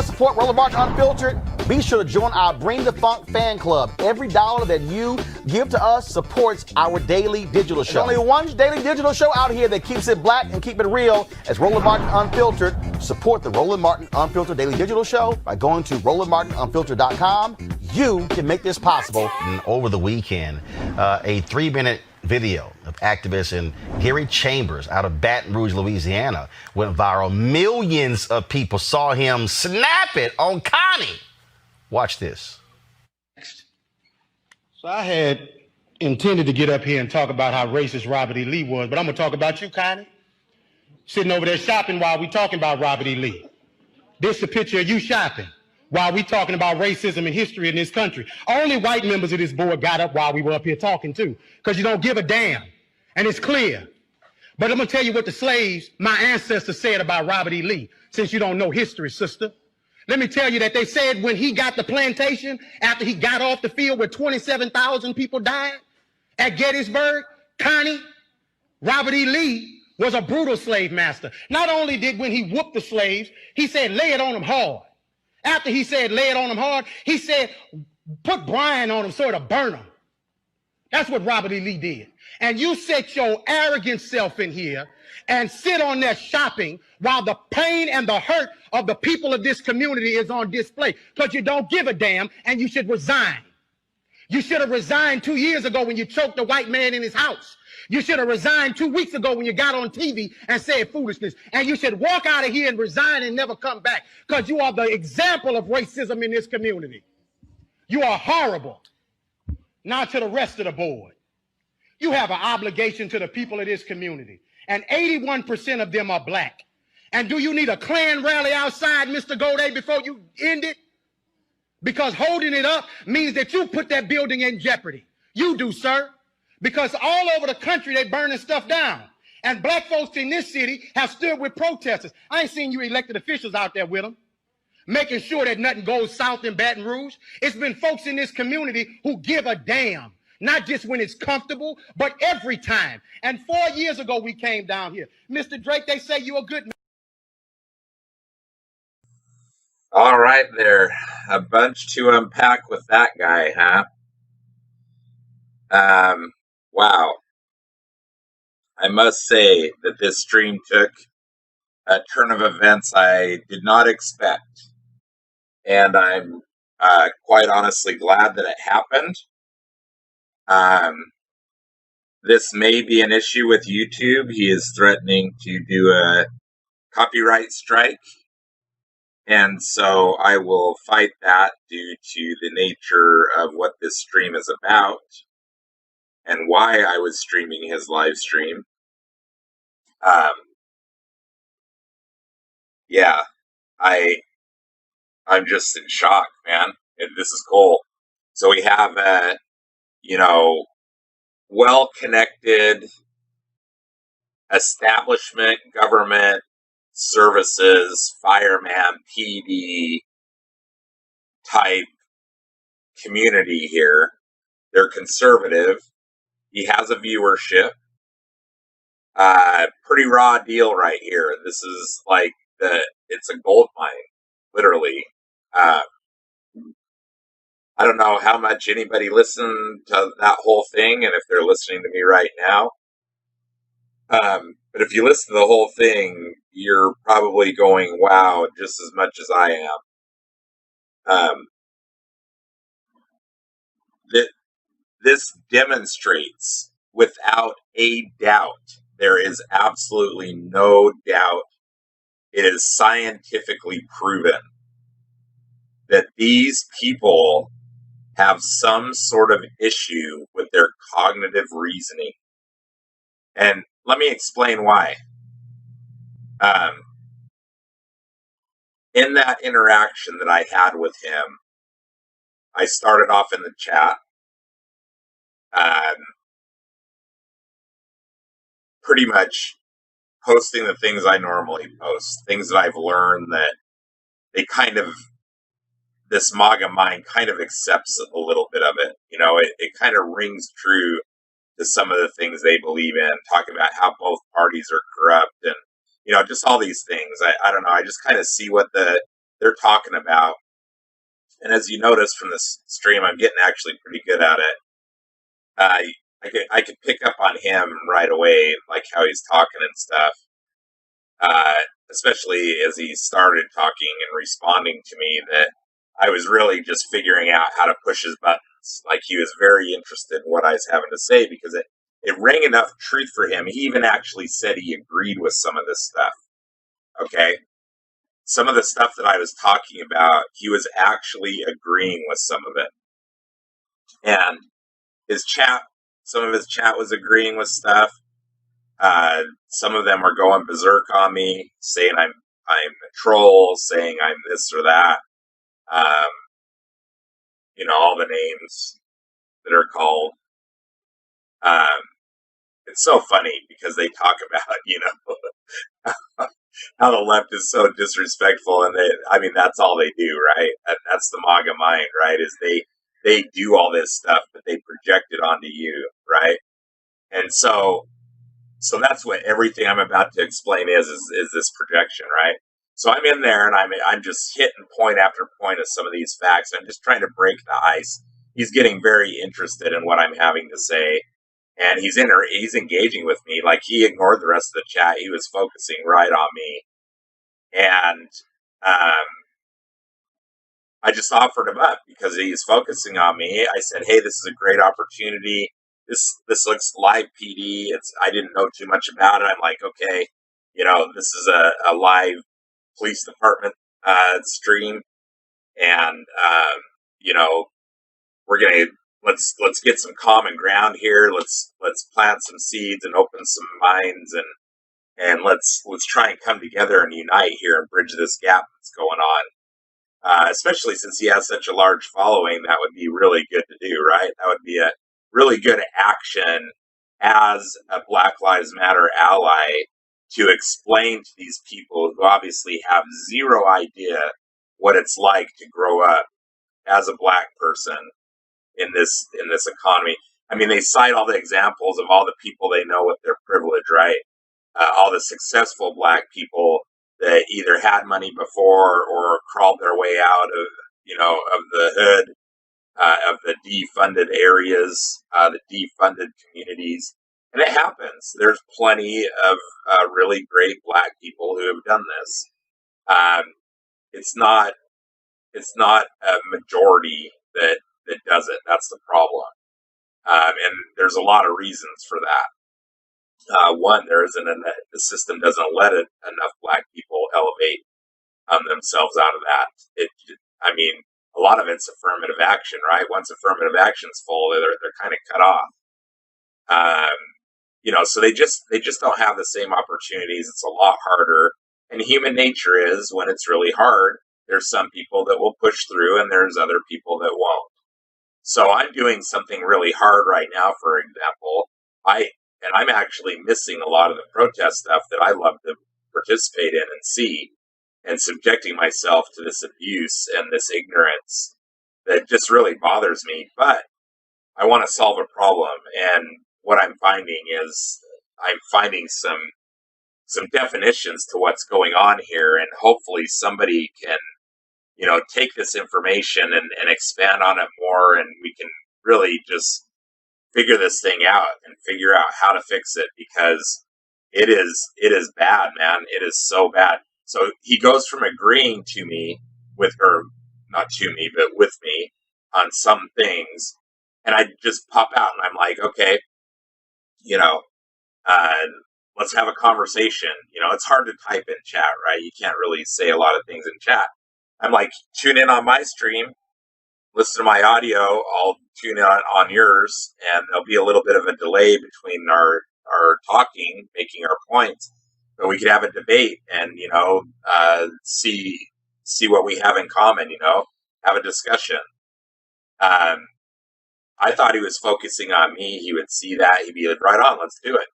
want to support Roland Martin Unfiltered? Be sure to join our Bring the Funk fan club. Every dollar that you give to us supports our daily digital show. There's only one daily digital show out here that keeps it black and keep it real. It's Roland Martin Unfiltered. Support the Roland Martin Unfiltered daily digital show by going to RolandMartinUnfiltered.com. You can make this possible. And over the weekend, a 3-minute video of activist in Gary Chambers out of Baton Rouge, Louisiana went viral. Millions of people saw him snap it on Connie. Watch this.
So I had intended to get up here and talk about how racist Robert E. Lee was, but I'm going to talk about you, Connie. Sitting over there shopping while we talking about Robert E. Lee. This is a picture of you shopping while we talking about racism and history in this country. Only white members of this board got up while we were up here talking too, because you don't give a damn. And it's clear. But I'm going to tell you what the slaves, my ancestors, said about Robert E. Lee, since you don't know history, sister. Let me tell you that they said when he got the plantation, after he got off the field where 27,000 people died at Gettysburg, Connie, Robert E. Lee was a brutal slave master. Not only did when he whooped the slaves, he said, lay it on them hard. After he said, lay it on them hard, he said, put brine on them so it'll burn them. That's what Robert E. Lee did. And you set your arrogant self in here and sit on there shopping while the pain and the hurt of the people of this community is on display, because you don't give a damn and you should resign. You should have resigned 2 years ago when you choked a white man in his house. You should have resigned 2 weeks ago when you got on TV and said foolishness. And you should walk out of here and resign and never come back, because you are the example of racism in this community. You are horrible. Now to the rest of the board. You have an obligation to the people of this community, and 81% of them are black. And do you need a Klan rally outside, Mr. Goday, before you end it? Because holding it up means that you put that building in jeopardy. You do, sir. Because all over the country, they're burning stuff down. And black folks in this city have stood with protesters. I ain't seen you elected officials out there with them, making sure that nothing goes south in Baton Rouge. It's been folks in this community who give a damn, not just when it's comfortable, but every time. And 4 years ago, we came down here. Mr. Drake, they say you're a good man.
All right there. A bunch to unpack with that guy, huh? Wow. I must say that this stream took a turn of events I did not expect. And I'm quite honestly glad that it happened. This may be an issue with YouTube. He is threatening to do a copyright strike. And so I will fight that due to the nature of what this stream is about and why I was streaming his live stream. Yeah, I'm just in shock, man. This is cool. So we have a, well-connected establishment, government, services, fireman, PD type community here. They're conservative. He has a viewership. Pretty raw deal right here. This is like it's a gold mine, literally. I don't know how much anybody listened to that whole thing, and if they're listening to me right now. But if you listen to the whole thing, you're probably going, wow, just as much as I am. This demonstrates, without a doubt, there is absolutely no doubt, it is scientifically proven that these people have some sort of issue with their cognitive reasoning. And let me explain why. In that interaction that I had with him, I started off in the chat. Pretty much posting the things I normally post, things that I've learned that they kind of, this MAGA mind kind of accepts a little bit of it. It kind of rings true to some of the things they believe in, talking about how both parties are corrupt and, just all these things. I don't know. I just kind of see what the they're talking about. And as you notice from this stream, I'm getting actually pretty good at it. I could pick up on him right away, like how he's talking and stuff. Especially as he started talking and responding to me, that I was really just figuring out how to push his buttons. Like he was very interested in what I was having to say because it rang enough truth for him. He even actually said he agreed with some of this stuff. Okay? Some of the stuff that I was talking about, he was actually agreeing with some of it. And some of his chat was agreeing with stuff. Some of them are going berserk on me, saying I'm a troll, saying I'm this or that. All the names that are called. It's so funny because they talk about, how the left is so disrespectful, and that's all they do, right? That's the MAGA mind, right? Is they do all this stuff, but they project it onto you, right? And so that's what everything I'm about to explain is this projection, right? So I'm in there and I'm just hitting point after point of some of these facts. I'm just trying to break the ice. He's getting very interested in what I'm having to say, and he's engaging with me. Like he ignored the rest of the chat. He was focusing right on me, and I just offered him up because he's focusing on me. I said, "Hey, this is a great opportunity. This looks live PD. I didn't know too much about it. I'm like, okay, this is a live police department stream, and we're gonna let's get some common ground here. Let's plant some seeds and open some minds, and let's try and come together and unite here and bridge this gap that's going on." Especially since he has such a large following, that would be really good to do, right? That would be a really good action as a Black Lives Matter ally to explain to these people who obviously have zero idea what it's like to grow up as a black person in this economy. I mean, they cite all the examples of all the people they know with their privilege, right? All the successful black people that either had money before or crawled their way out of the hood, of the defunded areas, the defunded communities. And it happens. There's plenty of really great black people who have done this. It's not a majority that does it. That's the problem. And there's a lot of reasons for that. One, the system doesn't let enough black people elevate themselves out of that. A lot of it's affirmative action, right? Once affirmative action's full, they're kind of cut off. So they just don't have the same opportunities. It's a lot harder. And human nature is, when it's really hard, there's some people that will push through and there's other people that won't. So I'm doing something really hard right now, for example. I'm actually missing a lot of the protest stuff that I love to participate in and see, and subjecting myself to this abuse and this ignorance that just really bothers me. But I want to solve a problem, and what I'm finding is I'm finding some definitions to what's going on here, and hopefully somebody can, take this information and expand on it more, and we can really just figure this thing out and figure out how to fix it, because it is bad, man. It is so bad. So he goes from agreeing to me not to me, but with me on some things, and I just pop out and I'm like, okay, let's have a conversation. It's hard to type in chat, right? You can't really say a lot of things in chat. I'm like, tune in on my stream, listen to my audio, I'll tune in on yours, and there'll be a little bit of a delay between our talking, making our points, but we could have a debate and, see what we have in common, have a discussion. I thought he was focusing on me. He would see that. He'd be like, right on, let's do it.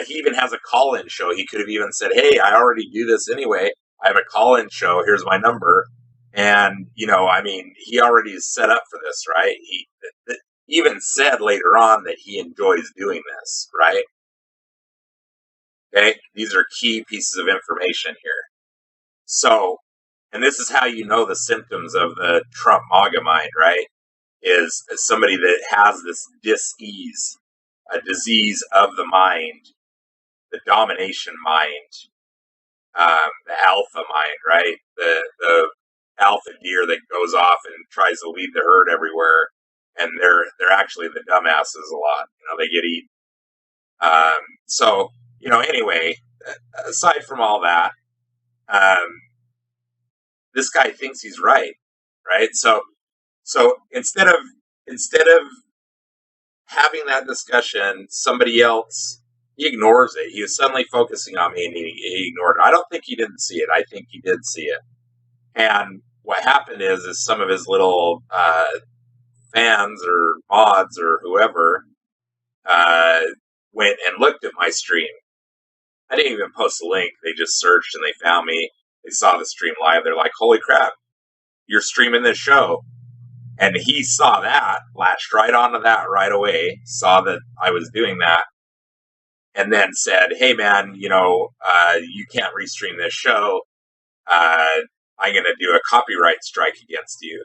He even has a call-in show. He could have even said, hey, I already do this anyway. I have a call-in show. Here's my number. And, he already is set up for this, right? He even said later on that he enjoys doing this, right? Okay? These are key pieces of information here. So, And this is how you know the symptoms of the Trump MAGA mind, right? Is somebody that has this dis-ease, a disease of the mind, the domination mind, the alpha mind, right? The alpha deer that goes off and tries to lead the herd everywhere, and they're actually the dumbasses a lot. They get eaten. So anyway, aside from all that, this guy thinks he's right? So instead of having that discussion, somebody else, he ignores it. He was suddenly focusing on me, and he ignored it. I don't think he didn't see it. I think he did see it. And what happened is some of his little fans or mods or whoever went and looked at my stream. I didn't even post a link. They just searched and they found me. They saw the stream live. They're like, holy crap, you're streaming this show. And he saw that, latched right onto that right away, saw that I was doing that, and then said, hey, man, you can't restream this show. I'm going to do a copyright strike against you.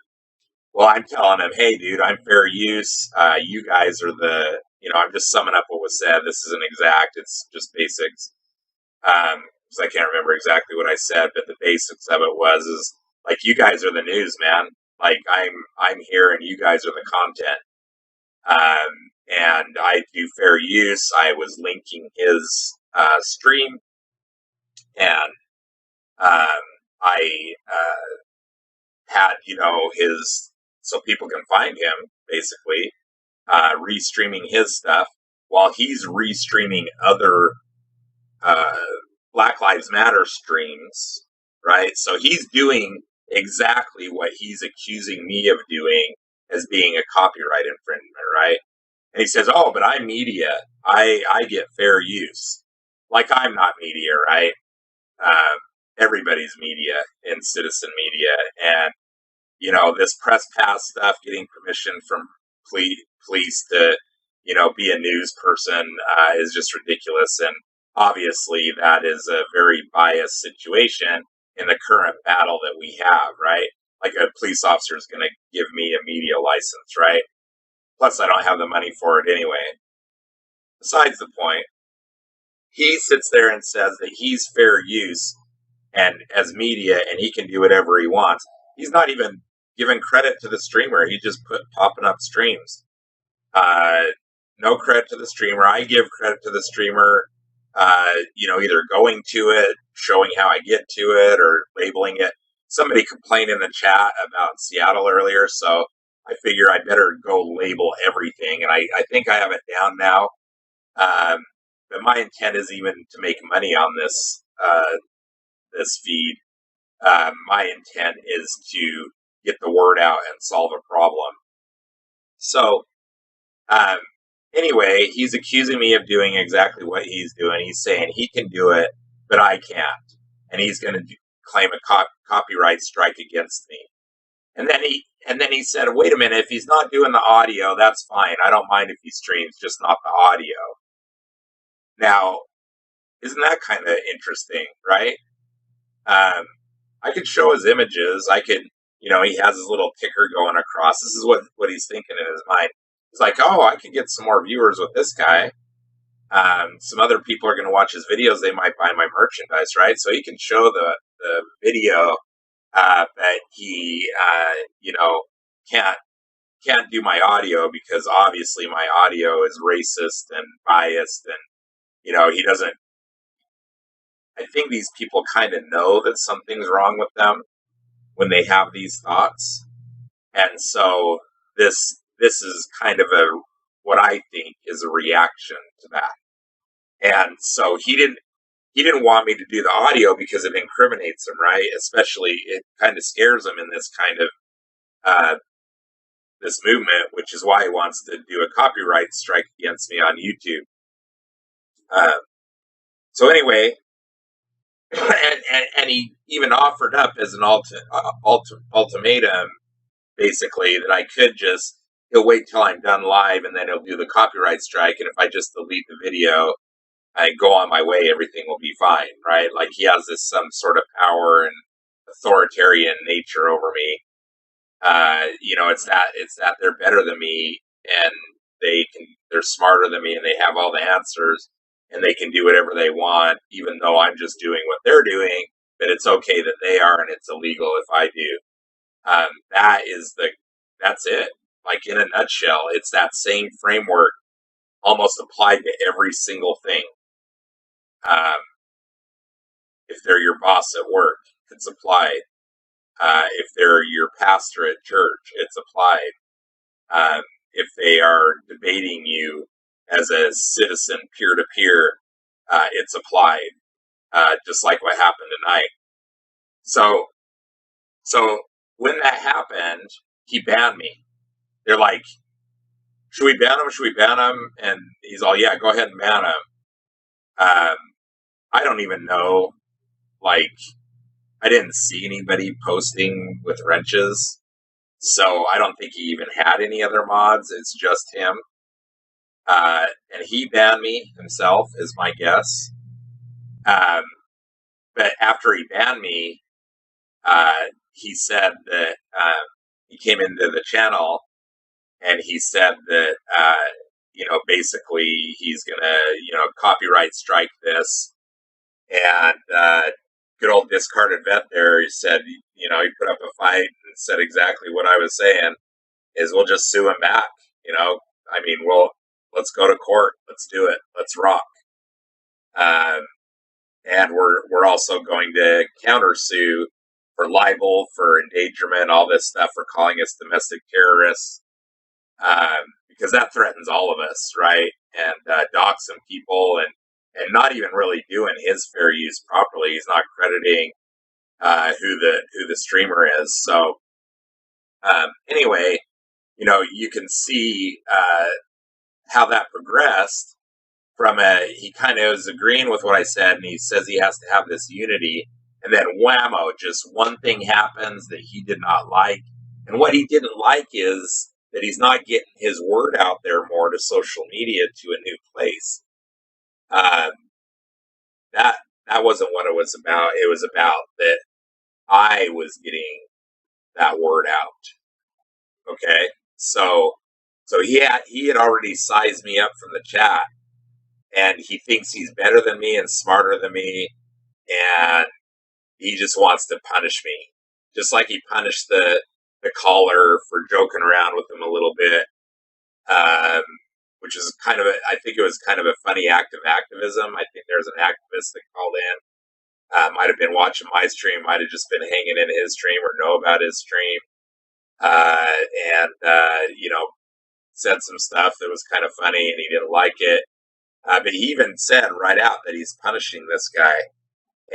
Well, I'm telling him, hey, dude, I'm fair use. You guys are I'm just summing up what was said. This isn't exact. It's just basics. Because I can't remember exactly what I said, but the basics of it is like, you guys are the news, man. Like, I'm here and you guys are the content. And I do fair use. I was linking his stream, and I had, his, so people can find him, basically, restreaming his stuff while he's restreaming other Black Lives Matter streams, right? So he's doing exactly what he's accusing me of doing as being a copyright infringement, right? And he says, oh, but I'm media. I get fair use. Like, I'm not media, right? Everybody's media in citizen media. And, this press pass stuff, getting permission from police to, be a news person is just ridiculous. And obviously that is a very biased situation in the current battle that we have, right? Like, a police officer is going to give me a media license, right? Plus, I don't have the money for it anyway. Besides the point, he sits there and says that he's fair use and as media, and he can do whatever he wants. He's not even giving credit to the streamer. He just popping up streams. No credit to the streamer. I give credit to the streamer, either going to it, showing how I get to it, or labeling it. Somebody complained in the chat about Seattle earlier, so I figure I better go label everything, and I think I have it down now. But my intent is even to make money on this this feed. My intent is to get the word out and solve a problem. So, anyway, he's accusing me of doing exactly what he's doing. He's saying he can do it, but I can't, and he's going to claim a copyright strike against me. And then he said, wait a minute, if he's not doing the audio, that's fine. I don't mind if he streams, just not the audio. Now, isn't that kind of interesting, right? I could show his images. I could, he has his little ticker going across. This is what he's thinking in his mind. He's like, oh, I could get some more viewers with this guy. Some other people are going to watch his videos. They might buy my merchandise, right? So he can show the video, but he, can't do my audio because obviously my audio is racist and biased, and he doesn't. I think these people kind of know that something's wrong with them when they have these thoughts, and so this is kind of what I think is a reaction to that. And so he didn't want me to do the audio because it incriminates him, right? Especially it kind of scares him in this kind of this movement, which is why he wants to do a copyright strike against me on YouTube. So anyway, and he even offered up as an ultimatum, basically, that I could he'll wait till I'm done live and then he'll do the copyright strike, and if I just delete the video and go on my way, everything will be fine, right? Like, he has some sort of power and authoritarian nature over me. It's that they're better than me, and they're smarter than me, and they have all the answers, and they can do whatever they want, even though I'm just doing what they're doing. But it's okay that they are, and it's illegal if I do. That's it. Like, in a nutshell, it's that same framework almost applied to every single thing. If they're your boss at work, it's applied. If they're your pastor at church, it's applied. If they are debating you as a citizen peer-to-peer, it's applied. Just like what happened tonight. So when that happened, he banned me. They're like, should we ban him? Should we ban him? And he's all, yeah, go ahead and ban him. I don't even know. Like, I didn't see anybody posting with wrenches. So I don't think he even had any other mods. It's just him. And he banned me himself, is my guess. But after he banned me, he said that he came into the channel and he said that, basically he's going to, copyright strike this. And good old discarded vet there, he said, he put up a fight and said exactly what I was saying, is we'll just sue him back. Let's go to court. Let's do it. Let's rock. And we're also going to countersue for libel, for endangerment, all this stuff, for calling us domestic terrorists, because that threatens all of us, right? And doxing people and not even really doing his fair use properly. He's not crediting who the streamer is. So anyway, you can see how that progressed. He kind of was agreeing with what I said, and he says he has to have this unity, and then whammo, just one thing happens that he did not like. And what he didn't like is that he's not getting his word out there more to social media, to a new place. That wasn't what it was about. It was about that I was getting that word out. Okay, so he had already sized me up from the chat, and he thinks he's better than me and smarter than me, and he just wants to punish me, just like he punished the caller for joking around with him a little bit, which is I think it was kind of a funny act of activism. I think there's an activist that called in, might have been watching my stream, might have just been hanging in his stream or know about his stream, and said some stuff that was kind of funny, and he didn't like it. But he even said right out that he's punishing this guy.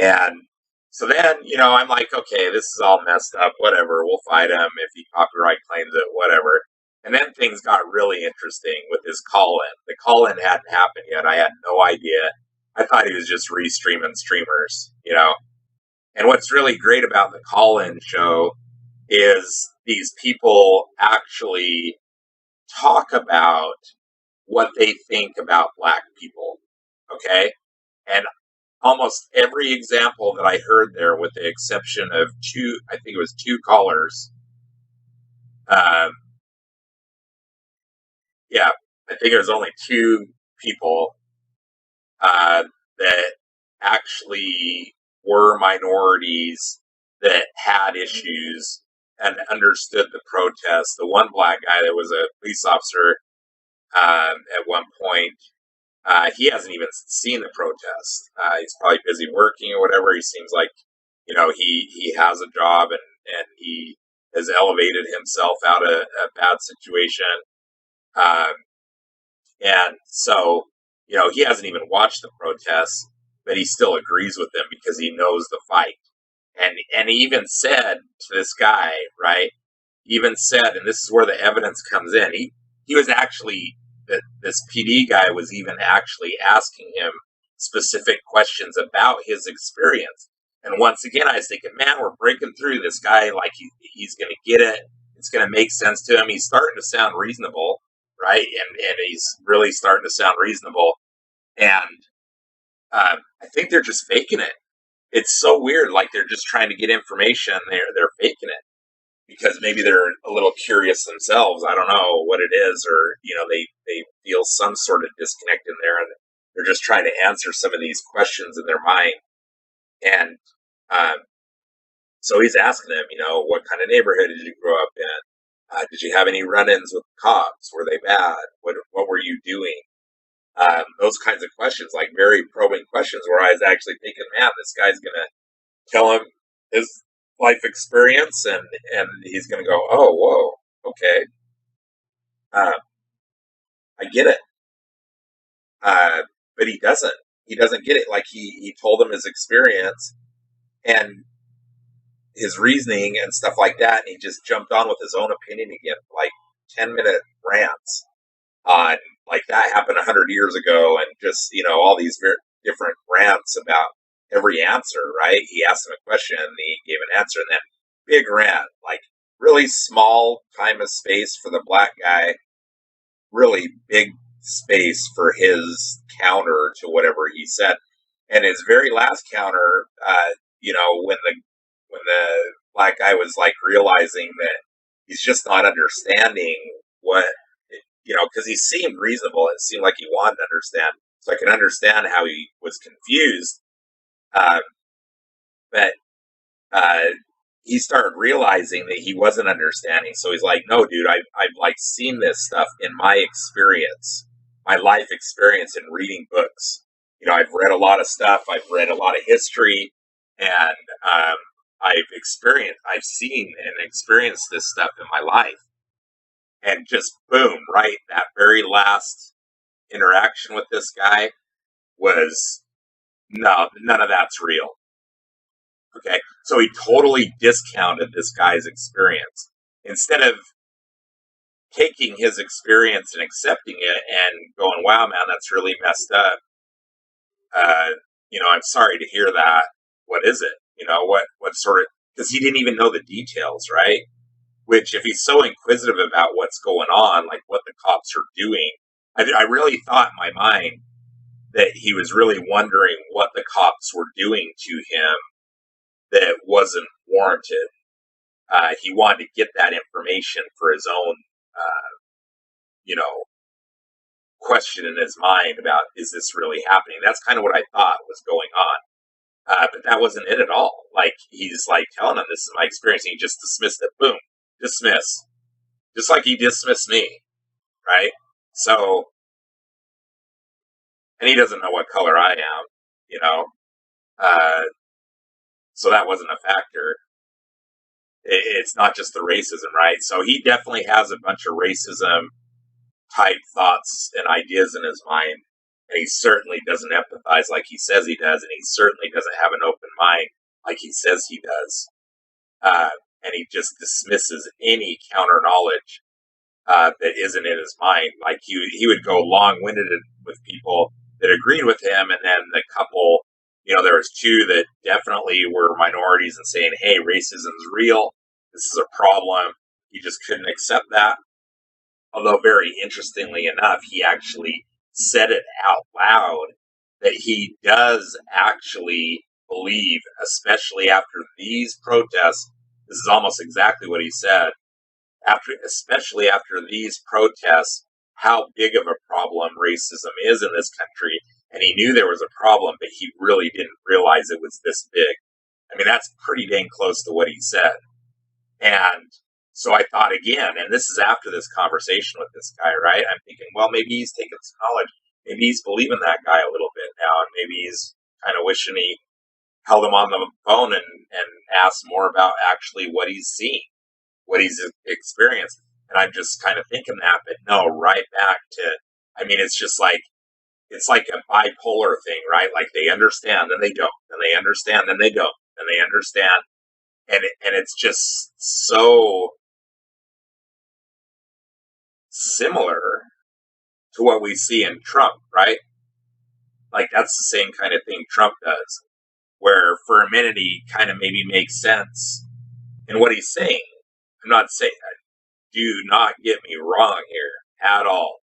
And so then, I'm like, okay, this is all messed up. Whatever, we'll fight him if he copyright claims it, whatever. And then things got really interesting with his call-in. The call-in hadn't happened yet. I had no idea. I thought he was just re-streaming streamers, And what's really great about the call-in show is these people actually talk about what they think about black people, okay? And almost every example that I heard there, with the exception of I think it was two callers, I think it was only two people that actually were minorities that had issues and understood the protest. The one black guy that was a police officer at one point, he hasn't even seen the protest. He's probably busy working or whatever. He seems like, he has a job and he has elevated himself out of a bad situation. And so, he hasn't even watched the protests, but he still agrees with them because he knows the fight. And he even said to this guy, right? He even said, and this is where the evidence comes in. He was actually, this PD guy was even actually asking him specific questions about his experience. And once again, I was thinking, man, we're breaking through this guy. Like he's going to get it. It's going to make sense to him. He's starting to sound reasonable, right? And he's really starting to sound reasonable. And I think they're just faking it. it's so weird. Like they're just trying to get information. They're faking it because maybe they're a little curious themselves. I don't know what it is, or they feel some sort of disconnect in there, and they're just trying to answer some of these questions in their mind. And so he's asking them, what kind of neighborhood did you grow up in? Did you have any run-ins with cops? Were they bad? What were you doing? Those kinds of questions, like very probing questions, where I was actually thinking, man, this guy's gonna tell him his life experience, and he's gonna go, oh, whoa, okay, I get it, but he doesn't get it. Like he told him his experience and his reasoning and stuff like that, and he just jumped on with his own opinion again, like 10-minute rants on like that happened 100 years ago, and just all these very different rants about every answer. Right? He asked him a question, and he gave an answer, and then big rant, like really small time of space for the black guy, really big space for his counter to whatever he said. And his very last counter, when the black guy was like realizing that he's just not understanding what, because he seemed reasonable. It seemed like he wanted to understand. So I can understand how he was confused. But he started realizing that he wasn't understanding. So he's like, no, dude, I've like seen this stuff in my experience, my life experience in reading books. I've read a lot of stuff. I've read a lot of history, and I've seen and experienced this stuff in my life. And just boom, right? That very last interaction with this guy was, no, none of that's real. Okay, so he totally discounted this guy's experience. Instead of taking his experience and accepting it and going, wow, man, that's really messed up. I'm sorry to hear that. What is it? What sort of, because he didn't even know the details, right? Which, if he's so inquisitive about what's going on, like what the cops are doing, I really thought in my mind that he was really wondering what the cops were doing to him that wasn't warranted. He wanted to get that information for his own, question in his mind about, is this really happening? That's kind of what I thought was going on. But that wasn't it at all. Like, he's like telling him, this is my experience, and he just dismissed it. Boom. Dismiss. Just like he dismissed me. Right? So, and he doesn't know what color I am, so that wasn't a factor. It's not just the racism, right? So he definitely has a bunch of racism type thoughts and ideas in his mind, and he certainly doesn't empathize like he says he does, and he certainly doesn't have an open mind like he says he does. And he just dismisses any counter knowledge that isn't in his mind. Like he would go long-winded with people that agreed with him, and then the couple, there was two that definitely were minorities and saying, hey, racism's real, this is a problem. He just couldn't accept that. Although, very interestingly enough, he actually said it out loud that he does actually believe, especially after these protests, this is almost exactly what he said, especially after these protests, how big of a problem racism is in this country. And he knew there was a problem, but he really didn't realize it was this big. I mean, that's pretty dang close to what he said. And so I thought again, and this is after this conversation with this guy, right? I'm thinking, well, maybe he's taking some knowledge. Maybe he's believing that guy a little bit now, and maybe he's kind of wishing he held him on the phone and asked more about actually what he's seen, what he's experienced. And I'm just kind of thinking that, but no, right back to, I mean, it's just like, it's like a bipolar thing, right? Like they understand, then they don't, then they understand, then they don't, then they understand. And it's just so similar to what we see in Trump, right? Like that's the same kind of thing Trump does, where for a minute he kind of maybe makes sense in what he's saying. I'm not saying that. Do not get me wrong here at all.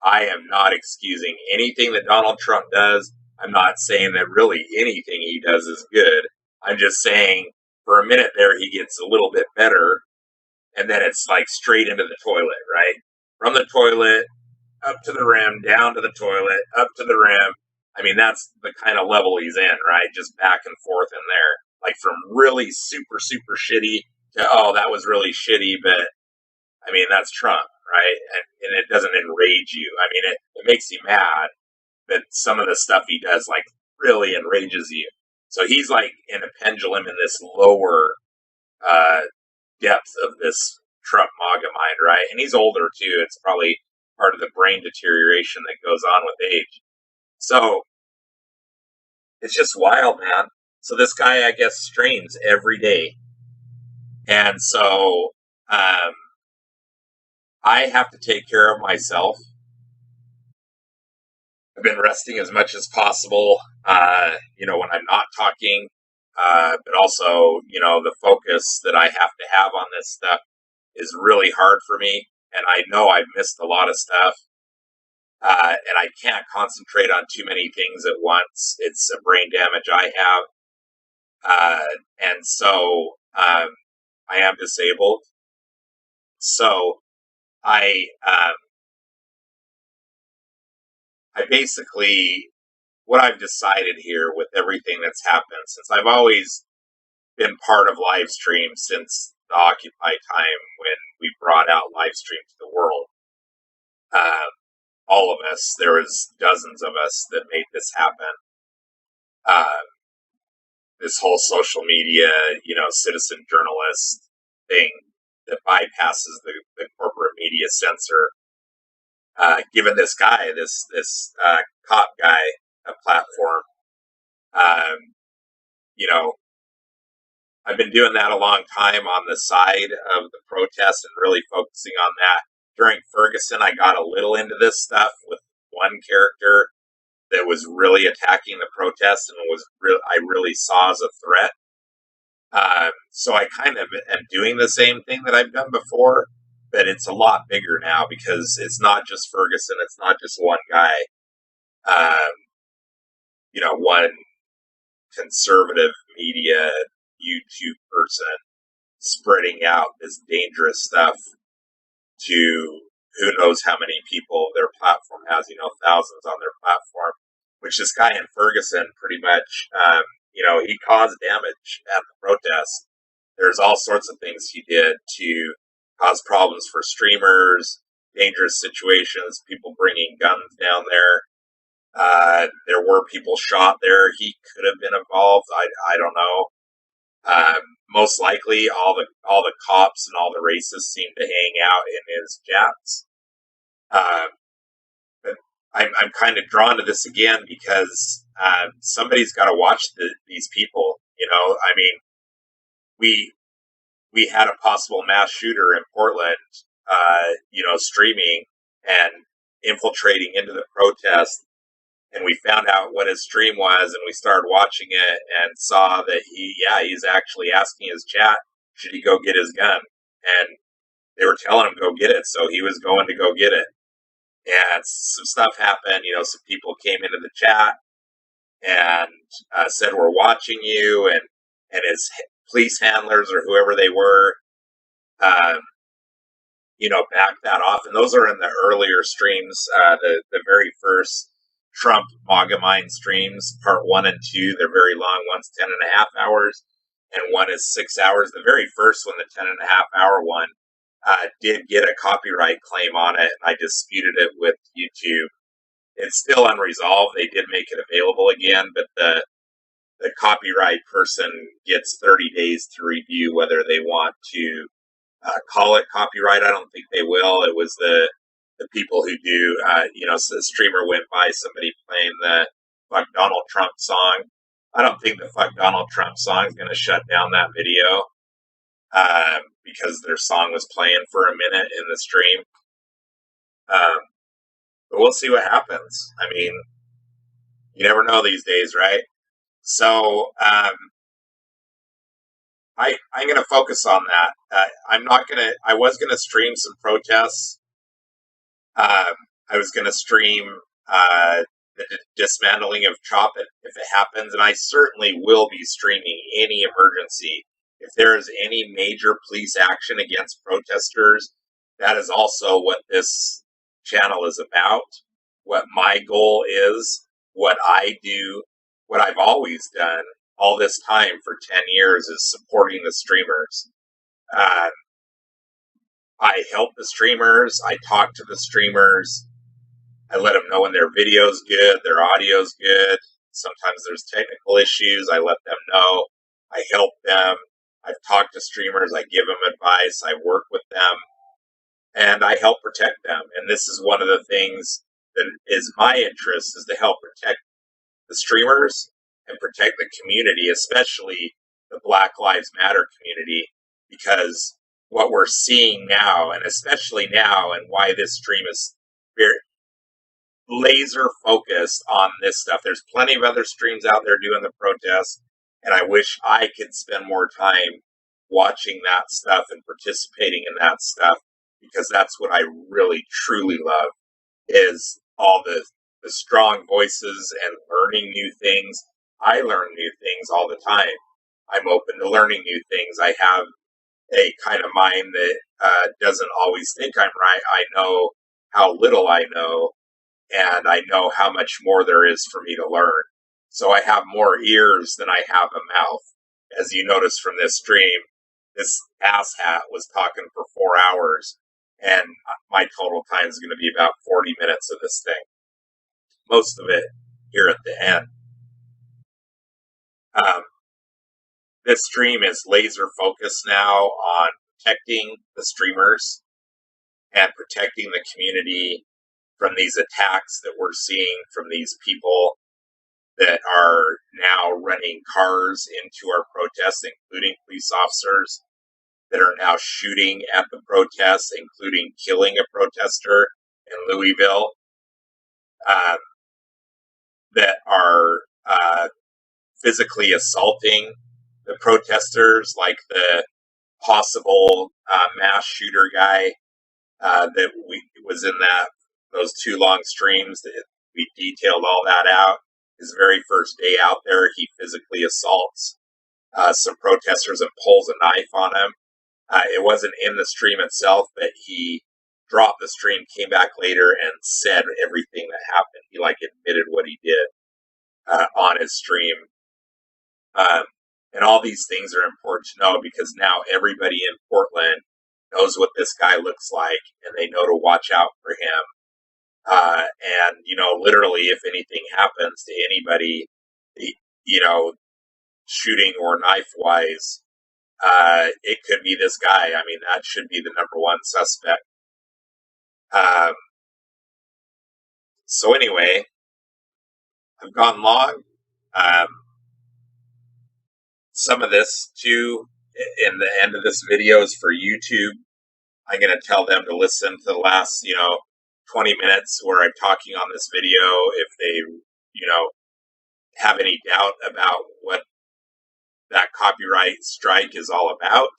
I am not excusing anything that Donald Trump does. I'm not saying that really anything he does is good. I'm just saying for a minute there he gets a little bit better, and then it's like straight into the toilet, right? From the toilet, up to the rim, down to the toilet, up to the rim. I mean, that's the kind of level he's in, right? Just back and forth in there. Like from really super, super shitty to, oh, that was really shitty, but I mean, that's Trump, right? And it doesn't enrage you. I mean, it makes you mad, but some of the stuff he does, like, really enrages you. So he's like in a pendulum in this lower depth of this Trump MAGA mind, right? And he's older too. It's probably part of the brain deterioration that goes on with age. So it's just wild, man. So this guy, I guess, streams every day. And so I have to take care of myself. I've been resting as much as possible, when I'm not talking, but also, the focus that I have to have on this stuff is really hard for me. And I know I've missed a lot of stuff. And I can't concentrate on too many things at once. It's a brain damage I have. And so I am disabled. So I basically, what I've decided here with everything that's happened, since I've always been part of live stream since the Occupy time when we brought out live stream to the world. All of us, there was dozens of us that made this happen. This whole social media, citizen journalist thing that bypasses the corporate media censor, given this guy, this cop guy, a platform. I've been doing that a long time on the side of the protest and really focusing on that. During Ferguson, I got a little into this stuff with one character that was really attacking the protest and I really saw as a threat. So I kind of am doing the same thing that I've done before, but it's a lot bigger now because it's not just Ferguson. It's not just one guy. One conservative media YouTube person spreading out this dangerous stuff to who knows how many people their platform has, thousands on their platform, which this guy in Ferguson pretty much, he caused damage at the protest. There's all sorts of things he did to cause problems for streamers, dangerous situations, people bringing guns down there. There were people shot there. He could have been involved. I don't know. Most likely, all the cops and all the racists seem to hang out in his chats. But I'm kind of drawn to this again because somebody's got to watch these people. I mean, we had a possible mass shooter in Portland, streaming and infiltrating into the protest. And we found out what his stream was, and we started watching it and saw that he's actually asking his chat, should he go get his gun? And they were telling him go get it, so he was going to go get it. And some stuff happened, some people came into the chat and said, we're watching you, and his police handlers or whoever they were, backed that off. And those are in the earlier streams, the very first Trump MAGA Mind streams, part 1 and 2. They're very long. One's 10.5 hours and one is 6 hours. The very first one, the 10.5 hour one, did get a copyright claim on it, and I disputed it with YouTube. It's still unresolved. They did make it available again, but the copyright person gets 30 days to review whether they want to call it copyright. I don't think they will. It was the people who do, so the streamer went by somebody playing the Fuck Donald Trump song. I don't think the Fuck Donald Trump song is going to shut down that video because their song was playing for a minute in the stream. But we'll see what happens. I mean, you never know these days, right? So I'm going to focus on that. I was going to stream some protests. I was going to stream the dismantling of CHOP if it happens, and I certainly will be streaming any emergency. If there is any major police action against protesters, that is also what this channel is about, what my goal is, what I do, what I've always done all this time for 10 years is supporting the streamers. I help the streamers, I talk to the streamers, I let them know when their video's good, their audio's good. Sometimes there's technical issues, I let them know. I help them. I've talked to streamers, I give them advice, I work with them, and I help protect them. And this is one of the things that is my interest, is to help protect the streamers and protect the community, especially the Black Lives Matter community, because what we're seeing now, and especially now, and why this stream is very laser focused on this stuff. There's plenty of other streams out there doing the protests, and I wish I could spend more time watching that stuff and participating in that stuff, because that's what I really truly love, is all the strong voices and learning new things. I learn new things all the time. I'm open to learning new things. I have a kind of mind that doesn't always think I'm right. I know how little I know, and I know how much more there is for me to learn. So I have more ears than I have a mouth. As you notice from this stream, this asshat was talking for 4 hours, and my total time is going to be about 40 minutes of this thing. Most of it here at the end. This stream is laser focused now on protecting the streamers and protecting the community from these attacks that we're seeing from these people that are now running cars into our protests, including police officers that are now shooting at the protests, including killing a protester in Louisville, that are physically assaulting the protesters, like the possible mass shooter guy that was in those 2 long streams. That we detailed all that out. His very first day out there, he physically assaults some protesters and pulls a knife on them. It wasn't in the stream itself, but he dropped the stream, came back later, and said everything that happened. He admitted what he did on his stream. And all these things are important to know, because now everybody in Portland knows what this guy looks like, and they know to watch out for him. And, literally, if anything happens to anybody, shooting or knife-wise, it could be this guy. I mean, that should be the number one suspect. So anyway, I've gone long. Some of this, too, in the end of this video is for YouTube. I'm going to tell them to listen to the last, 20 minutes where I'm talking on this video. If they, have any doubt about what that copyright strike is all about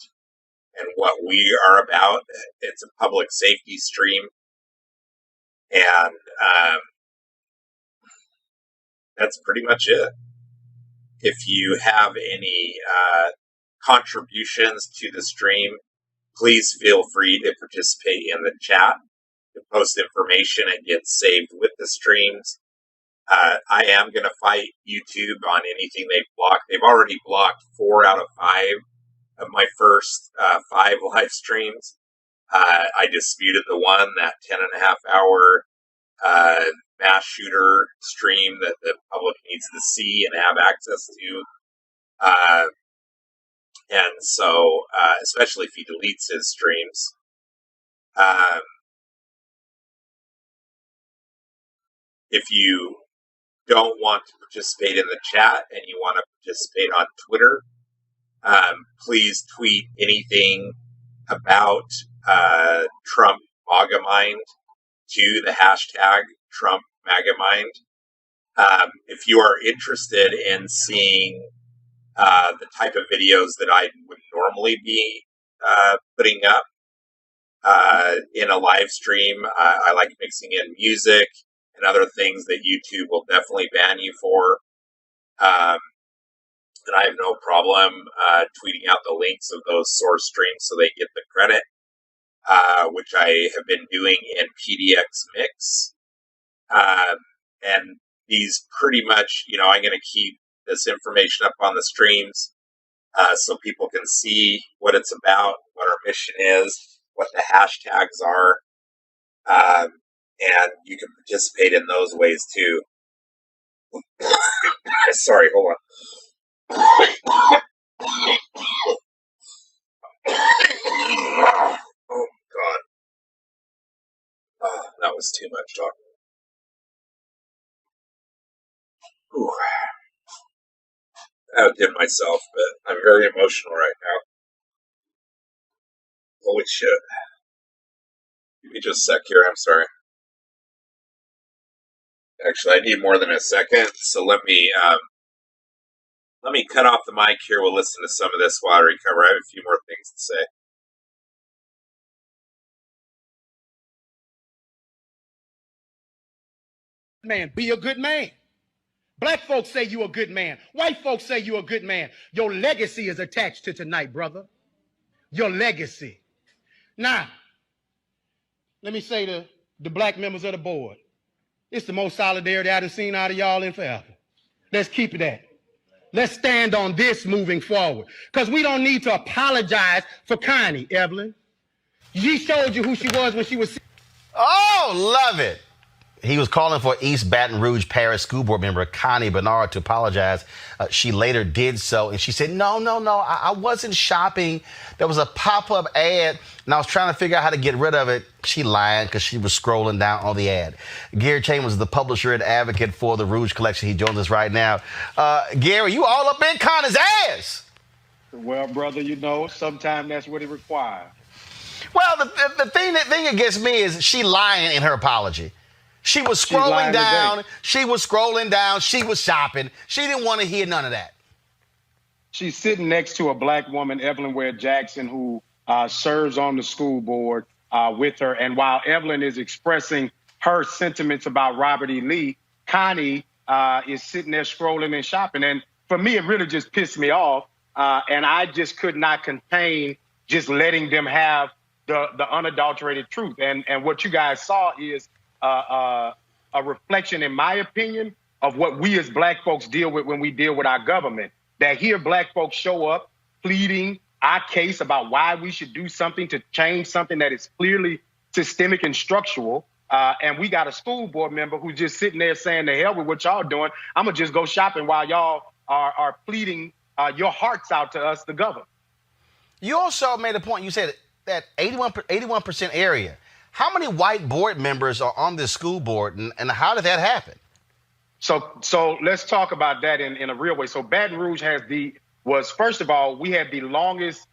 and what we are about, it's a public safety stream. And that's pretty much it. If you have any contributions to the stream, please feel free to participate in the chat, to post information and get saved with the streams. I am going to fight YouTube on anything they've blocked. They've already blocked 4 out of 5 of my first 5 live streams. I disputed the one, that 10.5-hour mass shooter stream that the public needs to see and have access to. And so, especially if he deletes his streams. If you don't want to participate in the chat and you want to participate on Twitter, please tweet anything about Trump MAGAmind to the hashtag Trump MAGAmind. If you are interested in seeing the type of videos that I would normally be putting up in a live stream, I like mixing in music and other things that YouTube will definitely ban you for. And I have no problem tweeting out the links of those source streams so they get the credit, which I have been doing in PDX Mix. And these pretty much, I'm going to keep this information up on the streams so people can see what it's about, what our mission is, what the hashtags are, and you can participate in those ways too. Sorry, hold on. Oh, God. That was too much talking. Ooh. I outdid myself, but I'm very emotional right now. Holy shit. Give me just a sec here, I'm sorry. Actually, I need more than a second, so let me cut off the mic here. We'll listen to some of this while I recover. I have a few more things to say.
Man, be a good man. Black folks say you a good man. White folks say you a good man. Your legacy is attached to tonight, brother. Your legacy. Now, let me say to the black members of the board, it's the most solidarity I done seen out of y'all in forever. Let's keep it at. Let's stand on this moving forward. Because we don't need to apologize for Connie, Evelyn. She showed you who she was when she was...
Oh, love it. He was calling for East Baton Rouge Parish School Board member Connie Bernard to apologize. She later did so, and she said, no, I wasn't shopping. There was a pop-up ad, and I was trying to figure out how to get rid of it. She lied because she was scrolling down on the ad. Gary Chambers is the publisher and advocate for the Rouge Collection. He joins us right now. Gary, you all up in Connie's ass.
Well, brother, sometimes that's what it requires.
Well, the thing against me is she lying in her apology. She was scrolling down. She was scrolling down. She was shopping. She didn't want to hear none of that.
She's sitting next to a black woman, Evelyn Ware Jackson, who serves on the school board with her. And while Evelyn is expressing her sentiments about Robert E. Lee, Connie is sitting there scrolling and shopping. And for me, it really just pissed me off. And I just could not contain just letting them have the unadulterated truth. And what you guys saw is a reflection, in my opinion, of what we as black folks deal with when we deal with our government. That here black folks show up pleading our case about why we should do something to change something that is clearly systemic and structural. And we got a school board member who's just sitting there saying, the hell with what y'all doing. I'm going to just go shopping while y'all are pleading your hearts out to us, the government. You also made a point. You said that 81% area. How many white board members are on this school board, and how did that happen? So let's talk about that in a real way. So Baton Rouge first of all, we had the longest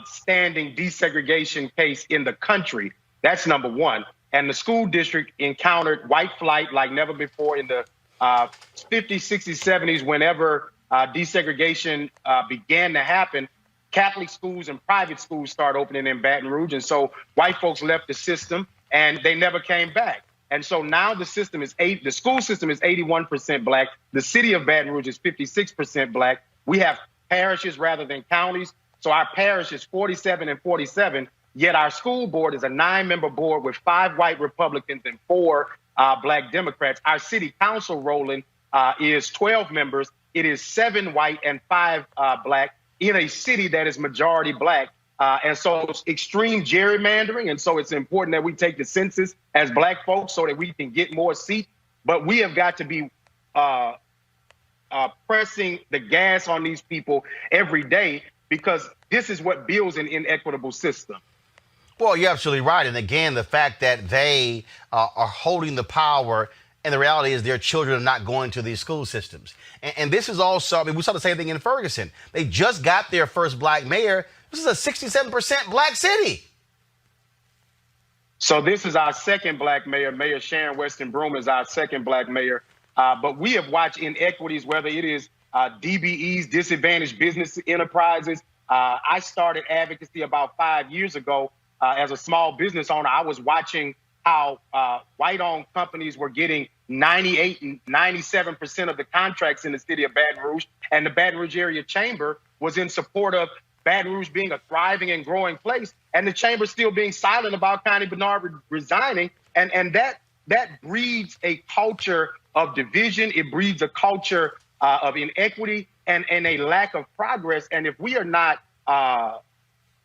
standing desegregation case in the country. That's number one. And the school district encountered white flight like never before in the 50s, 60s, 70s, whenever desegregation began to happen. Catholic schools and private schools started opening in Baton Rouge. And so white folks left the system and they never came back. And so now the school system is 81% black. The city of Baton Rouge is 56% black. We have parishes rather than counties. So our parish is 47 and 47, yet our school board is a 9-member board with 5 white Republicans and 4 black Democrats. Our city council rolling is 12 members. It is 7 white and 5 black. In a city that is majority black. And so it's extreme gerrymandering. And so it's important that we take the census as black folks so that we can get more seats. But we have got to be pressing the gas on these people every day, because this is what builds an inequitable system. Well, you're absolutely right. And again, the fact that they are holding the power, and the reality is their children are not going to these school systems. And this is also, we saw the same thing in Ferguson. They just got their first black mayor. This is a 67% black city. So this is our second black mayor. Mayor Sharon Weston Broome is our second black mayor. But we have watched inequities, whether it is DBEs, disadvantaged business enterprises. I started advocacy about 5 years ago as a small business owner. I was watching how white-owned companies were getting 98 and 97% of the contracts in the city of Baton Rouge, and the Baton Rouge Area Chamber was in support of Baton Rouge being a thriving and growing place, and the chamber still being silent about Connie Bernard resigning, and that breeds a culture of division. It breeds a culture of inequity and a lack of progress. And if we are not,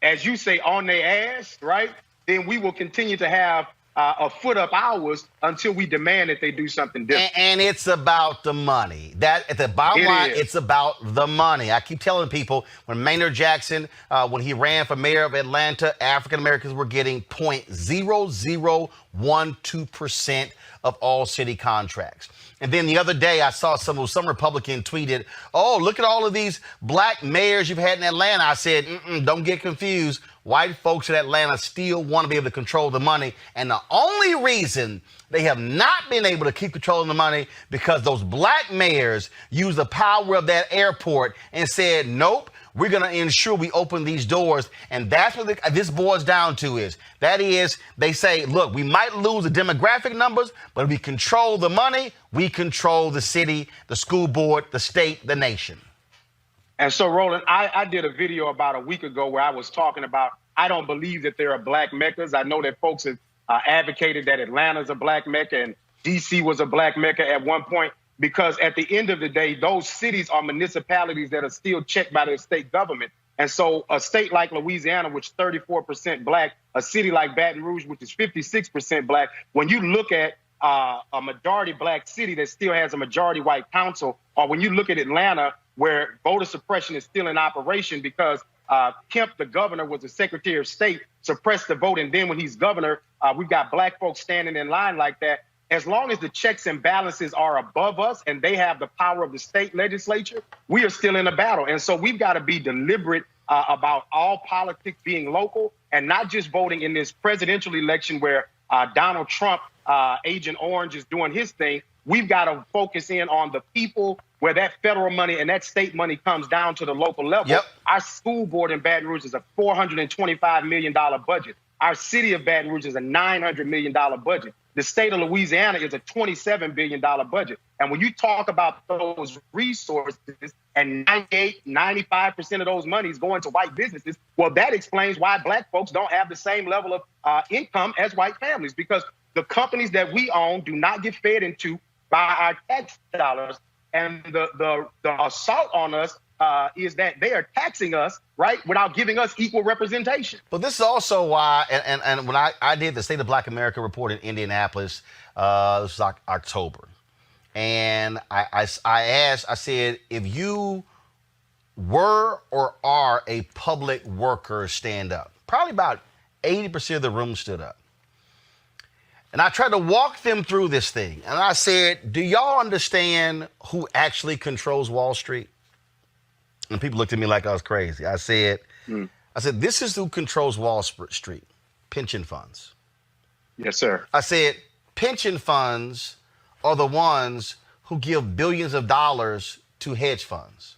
as you say, on their ass, right, then we will continue to have a foot up ours until we demand that they do something different.
And it's about the money. That at the bottom line, it's about the money. I keep telling people when Maynard Jackson, when he ran for mayor of Atlanta, African Americans were getting 0.0012% of all city contracts. And then the other day I saw some Republican tweeted, "Oh, look at all of these black mayors you've had in Atlanta." I said, don't get confused. White folks in Atlanta still want to be able to control the money. And the only reason they have not been able to keep controlling the money because those black mayors use the power of that airport and said, nope, we're going to ensure we open these doors. And that's what this boils down to is. That is, they say, look, we might lose the demographic numbers, but if we control the money, we control the city, the school board, the state, the nation.
And so, Roland, I did a video about a week ago where I was talking about I don't believe that there are black meccas. I know that folks have advocated that Atlanta's a black mecca and D.C. was a black mecca at one point, because at the end of the day, those cities are municipalities that are still checked by their state government. And so a state like Louisiana, which is 34% black, a city like Baton Rouge, which is 56% black, when you look at a majority black city that still has a majority white council, or when you look at Atlanta, where voter suppression is still in operation because Kemp, the governor, was the Secretary of State, suppressed the vote, and then when he's governor, we've got black folks standing in line like that. As long as the checks and balances are above us and they have the power of the state legislature, we are still in a battle. And so we've got to be deliberate about all politics being local and not just voting in this presidential election where Donald Trump, Agent Orange, is doing his thing. We've got to focus in on the people where that federal money and that state money comes down to the local level. Yep. Our school board in Baton Rouge is a $425 million budget. Our city of Baton Rouge is a $900 million budget. The state of Louisiana is a $27 billion budget. And when you talk about those resources and 98, 95% of those monies going to white businesses, well, that explains why black folks don't have the same level of income as white families, because the companies that we own do not get fed into by our tax dollars. And the assault on us is that they are taxing us, right, without giving us equal representation.
But this is also why, and when I did the State of Black America report in Indianapolis, this was October, and I said, if you were or are a public worker, stand up. Probably about 80% of the room stood up. And I tried to walk them through this thing. And I said, do y'all understand who actually controls Wall Street? And people looked at me like I was crazy. I said, this is who controls Wall Street, pension funds.
Yes, sir.
I said, pension funds are the ones who give billions of dollars to hedge funds.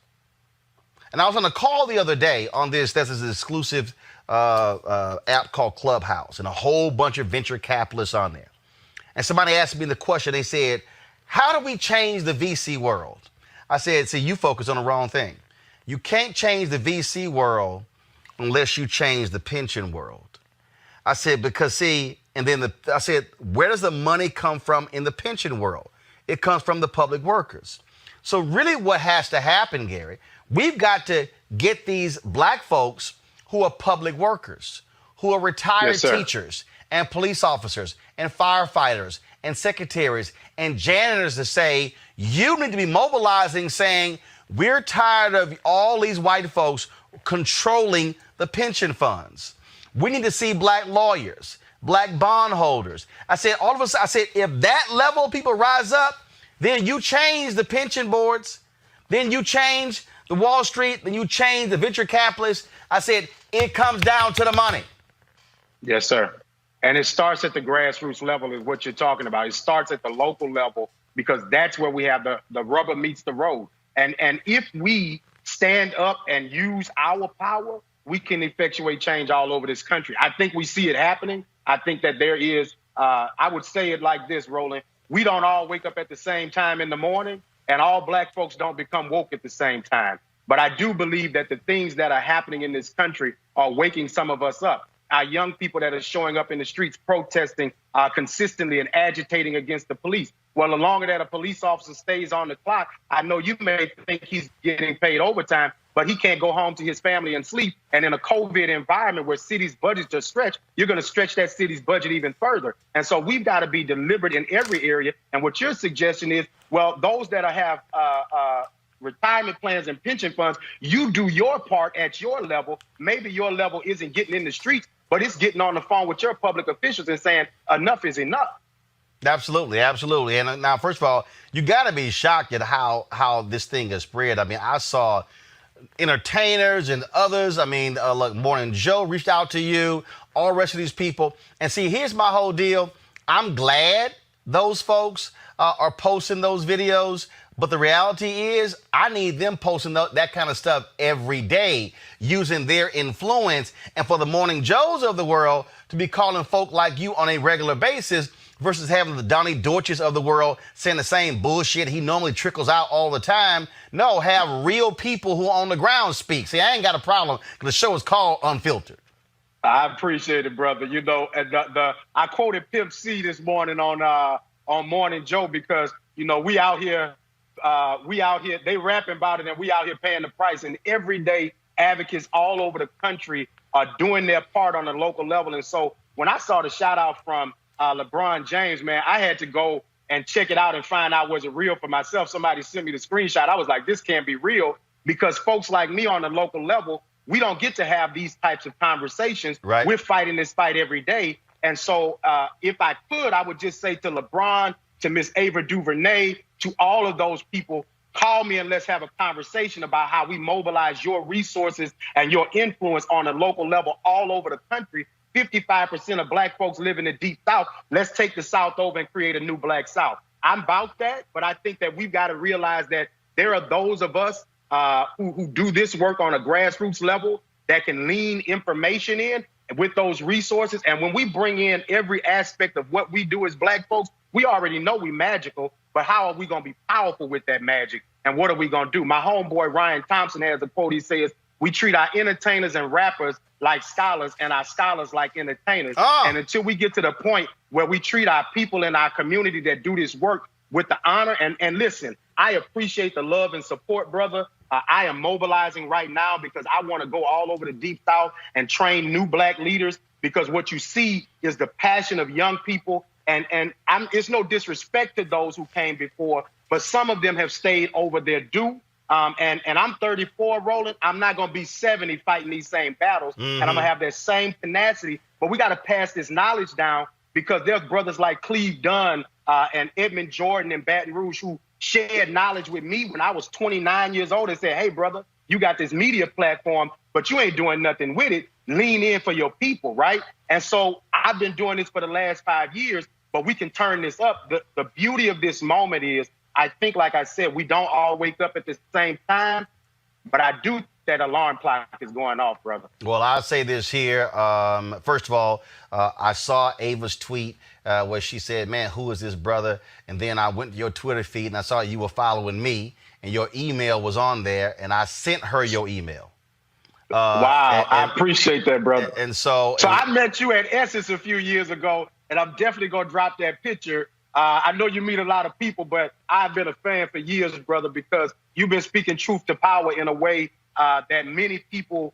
And I was on a call the other day on this exclusive app called Clubhouse, and a whole bunch of venture capitalists on there. And somebody asked me the question. They said, how do we change the VC world? I said, see, you focus on the wrong thing. You can't change the VC world unless you change the pension world. I said, because see, and then I said, where does the money come from in the pension world? It comes from the public workers. So really what has to happen, Gary, we've got to get these black folks who are public workers, who are retired teachers and police officers and firefighters and secretaries and janitors to say, you need to be mobilizing, saying, we're tired of all these white folks controlling the pension funds. We need to see black lawyers, black bondholders. I said, all of us, I said, if that level of people rise up, then you change the pension boards, then you change the Wall Street, then you change the venture capitalists. I said, it comes down to the money.
Yes, sir. And it starts at the grassroots level is what you're talking about. It starts at the local level because that's where we have the rubber meets the road. And if we stand up and use our power, we can effectuate change all over this country. I think we see it happening. I think that there is, I would say it like this, Roland, we don't all wake up at the same time in the morning, and all black folks don't become woke at the same time. But I do believe that the things that are happening in this country are waking some of us up. Our young people that are showing up in the streets protesting consistently and agitating against the police. Well, the longer that a police officer stays on the clock, I know you may think he's getting paid overtime, but he can't go home to his family and sleep. And in a COVID environment where cities' budgets are stretched, you're going to stretch that city's budget even further. And so we've got to be deliberate in every area. And what your suggestion is, well, those that have retirement plans and pension funds, you do your part at your level. Maybe your level isn't getting in the streets, but it's getting on the phone with your public officials and saying enough is enough.
Absolutely, absolutely. And now, first of all, you got to be shocked at how this thing has spread. I mean, I saw entertainers and others. I mean, look, Morning Joe reached out to you, all the rest of these people. And see, here's my whole deal. I'm glad those folks are posting those videos. But the reality is, I need them posting that kind of stuff every day, using their influence. And for the Morning Joes of the world to be calling folk like you on a regular basis versus having the Donnie Deutsches of the world saying the same bullshit he normally trickles out all the time. No, have real people who are on the ground speak. See, I ain't got a problem. The show is called Unfiltered.
I appreciate it, brother. You know, and I quoted Pimp C this morning on Morning Joe because, you know, we out here, they rapping about it and we out here paying the price. And everyday advocates all over the country are doing their part on the local level. And so when I saw the shout out from LeBron James, man, I had to go and check it out and find out was it real for myself. Somebody sent me the screenshot. I was like, this can't be real, because folks like me on the local level, we don't get to have these types of conversations.
Right.
We're fighting this fight every day. And so if I could, I would just say to LeBron, to Miss Ava DuVernay, to all of those people, call me and let's have a conversation about how we mobilize your resources and your influence on a local level all over the country. 55% of black folks live in the Deep South. Let's take the South over and create a new Black South. I'm about that, but I think that we've got to realize that there are those of us who do this work on a grassroots level that can lean information in with those resources. And when we bring in every aspect of what we do as black folks, we already know we magical, but how are we going to be powerful with that magic? And what are we going to do? My homeboy Ryan Thompson has a quote. He says, we treat our entertainers and rappers like scholars and our scholars like entertainers. And until we get to the point where we treat our people in our community that do this work with the honor, and listen, I appreciate the love and support, brother. I am mobilizing right now because I want to go all over the Deep South and train new black leaders, because what you see is the passion of young people. And it's no disrespect to those who came before, but some of them have stayed over their due. And I'm 34, Roland. I'm not going to be 70 fighting these same battles. And I'm going to have that same tenacity. But we got to pass this knowledge down, because there's brothers like Cleve Dunn and Edmund Jordan in Baton Rouge who shared knowledge with me when I was 29 years old and said, hey, brother, you got this media platform, but you ain't doing nothing with it. Lean in for your people, right? And so I've been doing this for the last 5 years, but we can turn this up. The beauty of this moment is, I think, like I said, we don't all wake up at the same time, but I do think that alarm clock is going off, brother.
Well, I'll say this here. First of all, I saw Ava's tweet where she said, man, who is this brother? And then I went to your Twitter feed and I saw you were following me and your email was on there, and I sent her your email.
Wow, I appreciate that, brother.
So
I met you at Essence a few years ago, and I'm definitely going to drop that picture. I know you meet a lot of people, but I've been a fan for years, brother, because you've been speaking truth to power in a way that many people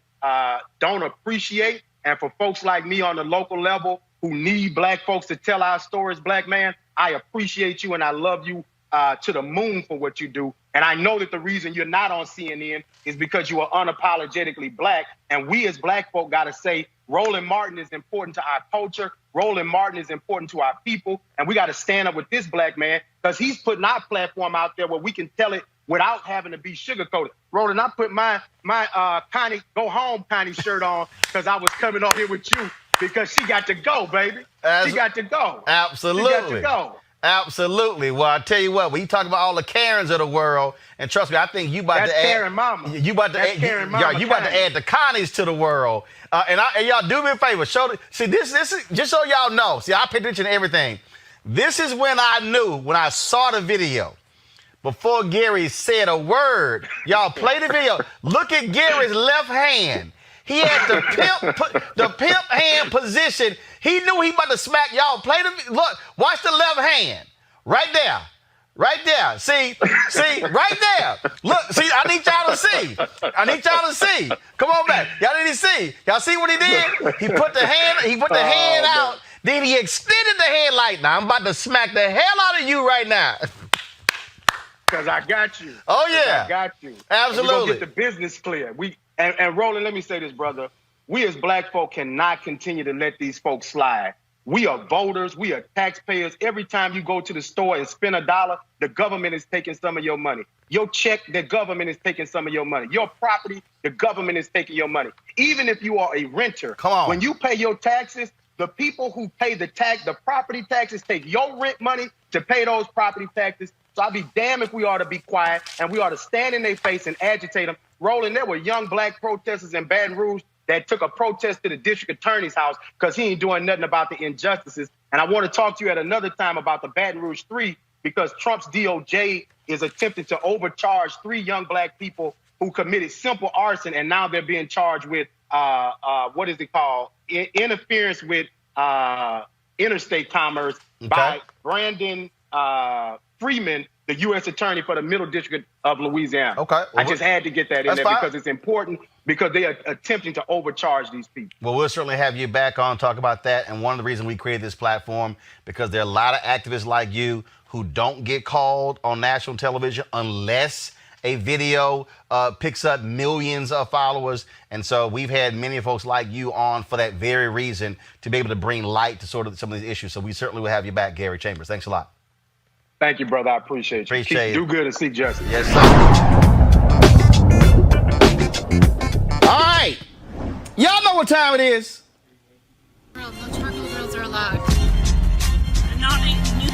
don't appreciate. And for folks like me on the local level who need black folks to tell our stories, black man, I appreciate you and I love you to the moon for what you do. And I know that the reason you're not on CNN is because you are unapologetically black. And we as black folk got to say, Roland Martin is important to our culture. Roland Martin is important to our people. And we got to stand up with this black man, because he's putting our platform out there where we can tell it without having to be sugarcoated. Roland, I put my Connie, go home Connie shirt on because I was coming on here with you, because she got to go, baby. She got to go.
Absolutely.
She got to go.
Absolutely. Well, I tell you what, when you talk about all the Karens of the world, and trust me, I think you about to add
Karen Mama.
You about to add the Connies to the world. And y'all do me a favor. See, this is just so y'all know. See, I pay attention to everything. This is when I knew, when I saw the video, before Gary said a word. Y'all play the video. Look at Gary's left hand. He had the pimp hand position. He knew he about to smack y'all. Play the look. Watch the left hand. Right there. Right there. See, right there. Look, see, I need y'all to see. I need y'all to see. Come on back. Y'all need to see. Y'all see what he did? He put the hand out. Then he extended the hand like, now I'm about to smack the hell out of you right now.
Because I got you.
Oh, yeah.
I got you.
Absolutely.
We're going to get the business clear. And Roland, let me say this, brother. We as black folk cannot continue to let these folks slide. We are voters. We are taxpayers. Every time you go to the store and spend $1, the government is taking some of your money. Your check, the government is taking some of your money. Your property, the government is taking your money. Even if you are a renter, when you pay your taxes, the people who pay the property taxes, take your rent money to pay those property taxes. So I'd be damned if we ought to be quiet and we ought to stand in their face and agitate them. Roland, there were young black protesters in Baton Rouge that took a protest to the district attorney's house because he ain't doing nothing about the injustices. And I want to talk to you at another time about the Baton Rouge 3 because Trump's DOJ is attempting to overcharge 3 young black people who committed simple arson, and now they're being charged with, what is it called? Interference with interstate commerce by Brandon Freeman, the U.S. Attorney for the Middle District of Louisiana. Okay. Well, I just had to get that in there because it's important because they are attempting to overcharge these people.
Well, we'll certainly have you back on, talk about that. And one of the reasons we created this platform, because there are a lot of activists like you who don't get called on national television unless a video picks up millions of followers. And so we've had many folks like you on for that very reason, to be able to bring light to sort of some of these issues. So we certainly will have you back, Gary Chambers. Thanks a lot.
Thank you, brother. I appreciate you. Do good and seek justice.
Yes, sir. All right. Y'all know what time it is.
No charcoal grills are allowed.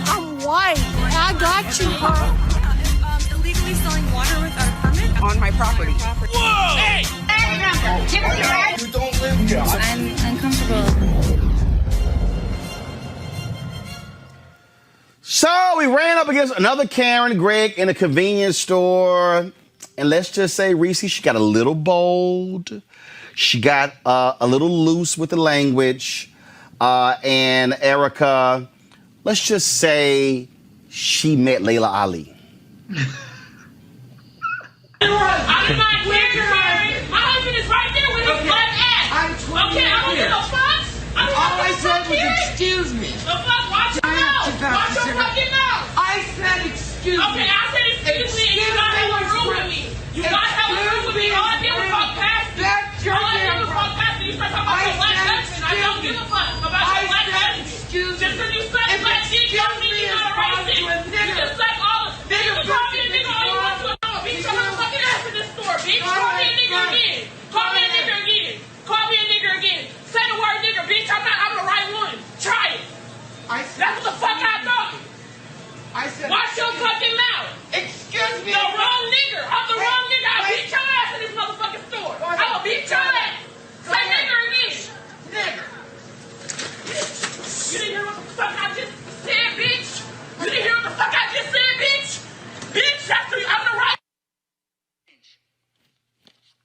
I'm white. I got you, bro. Illegally selling water without a permit on my property.
Whoa! Hey!
You don't live here. I'm uncomfortable.
So we ran up against another Karen Gregg in a convenience store. And let's just say, Reese, she got a little bold. She got a little loose with the language. And Erica, let's just say she met Layla Ali.
I'm not here, Karen. My husband is right there with his butt ass. Okay, I don't give a fuck. All I said was excuse me. The fuck? Watch your mouth. Watch your fucking mouth. I said excuse me. Okay, I said excuse me, and you got to have a room with me. You got to have a room with me. All I did was walk past you. All I did was walk past you. You start talking about your black husband. I don't give a fuck about your black husband. Just because you suck black dick don't mean you're not a racist. You just suck all of it. You can call me a nigga all you want to. Bitch, I'm gonna fucking ass in this store, bitch. Call me a nigga again. Call me a nigga again. Call me a nigga again. Say the word nigga, bitch. I'm the right one. Try it. That's what the fuck I thought. Watch your fucking mouth. Excuse me. The wrong nigga. I'm the wrong nigga. I'll beat your ass in this motherfucking store. I will beat your ass. Say nigga again. Nigga. You didn't hear what the fuck I just said, bitch? You didn't hear what the fuck I just said, bitch? Bitch, that's the, I'm the right.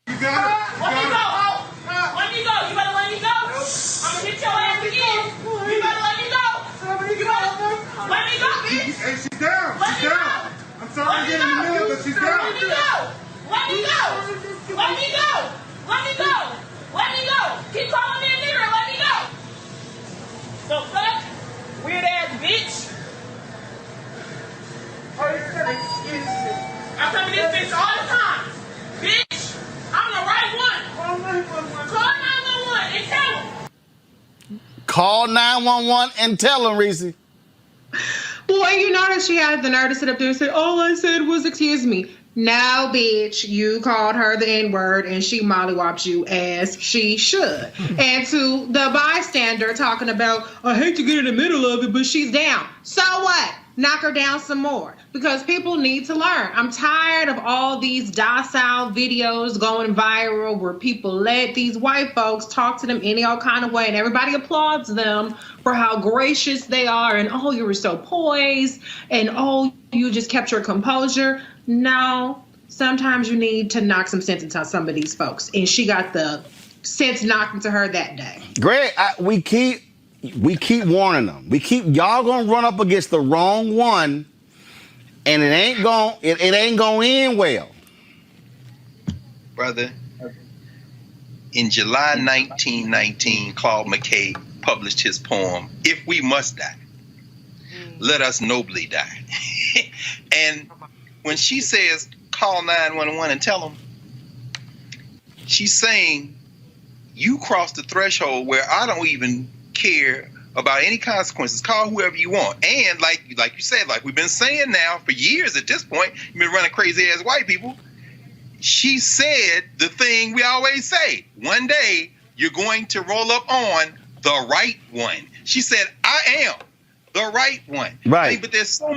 You got it. Let me go, ho. Let me go. You better let me go. I'm gonna hit your ass again. You better let me go. You better let me go, bitch.
Hey, she's down.
Let me go.
I'm sorry to get in the middle, but she's down.
Let me go. Let me go. Let me go. Let me go. Let me go. Keep calling me a nigger. Let me go. The fuck? Weird ass bitch. Oh, you said excuse me. I come to this bitch all the time. Bitch, I'm the right one. Call 911 and tell them.
Call 911 and tell them, Reese.
Boy, you notice she had the nerve to sit up there and say, all I said was excuse me. Now, bitch, you called her the N-word and she mollywopped you as she should. And to the bystander talking about, I hate to get in the middle of it, but she's down. So what? knock her down some more, because people need to learn. I'm tired of all these docile videos going viral where people let these white folks talk to them any old kind of way, and everybody applauds them for how gracious they are, and oh, you were so poised, and oh, you just kept your composure. No, sometimes you need to knock some sense into some of these folks, and she got the sense knocked into her that day.
Greg, we keep warning them. Y'all gonna run up against the wrong one, and it ain't gonna end well.
Brother, in July 1919, Claude McKay published his poem, "If We Must Die, Let Us Nobly Die." And when she says, call 911 and tell them, she's saying, you crossed the threshold where I don't even care about any consequences. Call whoever you want. And like you said, like we've been saying now for years at this point, you've been running crazy ass white people. She said the thing we always say, one day you're going to roll up on the right one. She said, I am the right one.
Right.
I mean, but there's so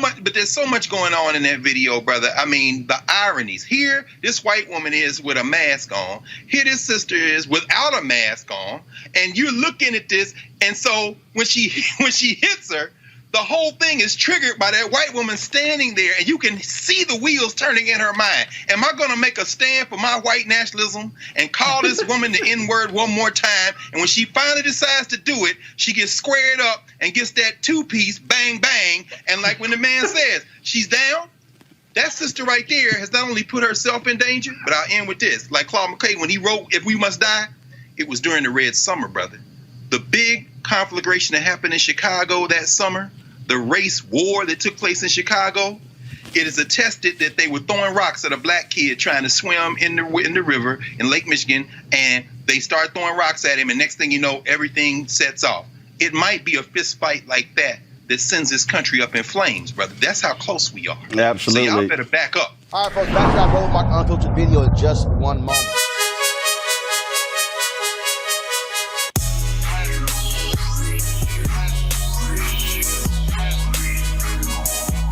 much going on in that video, brother. I mean, the ironies. Here, this white woman is with a mask on. Here, this sister is without a mask on. And you're looking at this, and so when she hits her, the whole thing is triggered by that white woman standing there, and you can see the wheels turning in her mind. Am I going to make a stand for my white nationalism and call this woman the N-word one more time? And when she finally decides to do it, she gets squared up and gets that two-piece, bang, bang. And like when the man says, she's down, that sister right there has not only put herself in danger, but I'll end with this. Like Claude McKay, when he wrote If We Must Die, it was during the Red Summer, brother. The big conflagration that happened in Chicago that summer, the race war that took place in Chicago, it is attested that they were throwing rocks at a black kid trying to swim in the river in Lake Michigan, and they start throwing rocks at him, and next thing you know, everything sets off. It might be a fist fight like that that sends this country up in flames, brother. That's how close we are.
Absolutely.
So y'all better back up.
All right, folks, back to that Roland Martin Unfiltered video in just one moment.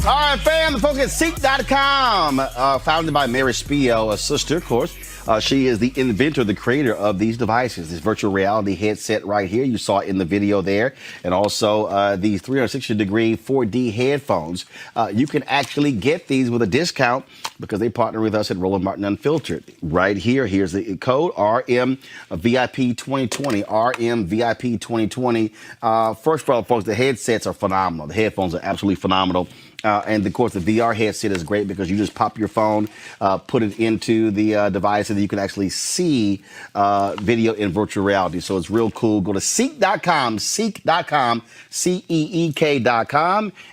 All right, fam, the folks at Seek.com, founded by Mary Spio, a sister, of course. She is the inventor, the creator of these devices, this virtual reality headset right here. You saw it in the video there. And also the 360-degree 4D headphones. You can actually get these with a discount because they partner with us at Roland Martin Unfiltered. Right here, here's the code, RMVIP2020, RMVIP2020. First of all, folks, the headsets are phenomenal. The headphones are absolutely phenomenal. And of course, the VR headset is great because you just pop your phone, put it into the device, and you can actually see video in virtual reality. So it's real cool. Go to Seek.com, Seek.com,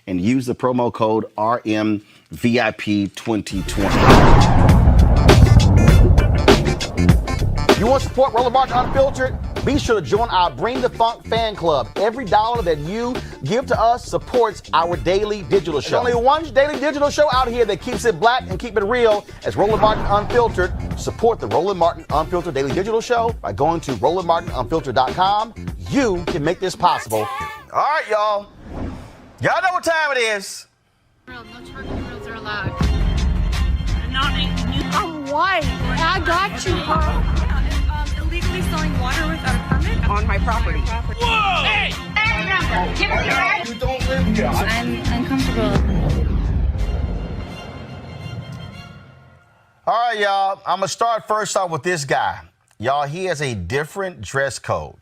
and use the promo code RMVIP2020. You want to support Roland Martin Unfiltered? Be sure to join our Bring the Funk fan club. Every dollar that you give to us supports our daily digital show. There's only one daily digital show out here that keeps it black and keep it real. It's Roland Martin Unfiltered. Support the Roland Martin Unfiltered daily digital show by going to RolandMartinUnfiltered.com. You can make this possible. All right, y'all. Y'all know what time it is.
No charcoal grills are allowed. I'm white. I got you, huh? Illegally selling water without a permit
on my property.
Whoa! Hey!
Give us your right. You don't live here.
I'm uncomfortable.
All right, y'all. I'm going to start first off with this guy. Y'all, he has a different dress code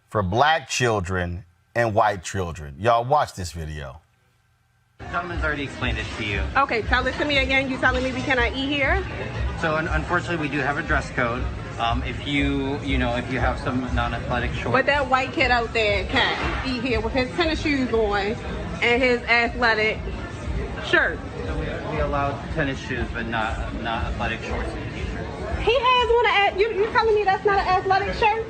for black children and white children. Y'all, watch this video.
The gentleman's already explained it to you.
Okay, tell it to me again. You telling me we cannot eat here?
So unfortunately, we do have a dress code. If you have some non-athletic shorts.
But that white kid out there can't eat here with his tennis shoes on and his athletic shirt.
So we allow tennis shoes, but not athletic shorts and t-shirts.
He has one. You telling me that's not an athletic shirt?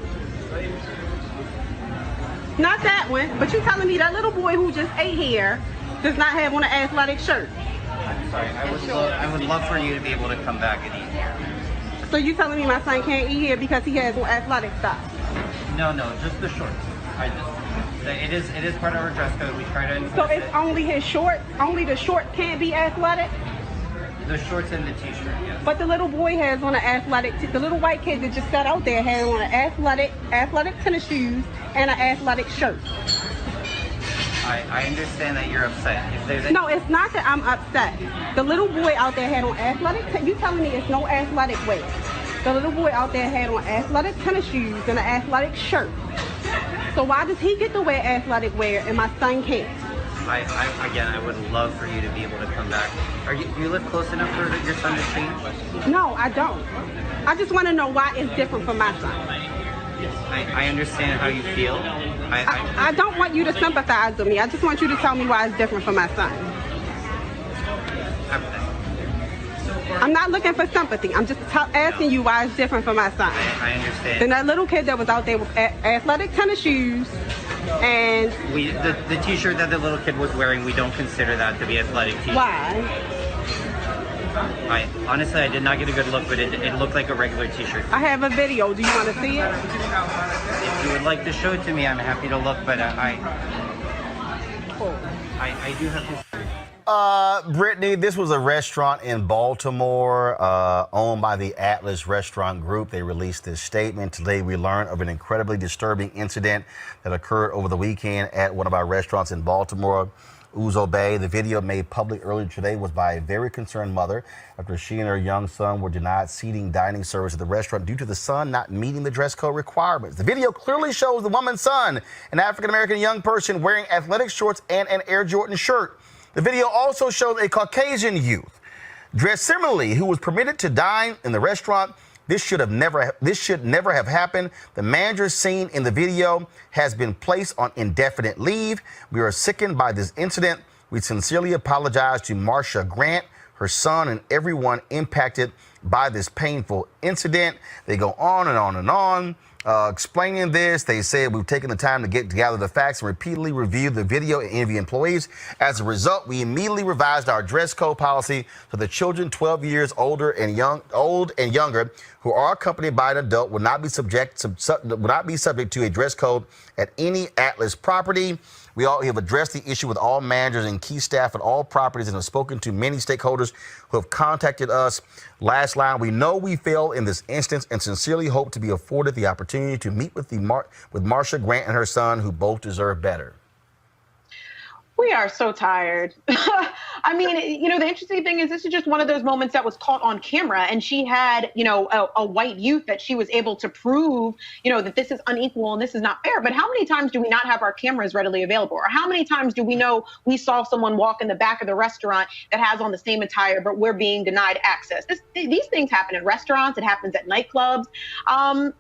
Not that one, but you telling me that little boy who just ate here does not have on an athletic shirt?
I'm sorry. I would love for you to be able to come back and eat here.
So you telling me my son can't eat here because he has on athletic stuff?
No, just the shorts. It is part of our dress code. We try to enforce
So it's only his shorts? Only the shorts can't be athletic?
the shorts and the t-shirt, yes.
But the little boy has on an athletic, the little white kid that just sat out there had on an athletic tennis shoes and an athletic shirt.
I understand that you're upset. If there's
No, it's not that I'm upset. The little boy out there had on you telling me it's no athletic wear. The little boy out there had on athletic tennis shoes and an athletic shirt. So why does he get to wear athletic wear and my son can't?
I would love for you to be able to come back. Do you live close enough for your son to change?
No, I don't. I just want to know why it's different for my son.
I understand how you feel.
I don't want you to sympathize with me. I just want you to tell me why it's different for my son. I'm not looking for sympathy. I'm just asking you why it's different for my son.
I understand.
Then that little kid that was out there with athletic tennis shoes and...
The t-shirt that the little kid was wearing, we don't consider that to be athletic t-shirt.
Why?
Honestly, I did not get a good look, but it looked like a regular t-shirt.
I have a video. Do you want to see it?
If you would like to show it to me, I'm happy to look, but I do have history.
Brittany, this was a restaurant in Baltimore owned by the Atlas Restaurant Group. They released this statement. Today we learned of an incredibly disturbing incident that occurred over the weekend at one of our restaurants in Baltimore, Ouzo Bay. The video made public earlier today was by a very concerned mother after she and her young son were denied seating dining service at the restaurant due to the son not meeting the dress code requirements. The video clearly shows the woman's son, an African-American young person wearing athletic shorts and an Air Jordan shirt. The video also shows a Caucasian youth dressed similarly who was permitted to dine in the restaurant. This should never have happened. The manager seen in the video has been placed on indefinite leave. We are sickened by this incident. We sincerely apologize to Marsha Grant, her son, and everyone impacted by this painful incident. They go on and on and on. Explaining this, they said we've taken the time to gather the facts and repeatedly review the video and interview employees. As a result, we immediately revised our dress code policy so the children 12 years old and younger who are accompanied by an adult will not be subject to a dress code at any Atlas property. We have addressed the issue with all managers and key staff at all properties and have spoken to many stakeholders who have contacted us. Last line, we know we failed in this instance and sincerely hope to be afforded the opportunity to meet with Marsha Grant and her son, who both deserve better.
We are so tired. I mean, the interesting thing is this is just one of those moments that was caught on camera, and she had, a white youth that she was able to prove, that this is unequal and this is not fair. But how many times do we not have our cameras readily available? Or how many times do we know we saw someone walk in the back of the restaurant that has on the same attire, but we're being denied access? These things happen in restaurants. It happens at nightclubs. I'm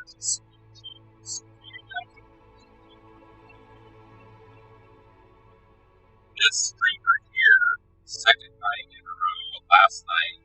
This streamer here, second night in a row, last night